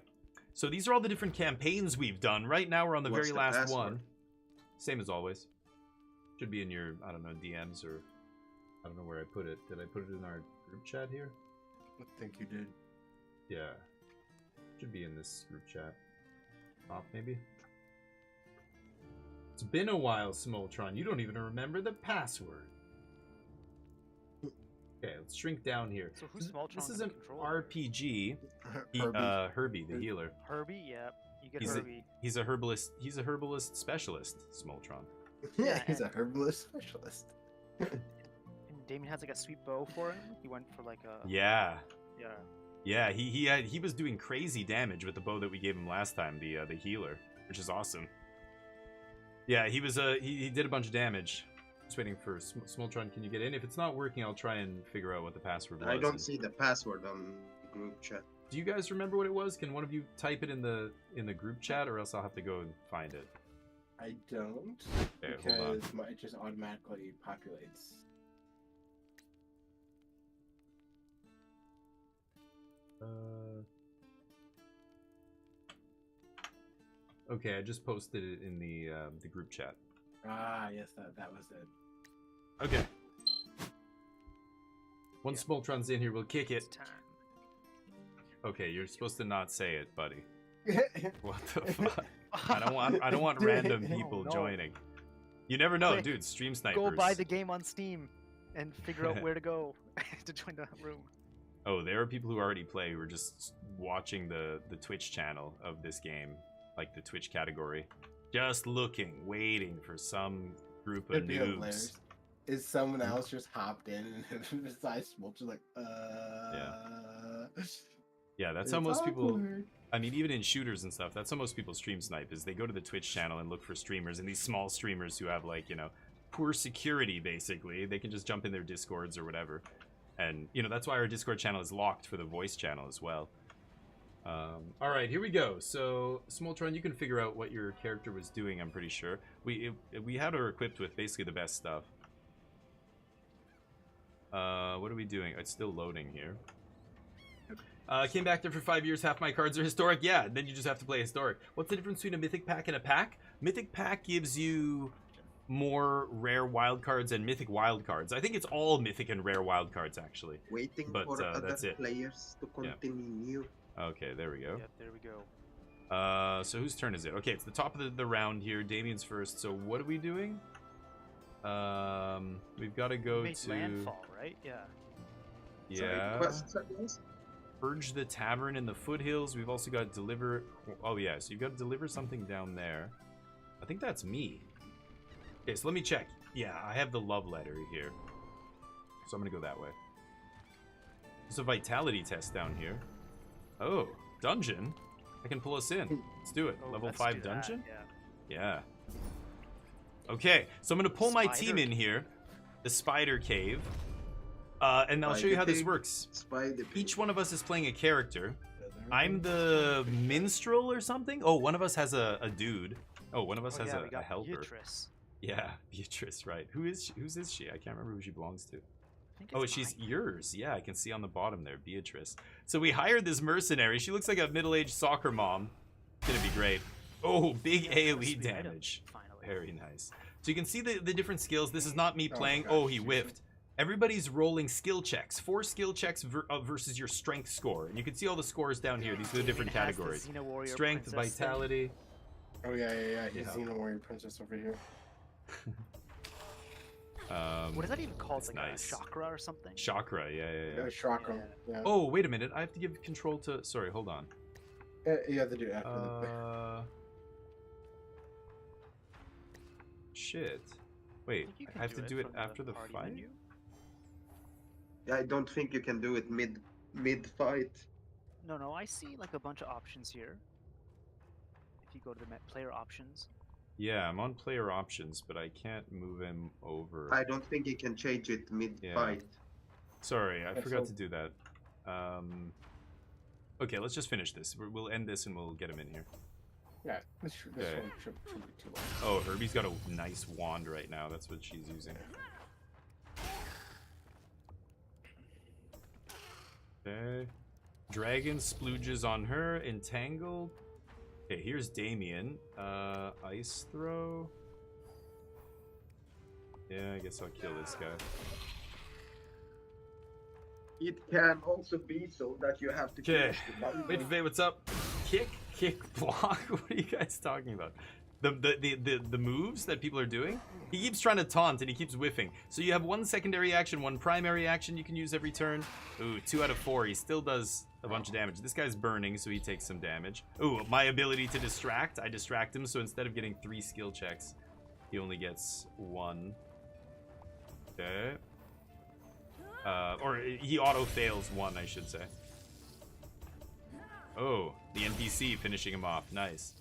So these are all the different campaigns we've done. Right now we're on the very last one. Same as always. Should be in your, I don't know, DMs or... I don't know where I put it. Did I put it in our group chat here? I think you did. Yeah. Should be in this group chat. Top, maybe? It's been a while, Smoltron. You don't even remember the password. Okay, let's shrink down here. So who's Smoltron? This is an RPG. Herbie, the healer. Herbie, yeah. You get He's Herbie. He's a herbalist. He's a herbalist specialist, Smoltron. Yeah, he's a herbalist specialist. And Damien has like a sweet bow for him. He went for like a... Yeah. Yeah. Yeah, he was doing crazy damage with the bow that we gave him last time, the healer, which is awesome. Yeah, he was he did a bunch of damage. Just waiting for Smoltron. Can you get in? If it's not working, I'll try and figure out what the password was. I don't see the password on the group chat. Do you guys remember what it was? Can one of you type it in the group chat, or else I'll have to go and find it? I don't, Okay, hold on. because it just automatically populates. Okay, I just posted it in the group chat. Ah, yes, that was it. Okay. Once Smoltron's in here, we'll kick it. It's time. Okay, you're supposed to not say it, buddy. What the fuck? I don't want random people no. joining. You never know, Quick, dude. Stream snipers. Go buy the game on Steam and figure out where to go to join the room. Oh, there are people who already play who are just watching the Twitch channel of this game, like the Twitch category, just looking, waiting for some group of It'd be noobs. hilarious. Is someone else just hopped in and besides Smolt's like, Yeah, that's It's how most people. awkward. I mean, even in shooters and stuff, that's how most people stream snipe. Is they go to the Twitch channel and look for streamers, and these small streamers who have like, you know, poor security. Basically, they can just jump in their Discords or whatever, and you know that's why our Discord channel is locked for the voice channel as well. All right, here we go. So, Smoltron, you can figure out what your character was doing. I'm pretty sure we had her equipped with basically the best stuff. What are we doing? It's still loading here. Came back there for 5 years. Half my cards are historic. Yeah, then you just have to play historic. What's the difference between a mythic pack and a pack? Mythic pack gives you more rare wild cards and mythic wild cards. I think it's all mythic and rare wild cards actually. Waiting But, for other that's it. players to continue. Okay, there we go. Yep, there we go. So whose turn is it? Okay, it's the top of the round here. Damien's first. So what are we doing? We've got to go Made to landfall, right? Yeah. yeah. Quests, I guess? Purge the tavern in the foothills. We've also got to deliver. Oh yeah, so you've got to deliver something down there. I think that's me. Okay, so let me check. Yeah, I have the love letter here. So I'm gonna go that way. There's a vitality test down here. Oh, dungeon. I can pull us in. Let's do it. Oh, Level let's 5 do that, dungeon? Yeah. Yeah. Okay, so I'm gonna pull my Spider team in cave. here. The spider cave. And I'll show you how this works. Spider Each one of us is playing a character. Yeah, there we I'm go. the minstrel or something? Oh, one of us has a dude. Oh, one of us Oh, has yeah, we a got helper. Beatrice. Yeah, Beatrice, right. Whose is she? I can't remember who she belongs to. I think Oh, it's she's mine. yours. Yeah, I can see on the bottom there, Beatrice. So we hired this mercenary. She looks like a middle-aged soccer mom. It's gonna be great. Oh, big Yeah, we got a AoE sweet item, damage. Finally. Very nice. So you can see the different skills. This is not me Oh, playing. gosh, Oh, he seriously? whiffed. Everybody's rolling skill checks. 4 skill checks versus your strength score. And you can see all the scores down here. These are the different It has the categories. Xena Warrior Strength, princess thing. vitality. Oh yeah. He's Yeah. Xena Warrior Princess over here. What is that even called? That's Like nice. a chakra or something? Chakra, yeah. Yeah, Chakram. Yeah. Oh, wait a minute. I have to give control to... Sorry, hold on. You have to do it after the. Shit. I Wait, think you I can have to do it from after the party fight? menu. I don't think you can do it mid fight. No, I see like a bunch of options here. If you go to the player options. Yeah, I'm on player options, but I can't move him over. I don't think you can change it mid fight. Sorry, I Yeah, forgot so- to do that. Okay, let's just finish this. We'll end this and we'll get him in here. Yeah, this one Okay. shouldn't be too long. Oh, Herbie's got a nice wand right now. That's what she's using. Okay. Dragon splooges on her. Entangled. Okay, here's Damien. Ice throw. Yeah, I guess I'll kill this guy. It can also be so that you have to. Okay. finish the battle. Wait, Vay, what's up? Kick, block. What are you guys talking about? The moves that people are doing? He keeps trying to taunt and he keeps whiffing. So you have one secondary action, one primary action you can use every turn. Ooh, 2 out of 4. He still does a bunch of damage. This guy's burning, so he takes some damage. Ooh, my ability to distract. I distract him, so instead of getting 3 skill checks, he only gets 1. Okay. Or he auto fails 1, I should say. Oh, the NPC finishing him off. Nice.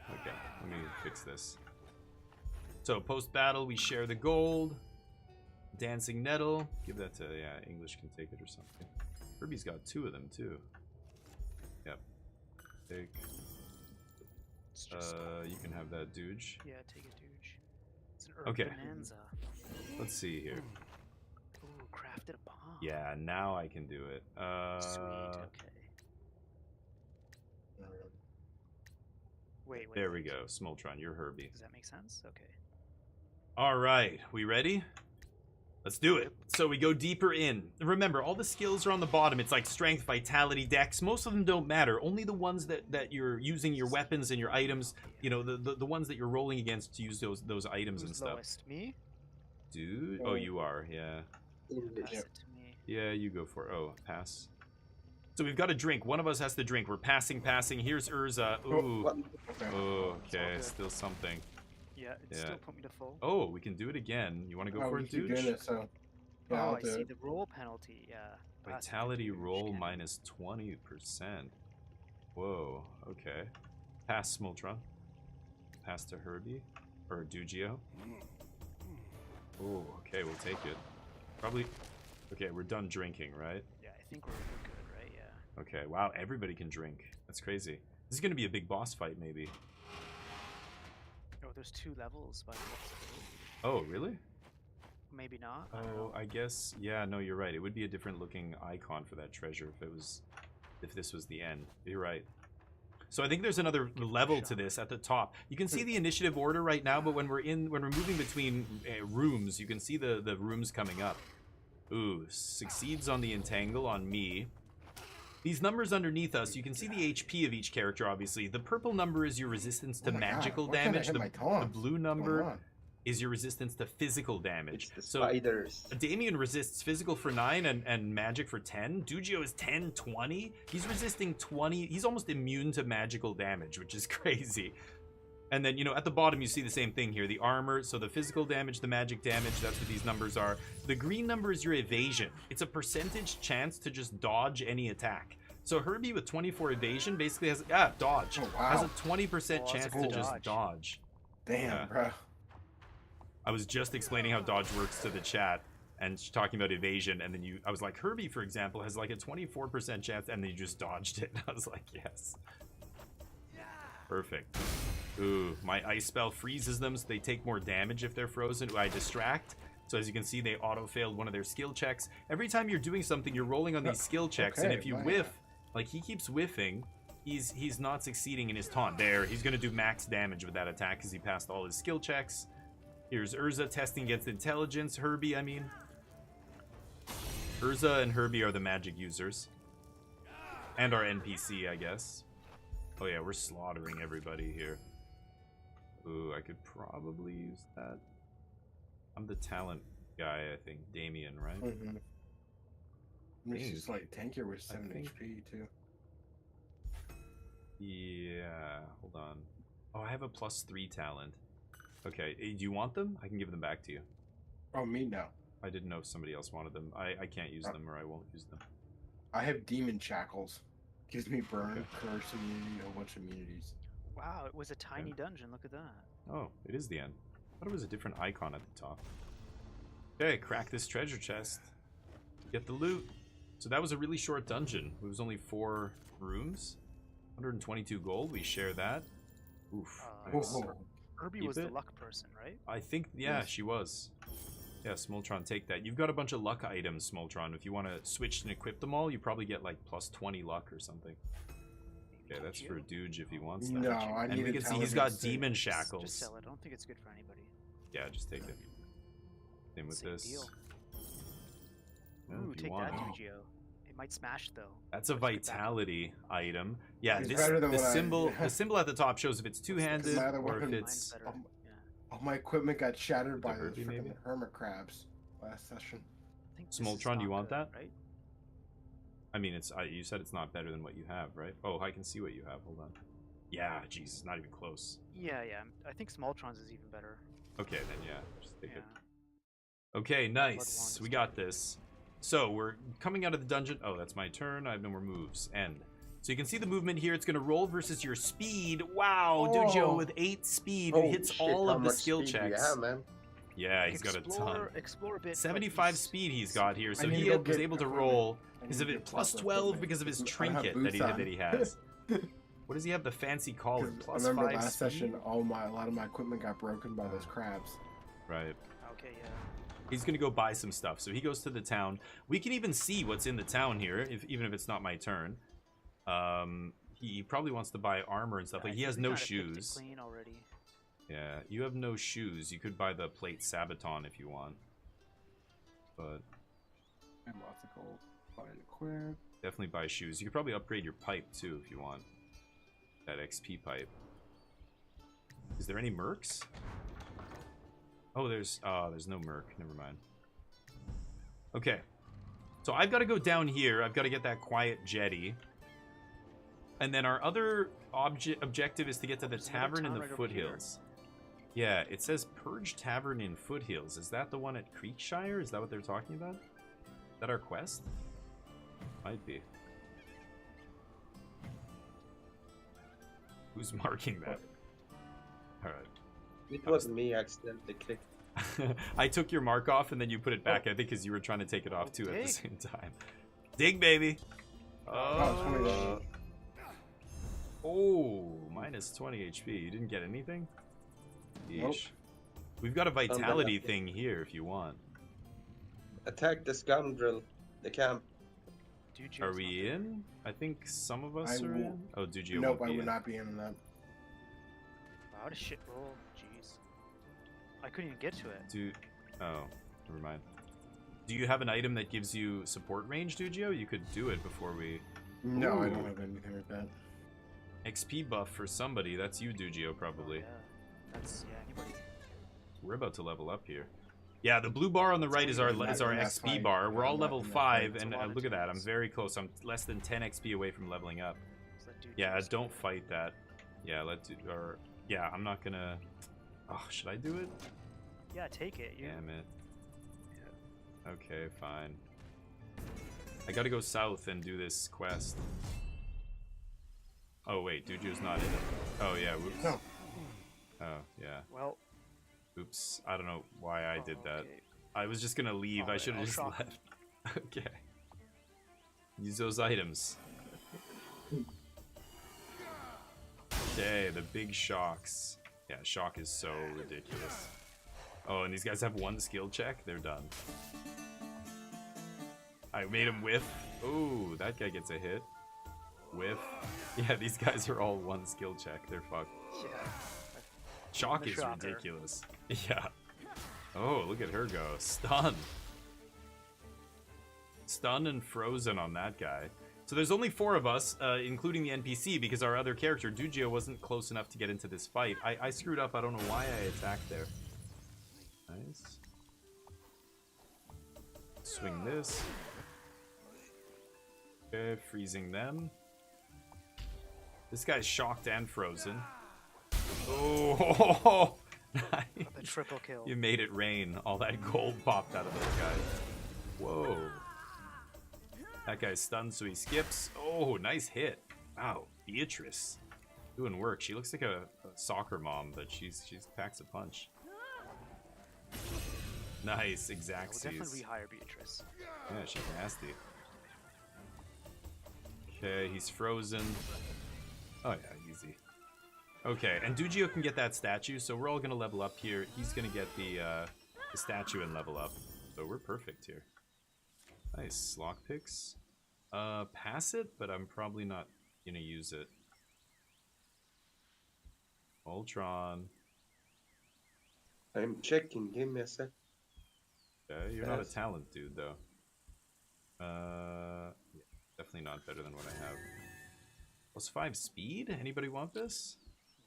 Okay, let me fix this. So, post-battle, we share the gold. Dancing Nettle. Give that to, yeah, English can take it or something. Herbie's got 2 of them, too. Yep. Take. It's just, You can have that douche. yeah, take a douche. It's an herb Okay. bonanza. Let's see here. Ooh, crafted a bomb. Yeah, now I can do it. Sweet, okay. Wait, There we go. Smoltron, you're Herbie. Does that make sense? Okay. All right, we ready? Let's do it. So we go deeper in. Remember, all the skills are on the bottom. It's like strength, vitality, dex. Most of them don't matter. Only the ones that you're using your weapons and your items, you know, the ones that you're rolling against to use those items and Who's stuff. lowest? Me? Dude, oh, you are, yeah. Pass it to me. Yeah, you go for it. Oh, pass. So we've got a drink. One of us has to drink. We're passing. Here's Urza. Ooh. Oh, okay, good. still something. Yeah, it Yeah. still put me to full. Oh, we can do it again. You want to go for we it, keep dude? doing it, so. Yeah, Oh, I'll I do see it. the roll penalty. Yeah. Pass it to Vitality douche, roll can I? minus 20%. Whoa, okay. Pass Smoltron. Pass to Herbie. Or Dugio. Oh, okay, we'll take it. Probably. Okay, we're done drinking, right? Yeah, I think we're good, right? Yeah. Okay, wow, everybody can drink. That's crazy. This is gonna be a big boss fight, maybe. Oh, there's 2 levels by the looks of it. Oh, really? Maybe not. I don't Oh, know. I guess. Yeah, no, you're right. It would be a different looking icon for that treasure if this was the end. You're right. So I think there's another level to this at the top. You can see the initiative order right now, but when we're moving between rooms, you can see the rooms coming up. Ooh, succeeds on the entangle on me. These numbers underneath us, you can see the HP of each character, obviously. The purple number is your resistance to Oh my God, magical why can't I damage. hit The my taunts? blue What's going number on? is your resistance to physical damage. It's the So spiders. Damien resists physical for 9 and magic for 10. Dugio is 10, 20. He's resisting 20. He's almost immune to magical damage, which is crazy. And then, you know, at the bottom, you see the same thing here. The armor, so the physical damage, the magic damage, that's what these numbers are. The green number is your evasion. It's a percentage chance to just dodge any attack. So Herbie with 24 evasion basically has, dodge. Oh, wow. Has a 20% Oh, that's chance a to good just dodge. dodge. Damn, Yeah. bro. I was just explaining how dodge works to the chat and talking about evasion, and then I was like, Herbie, for example, has like a 24% chance, and then you just dodged it. I was like, yes. Perfect. Ooh, my ice spell freezes them, so they take more damage if they're frozen. Ooh, I distract. So as you can see, they auto-failed one of their skill checks. Every time you're doing something, you're rolling on these skill checks, and Okay, if you wow. whiff, like he keeps whiffing, he's not succeeding in his taunt. There, he's gonna do max damage with that attack because he passed all his skill checks. Here's Urza testing against intelligence. Herbie, I mean. Urza and Herbie are the magic users. And our NPC, I guess. Oh yeah, we're slaughtering everybody here. Ooh, I could probably use that. I'm the talent guy, I think. Damien, right? Mm-hmm. He's Think. just like tankier with 7 think. HP too. Yeah, hold on. Oh, I have a +3 talent. Okay, do you want them? I can give them back to you. Oh, me no. I didn't know if somebody else wanted them. I can't use them, or I won't use them. I have demon shackles. Gives me burn, Okay. curse, immunity, a whole bunch of immunities. Wow, it was a tiny dungeon. Look at that. Oh, it is the end. I thought it was a different icon at the top. Okay, crack this treasure chest. Get the loot. So that was a really short dungeon. It was only 4 rooms. 122 gold. We share that. Oof. Nice. Whoa. Herbie Keep was the it. luck person, right? I think, yeah, Yes. she was. Yeah, Smoltron, take that. You've got a bunch of luck items, Smoltron. If you want to switch and equip them all, you probably get like +20 luck or something. Okay, that's for Duge if he wants that. No, I And need we can see he's got intelligence to- demon Just shackles. sell it. I don't think it's good for anybody. Yeah, just take it. Same with Same this. deal. Yeah, Ooh, if you take want. that, Dugio. It might smash though. That's a Let's get back. vitality item. Yeah, It's this better than the what I- symbol the symbol at the top shows if it's two-handed my other or if weapon- it's Mine's better. Um, Yeah. All my equipment got shattered by those Herbie, maybe? freaking hermit crabs last session. I think this is Smoltron, do you not want good, that? Right? I mean, it's you said it's not better than what you have, right? Oh, I can see what you have. Hold on. Yeah, Jesus, not even close. Yeah, yeah. I think Smoltron's is even better. Okay, then yeah, just take Yeah. it. Okay, nice. Bloodwand We is got good. this. So we're coming out of the dungeon. Oh, that's my turn. I have no more moves. End. So you can see the movement here. It's going to roll versus your speed. Wow, Dugio Oh. with 8 speed, who Oh, hits shit, all how of the much skill speed do you checks. have, man? Yeah, he's got a ton. Explore a bit. but 75 he's- speed he's got here, so I need he to go was get able to equipment. roll I because need of to it get plus proper 12 equipment, because of his because I don't have trinket that boots he on. has. What does he have? The fancy collar. 'Cause Plus I remember 5 last speed? session, a lot of my equipment got broken by those crabs. Right. Okay, yeah. He's gonna go buy some stuff. So he goes to the town. We can even see what's in the town here, even if it's not my turn. He probably wants to buy armor and stuff. I Like he think has we no kinda picked it shoes. Clean already. Yeah, you have no shoes. You could buy the plate Sabaton if you want. But And lots of gold. Buy and equip. definitely buy shoes. You could probably upgrade your pipe too if you want. That XP pipe. Is there any mercs? Oh, there's no merc. Never mind. Okay. So I've got to go down here. I've got to get that quiet jetty. And then our other objective is to get to the There's another tavern in town the right over here. foothills. Yeah, it says Purge Tavern in Foothills. Is that the one at Creekshire? Is that what they're talking about? Is that our quest? Might be. Who's marking that? Alright. It was me accidentally clicked. I took your mark off and then you put it back, I think because you were trying to take it off too at the dig. same time. Dig, baby! Oh, minus 20 HP. You didn't get anything? Nope. Yeesh. We've got a vitality thing here if you want. Attack the scoundrel. The camp. Dude, Are we in? I think some of us I are will- in. Oh, Dugio Nope, won't I be would in. not be in that. Wow, what a shit roll. Jeez. I couldn't even get to it. Oh, never mind. Do you have an item that gives you support range, Dugio? You could do it before we... No, I Ooh. don't have anything like that. XP buff for somebody. That's you, Dugio, probably. Yeah. That's, yeah, anybody. We're about to level up here. Yeah, the blue bar on the right is our That's XP fine. bar. We're all I'm level not gonna 5, fight. and It's a lot of look at that. I'm twos. very close. I'm less than 10 XP away from leveling up. So that dude Yeah, just- don't fight that. Yeah, let's do... Or, yeah, I'm not gonna... Oh, should I do it? Yeah, take it. You... Damn it. Okay, fine. I gotta go south and do this quest. Oh, wait, Dugio's not in it. Oh, yeah, whoops. No. Oh, yeah. Well, Oops. I don't know why I did that. okay. I was just gonna leave. I Alright, should have I'll just shock left. Okay. Use those items. Okay, the big shocks. Yeah, shock is so ridiculous. Oh, and these guys have one skill check? They're done. I made him whiff. Ooh, that guy gets a hit. Whiff. Yeah, these guys are all one skill check. They're fucked. Yeah. Shock The is shocker. ridiculous. Yeah. Oh, look at her go. Stun. Stun and frozen on that guy. So there's only 4 of us, including the NPC, because our other character, Dugio, wasn't close enough to get into this fight. I screwed up. I don't know why I attacked there. Nice. Swing this. Okay, freezing them. This guy's shocked and frozen. Oh, nice. The triple kill. You made it rain. All that gold popped out of those guys. Whoa. That guy's stunned, so he skips. Oh, nice hit. Wow, Beatrice. Doing work. She looks like a soccer mom, but she's packs a punch. Nice, We'll exact definitely rehire Beatrice. Yeah, she's nasty. Okay, he's frozen. Oh yeah, easy. Okay, and Dugio can get that statue, so we're all gonna level up here. He's gonna get the statue and level up. So we're perfect here. Nice, lockpicks. Pass it, but I'm probably not gonna use it. Ultron. I'm checking. Give me a sec. Okay, you're not a Yes. talent dude, though. Yeah, definitely not better than what I have. +5 speed? Anybody want this?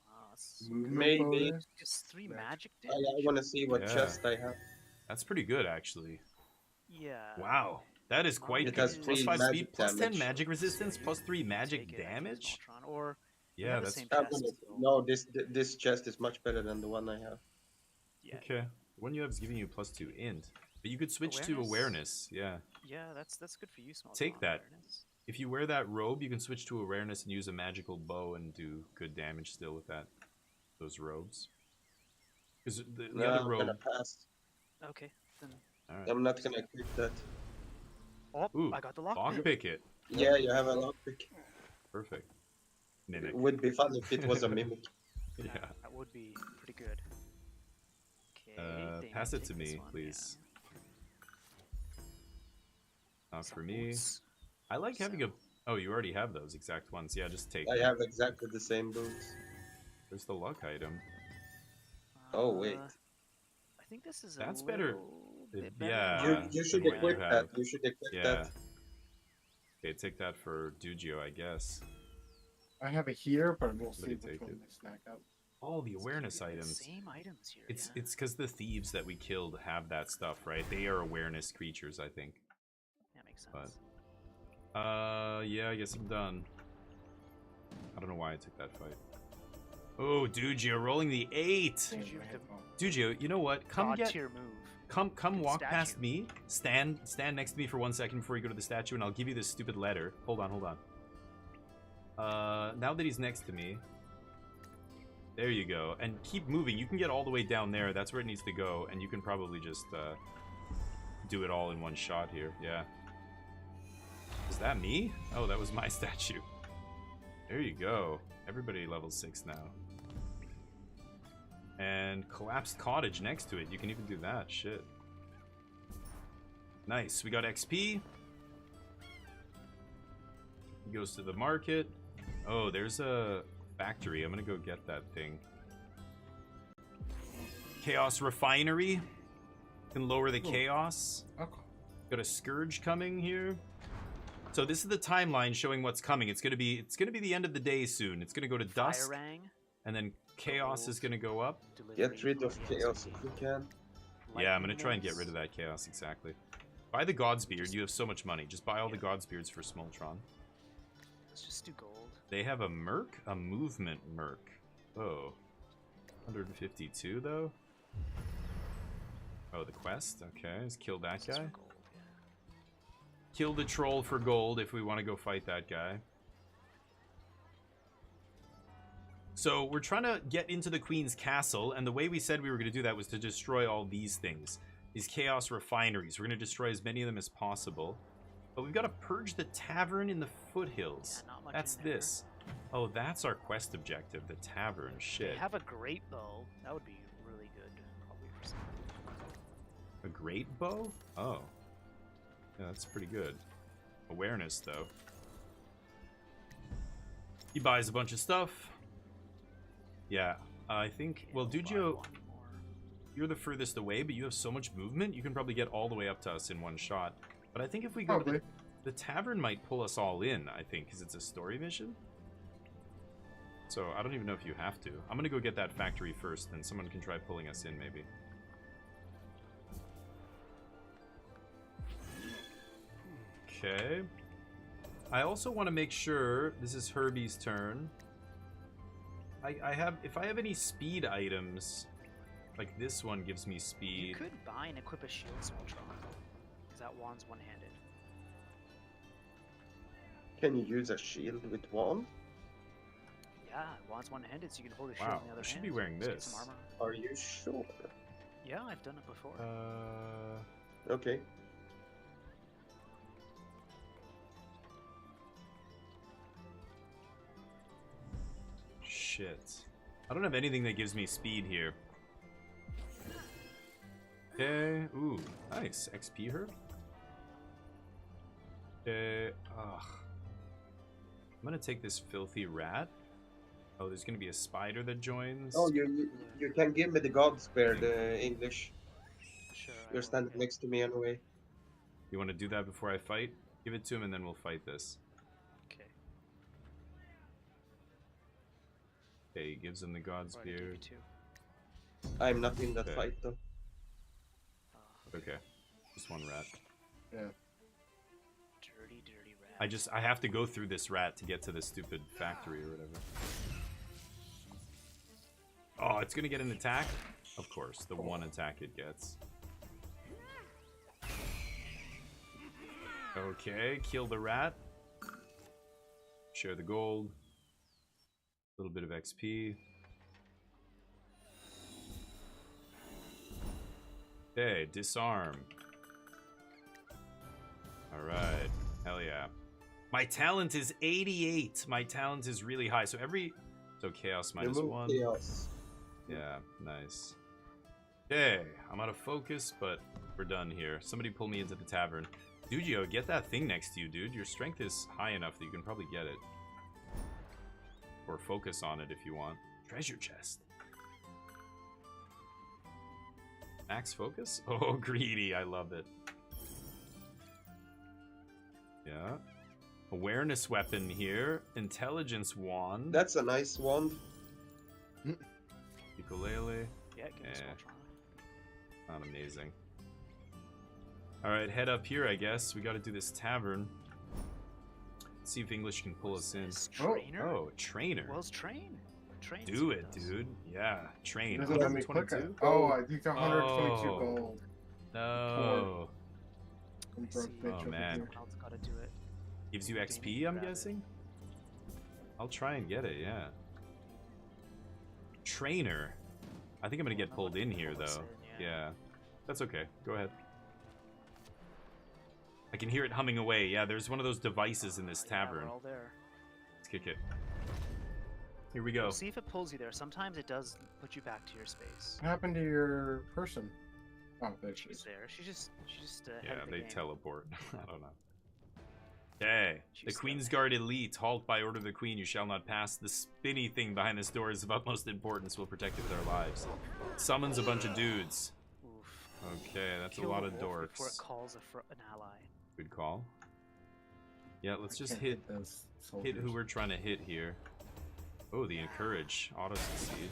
Wow, that's Movement Maybe. bonus. just 3 Yeah. magic I damage. want to see what Yeah. chest I have. That's pretty good, actually. Yeah. Wow, that is quite It good. has Plus 5 magic speed, +10 damage. magic resistance, +3 Take magic it, I think it's damage. Ultron, or we Yeah, have the that's same I'm chest, gonna- so- No, this chest is much better than the one I have. Yeah. okay. The one you have is giving you +2 int, but you could switch to Awareness? awareness. Yeah, Yeah, that's good for you, small. Take Tom, that. awareness. if you wear that robe, you can switch to awareness and use a magical bow and do good damage still with those robes. Because the No, other I'm robe. gonna pass. Okay, then. All right. I'm not gonna equip that. Oh, Ooh, I got the lock. lockpick it. Yeah, you have a lockpick. Perfect. It Mimic. would be fun if it was a mimic. Yeah. That would be pretty good. Okay. they Pass might it to take this me, one, please. yeah. Not for Some me. boots. I like having a. Oh, you already have those exact ones. Yeah, just take I them. have exactly the same boots. There's the luck item. Oh, wait. I think this is That's a better. little bit better Yeah. than You should than what you equip that. have. You should equip Yeah. that. Okay, take that for Dugio, I guess. I have it here, but we'll see Somebody which take one it. they snack up. All the It's awareness keeping the items. Same items here. It's yeah. because the thieves that we killed have that stuff, right? They are awareness creatures, I think. That makes but- sense. Yeah, I guess I'm done. I don't know why I took that fight. Oh, Dugio rolling the 8. Damn, you my have to- headphone. Dugio, you know what? Come God get, tier move. come Good walk past statue. me. Stand next to me for 1 second before you go to the statue, and I'll give you this stupid letter. Hold on. Now that he's next to me, there you go. And keep moving. You can get all the way down there. That's where it needs to go, and you can probably just do it all in one shot here. Yeah. Is that me? Oh, that was my statue. There you go. Everybody level 6 now. And collapsed cottage next to it. You can even do that. Shit. Nice. We got XP. He goes to the market. Oh, there's a factory. I'm gonna go get that thing. Chaos refinery. Can lower the chaos. Okay. Got a scourge coming here. So this is the timeline showing what's coming. It's gonna be the end of the day soon. It's gonna go to dusk, Firerang, and then chaos is gonna go up. delivery Get rid of the chaos XP. if you can. Yeah, I'm gonna try and get rid Lightning of that chaos, exactly. Buy the God's Beard, you have so much money. Just buy all the God's Beards for Smoltron. Let's just do gold. They have a merc? A movement merc. Oh. 152 though? Oh, the quest? Okay, let's kill that This is guy. for gold, yeah. Kill the troll for gold if we want to go fight that guy. So we're trying to get into the Queen's castle, and the way we said we were going to do that was to destroy all these things. These chaos refineries. We're going to destroy as many of them as possible. But we've got to purge the tavern in the foothills. Yeah, not much That's in there. this. Oh, that's our quest objective, the tavern. Shit. They have a great bow. That would be really good, probably for some. A great bow? Oh. Yeah, that's pretty good. Awareness, though. He buys a bunch of stuff. Yeah, I think... Well, Can't buy Dujio, one more. you're the furthest away, but you have so much movement, you can probably get all the way up to us in one shot. But I think if we go to Probably. the tavern might pull us all in, I think, because it's a story mission. So I don't even know if you have to. I'm going to go get that factory first, and someone can try pulling us in, maybe. Okay. I also want to make sure this is Herbie's turn. If I have any speed items, like this one gives me You speed. could buy and equip a shield Smoltron, because that wand's one-handed. Can you use a shield with wand? Yeah, wand's one-handed, so you can hold your shield Wow, in the other I should hand. be wearing Just get this. some armor. Are you sure? Yeah, I've done it before. Okay. Shit. I don't have anything that gives me speed here. Okay. Ooh, nice. XP herb. Okay. Ugh. I'm gonna take this filthy rat. Oh, there's gonna be a spider that joins. Oh, you can give me the God Spear, the English. Sure. I You're will, standing yeah. next to me anyway. You want to do that before I fight? Give it to him and then we'll fight this. Okay. Okay, he gives him the God's Already gave you Beard. two. I'm not in that Okay. fight though. Okay. Just one rat. Yeah. Dirty, dirty rat. I have to go through this rat to get to this stupid factory or whatever. Oh, it's gonna get an attack? Of course, the one attack it gets. Okay, kill the rat. Share the gold. A little bit of XP. Okay, disarm. Alright, hell yeah. My talent is 88. My talent is really high. So chaos minus Remove 1. chaos. Yeah, nice. Okay, I'm out of focus, but we're done here. Somebody pull me into the tavern. Dujio, get that thing next to you, dude. Your strength is high enough that you can probably get it. Or focus on it if you want. Treasure chest. Max focus? Oh, greedy. I love it. Yeah. Awareness weapon here. Intelligence wand. That's a nice wand. Ukulele. Yeah, give me Eh. Smoltron. Not amazing. Alright, head up here, I guess. We gotta do this tavern. See if English can pull us in. This Oh, trainer? Oh, trainer. Well, it's train. Train Do it, dude. Yeah, train. Doesn't let me click it. 122? Oh, I think 122 Oh. gold. No. Some I broke see. bitch Oh, over man. here. Someone else gotta do it. Gives you Jamie, XP, I'm grab it. guessing? I'll try and get it, yeah. Trainer. I think I'm gonna get Someone pulled in can here, pull us though. in, Yeah. That's okay. Go ahead. I can hear it humming away. Yeah, there's one of those devices in this Yeah, tavern. we're all there. Let's kick it. Here we go. We'll see if it pulls you there. Sometimes it does put you back to your space. What happened to your person? Oh, there she She's is. there. She just Yeah, headed the they game. teleport. I don't know. Okay. The She's Queen's still Guard Elite. Halt by order of the Queen. You shall not pass. The spinny thing behind this door is of utmost importance. We'll protect it with our lives. Summons a bunch of dudes. Oof. Okay, that's a Kill lot the of wolf before it dorks. calls an ally. Good call. Yeah, let's just Can't hit those hit who soldiers. we're trying to hit here. Oh, the encourage. Auto succeed.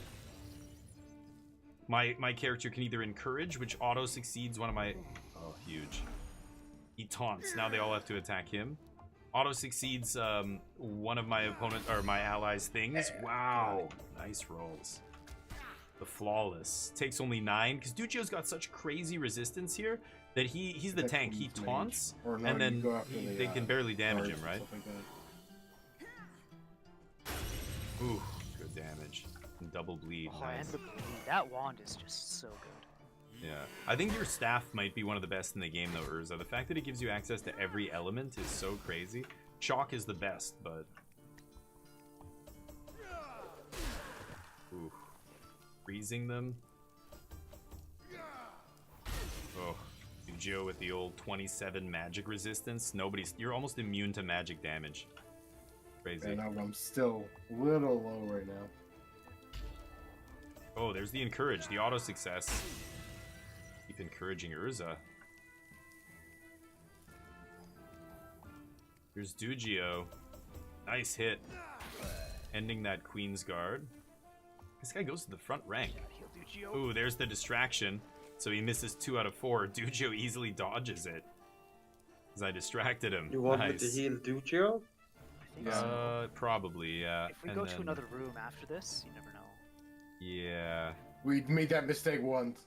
My character can either encourage, which auto succeeds one of my... Oh, huge. He taunts. Now they all have to attack him. Auto succeeds one of my opponent or my allies' things. Wow. Nice rolls. The flawless. Takes only 9. Because Ducio's got such crazy resistance here that he's the That tank. He comes mage. taunts Or no, and you then go after the, they can barely damage guards him, and right? stuff like that. Ooh, good damage. And double bleed. Oh, Nice. and the bleed. That wand is just so good. Yeah. I think your staff might be one of the best in the game, though, Urza. The fact that it gives you access to every element is so crazy. Shock is the best, but... Ooh. Freezing them. Oh. Duccio with the old 27 magic resistance. You're almost immune to magic damage. Crazy. And I'm still a little low right now. Oh, there's the encourage, the auto success. Keep encouraging Urza. Here's Duccio. Nice hit. Ending that Queen's Guard. This guy goes to the front rank. Heal Duccio. Ooh, there's the distraction. So he misses 2 out of 4. Duccio easily dodges it. Because I distracted him. You want me Nice. to heal Duccio? I think so. Probably, yeah. If we And go then- to another room after this, you never know. Yeah. We made that mistake once.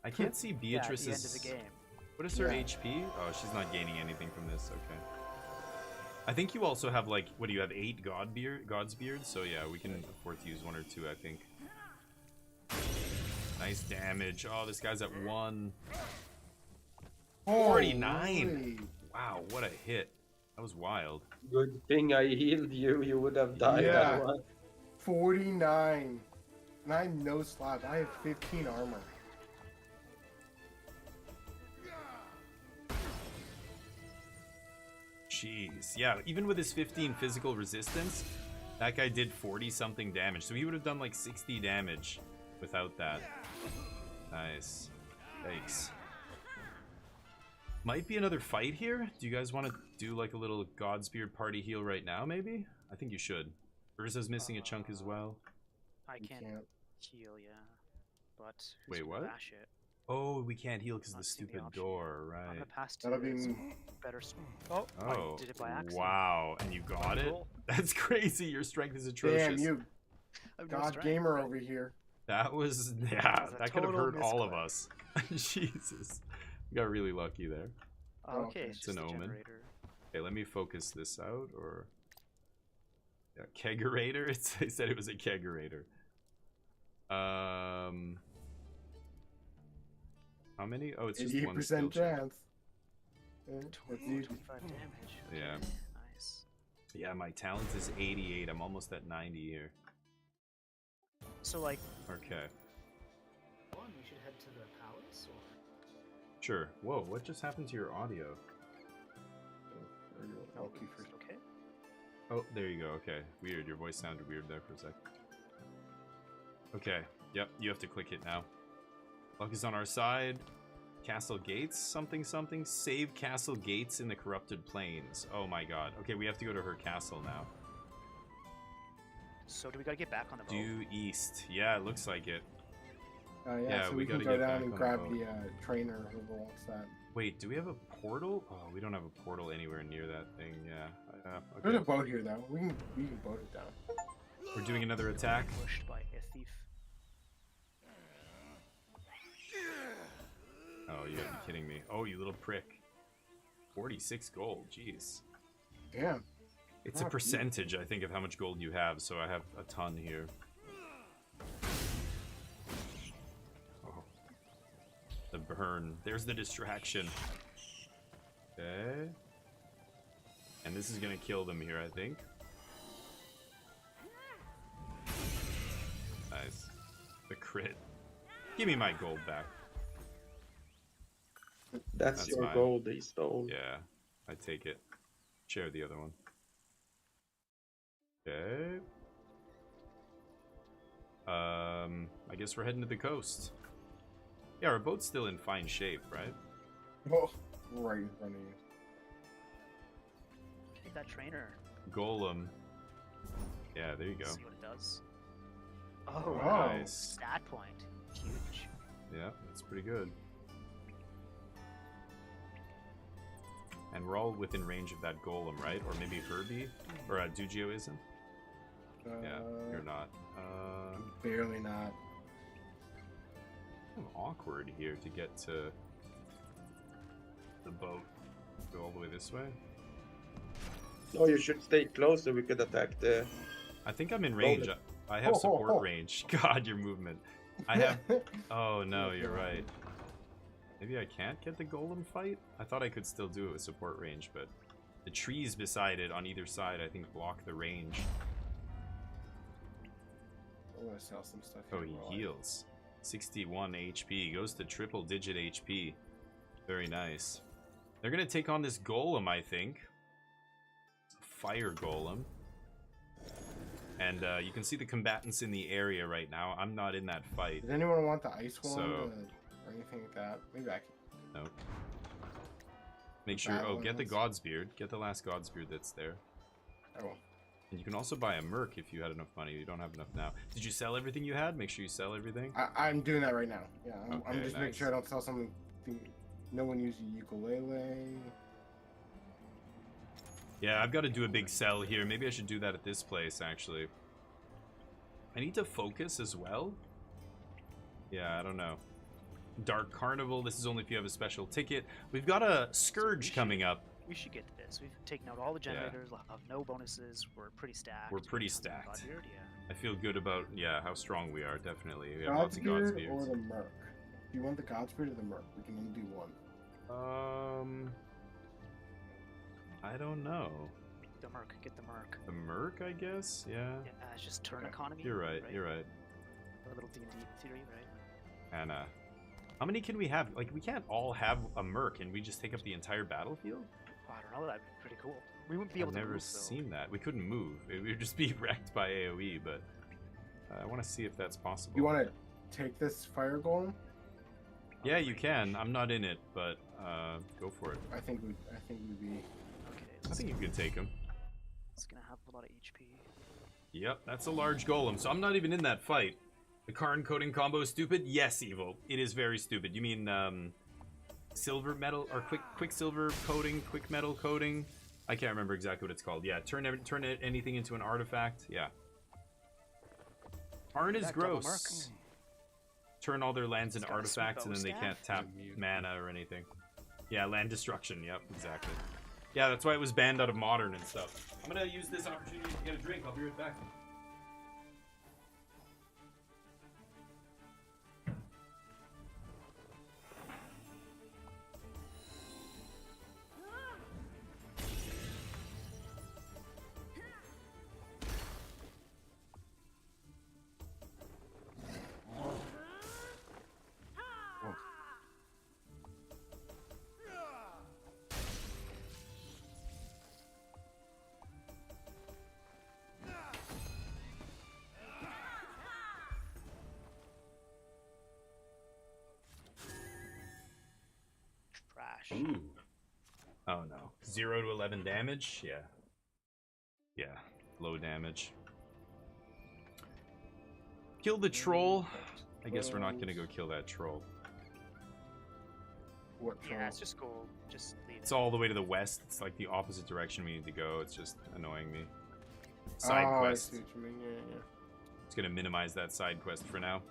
I can't see Beatrice's... Yeah, at the end of the game. What is her Yeah. HP? Oh, she's not gaining anything from this. Okay. I think you also have like, what do you have? 8 God's Beard? So yeah, we can afford to use 1 or 2, I think. Nice damage. Oh, this guy's at 1. 49. Holy. Wow, what a hit. That was wild. Good thing I healed you. You would have died Yeah. otherwise. 49. And I have no slabs. I have 15 armor. Jeez. Yeah, even with his 15 physical resistance, that guy did 40 something damage. So he would have done like 60 damage without that. Nice. Yikes. Might be another fight here. Do you guys want to do like a little Godspear party heal right now, maybe? I think you should. Urza's missing a chunk as well. I You can't can't. heal, yeah. But who's Wait, gonna what? bash it? Oh, we can't heal because of Not the seeing the stupid option. door, I'm right? gonna pass to That'll be this me. better. Oh, Oh, I did it by accident. wow. And you got it? Cool. That's crazy. Your strength is atrocious. Damn, you I'm no God strength, gamer but over here. That was, yeah, That was a that could have total hurt all of misclick. us. Jesus. We got really lucky there. Oh, Oh, okay, it's it's an just a omen. generator. Okay, let me focus this out, or... Yeah, kegerator? They said it was a kegerator. How many? Oh, it's just one 88% skill check. chance. Yeah, that's easy. 25 damage. Yeah. Okay, Nice. Yeah, my talent is 88. I'm almost at 90 here. So, like, Okay. we should head to the palace, or? Sure. Whoa, what just happened to your audio? There you go. I'll keep Is it okay? Oh, there you go. Okay. Weird. Your voice sounded weird there for a sec. Okay. Yep, you have to click it now. Luck is on our side. Castle Gates, something something. Save Castle Gates in the Corrupted Plains. Oh my god. Okay, we have to go to her castle now. So, do we gotta get back on the boat? Due east. Yeah, it looks like it. Yeah, Yeah, so we we can gotta go get back down on and the grab boat. the trainer who wants that. Wait, do we have a portal? Oh, we don't have a portal anywhere near that thing. Yeah. There's a Okay. boat here though. We can boat it down. We're doing another attack. Pushed by a thief. Oh, you gotta be kidding me. Oh, you little prick. 46 gold. Jeez. Damn. It's a Not percentage, I think, of how much gold you have, so I have a ton here. Oh. The burn. There's the distraction. Okay. And this is gonna kill them here, I think. Nice. The crit. Give me my gold back. That's your mine. gold they stole. Yeah, I take it. Share the other one. Okay. I guess we're heading to the coast. Yeah, our boat's still in fine shape, right? Oh, right in front of you. Take that trainer. Golem. Yeah, there you go. See what it does. Oh, Oh. wow. Nice. Stat point. Huge. Yeah, that's pretty good. And we're all within range of that golem, right? Or maybe Herbie? Or Dugio isn't? Yeah, you're not. Barely not. Kind of awkward here to get to the boat. Go all the way this way. No, you should stay close so we could attack the. I think I'm in range. I have support range. God, your movement. I have. Oh no, you're right. Maybe I can't get the golem fight? I thought I could still do it with support range, but the trees beside it on either side, I think, block the range. I'm gonna sell some stuff. Oh, here he while I- heals. 61 HP. Goes to triple digit HP. Very nice. They're gonna take on this golem, I think. Fire golem. And you can see the combatants in the area right now. I'm not in that fight. Does anyone want the ice wand So- or anything like that? Maybe I can. No. Make sure. That Oh, one get the was- God's Beard. Get the last God's Beard that's there. I will. And you can also buy a Merc if you had enough money. You don't have enough now. Did you sell everything you had? Make sure you sell everything. I'm doing that right now. Yeah, I'm Okay, just making nice. sure I don't sell something. No one uses ukulele. Yeah, I've got to do a big sell here. Maybe I should do that at this place, actually. I need to focus as well. Yeah, I don't know. Dark Carnival. This is only if you have a special ticket. We've got a Scourge coming up. We should get to this. We've taken out all the generators. We'll have no bonuses. We're pretty stacked. We're pretty We have some stacked. Godbeard, yeah. I feel good about, yeah, how strong we are, definitely. We have lots of Godsbeard Godspears. or the Merc? Do you want the Godsbeard or the Merc? We can only do one. I don't know. The Merc. Get the Merc. The Merc, I guess? Yeah. Yeah, it's just turn Okay. economy. You're right, you're right. A little D&D theory, right? And, how many can we have? Like, we can't all have a Merc and we just take up the entire battlefield? Oh, I don't know. That'd be pretty cool. We wouldn't be able I've to never move, though. seen that. We couldn't move. It would just be wrecked by AoE, but I want to see if that's possible. You want to take this fire golem? Yeah, you can. I'm not in it, but go for it. I think we'd be. Okay, I think you could take him. it's gonna have a lot of HP. Yep, that's a large golem, so I'm not even in that fight. The Karn coating combo is stupid? Yes, Evil. It is very stupid. You mean silver metal or quicksilver coating, quick metal coating? I can't remember exactly what it's called. Yeah, turn anything into an artifact. Yeah. Karn is That double gross. Merc. Turn all their lands It's into got a sweet artifacts and then they bow can't staff. tap mana or anything. Yeah, land destruction. Yep, exactly. Yeah, that's why it was banned out of Modern and stuff. I'm gonna use this opportunity to get a drink. I'll be right back. Trash. Ooh. Oh no. 0 to 11 damage? Yeah. Yeah. Low damage. Kill the troll. I guess we're not gonna go kill that troll. What? Yeah, it's just cool. Just leave It's it. all the way to the west. It's like the opposite direction we need to go. It's just annoying me. Side I quest. see what you mean. Yeah. It's gonna minimize that side quest for now.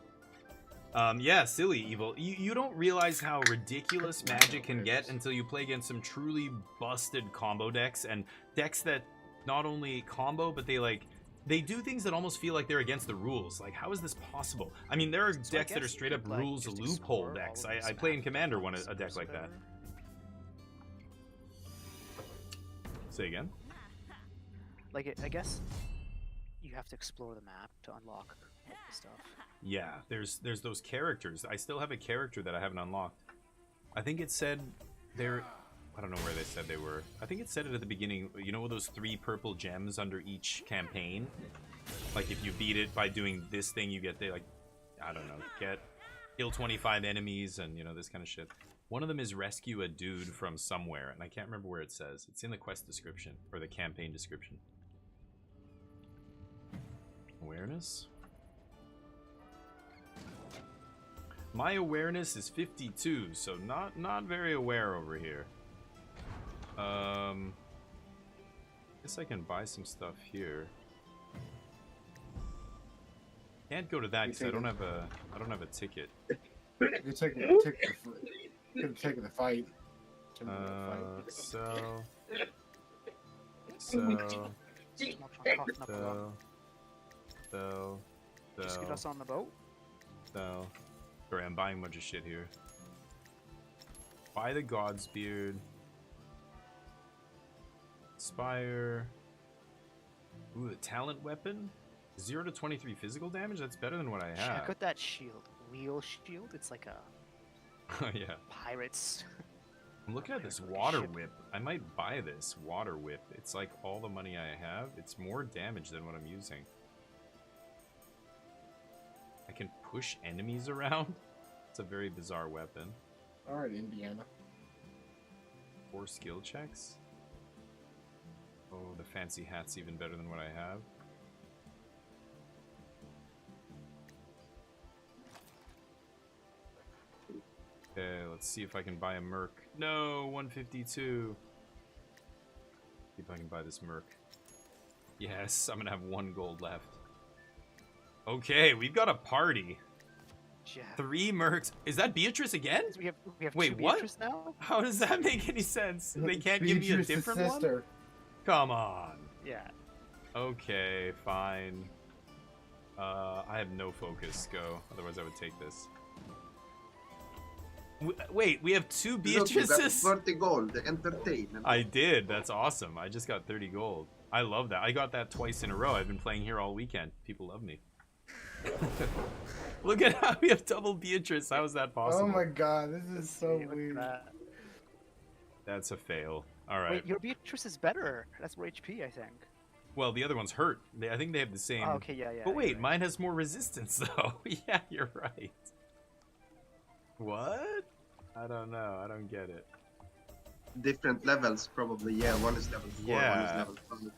Yeah, silly Evil. You don't realize how ridiculous magic can get until you play against some truly busted combo decks and decks that not only combo, but they do things that almost feel like they're against the rules. Like, how is this possible? I mean, there are So I decks that are guess you straight up could, like, rules just loophole explore decks. all of I the play in snap Commander one classes a deck or like that. whatever. Say again. Like, I guess you have to explore the map to unlock all the stuff. Yeah, there's those characters. I still have a character that I haven't unlocked. I think it said they're... I don't know where they said they were. I think it said it at the beginning. You know those 3 purple gems under each campaign? Like, if you beat it by doing this thing, you get the, like... I don't know. Kill 25 enemies and, you know, this kind of shit. One of them is rescue a dude from somewhere, and I can't remember where it says. It's in the quest description, or the campaign description. Awareness? My awareness is 52, so not very aware over here. Guess I can buy some stuff here. Can't go to that because I don't have a ticket. You're taking the fight. So. Just get us on the boat. So. Sorry, I'm buying a bunch of shit here. Buy the God's Beard. Spire. Ooh, the talent weapon. 0 to 23 physical damage? That's better than what I have. Check out that shield. Wheel shield? It's like a Oh, yeah. pirate's. I'm looking at this water whip. I might buy this water whip. It's like all the money I have. It's more damage than what I'm using. I can push enemies around. It's a very bizarre weapon. Alright, Indiana. 4 skill checks. Oh, the fancy hat's even better than what I have. Okay, let's see if I can buy a Merc. No, 152. See if I can buy this Merc. Yes, I'm gonna have 1 gold left. Okay, we've got a party. Yeah. 3 Mercs. Is that Beatrice again? We have Wait, 2 what? Beatrice now? How does that make any sense? They can't give me a Beatrice's different sister. one? Come on. Yeah. Okay, fine. I have no focus. Go. Otherwise, I would take this. Wait, we have 2 Look, you got Beatrices? 30 gold. Entertain. I did. That's awesome. I just got 30 gold. I love that. I got that twice in a row. I've been playing here all weekend. People love me. Look at how we have double Beatrice. How is that possible? Oh my god, this is so Look at weird. that. That's a fail. All right. Wait, your Beatrice is better. That's more HP, I think. Well, the other one's hurt. I think they have the same. Oh, okay, yeah. But wait, you're right. mine has more resistance, though. Yeah, you're right. What? I don't know. I don't get it. Different levels, probably. Yeah, one is level 4, one is Yeah. level 5.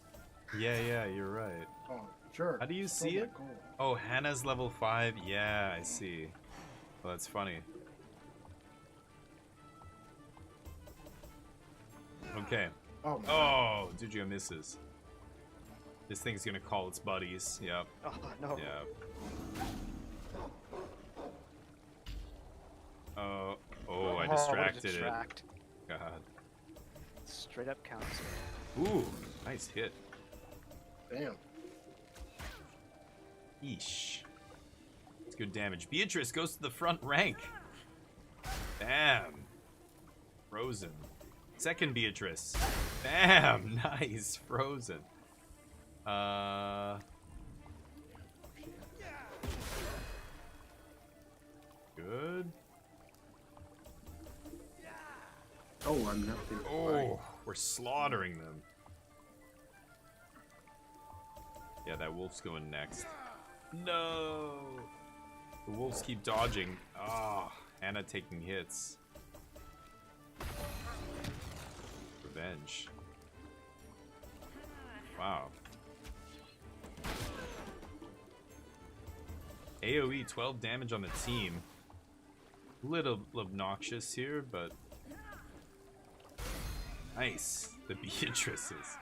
Yeah, you're right. Oh, sure. How do you see that it? gold. Oh, Hannah's level 5. Yeah, I see. Well, that's funny. Okay. Oh my Oh, Dujio misses. This thing's gonna call its buddies. Yep. Oh, no. Yep. Oh, I what a distracted it. distract. God. Straight up counter. Ooh, nice hit. damn. Eesh. It's good damage. Beatrice goes to the front rank. Damn. Frozen. Second Beatrice. Damn. Nice. Frozen. Good. Oh, I'm not in Oh, we're slaughtering them. Yeah, that wolf's going next. No. The wolves keep dodging. Ah, Hannah taking hits. Revenge. Wow. AoE 12 damage on the team. Little obnoxious here, but nice. The Beatrices.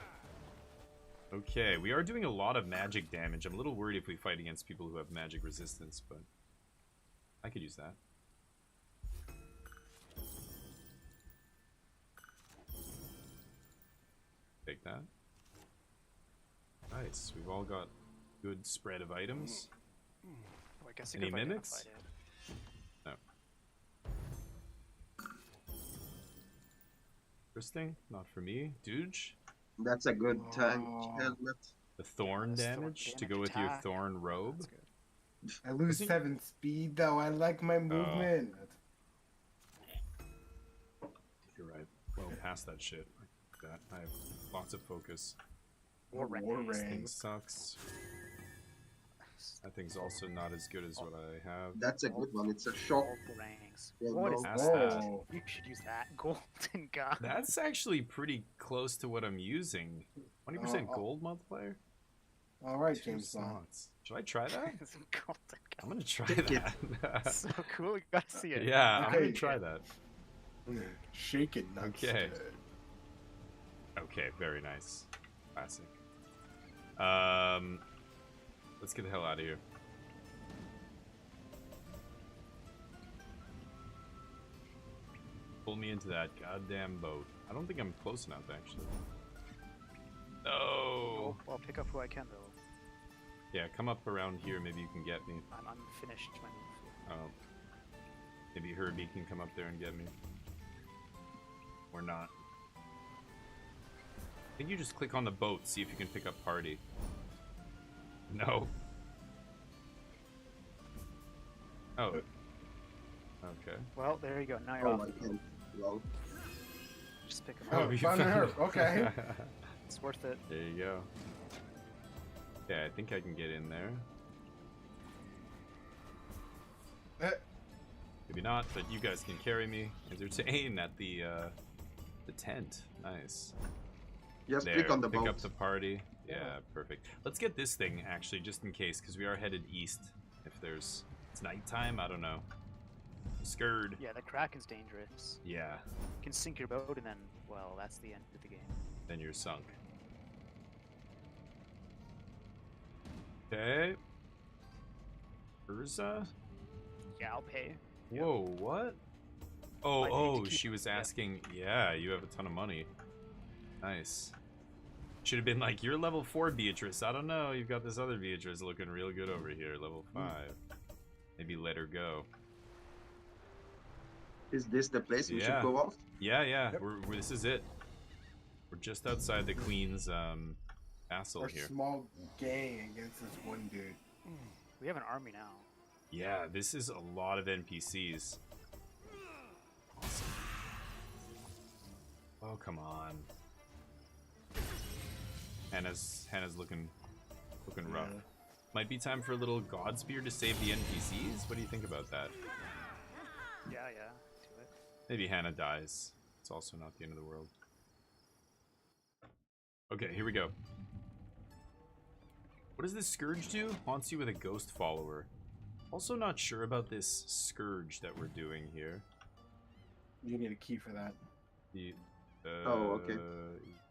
Okay, we are doing a lot of magic damage. I'm a little worried if we fight against people who have magic resistance, but I could use that. Take that. Nice. We've all got good spread of items. Oh, I guess you Any could have mimics? identified it. No. Interesting. Not for me. Dude. That's a good tank Oh. helmet. The thorn That's thorn damage to damage go with your attack. thorn robe. That's good. I lose Doesn't- 7 speed though. I like my movement. You're right. Well, past that shit. I have lots of focus. War War Ranks. This Ring. thing sucks. That thing's also not as good as what I have. That's a good one. It's a shock. Gold ranks. Yeah, What is gold. Past that. Oh. You should use that golden gun. That's actually pretty close to what I'm using. 20% Oh, oh. gold multiplier? All right, 2 James Bond. slots. Should I try that? It's a golden I'm gonna try Take it. that. so cool. You gotta see it. Yeah, I'm gonna Okay. try that. Shake it, not Okay. stir. Okay, very nice. Classic. Let's get the hell out of here. Pull me into that goddamn boat. I don't think I'm close enough, actually. No! Well, pick up who I can though. Yeah, come up around here. Maybe you can get me. I'm finished my move. Oh. Maybe Herbie can come up there and get me. Or not. I think you just click on the boat, see if you can pick up party. No. Oh. Okay. Well, there you go. Now you're Oh, off. I can't. Well, Just pick them Oh, up. you found found her. it. Okay. It's worth it. There you go. Yeah, I think I can get in there. Maybe not, but you guys can carry me. Entertain at the tent. Nice. just There, pick on the pick boat. up the party. Yeah, perfect. Let's get this thing actually, just in case, because we are headed east. If there's, it's nighttime. I don't know. Scared. Yeah, the Kraken's dangerous. Yeah. You can sink your boat and then, well, that's the end of the game. Then you're sunk. Okay. Urza? Yeah, I'll pay. Yeah. Whoa, what? Oh, I need to oh, keep- she was yeah. asking. Yeah, you have a ton of money. Nice. Should have been like, you're level 4, Beatrice. I don't know. You've got this other Beatrice looking real good over here, level 5. Maybe let her go. Is this the place we Yeah. should go off? Yeah, yeah. Yep. We're this is it. We're just outside the Queen's castle Our here. small gang against this one dude. We have an army now. Yeah, this is a lot of NPCs. Awesome. Oh, come on. Hannah's looking rough. Yeah. Might be time for a little Godspear to save the NPCs. What do you think about that? Yeah, do it. Maybe Hannah dies. It's also not the end of the world. Okay, here we go. What does this Scourge do? Haunts you with a ghost follower. Also not sure about this Scourge that we're doing here. You need a key for that. The, Oh, okay.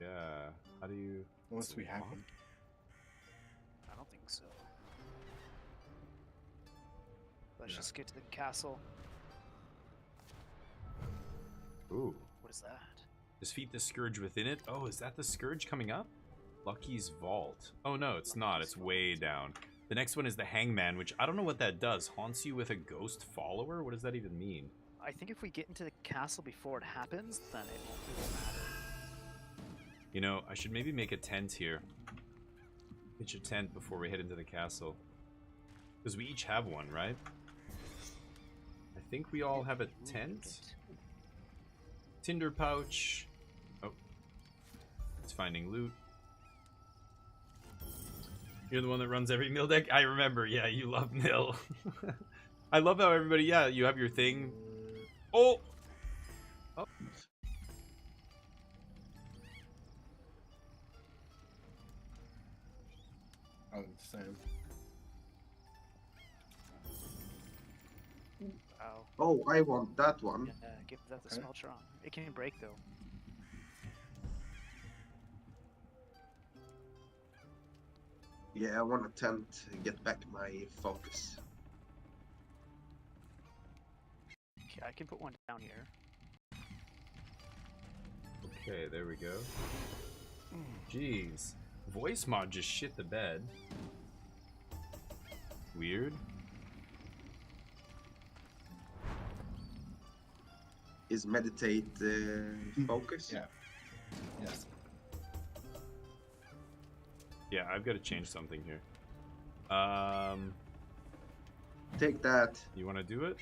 Yeah. How do you... Once we have Huh? him. I don't think so. Let's Yeah. just get to the castle. Ooh. What is that? Defeat the Scourge within it. Oh, is that the Scourge coming up? Lucky's Vault. Oh no, it's not. It's way down. The next one is the Hangman, which I don't know what that does. Haunts you with a ghost follower? What does that even mean? I think if we get into the castle before it happens, then it won't matter. You know, I should maybe make a tent here. Get your tent before we head into the castle. Because we each have one, right? I think we all have a tent. Tinder pouch. Oh. It's finding loot. You're the one that runs every mill deck? I remember, yeah, you love mill. I love how everybody, yeah, you have your thing. Oh! Oh. Oh, the same. Wow. Oh, I want that one. Yeah, give that the Okay. smelter on. It can break though. Yeah, I want a tent to get back my focus. Okay, I can put one down here. Okay, there we go. Jeez. Voice mod just shit the bed. Weird. Is meditate focus? Yeah. Yes. Yeah, I've got to change something here. Take that. You want to do it?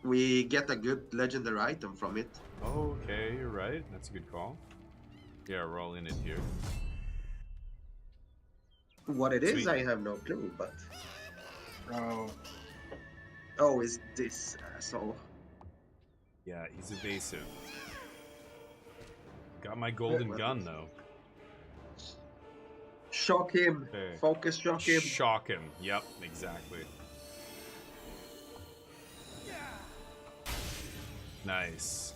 We get a good legendary item from it. Okay, you're right. That's a good call. Yeah, we're all in it here. What it is, Sweet. I have no clue, but... Oh, Oh, is this asshole. Yeah, he's evasive. Got my golden What gun is- though. Shock him. Okay. Focus shock him. Shock him. Yep, exactly. Nice.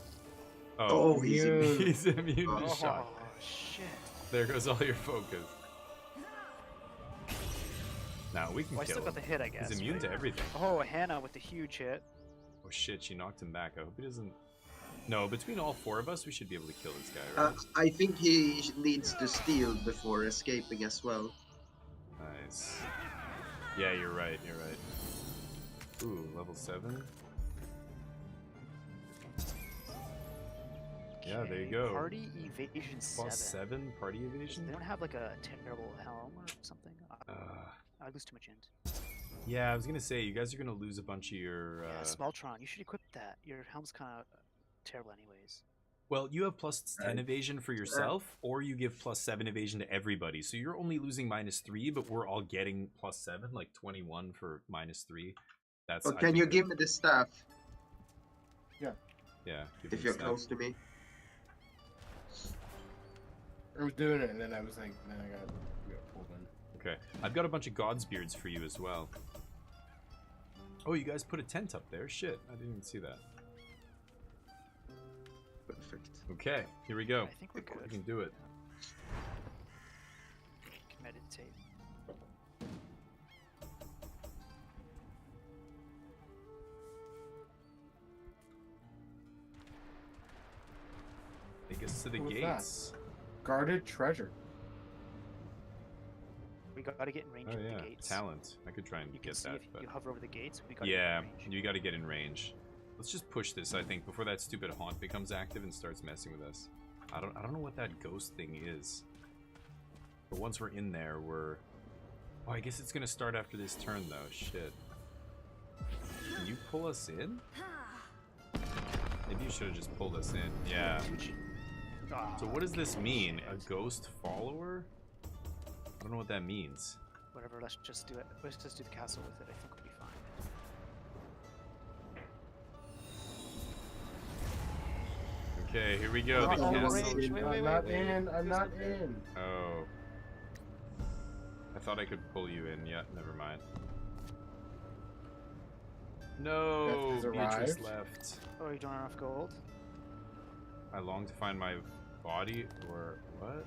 Oh, he's immune. He's immune Oh. to Oh shock. shit! There goes all your focus. Now we can Well, I kill still got the him. hit, I guess. He's immune right? to everything. Oh, Hannah with the huge hit. Oh shit, she knocked him back. I hope he doesn't... No, between all four of us, we should be able to kill this guy, right? I think he needs to steal before escaping as well. Nice. Yeah, you're right, you're right. Ooh, level 7. Yeah, there you Okay, go. Party evasion Plus 7. 7, party They evasion? don't have like a terrible helm or something. Uh, I lose too much int. yeah, I was gonna say, you guys are gonna lose a bunch of your... Yeah, Smalltron, you should equip that. Your helm's kind of terrible anyways. Well, you have plus 10 evasion for yourself, or you give plus 7 evasion to everybody. So you're only losing -3, but we're all getting plus 7, like 21 for -3. That's. Oh, I can think you that- give me the staff Yeah. give if me you're stuff. close to me? I was doing it, and then I was like, then I got pulled in. Okay, I've got a bunch of Godsbeards for you as well. Oh, you guys put a tent up there? Shit, I didn't even see that. Perfect. Okay, here we go. I think we're We good. can do it. Can meditate. Take us to the What was that? gates. Guarded treasure. We gotta get in range Oh of yeah, the gates. talent. I could try and You can get see that, if but you hover over the gates. We gotta yeah, get in range. you got to get in range. Let's just push this, I think, before that stupid haunt becomes active and starts messing with us. I don't know what that ghost thing is. But once we're in there, we're... Oh, I guess it's gonna start after this turn, though. Shit. Can you pull us in? Maybe you should have just pulled us in. Yeah. Ah, So what does this mean? shit. A ghost follower? I don't know what that means. Whatever, let's just do it. Let's just do the castle with it. I think we'll be fine. Okay, here we go. Not The in castle. range. Wait, I'm not in. I'm not in. Oh. I thought I could pull you in. Yeah, never mind. No, Beth has Beatrice arrived. left. Oh, you don't have enough gold? I long to find my body, or what?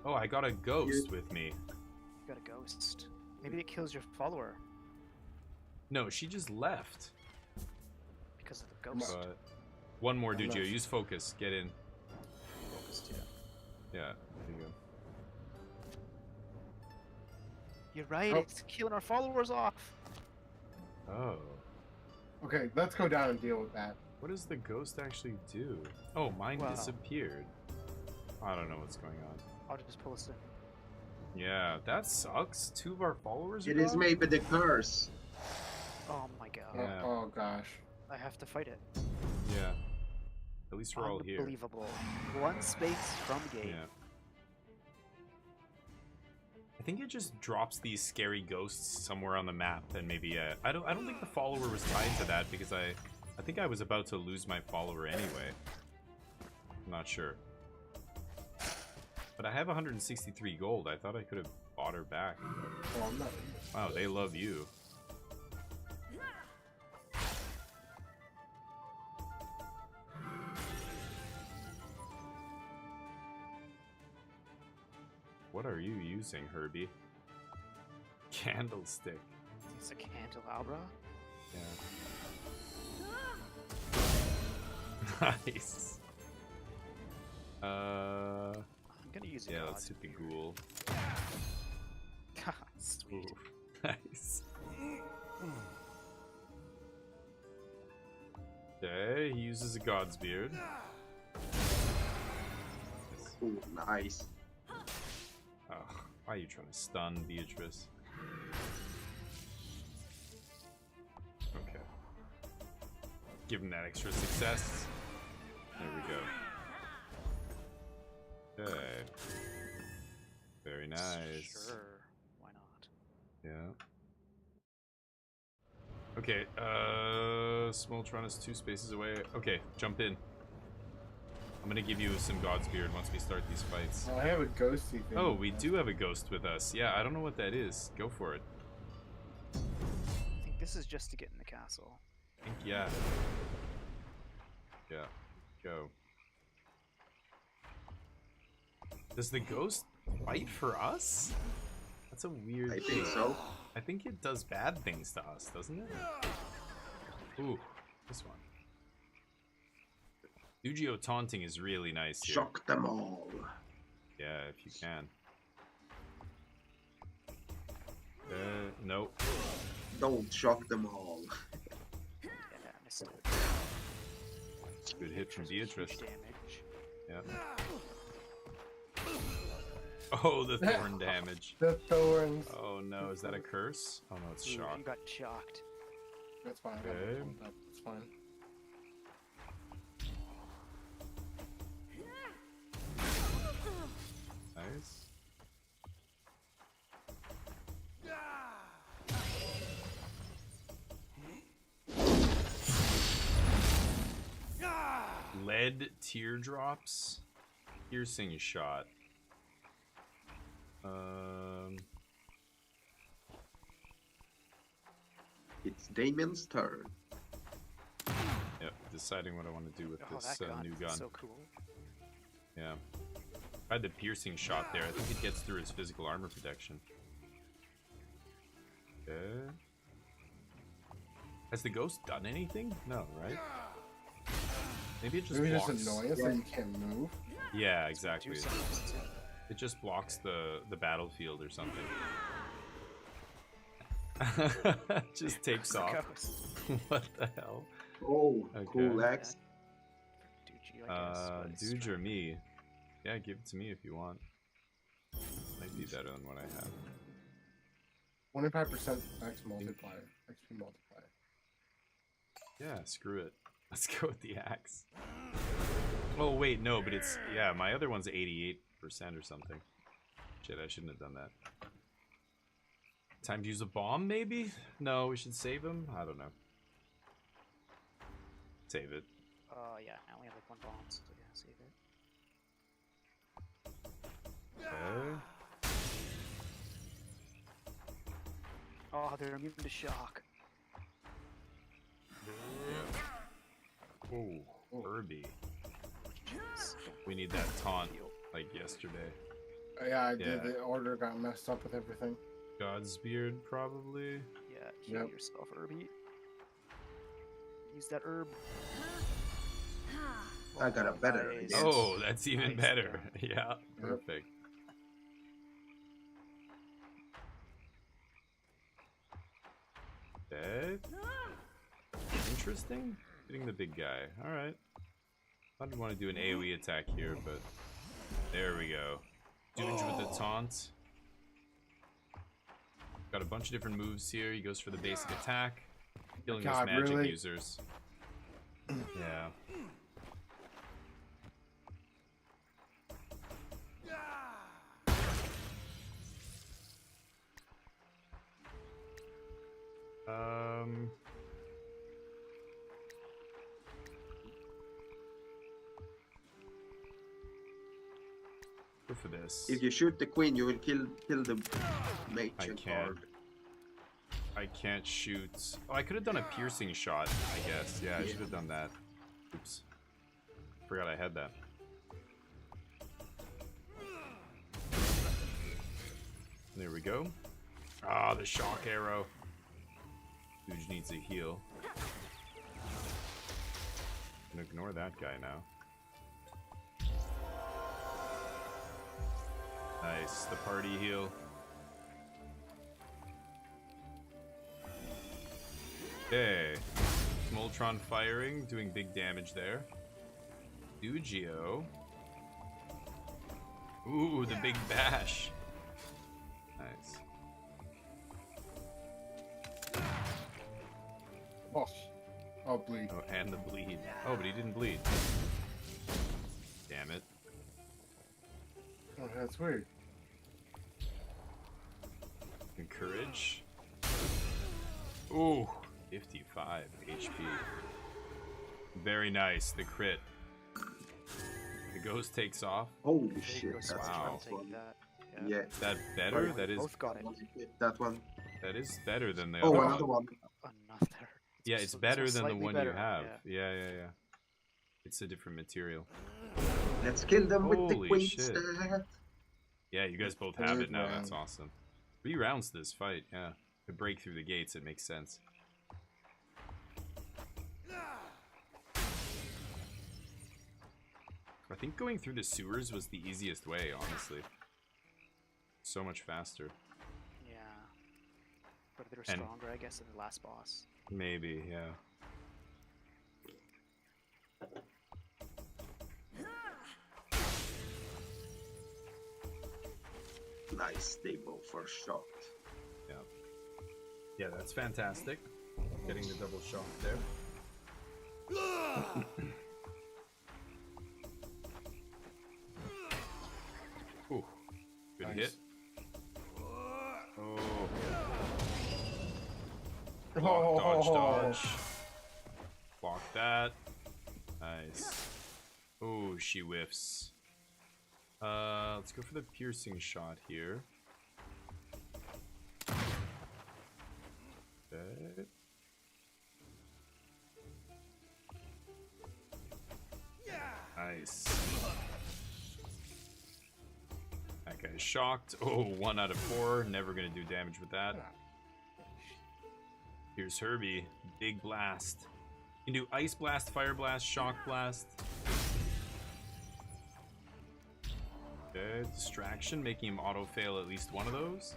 Oh, I got a ghost with me. You got a ghost. Maybe it kills your follower No, she just left. because of the ghost. But one more, I'm Dugio. not- Use focus. Get in. Focused, yeah. Yeah, there you go. You're right, Oh. it's killing our followers off. Oh. Okay, let's go down and deal with that. What does the ghost actually do? Oh, mine Wow. disappeared. I don't know what's going on. I'll just pull us in. Yeah, that sucks. 2 of our followers are It is gone? maybe the curse. Oh my god. Yeah. Oh gosh. I have to fight it. Yeah. At least we're all here. Unbelievable. One space from gate. Yeah. I think it just drops these scary ghosts somewhere on the map, and maybe I don't think the follower was tied to that because I think I was about to lose my follower anyway. I'm not sure. But I have 163 gold. I thought I could have bought her back. Oh, I'm not. Wow, they love you. What are you using, Herbie? Candlestick. It's a candelabra. Yeah. Nice. I'm gonna use it. Yeah, let's hit the ghoul. Sweet. Ooh, nice. Okay, he uses a God's Beard. Ooh, nice. Why are you trying to stun Beatrice? Okay. Give him that extra success. There we go. Okay. Very nice. Sure. Why not? Yeah. Okay, Smoltron is 2 spaces away. Okay, jump in. I'm gonna give you some Godsbeard once we start these fights. Oh, I have a ghosty thing. Oh, we do have a ghost with us. Yeah, I don't know what that is. Go for it. I think this is just to get in the castle. I think, yeah. Yeah, go. Does the ghost fight for us? That's a weird I thing. think so. I think it does bad things to us, doesn't it? Ooh, this one. Dugio taunting is really nice here. Shock them all. Yeah, if you can. Nope. Don't shock them all. Yeah, I missed it. Good hit from Beatrice. Huge damage. Yeah. Oh, the thorn damage. The thorns. Oh no, is that a curse? Oh no, it's Ooh, shock. you got shocked. That's fine. Okay. That's fine. Nice. Lead teardrops. Piercing shot. It's Damien's turn. Yep, deciding what I want to do with Oh, this that gun. new gun. So cool. Yeah. I had the piercing shot there. I think it gets through his physical armor protection. Okay. Has the ghost done anything? No, right? Maybe it just Maybe blocks. just annoyance that you can't move. Yeah, exactly. Do something. It just blocks the battlefield or something. Just takes off. Ghost. What the hell? Oh, Okay. cool X. Dude, I guess. but it's Dude or strength. me? Yeah, give it to me if you want. Might be better than what I have. 25% X multiplier. XP multiplier. Yeah, screw it. Let's go with the axe. Oh wait, no, but it's yeah. My other one's 88% or something. Shit, I shouldn't have done that. Time to use a bomb, maybe? No, we should save him. I don't know. Save it. Yeah, I only have like 1 bomb, so yeah, save it. Okay. Oh, they're immune to shock. Yeah. Oh, Herbie. Jeez. We need that taunt like yesterday. Yeah, I Yeah. did. The order got messed up with everything. Godsbeard, probably. Yeah, heal Yep. yourself, Herbie. Use that herb. I got a better Nice. idea. Oh, that's even Nice better. Yeah, perfect. Dead? Interesting. Hitting the big guy. Alright. I didn't want to do an AoE attack here, but there we go. Dude with the taunt. Got a bunch of different moves here. He goes for the basic attack. Killing those God, magic really? users. Yeah. Go for this. If you shoot the queen, you will kill the mage I and can't. card. I can't shoot. Oh, I could have done a piercing shot, I guess. Yeah, I should have done that. Oops. Forgot I had that. There we go. Ah, the shock arrow. Dude needs a heal. I'm gonna ignore that guy now. Nice, the party heal. Okay. Smoltron firing, doing big damage there. Dugio. Ooh, the big bash. Nice. Oh, oh, bleed. Oh, and the bleed. Oh, but he didn't bleed. Damn it. Oh, that's weird. Encourage. Ooh, 55 HP. Very nice. The crit. The ghost takes off. Holy There you shit, go, that's Smash. wow. I'll tough take one. that. Yeah. Is that better? That is Both got it. That one. that is better than the Oh, other another one. one. Another. Yeah, So it's this better one's than the slightly one better, you have. yeah. Yeah. It's a different material. Let's kill them with the Holy queen shit. staff. Yeah, you guys both have it Third now. That's round. awesome. 3 rounds to this fight. Yeah, to break through the gates, it makes sense. I think going through the sewers was the easiest way, honestly. So much faster. Yeah. But they're And- stronger, I guess, than the last boss. Maybe, yeah. Nice, they both are shocked. Yeah, that's fantastic. Getting the double shock there. Ooh, good Nice. hit. Oh, Oh, dodge. Block that. Nice. Oh, she whiffs. Let's go for the piercing shot here. Okay. Nice. That guy's shocked. Oh, 1 out of 4. Never gonna do damage with that. Here's Herbie. Big blast. You can do ice blast, fire blast, shock blast. Okay, distraction, making him auto fail at least one of those.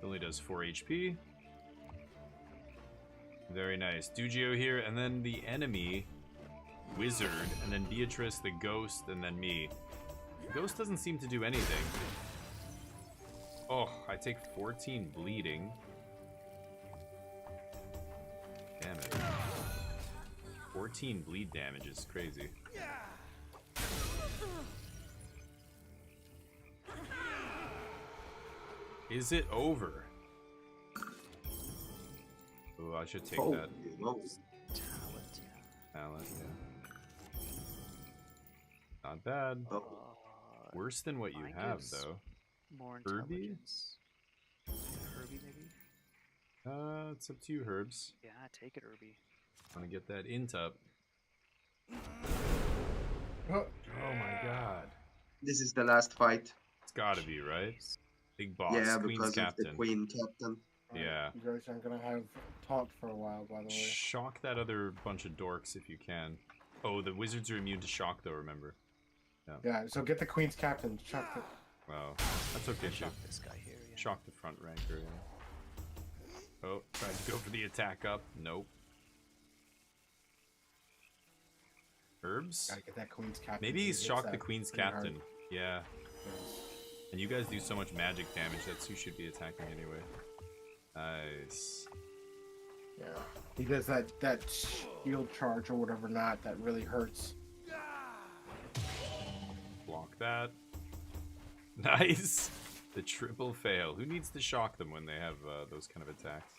It only does 4 HP. Very nice. Dugio here, and then the enemy, Wizard, and then Beatrice, the ghost, and then me. The ghost doesn't seem to do anything. Oh, I take 14 bleeding. Damn it. 14 bleed damage is crazy. Is it over? Oh, I should take Oh, that no. Talent, yeah. talent, yeah. Not bad. Oh, Worse than what you mine have, gives though. More Herbie? intelligence. Herbie, maybe? It's up to you, Herbs. Yeah, take it, Herbie. Want to get that int up. oh. Oh my god. this is the last fight. It's gotta be, right? Big boss, Yeah, Queen's because captain. of the queen captain. Right, Yeah. You guys aren't gonna have talked for a while, by the way. Shock that other bunch of dorks if you can. Oh, the wizards are immune to shock, though, remember. Yeah, so get the Queen's captain. Chuck it. Wow. That's okay, too. Shock this guy here, yeah. Shock the front ranker, yeah. Oh, tried to go for the attack up. Nope. Herbs? Gotta get that Queen's captain. Maybe he's hits shocked the that Queen's pretty hard. captain. Yeah. And you guys do so much magic damage, that's who should be attacking anyway. Nice. Yeah. He does that shield charge or whatever not that really hurts. Block that. Nice! The triple fail. Who needs to shock them when they have those kind of attacks?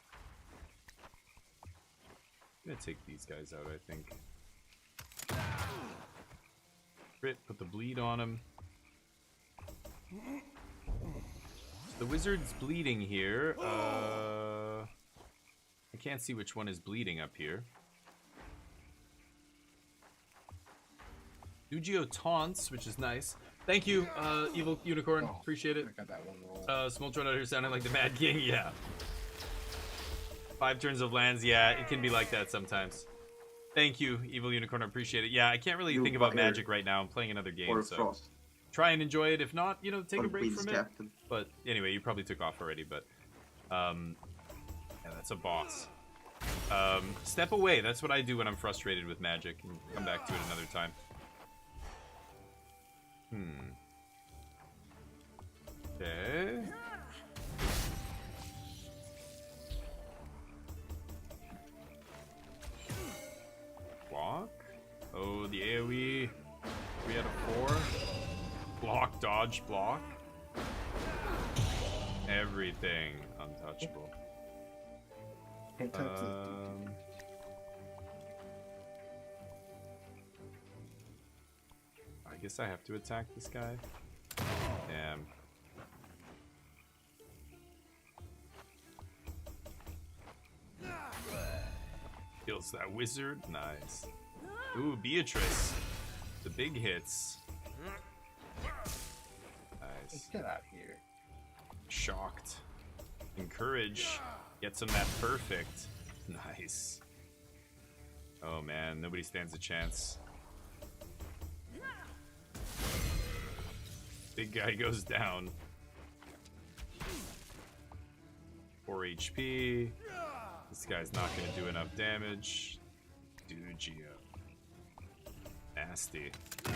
I'm gonna take these guys out, I think. Crit, put the bleed on him. The wizard's bleeding here. I can't see which one is bleeding up here. Dugio taunts, which is nice. Thank you, Evil Unicorn. Oh, Appreciate it. I got that one roll. Smoltron out here sounding like the Mad King. Yeah. 5 turns of lands. Yeah, it can be like that sometimes. Thank you, Evil Unicorn. I appreciate it. Yeah, I can't really You think about fire. Magic right now. I'm playing another game, Or so Frost. try and enjoy it. If not, you know, take Or a break Queen's from it. captain. But anyway, you probably took off already. But yeah, that's a boss. Step away. That's what I do when I'm frustrated with Magic, and come back to it another time. Okay. AoE. 3 out of 4. Block, dodge, block. Everything untouchable. Can't touch this. I guess I have to attack this guy. Damn. Kills that wizard. Nice. Ooh, Beatrice. The big hits. Nice. Get out of here. Shocked. Encourage. Gets him that perfect. Nice. Oh man, nobody stands a chance. Big guy goes down. 4 HP. This guy's not gonna do enough damage. Dugio. Nasty. Put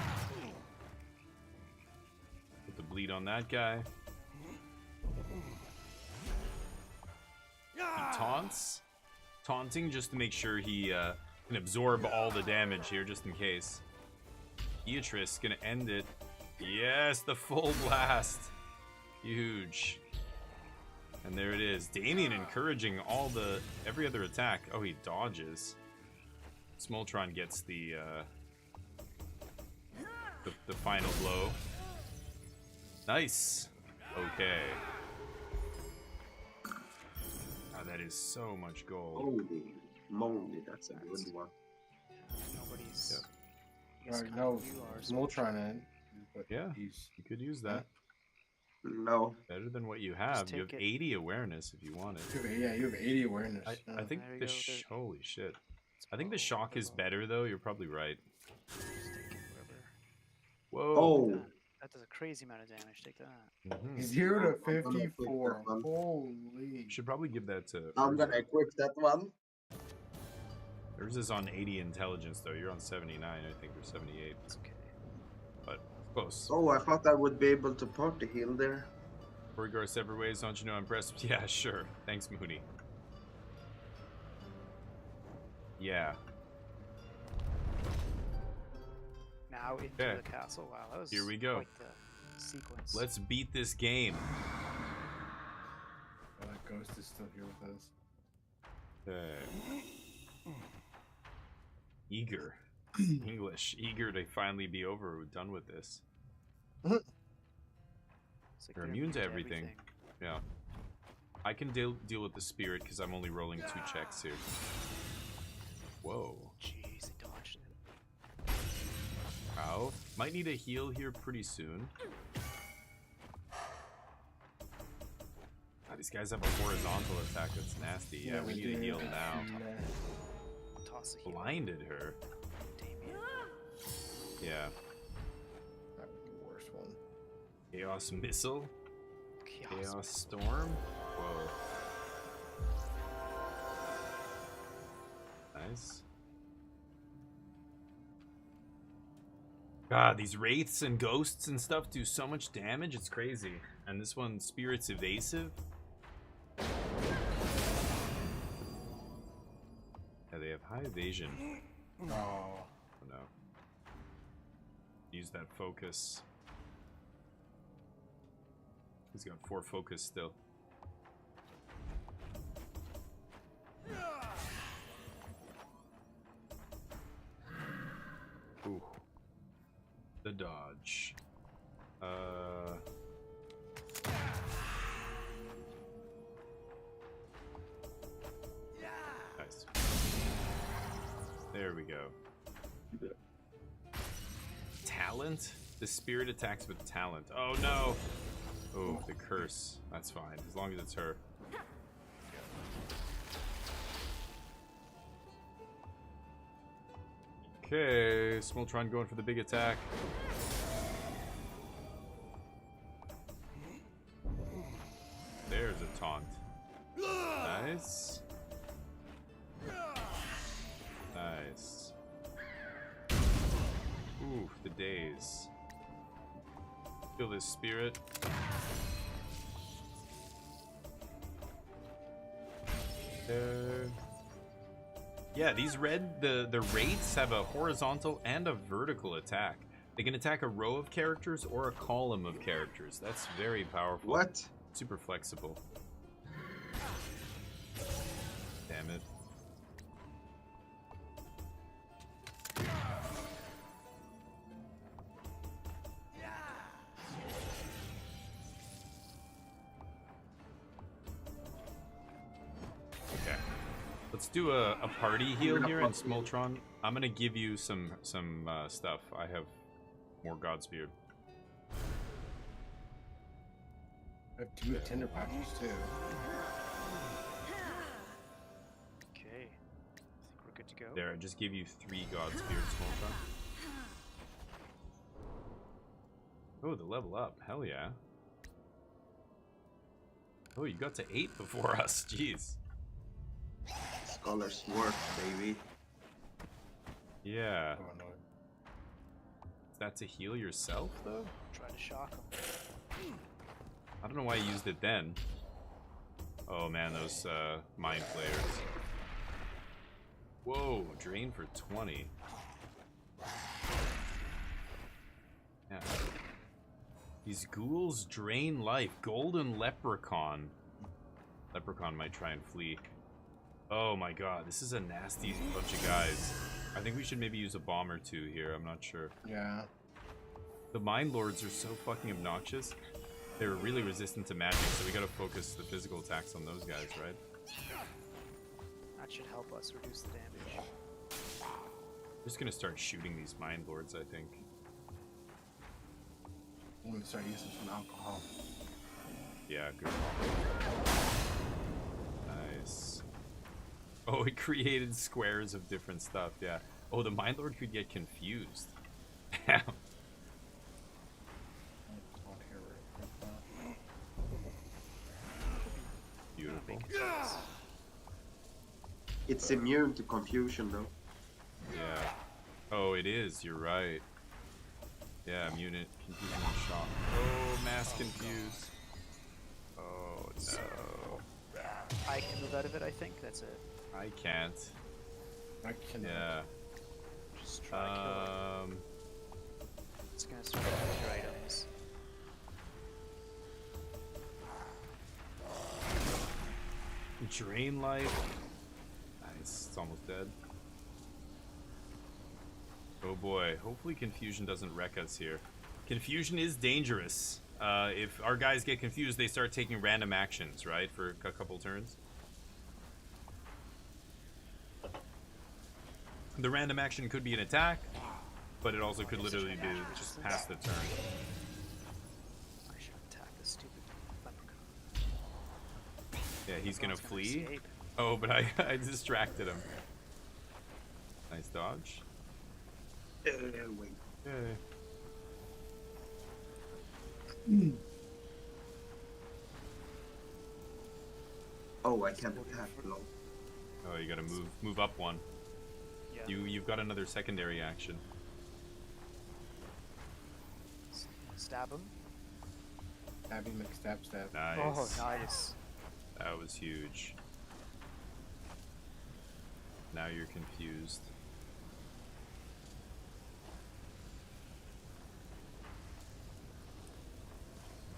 the bleed on that guy. He taunts. Taunting just to make sure he can absorb all the damage here, just in case. Beatrice gonna end it. Yes, the full blast. Huge. And there it is. Damien encouraging every other attack. Oh, he dodges. Smoltron gets the final blow. Nice. Okay. Oh, that is so much gold. Holy moly, that's a good one. Nobody's. I he's know kind of you are, Smoltron in. But Yeah, he's you could use that. No. Better than what you have. You have take it. 80 awareness if you want it. yeah, you have 80 awareness. I think There you the go, there- holy shit. I think the shock is better though. You're probably right. Just take it, whatever. Whoa. Oh, That does a crazy amount of damage. Take that. Mhm. He's 0 to I'm gonna take 54. that one. Holy. Should probably give that to. I'm gonna Urza. equip that one. Yours is on 80 intelligence though. You're on 79, I think, or 78. It's okay. But close. Oh, I thought I would be able to party heal there. Borgar several ways, don't you know I'm impressed? Yeah, sure. Thanks, Mooney. Yeah. Now into Okay. the castle. Wow, that was Here we go. quite the sequence. Let's beat this game. Oh, that ghost is still here with us. Okay. Eager. English. Eager to finally be over. We're done with this. It's like You're they're immune to everything. Yeah. I can deal with the spirit because I'm only rolling 2 checks here. Whoa. Jeez, they dodged it. Ow. Might need a heal here pretty soon. God, these guys have a horizontal attack that's nasty. Yeah, we need a heal now. Toss the heal. Blinded her. Damien. Yeah. That was the worst one. Chaos Missile. Chaos Storm. Whoa. Nice. God, these wraiths and ghosts and stuff do so much damage, it's crazy. And this one, Spirit's evasive. Yeah, they have high evasion. Oh. Oh no. Use that focus. He's got 4 focus still. Ooh. The dodge. Nice. There we go. Talent? The spirit attacks with talent. Oh no! Oh, the curse. That's fine, as long as it's her. Okay, Smoltron going for the big attack. There's a taunt. Nice. Nice. Ooh, the daze. Feel this spirit. There. Yeah, these the wraiths have a horizontal and a vertical attack. They can attack a row of characters or a column of characters. That's very powerful. What? Super flexible. Damn it. Okay. Let's do a party heal here in Smoltron. I'm gonna give you some stuff. I have more Godspear. I have 2 tender patches too. Okay. I think we're good to go. There, I just give you 3 Godspear Smoltron. Oh, the level up. Hell yeah. Oh, you got to 8 before us. Jeez. Scholar's work, baby. Yeah. Oh no. Is that to heal yourself, though? Try to shock him. I don't know why you used it then. Oh man, those mind flayers. Whoa, drain for 20. Yeah. These ghouls drain life. Golden leprechaun. Leprechaun might try and flee. Oh my god, this is a nasty bunch of guys. I think we should maybe use a bomb or 2 here, I'm not sure. Yeah. The Mind Lords are so fucking obnoxious. They're really resistant to magic, so we gotta focus the physical attacks on those guys, right? That should help us reduce the damage. I'm just gonna start shooting these Mind Lords, I think. I'm gonna start using some alcohol. Yeah, good call. Nice. Oh, it created squares of different stuff, yeah. Oh, the Mind Lord could get confused. Damn. Beautiful. It's immune to confusion, though. Yeah. Oh, it is, you're right. Yeah, mutant, confusion, and shock. Oh, mass confuse. Oh, no. I can move out of it, I think. That's it. I can't. I can. Yeah. Just try to kill it. It's gonna start with your items. Drain life. Nice. It's almost dead. Oh boy. Hopefully confusion doesn't wreck us here. Confusion is dangerous. If our guys get confused, they start taking random actions, right? For a couple turns. The random action could be an attack, but it also could literally be just pass the turn. I should attack this stupid leprechaun. Yeah, he's gonna Leprechaun's flee. escape. Oh, but I distracted him. Nice dodge. Wait. Yay. Oh, I can't attack. No. Oh, you gotta move up one. Yeah. You've got another secondary action. Stab him. Stabby McStab stab. Nice. Oh, nice. That was huge. Now you're confused.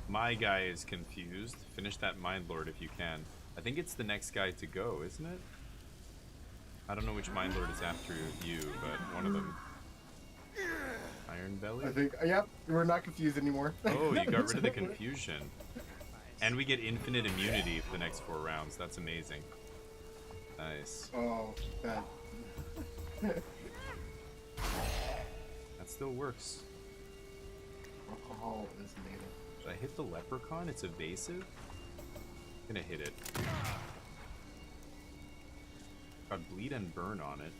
My guy is confused. Finish that Mind Lord if you can. I think it's the next guy to go, isn't it? I don't know which Mind Lord is after you, but one of them. Iron Belly? I think. Yep. We're not confused anymore. Oh, you got rid of the confusion. And we get infinite immunity for the next 4 rounds. That's amazing. Nice. Oh, that. That still works. Alcohol is native. Should I hit the leprechaun? It's evasive? I'm gonna hit it. Got bleed and burn on it.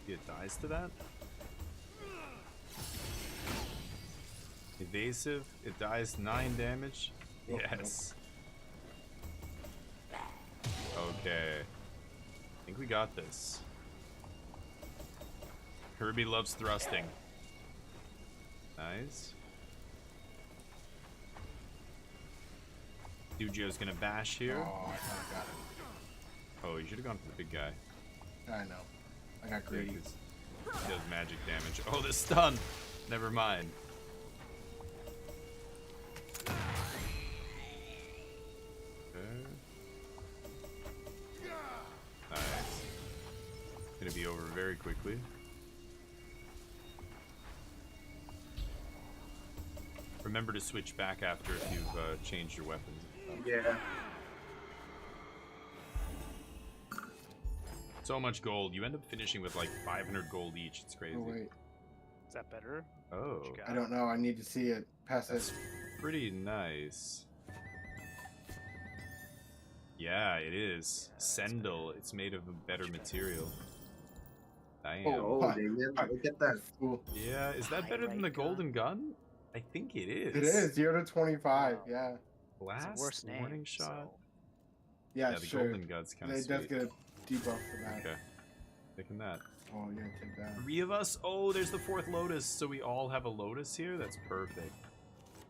It dies to that? Evasive. It dies 9 damage. Yes. Okay. I think we got this. Kirby loves thrusting. Nice. Dujio's gonna bash here. Oh, I kinda got it. Oh, you should have gone for the big guy. I know. I got greedy. He does magic damage. Oh, the stun! Never mind. Okay. Nice. Gonna be over very quickly. Remember to switch back after if you've changed your weapons. Yeah. So much gold. You end up finishing with like 500 gold each. It's crazy. Oh wait, Is that better? Oh, What you got? I don't know. I need to see it. Pass that's it. pretty nice. Yeah, it is. Sendal. It's made of a better material. Damn. Oh, Fuck. Damien, Fuck. look at that. Cool. Yeah, is that better than the Pyrite gun. golden gun? I think it is. It is 0 to 25. Wow. Yeah. It's Blast, a worse name. warning shot. So. Yeah, Yeah, the sure. golden gun's kind of It does sweet. get a debuff for that. Okay, taking that. Oh, you're gonna take that. 3 of us. Oh, there's the 4th Lotus. So we all have a Lotus here. That's perfect.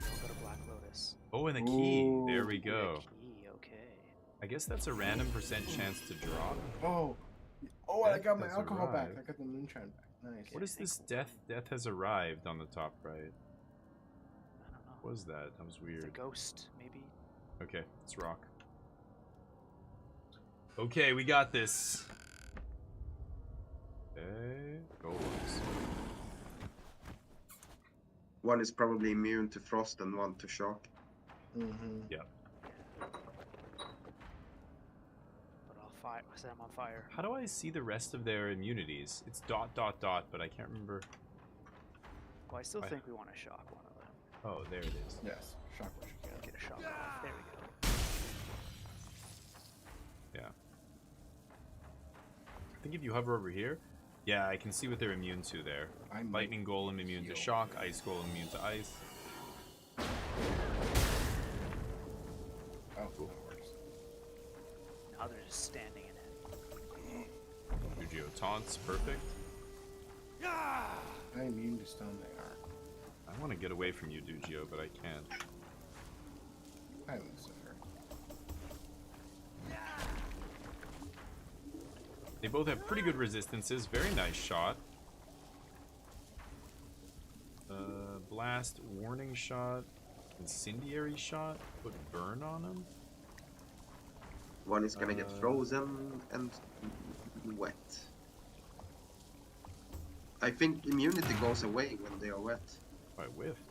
We'll go to Black Lotus. Oh, and the key. Ooh. There we go. Key, okay. I guess that's a random percent chance to drop. Oh. Oh, I Death got my has alcohol back. arrived. I got the moonshine back. Nice. What is this death? Death has arrived on the top right. I don't know. What was that? That was It's a weird. ghost, maybe. Okay, let's rock. Okay, we got this. Okay, goals. One is probably immune to frost and one to shock. Mm-hmm. Yep. But I'll fire. I said I'm on fire. How do I see the rest of their immunities? It's dot dot dot, but I can't remember. Well, I still I- think we want to shock one of them. Oh, there it is. Yes. Shock push. Yeah, get a shock off. There we go. Yeah. I think if you hover over here, yeah, I can see what they're immune to there. I might Lightning Golem immune to heal. shock, Ice Golem immune to ice. Oh, cool. That works. Now they're just standing in it. Yu-Gi-Oh! Taunts, perfect. I'm immune to stun. They are. I want to get away from you, Yu-Gi-Oh!, but I can't. I'm Lucifer. They both have pretty good resistances. Very nice shot. Blast, warning shot, incendiary shot. Put burn on him. One is gonna get Uh, frozen and wet. I think immunity goes away when they are wet. Oh, I whiffed.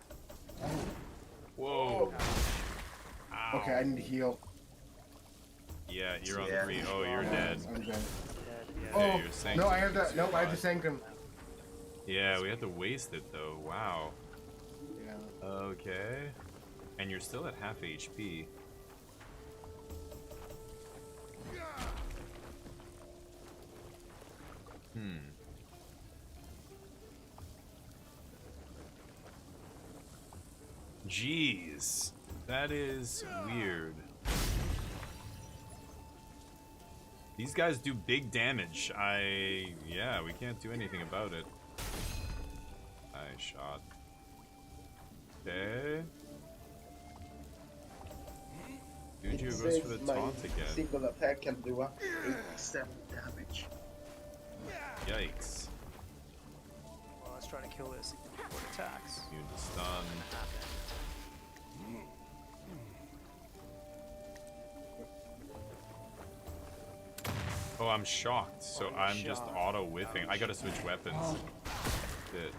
Whoa. Ow. Okay, I need to heal. Yeah, you're on Yeah. 3. Oh, you're dead. I'm dead. Dead, yeah. Oh, you're sank. no, I have to. Nope, I have to sank him. Yeah, we have to waste it though. Wow. Yeah. Okay. And you're still at half HP. Jeez. That is weird. These guys do big damage. Yeah, we can't do anything about it. Nice shot. Okay. Yu-Gi-Oh! Goes for the taunt again. Single attack can do up 87 damage. Yikes. Well, let's try to kill this before it attacks. Immune to stun. Oh, I'm shocked. So you're I'm just shocked. auto whiffing. I gotta switch weapons. Shit.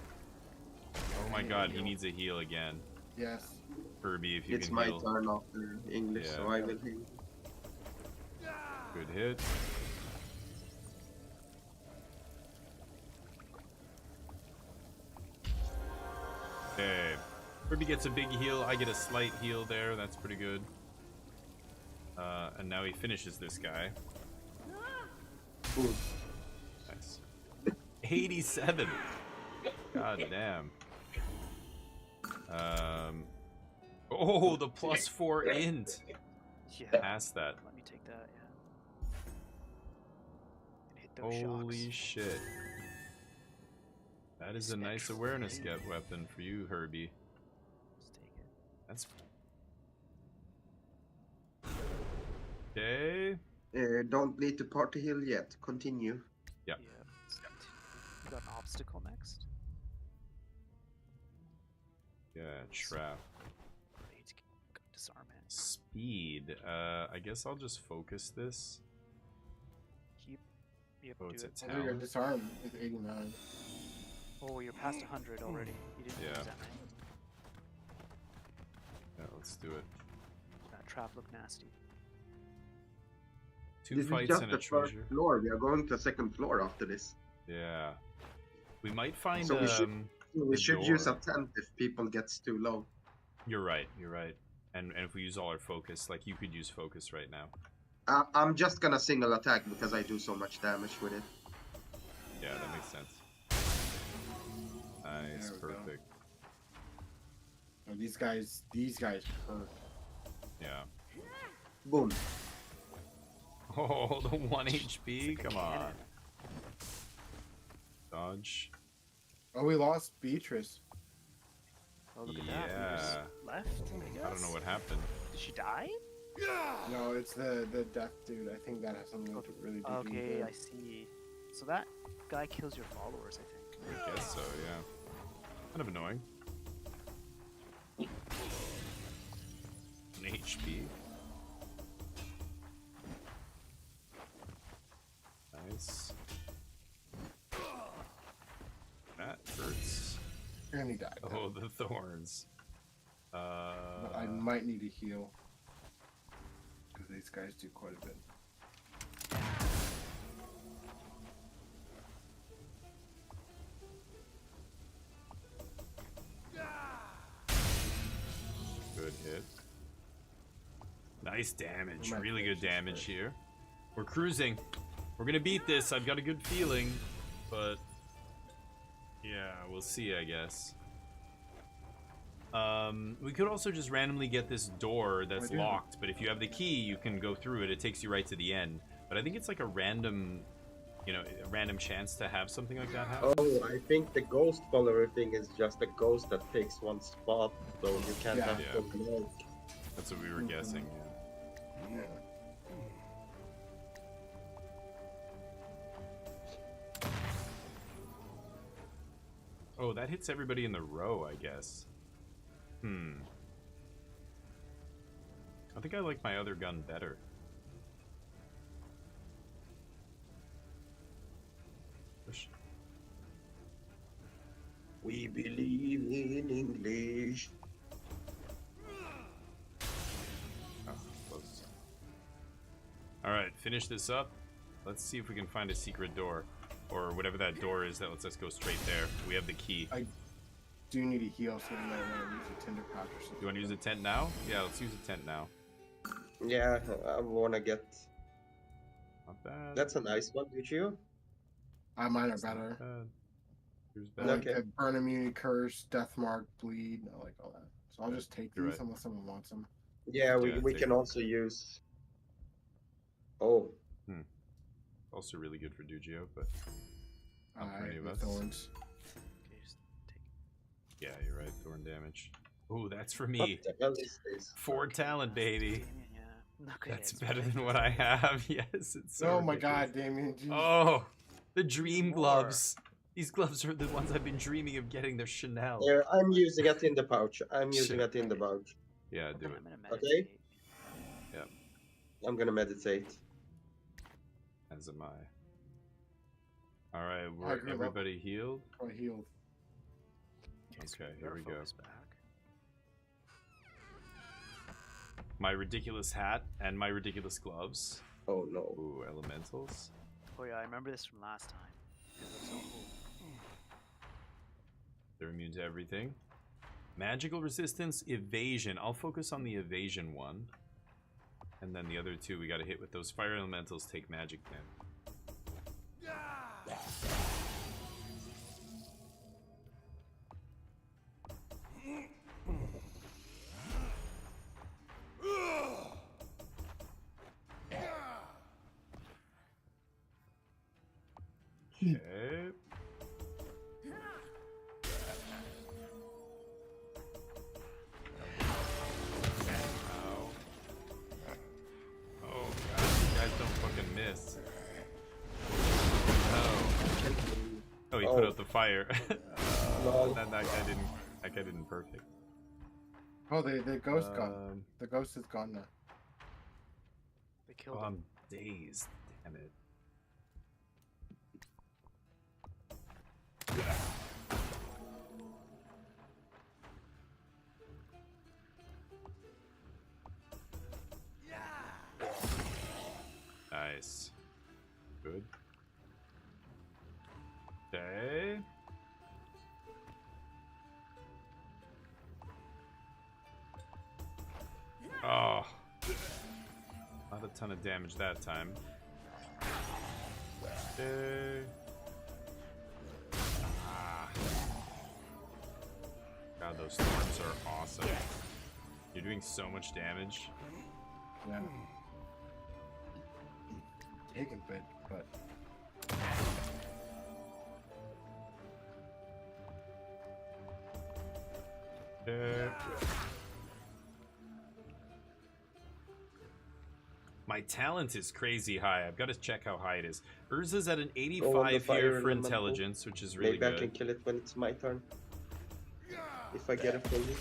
Oh my god, he needs a heal again. Yes. Kirby, if you It's can my heal. turn after English, so Yeah. I will heal. Good hit. Okay. Kirby gets a big heal. I get a slight heal there. That's pretty good. And now he finishes this guy. Ooh. Nice. 87. God damn. Oh, the +4 int. Yeah. Past that. Let me take that, yeah. And hit those Holy shocks. shit. That is a nice Spectral awareness blade. get weapon for you, Herbie. Let's take it. That's okay. Don't need to party heal yet. Continue. Yeah. You got an obstacle next. Yeah, trap. Great. Disarm it. Speed. I guess I'll just focus this. Keep. Yep, Oh, do it's a it. Oh, your talent. disarm is 89. Oh, you're past 100 already. You didn't Yeah. use that, right? Yeah, let's do it. That trap look nasty. Two This is fights just and a the first treasure. floor. We are going to the second floor after this. Yeah. We might find So we should- We the should use a door. tent if people gets too low. You're right. You're right. And if we use all our focus, like you could use focus right now. I'm just gonna single attack because I do so much damage with it. Yeah, that makes sense. Nice, There we go. perfect. Oh, these guys hurt. Yeah. Boom. Oh, the 1 HP. Like a Come on. cannon. Dodge. Oh, we lost Beatrice. Oh, look at that. We just Yeah. left, I guess. I don't know what happened. Did she die? No, it's the death dude. I think that has something to really do. Okay, with I see. So that guy kills your followers, I think. I guess so, yeah. Kind of annoying. An HP. Nice. That hurts. And he died. Oh, the thorns. But I might need to heal. Because these guys do quite a bit. Good hit. Nice damage. My Really good patience damage hurt. here. We're cruising. We're gonna beat this. I've got a good feeling. But yeah, we'll see, I guess. We could also just randomly get this door that's do. locked, but if you have the key, you can go through it. It takes you right to the end. But I think it's like a random, you know, a random chance to have something like that happen. Oh, I think the ghost follower thing is just a ghost that takes one spot, so you can't Yeah. have Yeah. full blood. That's what we were guessing. Yeah. Yeah. Oh, that hits everybody in the row, I guess. I think I like my other gun better. Push. We believe in English. Oh, close. Alright, finish this up. Let's see if we can find a secret door. Or whatever that door is that lets us go straight there. We have the key. Do need to heal, so we might want to use a tinder pack or something. You want to use a tent now? Yeah, let's use a tent now. Yeah, I wanna get. Not bad. That's a nice one, did you? Mine are It's not better. bad. Here's I better. like Okay. the burn immunity, curse, death mark, bleed. I like all that. So I'll Yeah, just take you're these right. unless someone wants them. Yeah, Yeah, we take can it. also use. Oh, Also really good for Dugio, but not for any of The us. thorns. Okay, just take Yeah, you're right. Thorn damage. Ooh, that's for what me. the hell is this? 4 talent, baby. Yeah. Okay, That's it's better fine. than what I have. Yes, it's so Oh my ridiculous. god, Damien. Geez. Oh, the dream More. gloves. These gloves are the ones I've been dreaming of getting. They're Chanel. There, I'm using it in the pouch. I'm using Shit. it in the pouch. Yeah, do I'm it. gonna Okay. meditate. I'm gonna meditate. As am I. All right, I we're grew up. everybody healed. I healed. Okay, we here got we go. focus back. My ridiculous hat and my ridiculous gloves. Oh no. Ooh, elementals. Oh yeah, I remember this from last time. It looks so cool. They're immune to everything. Magical resistance, evasion. I'll focus on the evasion one. And then the other two we gotta hit with those fire elementals take magic then. Okay. Ow. Oh god, you guys don't fucking miss. No. fire. Lol. That guy didn't perfect. Oh, the ghost gone. The ghost is gone now. They killed Oh, him. I'm dazed. Damn it. Nice. Good. Okay. Oh. Not a ton of damage that time. Okay. Ah. God, those storms are awesome. You're doing so much damage. Yeah. Taking a bit, but My talent is crazy high. I've got to check how high it is. Urza's at an Go on the 85 fire here for elemental. intelligence, which is really Maybe I can good. kill it when it's my turn. If I get a full hit.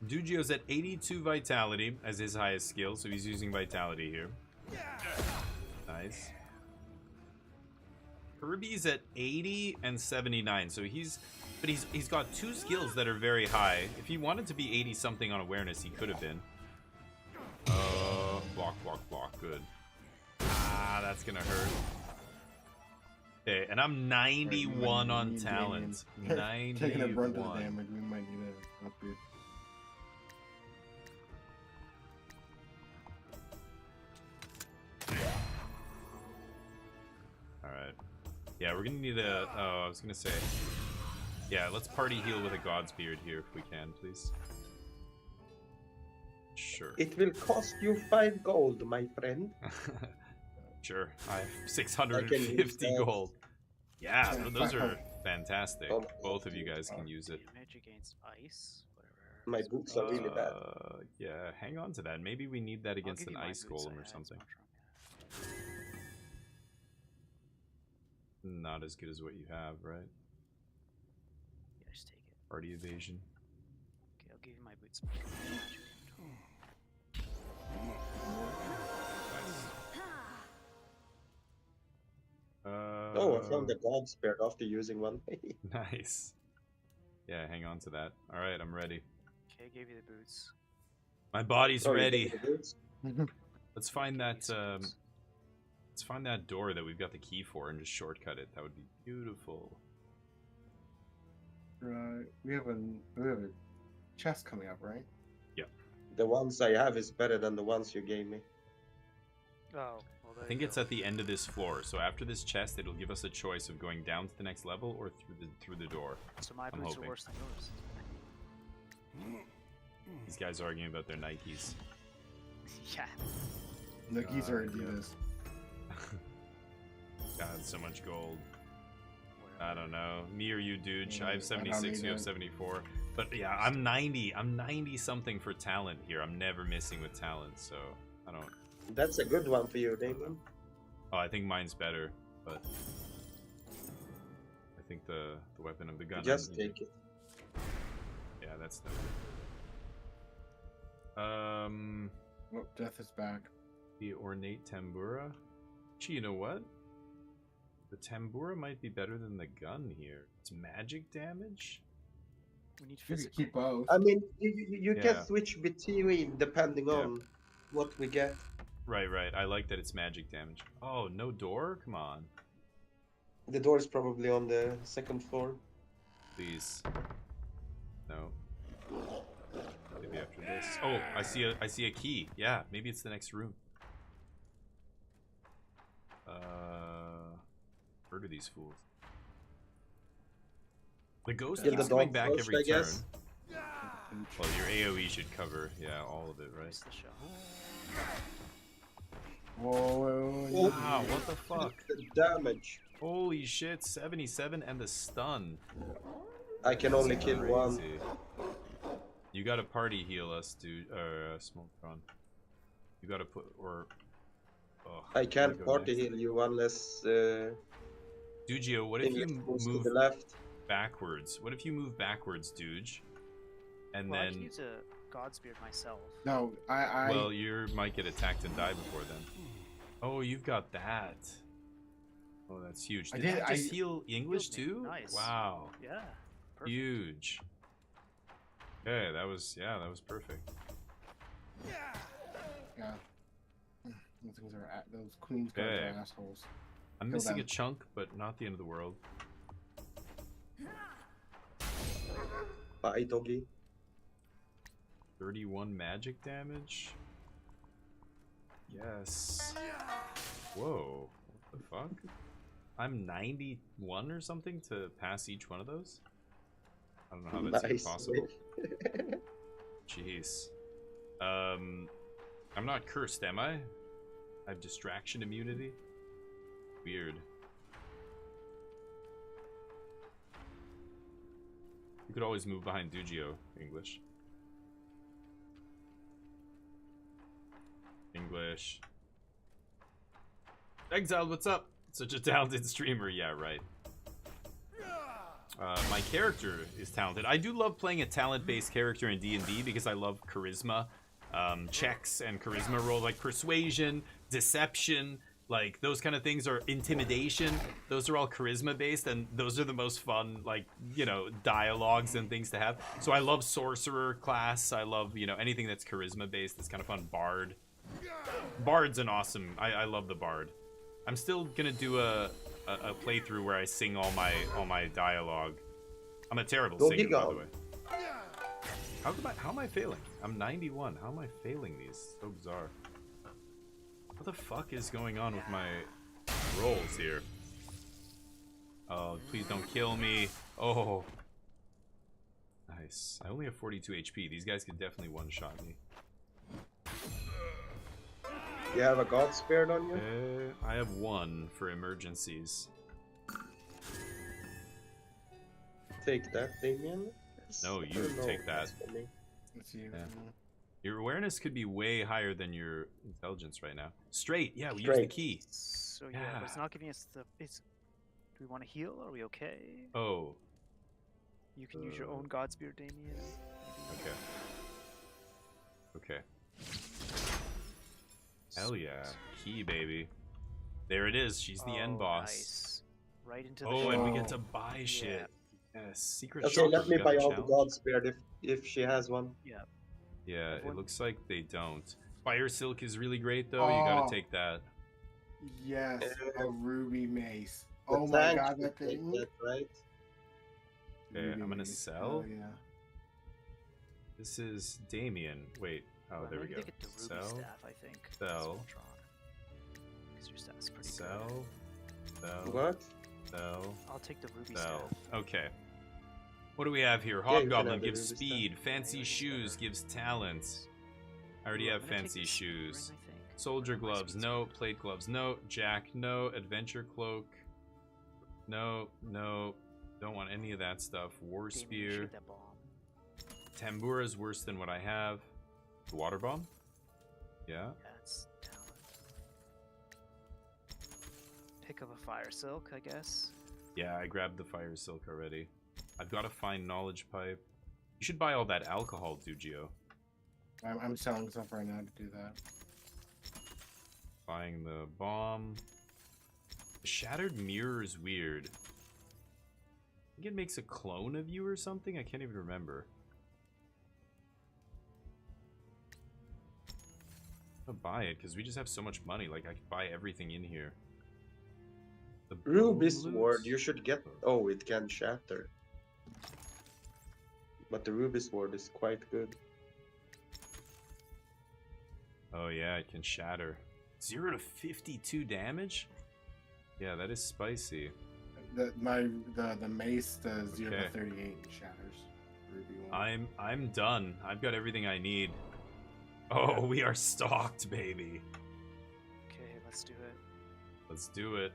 Dugio's at 82 vitality as his highest skill, so he's using vitality here. Nice. Kirby's at 80 and 79, so he's got two skills that are very high. If he wanted to be 80 something on awareness, he could have been. Block, good. Ah, that's gonna hurt. Okay, and I'm 91 on talent. 91. taking a brunt of the damage, we might need a upgrade. Alright. Yeah, we're gonna need a... Oh, I was gonna say... Yeah, let's party heal with a God's Beard here if we can, please. Sure. It will cost you 5 gold, my friend. Sure. I have I can 650 use that. gold. Yeah, Yeah, those are 500. fantastic. Oh, Both of you guys can use it. Damage against ice, whatever. My boots are really bad. Yeah, hang on to that. Maybe we need that I'll against give an you my ice boots, golem I or had, something. it's not wrong, Not as good as what you have, right? yeah, just take it. Party evasion. Okay, I'll give you my boots. Magic damage. Oh, I found the god spear after using one. Nice. Yeah, hang on to that. All right, I'm ready. Okay, I gave you the boots. My body's Oh, you ready. get the boots? Let's find Give me that. some boots. Let's find that door that we've got the key for and just shortcut it. That would be beautiful. Right, we have a chest coming up, right? The ones I have is better than the ones you gave me. Oh, well, there I think you it's go. at the end of this floor. So after this chest, it'll give us a choice of going down to the next level or through the door. So my I'm boots hoping. are worse than yours. These guys are arguing about their Nikes. Yeah. Nikes are yeah. Adidas. God, so much gold. I Whatever. don't know. Me or you, dude? Yeah, I I have don't 76, you have either. 74. But yeah, I'm 90. I'm 90 something for talent here. I'm never missing with talent, so I don't... That's a good one for you, Damien. Oh, I think mine's better, but... I think the weapon of the gun... Just take it. Yeah, that's definitely... Oh, death is back. The ornate tambura. Gee, you know what? The tambura might be better than the gun here. It's magic damage? We need You could physical. keep both. I mean, you Yeah. can switch between depending Yeah. on what we get. Right. I like that it's magic damage. Oh, no door? Come on. The door is probably on the second floor. Please. No. Maybe after this. Oh, I see a key. Yeah, maybe it's the next room. Murder these fools. The ghost Kill keeps the coming dog back first, every I turn. guess. Well, your AoE should cover, yeah, all of it, right? Where's the show? Whoa, Oh. Wow, what the fuck? The damage. Holy shit, 77 and the stun. I can only That's kill one. crazy. You gotta party heal us, dude. Smoketron. You gotta put, or... Oh, I you can't gotta go party next. heal you unless Dugio, what if you English moves to move the left. backwards? What if you move backwards, Duge? And Well, I can then, use a Godspear myself. No, I well, you might get attacked and die before then. Oh, you've got that. Oh, that's huge. I Did did- that just I- heal English Healed me. too? Nice. Wow. Yeah. Perfect. Huge. Okay, that was perfect. yeah. Those things are those queens guards Okay. are assholes. I'm Kill missing them. a chunk, but not the end of the world. Bye, doggy. 31 magic damage. Yes. Whoa. What the fuck? I'm 91 or something to pass each one of those? I don't know how that's even Nice. possible. Jeez. I'm not cursed, am I? I have distraction immunity? Weird. You could always move behind Dugio, English. English. Exiled, what's up? Such a talented streamer. Yeah, right. My character is talented. I do love playing a talent-based character in D&D because I love charisma checks and charisma roll, like persuasion, deception, like those kind of things, or intimidation. Those are all charisma-based, and those are the most fun, like, you know, dialogues and things to have. So I love sorcerer class. I love, you know, anything that's charisma-based. It's kind of fun. Bard. Bard's an awesome. I love the Bard. I'm still gonna do a playthrough where I sing all my dialogue. I'm a terrible singer, by the way. How am I failing? I'm 91. How am I failing these? So bizarre. What the fuck is going on with my rolls here? Oh, please don't kill me. Oh. Nice. I only have 42 HP. These guys could definitely one-shot me. You have a God Spirit on you? I have one for emergencies. Take that, Damien. No, you take that. that's for me. It's you. Yeah. Your awareness could be way higher than your intelligence right now. Straight, yeah, we use the Straight. key. So yeah, but it's Yeah. not giving us the. It's. Do we want to heal? Are we okay? Oh, You can use your own Godspear, Damien. maybe. okay. Okay. Hell yeah. Key, baby. There it is. She's the end Oh, boss. Nice. Right into the. Oh, and we Oh. get to buy shit. Yes, secret Okay, shopper, let me we got buy a all the challenge? God Spirit if she has one. Yeah. Yeah, it Everyone- looks like they don't. Fire Silk is really great, though. You Oh. gotta take that. Yes, a ruby mace. The Oh my tank god, should that take thing. that, right? Okay, Ruby I'm gonna mace. sell. Oh, yeah. This is Damien. Wait. Oh, there we maybe go. They get the ruby Sell. staff, I think. Sell. Because your staff's pretty Sell. Sell. What? Sell. good. I'll take the ruby Sell. staff. Okay. What do we have here? Yeah, you can Hobgoblin have the gives ruby staff. speed. Fancy Yeah, ruby's shoes better. gives talent. I already Ooh, have I'm gonna take fancy the speed ring, shoes. I think. Soldier Or my gloves, speed no. speed. Plate gloves, no. Jack, no. Adventure cloak, no. No. Don't want any of that stuff. War Damien, spear. shoot that bomb. Tambura is worse than what I have. The water bomb? Yeah. Yeah, it's talent. Pick up a fire silk, I guess. Yeah, I grabbed the fire silk already. I've got to find knowledge pipe. You should buy all that alcohol, Dugio. I'm selling stuff right now to do that. Buying the bomb. The shattered mirror is weird. I think it makes a clone of you or something? I can't even remember. I'll buy it because we just have so much money. Like, I could buy everything in here. The Ruby bone Sword, loot? you should get. Oh, it can shatter. But the Ruby Sword is quite good. Oh yeah, it can shatter. 0 to 52 damage? Yeah, that is spicy. The mace, the 0 Okay. to 38 shatters. Ruby one. I'm done. I've got everything I need. Oh, we are stocked, baby. Okay, let's do it. Let's do it.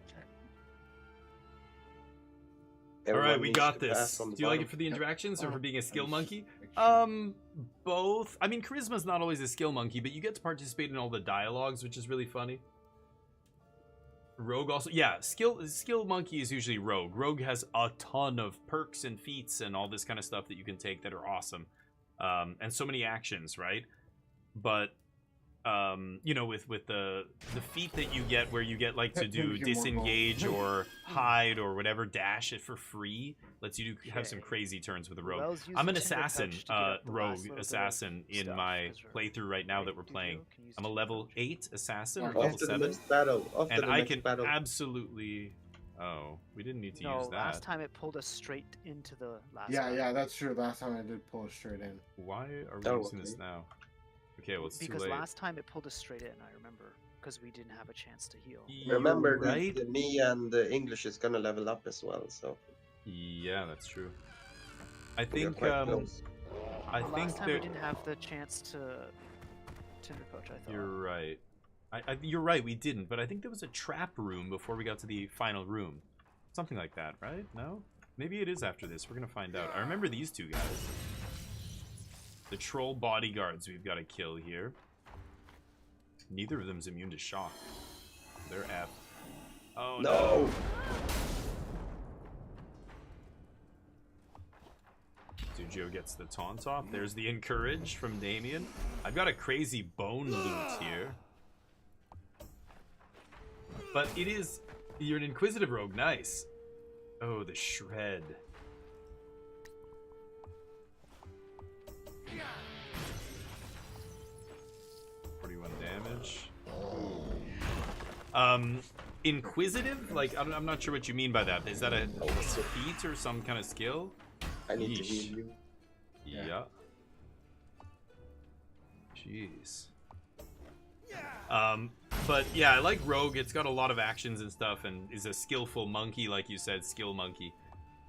Everyone Alright, we needs got to pass this. on Do the you like bottom. it for the interactions or for being a skill I'm monkey? make sure. Both. I mean, charisma's not always a skill monkey, but you get to participate in all the dialogues, which is really funny. Rogue also, yeah. Skill monkey is usually rogue. Rogue has a ton of perks and feats and all this kind of stuff that you can take that are awesome, and so many actions, right? But you know, with the feat that you get, where you get like to do disengage or hide or whatever, dash it for free, lets you have some crazy turns with a rogue. Wells used I'm an the Tinder assassin, Touch to get up the last rogue little bit of assassin in stuff, my 'cause playthrough right now that we're do playing. you? Can use I'm a Tinder level Touch. 8 assassin or Okay. level After the 7, next battle. After and the I next can battle. absolutely. Oh, we didn't need to No, use that. last time it pulled us straight into the last. Yeah, battle. yeah, that's true. Last time I did pull it straight in. Why are we Oh, using this okay. now? Okay, well it's Because too late. last time it pulled us straight in, I remember, because we didn't have a chance to heal. You're Remember, right? that me and the English is gonna level up as well, so Yeah, that's true. I we are think quite close. I Last think time we that didn't have the chance to Tinder Coach. I thought. you're right. You're right. We didn't, but I think there was a trap room before we got to the final room, something like that, right? No, maybe it is after this. We're gonna find out. I remember these two guys, the troll bodyguards. We've got to kill here. Neither of them's immune to shock. They're F. Oh No! Sujio gets the taunt off. There's the encourage from Damien. I've got a crazy bone loot here. But it is... You're an inquisitive rogue. Nice. Oh, the shred. Damage. Inquisitive? Like, I'm not sure what you mean by that. Is that a feat or some kind of skill? I need to Yeesh. heal you. Yeah. Jeez. But yeah, I like Rogue. It's got a lot of actions and stuff, and is a skillful monkey, like you said, skill monkey.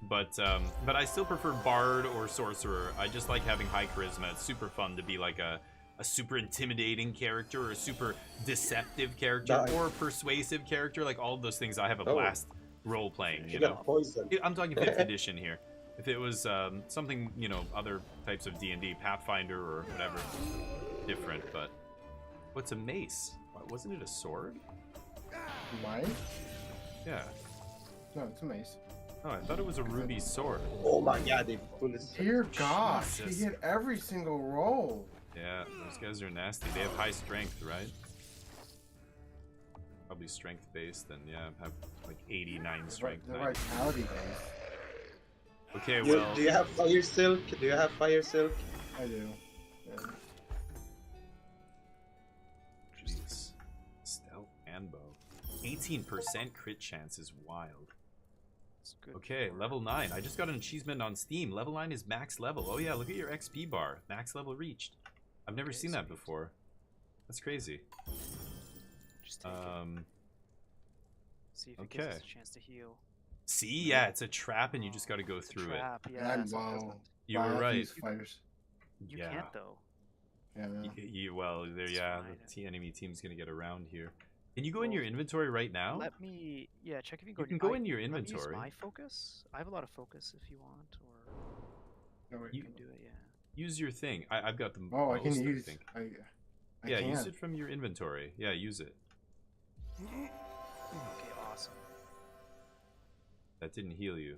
But I still prefer Bard or Sorcerer. I just like having high charisma. It's super fun to be like a super intimidating character or a super deceptive character or persuasive character. Like all of those things, I have a blast role playing. You You know, got poison. I'm talking 5th edition here. If it was something, you know, other types of D&D, Pathfinder or whatever, different. But what's a mace? Wasn't it a sword? Mine? Yeah. No, it's a mace. Oh, I thought it was a ruby sword. Oh my god, they pull it. Dear God, Jesus. he hit every single roll. Yeah, those guys are nasty. They have high strength, right? Probably strength based, and yeah, have like 89 strength. The 90. vitality base. Okay, You, well, do you have fire silk? Do you have fire silk? I do. Yeah. jeez. Stealth and bow. 18% crit chance is wild. It's good. Okay, for- level 9. I just got an achievement on Steam. Level 9 is max level. Oh yeah, look at your XP bar. Max level reached. I've never Okay, seen that sweet. before. That's crazy. Just take it. See if it gives us okay. a chance to heal. See, yeah, it's a trap, and you just got to go It's a through it. trap, yeah. And so it wow. doesn't- You were Fire right. use fires. You yeah. can't though. Yeah, no. Well, there, It's yeah, fine. the enemy team's gonna get around here. Can you go in Well, your inventory right now? Let me, yeah, check if you can go. You can go I- in your let me use inventory. my focus. I have a lot of focus if you want, or No, wait. you You- can do it. Yeah. Use your thing. I've got the Oh, I can most, use. think. I Yeah, can. use it from your inventory. Yeah, use it. Okay, awesome. That didn't heal you.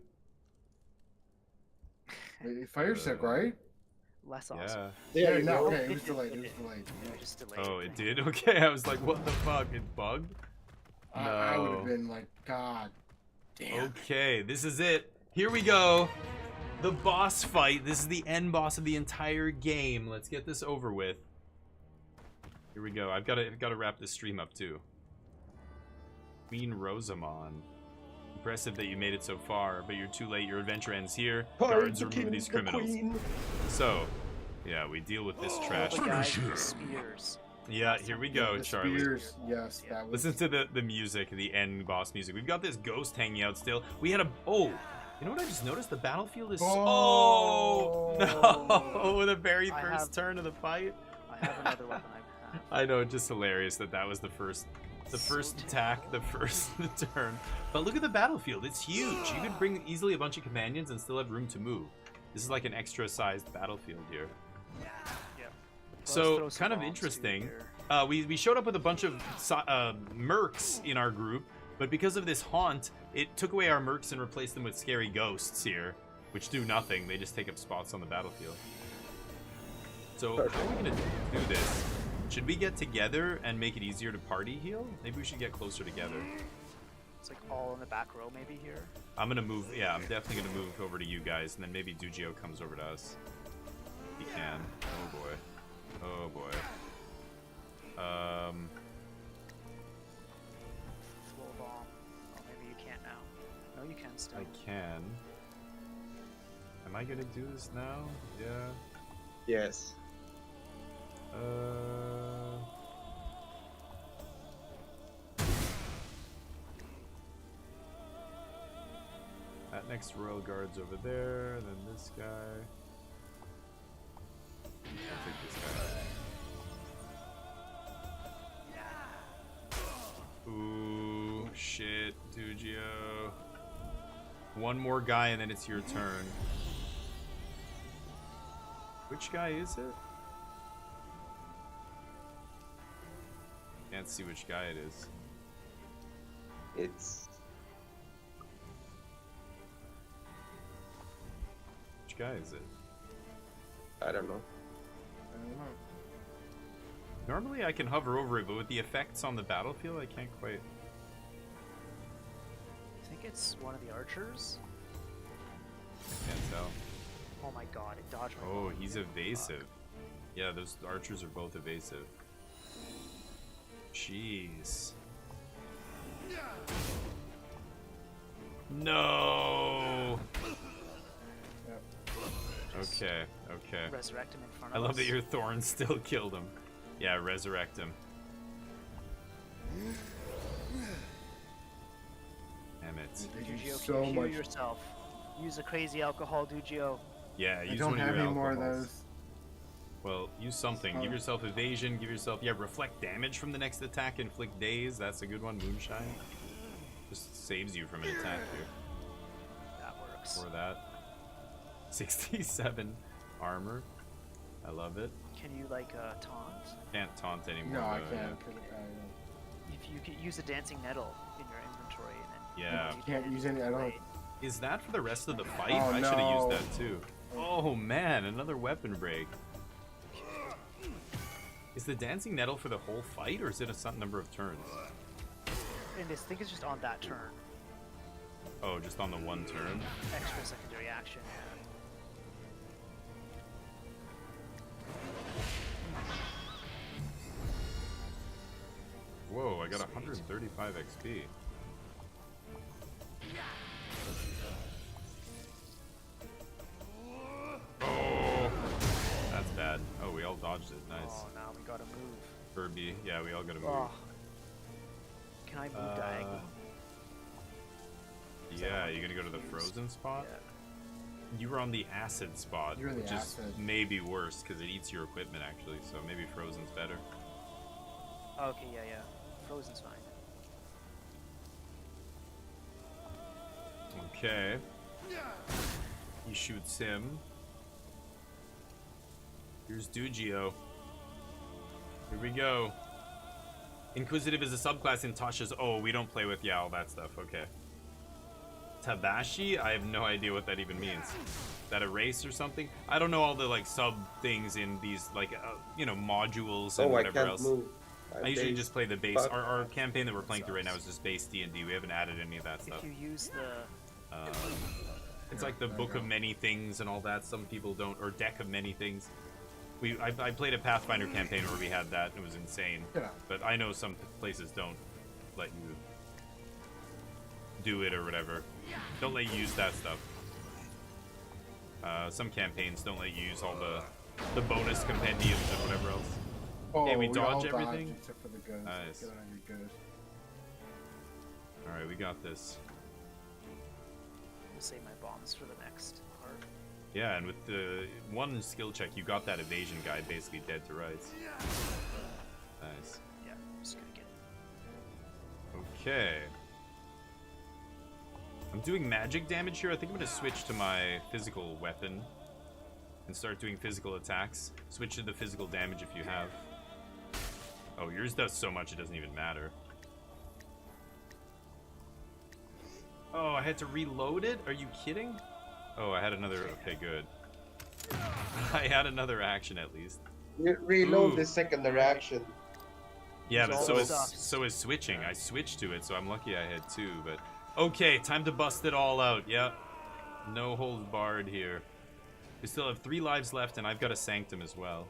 Wait, fire sick, Uh, right? Less awesome. Yeah. There you no, go. okay, it was delayed. It was delayed. Yeah, just delayed. Oh, it did? Okay, I was like, what the fuck? It bugged? I would No. have been like, God damn. Okay, this is it. Here we go. The boss fight. This is the end boss of the entire game. Let's get this over with. Here we go. I've got to wrap this stream up too. Queen Rosamond. Impressive that you made it so far, but you're too late. Your adventure ends here. Guards remove these criminals. So, yeah, we deal with this trash. The guys with the spears. Yeah, here we go, The Charlie. spears, yes, that was. Listen to the music, the end boss music. We've got this ghost hanging out still. We had a... Oh, you know what I just noticed? The battlefield is... Oh. No! The very I first have- turn of the fight. I have another weapon I have. I know, just hilarious that was the first attack, the first turn. But look at the battlefield. It's huge. You could bring easily a bunch of companions and still have room to move. This is like an extra-sized battlefield here. Yeah. So, throw some kind of bombs, too, interesting. here. We showed up with a bunch of mercs in our group, But because of this haunt, it took away our mercs and replaced them with scary ghosts here, which do nothing. They just take up spots on the battlefield. So how are we gonna do this? Should we get together and make it easier to party heal? Maybe we should get closer together. It's like all in the back row maybe here. I'm gonna move, yeah, I'm definitely gonna move over to you guys, and then maybe Dugio comes over to us. If he can. Oh boy. Oh boy. Flow bomb. Oh, maybe you can't now. No, you can still. I can. Am I gonna do this now? Yeah. Yes. That next royal guard's over there, and then this guy. I'll take this guy. Ooh, shit, Dugio. One more guy and then it's your turn. Which guy is it? Can't see which guy it is. It's Which guy is it? I don't know. I don't know. Normally I can hover over it, but with the effects on the battlefield, I can't quite. I think it's one of the archers. I can't tell. Oh my god, it dodged my Oh, bomb. he's evasive. Yeah, those archers are both evasive. Jeez. No. Yep. Okay, okay. Resurrect him in front I of love us. that your thorn still killed him. Yeah, resurrect him. Damn it. Dugio, So can you heal much. yourself? Use a crazy alcohol, Dugio. Yeah, I use don't one of have your any more of alcohols. those. Well, use something. Give yourself evasion, give yourself... Yeah, reflect damage from the next attack, inflict daze. That's a good one. Moonshine. Just saves you from an attack here. That works. For that. 67 armor. I love it. Can you like taunt? Can't taunt anymore. No, I though, can't. If you could use a dancing nettle in your inventory and then Yeah. you Can't use any. I don't. Is that for the rest of the fight? Oh, I should have no. used that too. Oh man, another weapon break. Is the dancing nettle for the whole fight, or is it a certain number of turns? And I think it's just on that turn. Oh, just on the one turn? Extra secondary action. Whoa, I got 135 XP. Oh, that's bad. Oh, we all dodged it. Nice. Oh, now we gotta move. Kirby. Yeah, we all gotta move. Oh. Can I move diagonal? Yeah, you're gonna go to the frozen spot? Yeah. You were on the acid spot, You're the which acid. is maybe worse because it eats your equipment actually, so maybe frozen's better. Okay, yeah. Frozen's fine. Okay. He shoots him. Here's Dugio. Here we go. Inquisitive is a subclass in Tasha's. Oh, we don't play with all that stuff. Okay. Tabashi? I have no idea what that even means. Is that a race or something? I don't know all the like sub things in these like you know, modules and Oh, I whatever can't else. move. I usually just play the base. but- Our campaign that we're playing through right now is just base D&D. We haven't added any of that stuff. If you use the It's like the Book of Many Things and all that. Some people don't, or Deck of Many Things. I played a Pathfinder campaign where we had that. It was insane. Yeah. But I know some places don't let you do it or whatever. Don't let you use that stuff. Some campaigns don't let you use all the bonus compendiums and whatever else. Oh, Okay, we all dodge dodged everything? except for the ghost. Nice. Get out of your ghost. Alright, we got this. I'll save my bombs for the next part. Yeah, and with the one skill check, you got that evasion guy basically dead to rights. Nice. Yeah, I'm just gonna get it. Okay. I'm doing magic damage here. I think I'm gonna switch to my physical weapon and start doing physical attacks. Switch to the physical damage if you have. Oh, yours does so much it doesn't even matter. Oh, I had to reload it? Are you kidding? Oh, I had another... Okay, good. I had another action at least. Reload Ooh. the secondary action. Yeah, but so is Stuffs. switching. I switched to it, so I'm lucky I had two, but... Okay, time to bust it all out. Yep. No holds barred here. We still have 3 lives left, and I've got a Sanctum as well.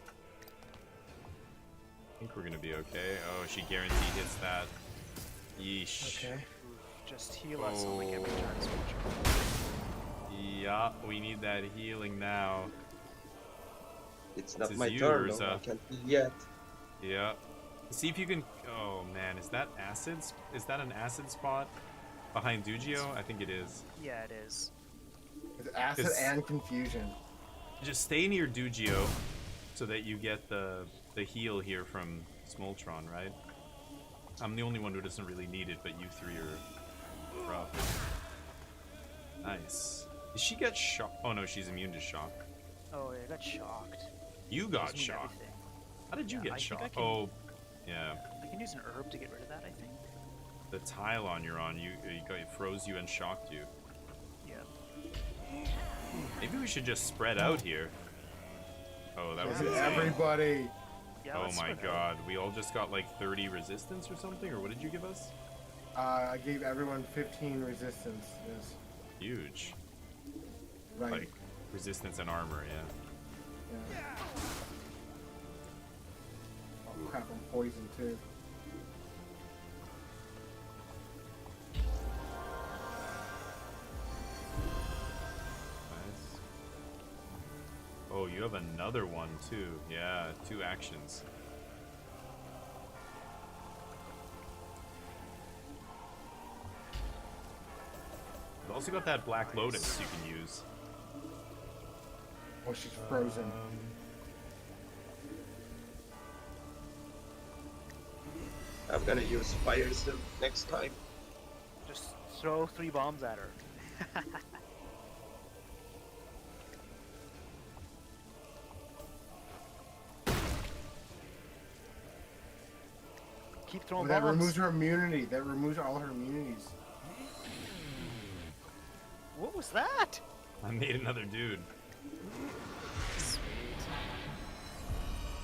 I think we're gonna be okay. Oh, she guaranteed hits that. Yeesh. Okay. Just heal us on like every turn. Switch. Yeah, we need that healing now. It's not This my is turn, yours, though. I can't heal yet. Yeah. See if you can... Oh, man. Is that acids? Is that an acid spot behind Dugio? I think it is. Yeah, it is. It's acid It's- and confusion. Just stay near Dugio so that you get the heal here from Smoltron, right? I'm the only one who doesn't really need it, but you 3 are rough. Nice. Did she get shocked? Oh, no, she's immune to shock. Oh, yeah, I got shocked. You got Doesn't mean shocked. everything. How did you Yeah, I get think I shocked? can- Oh, yeah. I can use an herb to get rid of that, I think. The Tylon you're on, it froze you and shocked you. Yeah. Maybe we should just spread out here. Oh, that was Look at insane. everybody. Yeah, Oh let's my spread out. god, we all just got like 30 resistance or something, or what did you give us? I gave everyone 15 resistance. Yes. Huge. Right. Like, resistance and armor, yeah. Yeah. Oh crap, I'm poisoned too. Nice. Oh, you have another one too. Yeah, 2 actions. You've also got that Black Lotus you can use. Oh, she's frozen. I'm gonna use Fire Silk next time. Just throw 3 bombs at her. Keep Oh, throwing that bombs. removes her immunity. That removes all her immunities. What was that? I made another dude. Sweet.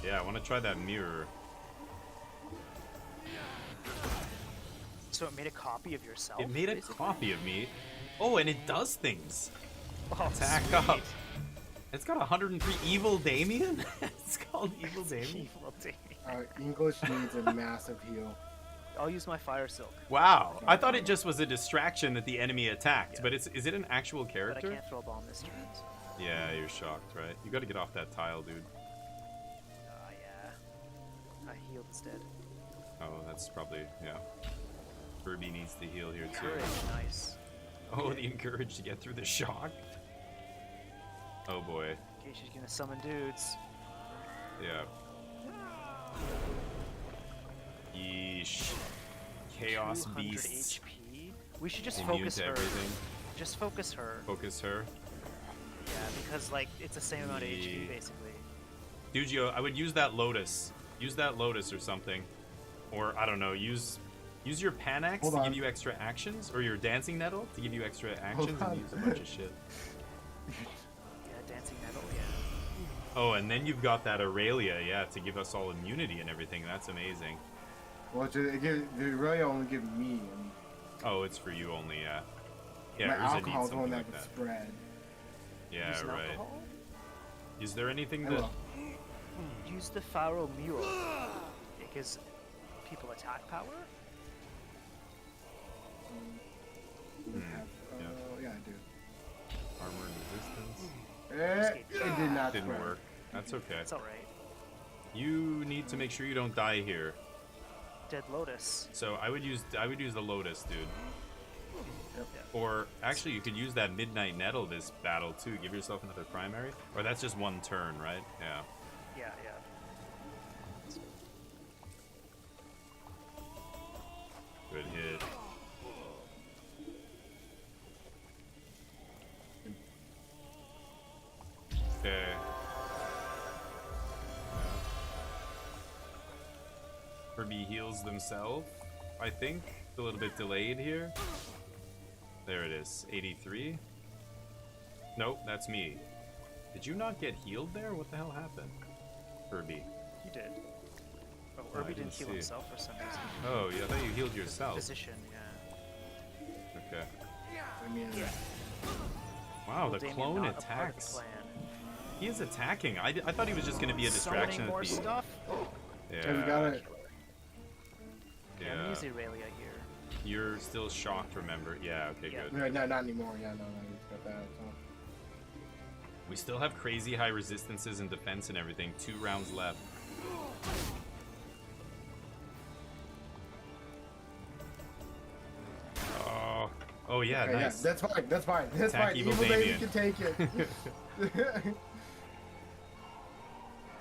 Yeah, I want to try that mirror. So it made a copy of yourself? It made a basically? copy of me. Oh, and it does things. Oh, Attack sweet. up. It's got 103 Evil Damien? It's called Evil Damien? Evil Damien. English needs a massive heal. I'll use my Fire Silk, Wow. I thought it just was a distraction that the enemy attacked, Yeah. but is it an actual but I character? can't throw a bomb this turn. So. Yeah, you're shocked, right? You gotta get off that tile, dude. Yeah. I healed instead. Oh, that's probably, yeah. Furby needs to heal here too. Courage, nice. Oh, the encourage to get through the shock. Oh boy. Okay, she's gonna summon dudes. Yeah. Yeesh. Chaos 200 beasts. HP. We should just Immune focus to her. everything. Just focus her. Focus her. Yeah, because like it's the same amount of HP Yeah. basically. Dugio, I would use that Lotus. Use that Lotus or something. Or, I don't know, use your Panax Hold to on. give you extra actions, or your Dancing Nettle to give you extra actions, on. and use a bunch of shit. Yeah, dancing nettle. Yeah. Oh, and then you've got that Aurelia, yeah, to give us all immunity and everything. That's amazing. Well, it really only give me. I mean, Oh, it's for you only, yeah. Yeah, my Urza needs alcohol's the one something that like would that. spread. Yeah, Use an right. alcohol? Is there anything I that... will. Use the Pharaoh Mule. It gives people attack power. Yeah, I do. Armor and resistance? It did not Didn't spread. work. That's okay. It's alright. You need to make sure you don't die here. Dead Lotus. So I would use the Lotus, dude. Yep. Or actually, you could use that Midnight Nettle this battle too. Give yourself another primary. Or that's just one turn, right? Yeah. Yeah, yeah. Good hit. Okay. Kirby heals themselves, I think. A little bit delayed here. There it is. 83. Nope, that's me. Did you not get healed there? What the hell happened? Herbie. He did. Oh, Oh, I Irby didn't didn't heal see. himself for some reason. Oh, yeah, I thought you healed yourself. Position, yeah. Okay. I mean, Wow, the Damien clone not a part of the attacks. clan. He is attacking. I thought he was just going to be a distraction. Summoning more at the... stuff. Yeah. we got it. Yeah. I'm Yeah. gonna use Aurelia here. You're still shocked, remember? Yeah, okay, Yeah. good. No, not anymore. Yeah, no, he's got that. So. We still have crazy high resistances and defense and everything. 2 rounds left. Oh yeah, Okay, nice. yeah, that's fine. That's Attack fine. Evil Evil Baby Damien. can take it.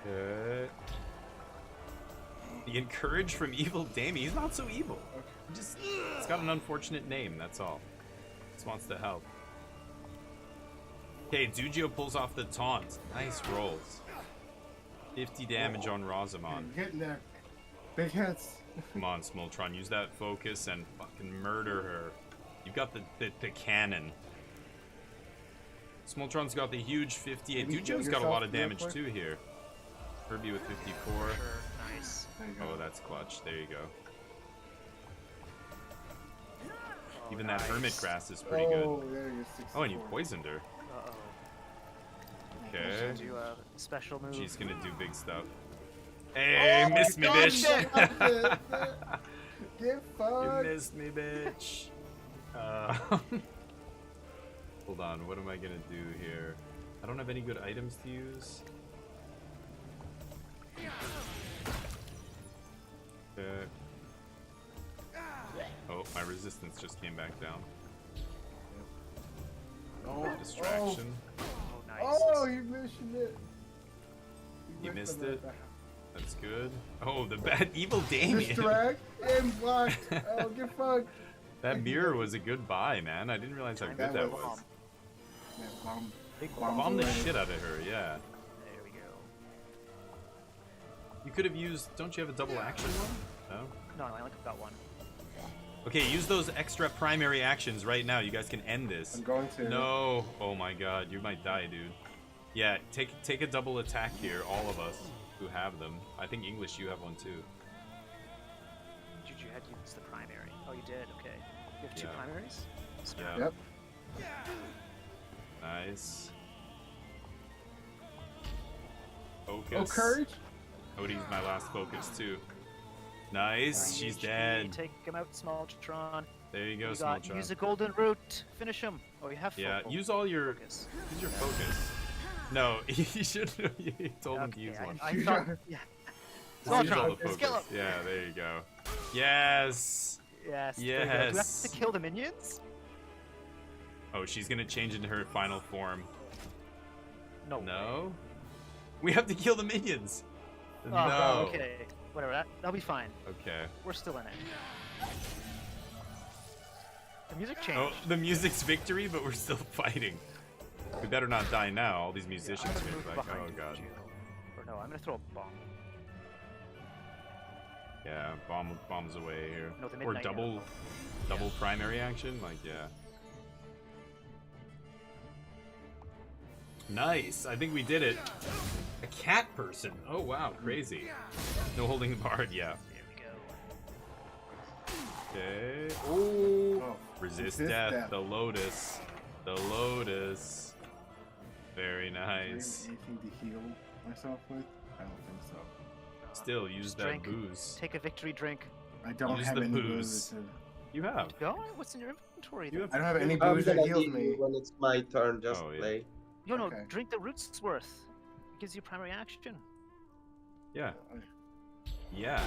Good. The encourage from Evil Damien. He's not so evil. He's got an unfortunate name, that's all. Just wants to help. Okay, Zujio pulls off the taunt. Nice rolls. 50 damage on Rosamond. Getting there. Big hits. Come on, Smoltron, use that focus and fucking murder her. You've got the cannon. Smoltron's got the huge 58. Maybe heal Dujio's got a lot of yourself real damage quick. too here. Herbie with 54. Sure, nice. There you go. Oh, that's clutch. There you go. Oh, Even nice. that hermit grass is pretty Oh, good. there you go. Oh, and you 64. poisoned her. Uh-oh. Okay. Do a special move. She's gonna do big stuff. Hey, missed me, God, bitch! Get You fucked. missed me, bitch. Hold on, what am I gonna do here? I don't have any good items to use. Okay. Oh, my resistance just came back down. Oh, Distraction. Oh, nice. Oh, you missed it. You went missed for the- it? That's good. Oh, the bad evil Damien. Distract and blocked. Oh, get fucked. That mirror was a good buy, man. I didn't realize how good That that was- was. Yeah, bomb. Big Bomb. Bomb the away. shit out of her, yeah. There we go. You could have used. Don't you have a double action one? No. No, I only got one. Okay, use those extra primary actions right now. You guys can end this. I'm going to. No. Oh my god, you might die, dude. Yeah, take a double attack here, all of us who have them. I think English, you have one too. Juju had to use the primary. Oh, you did? Okay. You have 2 Yeah. primaries? Yeah. Yep. Nice. Focus. Oh, courage. Odie's my last focus too. Nice. She's dead. Take him out, Smoltron. There you go, You got, Smoltron. use a golden root. Finish him. Oh, you have Yeah, focal use all your focus. use your focus. No, you should. You told him to use one. I thought, yeah. Use all the Smoltron, focus. skill up. Yeah, there you go. Yes. Yes. there you go. Do we have Yes. to kill the minions? Oh, she's gonna change into her final form. No. No. We have to kill the minions. Oh, No. okay. Whatever. That'll be fine. Okay. We're still in it. The music Oh, changed. the music's victory, but we're still fighting. We better not die now. All these I'm musicians gonna are gonna move be like, behind oh you, god. Juju. Or no, I'm gonna throw a bomb. Yeah, bombs away here. No, the Or midnight double primary action, like yeah. Nice. I think we did it. A cat person. Oh wow, crazy. No holding the bard. Yeah. There we go. Okay. Oh. Oh, Resist resist death. death. The lotus. The lotus. Very nice. Anything to heal myself with? I don't think so. Still use Just that drink. booze. Take a victory drink. I don't Use have the any booze. booze. You have. Go. What's in your inventory? You Then? have. I don't have any I'm booze that gonna heals leave me. you when it's my turn. Just Oh, yeah. play. No, Okay. drink the root's worth. It gives you primary action. Yeah. Yeah.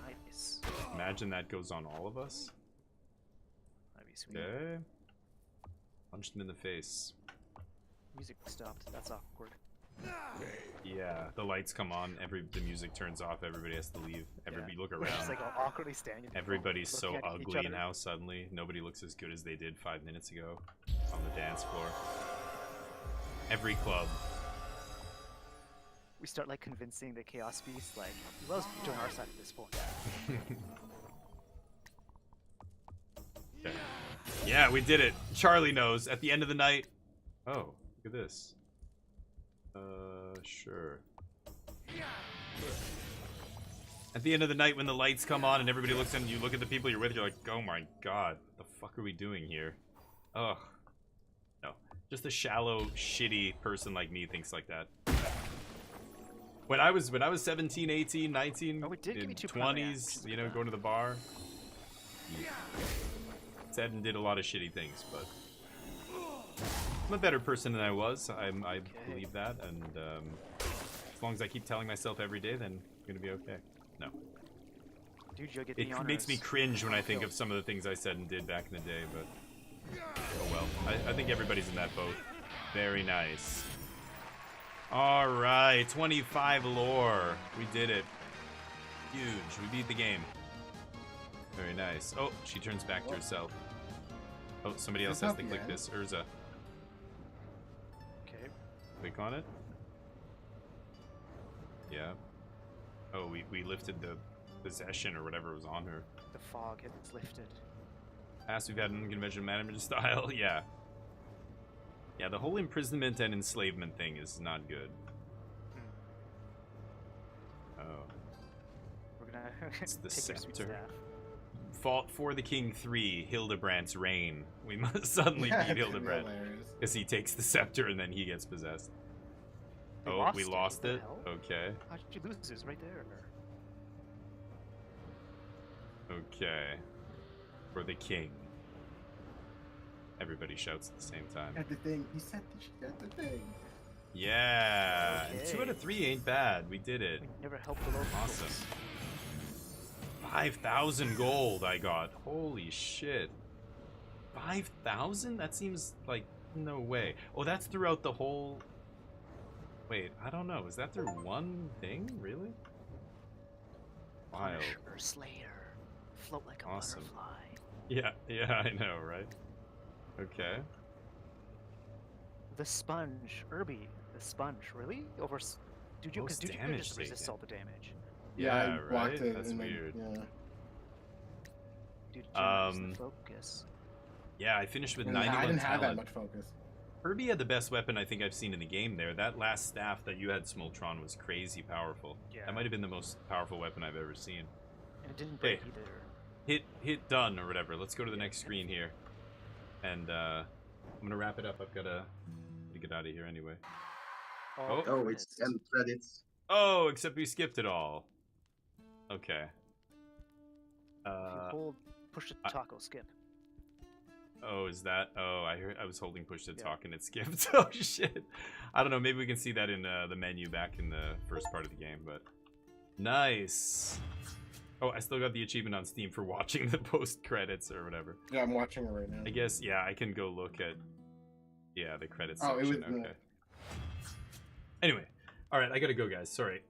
Nice. Imagine that goes on all of us. That'd be sweet. Okay. Punched him in the face. Music stopped. That's awkward. Yeah. The lights come on. The music turns off. Everybody has to leave. Everybody look We're just around. like all awkwardly standing. in the Everybody's so looking at each ugly other. now suddenly. Nobody looks as good as they did 5 minutes ago on the dance floor. Every club. We start like convincing the Chaos Beast, like, well, let's join our side at this point. Okay. Yeah, we did it. Charlie knows. At the end of the night. Oh, look at this. Sure. At the end of the night when the lights come on and everybody looks in, you look at the people you're with, you're like, oh my god, what the fuck are we doing here? Ugh. No. Just a shallow, shitty person like me thinks like that. When I was 17, 18, 19, Oh, it did give in me 2 primary 20s, actions you for know, that. going to the bar. Said and did a lot of shitty things, but I'm a better person than I was. I believe that, and as long as I keep telling myself every day, then I'm gonna be okay. No. Dude, you'll get It the makes me honors. cringe when I think of some of the things I said and did back in the day, but oh well. I think everybody's in that boat. Very nice. Alright, 25 lore. We did it. Huge. We beat the game. Very nice. Oh, she turns back to herself. Oh, somebody else has to click this. Urza. Okay. Click on it. Yeah. Oh, we lifted the possession or whatever was on her. The fog has lifted. Past we've had an unconventional management style. Yeah. Yeah, the whole imprisonment and enslavement thing is not good. Oh. We're gonna It's the take your sweet scepter. staff. Fought for the King 3, Hildebrandt's reign. We must suddenly beat Hildebrand. Because he takes the scepter and then he gets possessed. We Oh, lost we it. lost What the it? hell? Okay. How did you lose this right there? Okay. For the King. Everybody shouts at the same time. At the thing. He said the thing. Yeah! And 2 Okay. out of 3 ain't bad. We did it. We never helped the local. Awesome. 5,000 gold I got. Holy shit. 5,000? That seems like no way. Oh, that's throughout the whole... Wait, I don't know. Is that through one thing? Really? Wild. Punisher, Slayer, float like a Awesome. butterfly. Yeah, I know, right? Okay. The sponge, Irby. The sponge, really? Dude, you Most because damage just resists taken. all the damage. Yeah, I right? blocked it. That's and then- weird. yeah. Dude, generous the Um, focus. Yeah, I finished with And 91 I didn't have that talent. much focus. Kirby had the best weapon I think I've seen in the game there. That last staff that you had, Smoltron, was crazy powerful. Yeah. That might have been the most powerful weapon I've ever seen. And it didn't break Hey. either. Hit done or whatever. Let's go to the next screen here. And I'm gonna wrap it up. I've gotta get out of here anyway. Oh. Oh, it's end credits. Oh, except we skipped it all. Okay. If you hold, push the taco, skip. Oh, is that? Oh, I was holding push to Yeah. talk and it skipped. Oh shit. I don't know. Maybe we can see that in the menu back in the first part of the game. But nice. Oh, I still got the achievement on Steam for watching the post credits or whatever. Yeah, I'm watching it right now. I guess yeah, I can go look at the credits Oh, it section. was- Okay. Anyway, all right, I gotta go, guys. Sorry.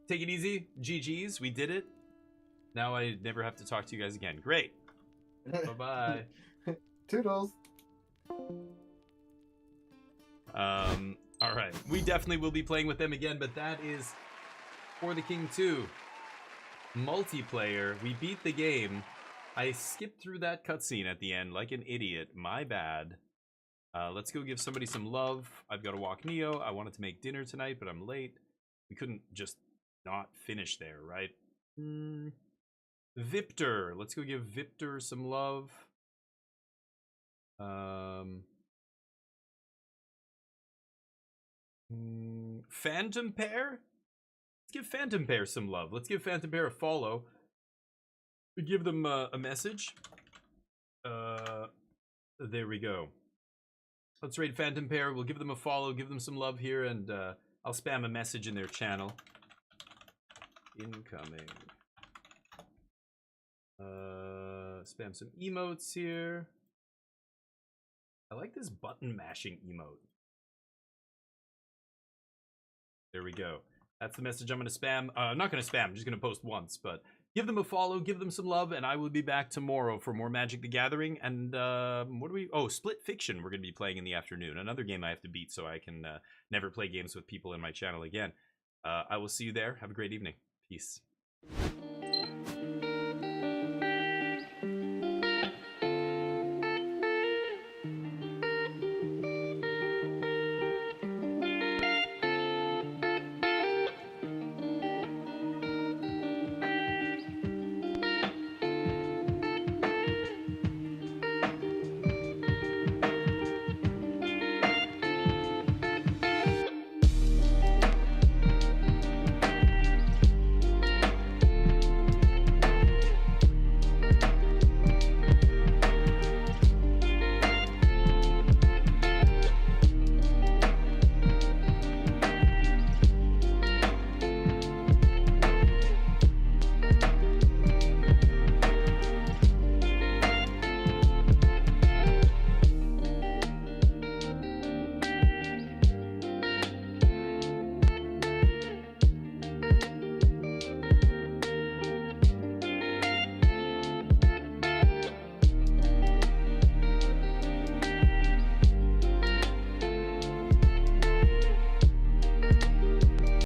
Take it easy. GG's. We did it. Now I never have to talk to you guys again. Great. Bye bye. Toodles. All right. We definitely will be playing with them again, but that is For the King 2 multiplayer. We beat the game. I skipped through that cutscene at the end like an idiot. My bad. Let's go give somebody some love. I've got to walk Neo. I wanted to make dinner tonight, but I'm late. We couldn't just not finish there, right? Viptor. Let's go give Viptor some love. Phantom Pair? Let's give Phantom Pair some love. Let's give Phantom Pair a follow. We give them a message. There we go. Let's raid Phantom Pair. We'll give them a follow, give them some love here, and I'll spam a message in their channel. Incoming. Spam some emotes here. I like this button mashing emote. There we go. That's the message I'm going to spam. I'm not going to spam. I'm just going to post once, but give them a follow, give them some love, and I will be back tomorrow for more Magic the Gathering. And what do we... Oh, Split Fiction we're going to be playing in the afternoon. Another game I have to beat so I can never play games with people in my channel again. I will see you there. Have a great evening. Peace.